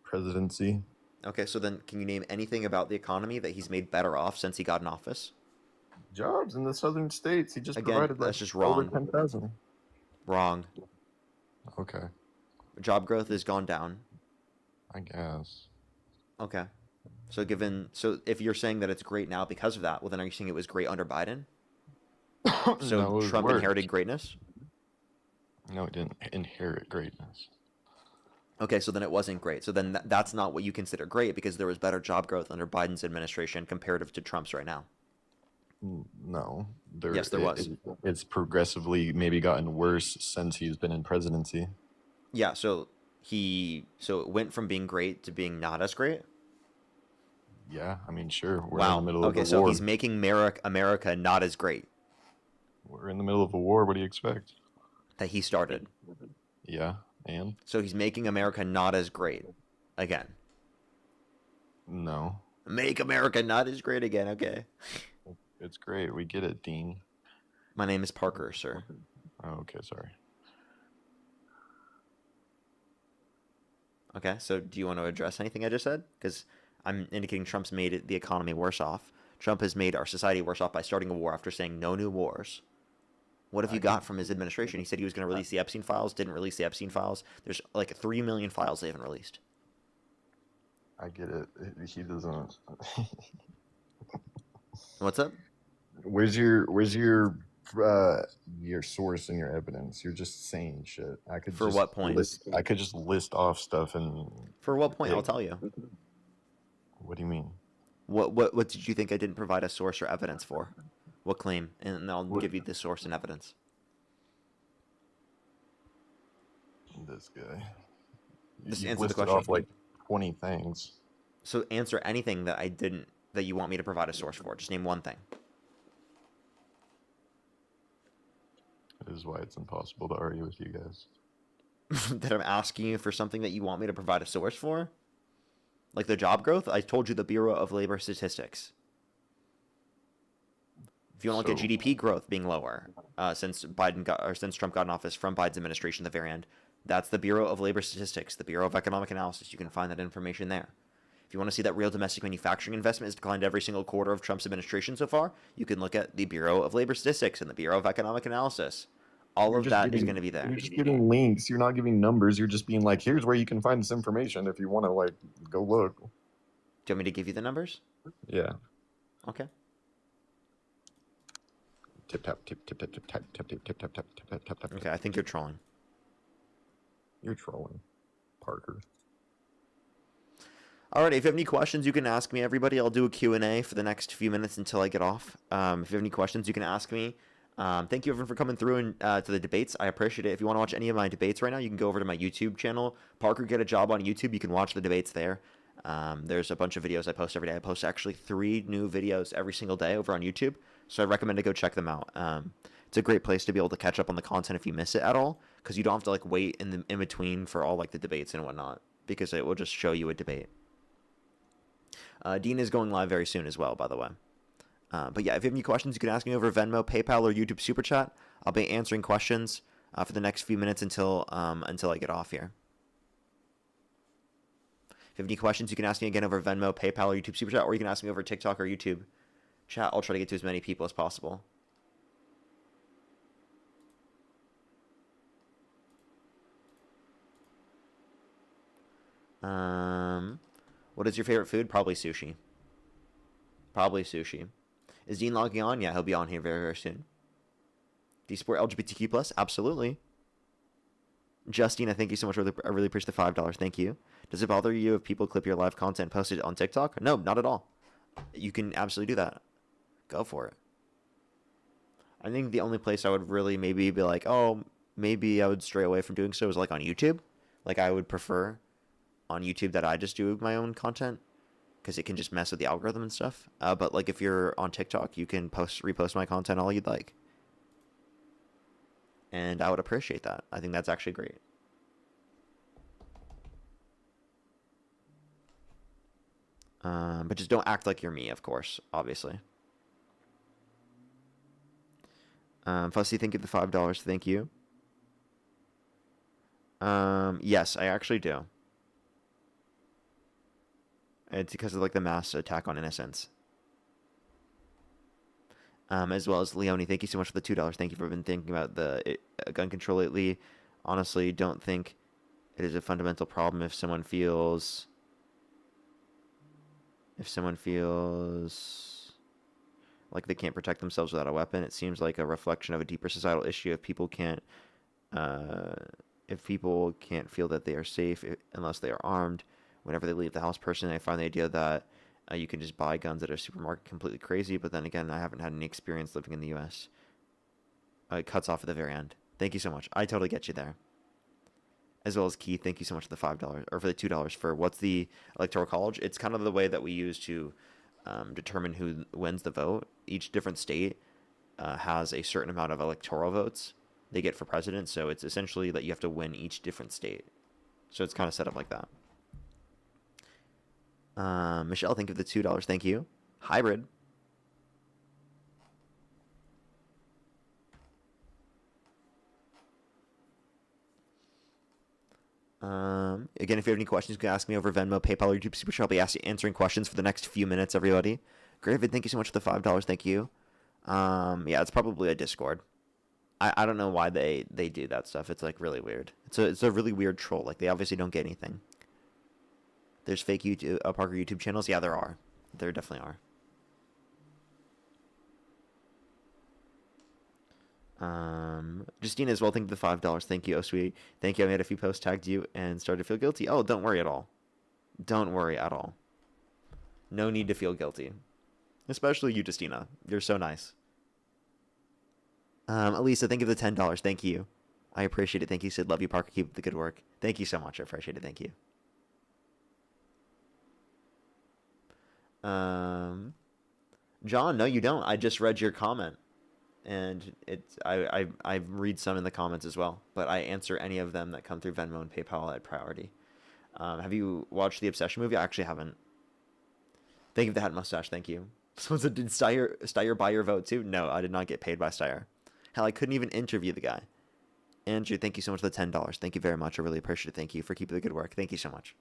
presidency. Okay, so then can you name anything about the economy that he's made better off since he got in office? Jobs in the southern states. He just Again, provided that's just over wrong. 10,000. Wrong. Okay. Job growth has gone down. I guess. Okay. So if you're saying that it's great now because of that, well then are you saying it was great under Biden? So No, it was Trump worse. inherited greatness? No, he didn't inherit greatness. Okay, so then it wasn't great. So then that's not what you consider great because there was better job growth under Biden's administration comparative to Trump's right now. No. Yes, there was. It's progressively maybe gotten worse since he's been in presidency. Yeah, so it went from being great to being not as great? Yeah, I mean, sure. We're Wow. in the middle of Okay, a so war. he's making America not as great We're in the middle of a war. What do you expect? that he started. Yeah, and? So he's making America not as great again. No. Make America not as great again, okay. It's great. We get it, Dean. My name is Parker, sir. Oh, okay, sorry. Okay, so do you want to address anything I just said? Because I'm indicating Trump's made the economy worse off. Trump has made our society worse off by starting a war after saying no new wars. What have you got from his administration? He said he was going to release the Epstein files, didn't release the Epstein files. There's like 3 million files they haven't released. I get it. He doesn't. What's up? Where's your source and your evidence? You're just saying shit. I could For just what point? I could just list off stuff and. For what point? I'll tell you. What do you mean? What did you think I didn't provide a source or evidence for? What claim? And I'll give you the source and evidence. This guy. Just You answer the listed question. off like 20 things. So answer anything that you want me to provide a source for. Just name one thing. This is why it's impossible to argue with you guys. That I'm asking you for something that you want me to provide a source for? Like the job growth? I told you the Bureau of Labor Statistics. If you want to look at GDP growth being lower since Trump got in office from Biden's administration at the very end, that's the Bureau of Labor Statistics, the Bureau of Economic Analysis. You can find that information there. If you want to see that real domestic manufacturing investment has declined every single quarter of Trump's administration so far, you can look at the Bureau of Labor Statistics and the Bureau of Economic Analysis. All of that is going to be there. You're just giving links. You're not giving numbers. You're just being like, here's where you can find this information if you want to like go look. Do you want me to give you the numbers? Yeah. Okay. Tip tap tip tip tip tip tap tip tip tip tap tap tap tap tap. Okay, I think you're trolling. You're trolling, Parker. All right, if you have any questions, you can ask me, everybody. I'll do a Q&A for the next few minutes until I get off. If you have any questions, you can ask me. Thank you, everyone, for coming through and to the debates. I appreciate it. If you want to watch any of my debates right now, you can go over to my YouTube channel. Parker Get a Job on YouTube. You can watch the debates there. There's a bunch of videos I post every day. I post actually 3 new videos every single day over on YouTube, so I recommend to go check them out. It's a great place to be able to catch up on the content if you miss it at all, because you don't have to like wait in between for all like the debates and whatnot. because it will just show you a debate. Dean is going live very soon as well, by the way. But yeah, if you have any questions, you can ask me over Venmo, PayPal, or YouTube Super Chat. I'll be answering questions for the next few minutes until I get off here. If you have any questions, you can ask me again over Venmo, PayPal, or YouTube Super Chat, or you can ask me over TikTok or YouTube chat. I'll try to get to as many people as possible. What is your favorite food? Probably sushi. Probably sushi. Is Dean logging on? Yeah, he'll be on here very, very soon. Do you support LGBTQ+? Absolutely. Justina, thank you so much. I really appreciate the $5. Thank you. Does it bother you if people clip your live content and post it on TikTok? No, not at all. You can absolutely do that. Go for it. I think the only place I would really maybe be like, oh, maybe I would stray away from doing so is like on YouTube. Like I would prefer on YouTube that I just do my own content because it can just mess with the algorithm and stuff. But like if you're on TikTok, you can repost my content all you'd like. And I would appreciate that. I think that's actually great. But just don't act like you're me, of course, obviously. Fussy, thank you for the $5. Thank you. Yes, I actually do. It's because of like the mass attack on innocents. As well as Leonie, thank you so much for the $2. Thank you for been thinking about the gun control lately. Honestly, don't think it is a fundamental problem if someone feels like they can't protect themselves without a weapon. It seems like a reflection of a deeper societal issue. If people can't feel that they are safe unless they are armed, whenever they leave the house personally, I find the idea that you can just buy guns at a supermarket completely crazy. But then again, I haven't had any experience living in the U.S. It cuts off at the very end. Thank you so much. I totally get you there. As well as Keith, thank you so much for the $5 or for the $2 for what's the Electoral College. It's kind of the way that we use to determine who wins the vote. Each different state has a certain amount of electoral votes they get for president. So it's essentially that you have to win each different state. So it's kind of set up like that. Michelle, thank you for the $2. Thank you. Hybrid. Again, if you have any questions, you can ask me over Venmo, PayPal, or YouTube Super Chat. I'll be answering questions for the next few minutes, everybody. Gravid, thank you so much for the $5. Thank you. Yeah, it's probably a Discord. I don't know why they do that stuff. It's like really weird. It's a really weird troll. Like they obviously don't get anything. There's fake YouTube, Parker YouTube channels. Yeah, there are. There definitely are. Justina as well, thank you for the $5. Thank you, oh sweet. Thank you. I made a few posts, tagged you, and started to feel guilty. Oh, don't worry at all. Don't worry at all. No need to feel guilty. Especially you, Justina. You're so nice. Elisa, thank you for the $10. Thank you. I appreciate it. Thank you, Sid. Love you, Parker. Keep up the good work. Thank you so much. I appreciate it. Thank you. John, no, you don't. I just read your comment. And I read some in the comments as well, but I answer any of them that come through Venmo and PayPal at priority. Have you watched the Obsession movie? I actually haven't. Thank you for the hat and mustache. Thank you. Someone said, did Steyer buy your vote too? No, I did not get paid by Steyer. Hell, I couldn't even interview the guy. Andrew, thank you so much for the $10. Thank you very much. I really appreciate it. Thank you for keeping the good work. Thank you so much.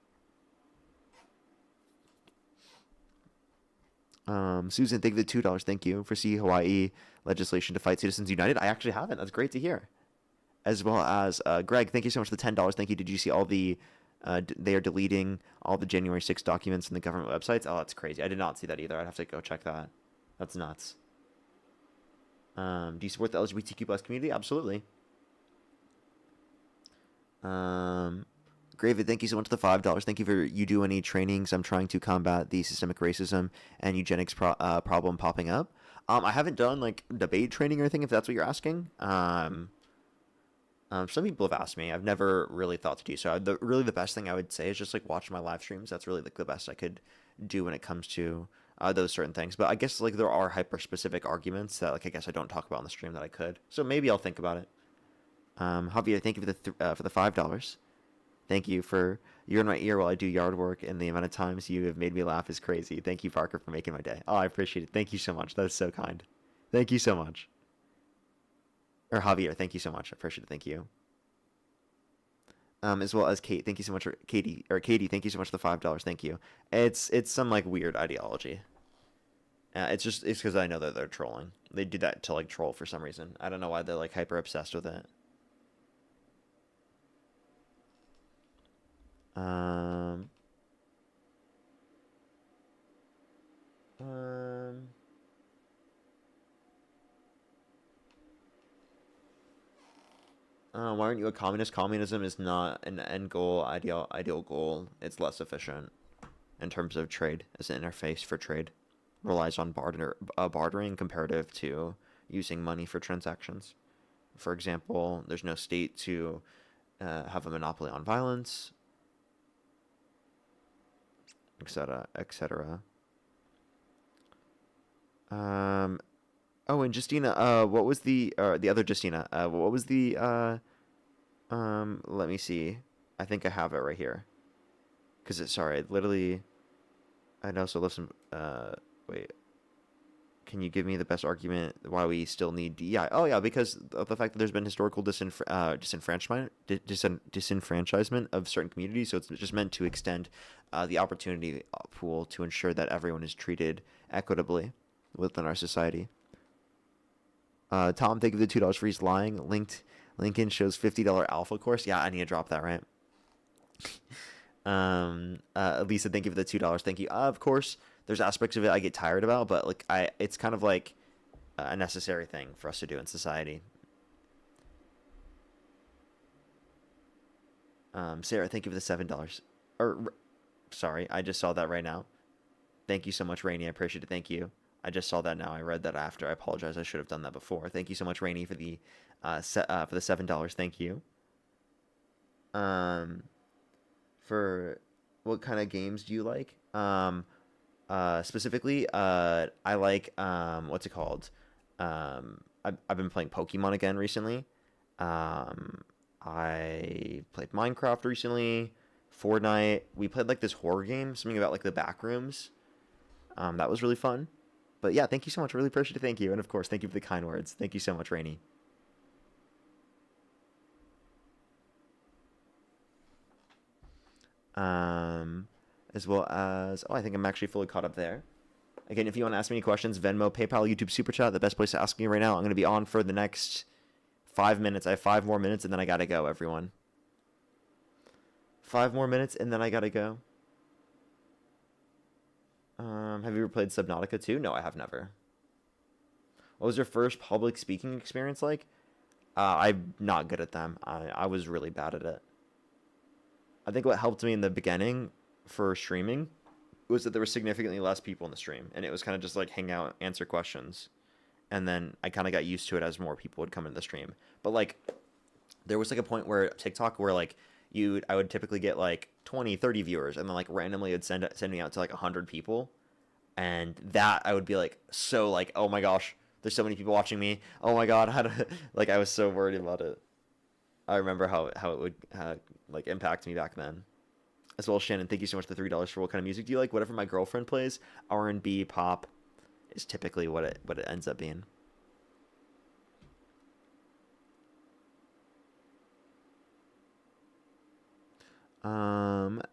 Susan, thank you for the $2. Thank you for Hawaii legislation to fight Citizens United. I actually haven't. That's great to hear. As well as Greg, thank you so much for the $10. Thank you. Did you see all the they are deleting all the January 6th documents from the government websites? Oh, that's crazy. I did not see that either. I'd have to go check that. That's nuts. Do you support the LGBTQ+ community? Absolutely. Gravid, thank you so much for the $5. Thank you for you do any trainings. I'm trying to combat the systemic racism and eugenics problem popping up. I haven't done like debate training or anything, if that's what you're asking. Some people have asked me. I've never really thought to do so. Really the best thing I would say is just like watch my live streams. That's really like the best I could do when it comes to those certain things. But I guess like there are hyper specific arguments that like I guess I don't talk about on the stream that I could. So maybe I'll think about it. Javier, thank you for the $5. Thank you for You're in my ear while I do yard work, and the amount of times you have made me laugh is crazy. Thank you, Parker, for making my day. Oh, I appreciate it. Thank you so much. That is so kind. Thank you so much. Or Javier, thank you so much. I appreciate it. Thank you. As well as Kate, thank you so much for Katie, thank you so much for the $5. Thank you. It's some like weird ideology. It's because I know that they're trolling. They do that to like troll for some reason. I don't know why they're like hyper obsessed with it. Why aren't you a communist? Communism is not an end goal, ideal goal. It's less efficient in terms of trade as an interface for trade. Relies on bartering comparative to using money for transactions. For example, there's no state to have a monopoly on violence, etc., etc. Oh, and Justina, what was the other Justina? What was the let me see. I think I have it right here. Cause sorry, literally, I'd also love some. Wait. Can you give me the best argument why we still need DEI? Oh yeah, because of the fact that there's been historical disenfranchisement of certain communities. So it's just meant to extend the opportunity pool to ensure that everyone is treated equitably within our society. Tom, thank you for the $2 for he's lying. Lincoln shows $50 alpha course. Yeah, I need to drop that, right? Lisa, thank you for the $2. Thank you. Of course, there's aspects of it I get tired about, but like it's kind of like a necessary thing for us to do in society. Sarah, thank you for the $7. Or, sorry, I just saw that right now. Thank you so much, Rainey. I appreciate it. Thank you. I just saw that now. I read that after. I apologize. I should have done that before. Thank you so much, Rainey, for the $7. Thank you. For what kind of games do you like? Specifically, I like what's it called? I've been playing Pokemon again recently. I played Minecraft recently. Fortnite. We played like this horror game, something about like the back rooms. That was really fun. But yeah, thank you so much. I really appreciate it. Thank you. And of course, thank you for the kind words. Thank you so much, Rainey. As well as, I think I'm actually fully caught up there. Again, if you want to ask me any questions, Venmo, PayPal, YouTube Super Chat, the best place to ask me right now. I'm going to be on for the next 5 minutes. I have 5 more minutes and then I got to go, everyone. 5 more minutes and then I got to go. Have you ever played Subnautica 2? No, I have never. What was your first public speaking experience like? I'm not good at them. I was really bad at it. I think what helped me in the beginning for streaming was that there were significantly less people in the stream. And it was kind of just like hang out, answer questions. And then I kind of got used to it as more people would come into the stream. But like, there was like a point where TikTok where like I would typically get like 20, 30 viewers. And then like randomly it would send me out to like 100 people. And that I would be like, so like, oh my gosh, there's so many people watching me. Oh my God, how to, like, I was so worried about it. I remember how it would like impact me back then. As well as Shannon, thank you so much for the $3 for what kind of music do you like? Whatever my girlfriend plays, R&B, pop is typically what it ends up being.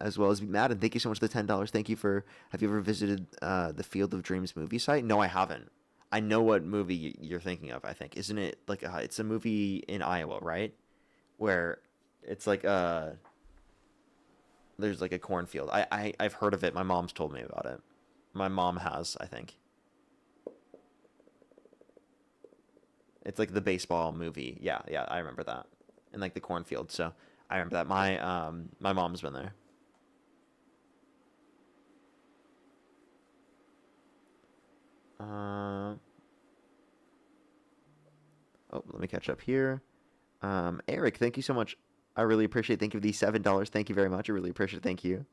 As well as Madden, thank you so much for the $10. Thank you for. Have you ever visited the Field of Dreams movie site? No, I haven't. I know what movie you're thinking of. I think isn't it like it's a movie in Iowa, right? Where it's like there's like a cornfield. I've heard of it. My mom's told me about it. My mom has, I think. It's like the baseball movie. Yeah, I remember that. And like the cornfield. So I remember that. My mom's been there. Oh, let me catch up here. Eric, thank you so much. I really appreciate it. Thank you for the $7. Thank you very much. I really appreciate it. Thank you.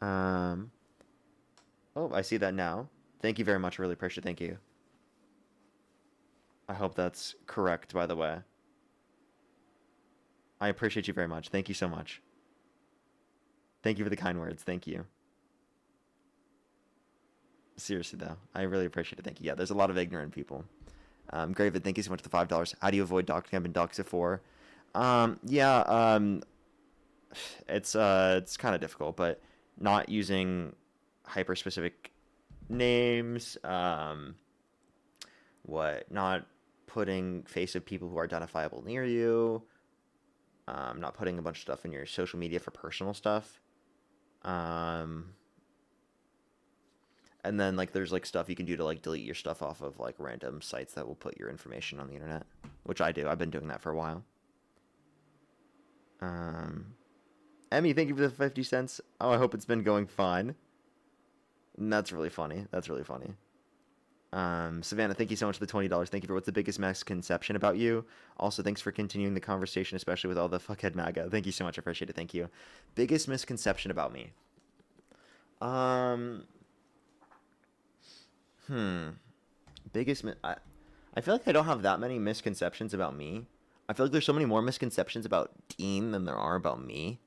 Oh, I see that now. Thank you very much. I really appreciate it. Thank you. I hope that's correct, by the way. I appreciate you very much. Thank you so much. Thank you for the kind words. Thank you. Seriously, though. I really appreciate it. Thank you. Yeah, there's a lot of ignorant people. Gravid, thank you so much for the $5. How do you avoid doxing? I've been doxed before. It's kind of difficult, but not using hyper-specific names, not putting face of people who are identifiable near you, not putting a bunch of stuff in your social media for personal stuff, and then like there's like stuff you can do to like delete your stuff off of like random sites that will put your information on the internet, which I do. I've been doing that for a while. Emmy, thank you for the 50 cents. Oh, I hope it's been going fine. And that's really funny. That's really funny. Savannah, thank you so much for the $20. Thank you for what's the biggest misconception about you. Also, thanks for continuing the conversation, especially with all the fuckhead MAGA. Thank you so much. I appreciate it. Thank you. Biggest misconception about me. I feel like I don't have that many misconceptions about me. I feel like there's so many more misconceptions about Dean than there are about me.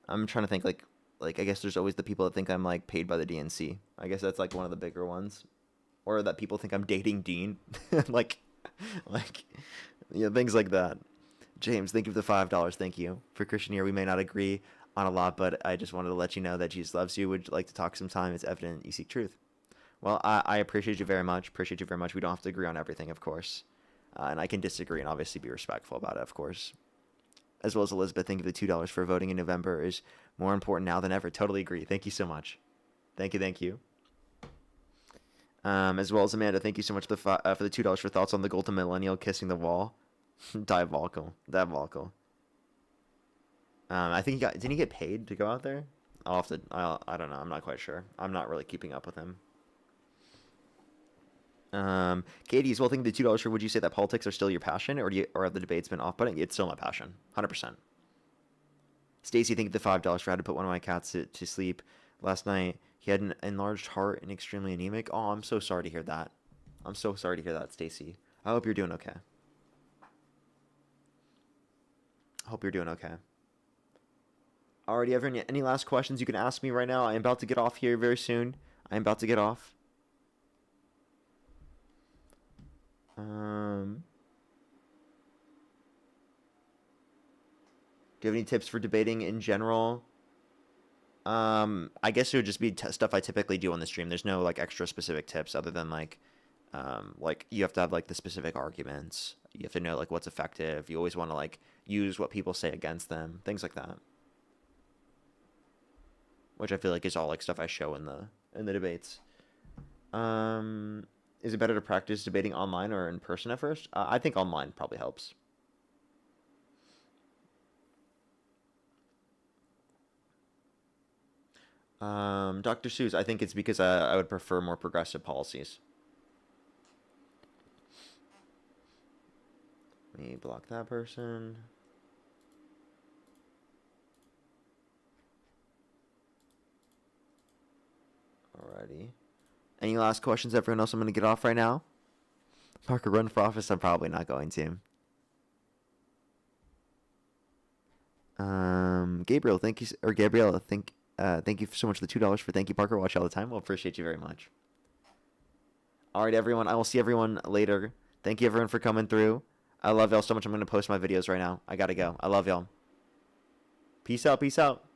I'm trying to think like I guess there's always the people that think I'm like paid by the DNC. I guess that's like one of the bigger ones. Or that people think I'm dating Dean. like yeah, things like that. James, thank you for the $5. Thank you. For Christian here, we may not agree on a lot, but I just wanted to let you know that Jesus loves you. Would you like to talk sometime? It's evident you seek truth. Well, I appreciate you very much. Appreciate you very much. We don't have to agree on everything, of course. And I can disagree and obviously be respectful about it, of course. As well as Elizabeth, thank you for the $2 for voting in November is more important now than ever. Totally agree. Thank you so much. Thank you, thank you. As well as Amanda, thank you so much for the $2 for thoughts on the golden millennial kissing the wall. Diabolical. Diabolical. I think didn't he get paid to go out there? I don't know. I'm not quite sure. I'm not really keeping up with him. Katie, as well, thank you for the $2 for would you say that politics are still your passion or have the debates been off-putting? It's still my passion. 100%. Stacy, thank you for the $5 for how to put one of my cats to sleep last night. He had an enlarged heart and extremely anemic. Oh, I'm so sorry to hear that. I'm so sorry to hear that, Stacy. I hope you're doing okay. I hope you're doing okay. Alrighty, everyone, any last questions you can ask me right now? I am about to get off here very soon. I am about to get off. Do you have any tips for debating in general? I guess it would just be stuff I typically do on the stream. There's no like extra specific tips other than like you have to have like the specific arguments. You have to know like what's effective. You always want to like use what people say against them, things like that. Which I feel like is all like stuff I show in the debates. Is it better to practice debating online or in person at first? I think online probably helps. Dr. Seuss, I think it's because I would prefer more progressive policies. Let me block that person. Alrighty. Any last questions, everyone else? I'm going to get off right now. Parker, run for office? I'm probably not going to. Gabriel, thank you. Or Gabriella, thank you so much for the $2 for thank you, Parker. Watch all the time. We'll appreciate you very much. Alright, everyone. I will see everyone later. Thank you, everyone, for coming through. I love y'all so much. I'm going to post my videos right now. I got to go. I love y'all. Peace out. Peace out.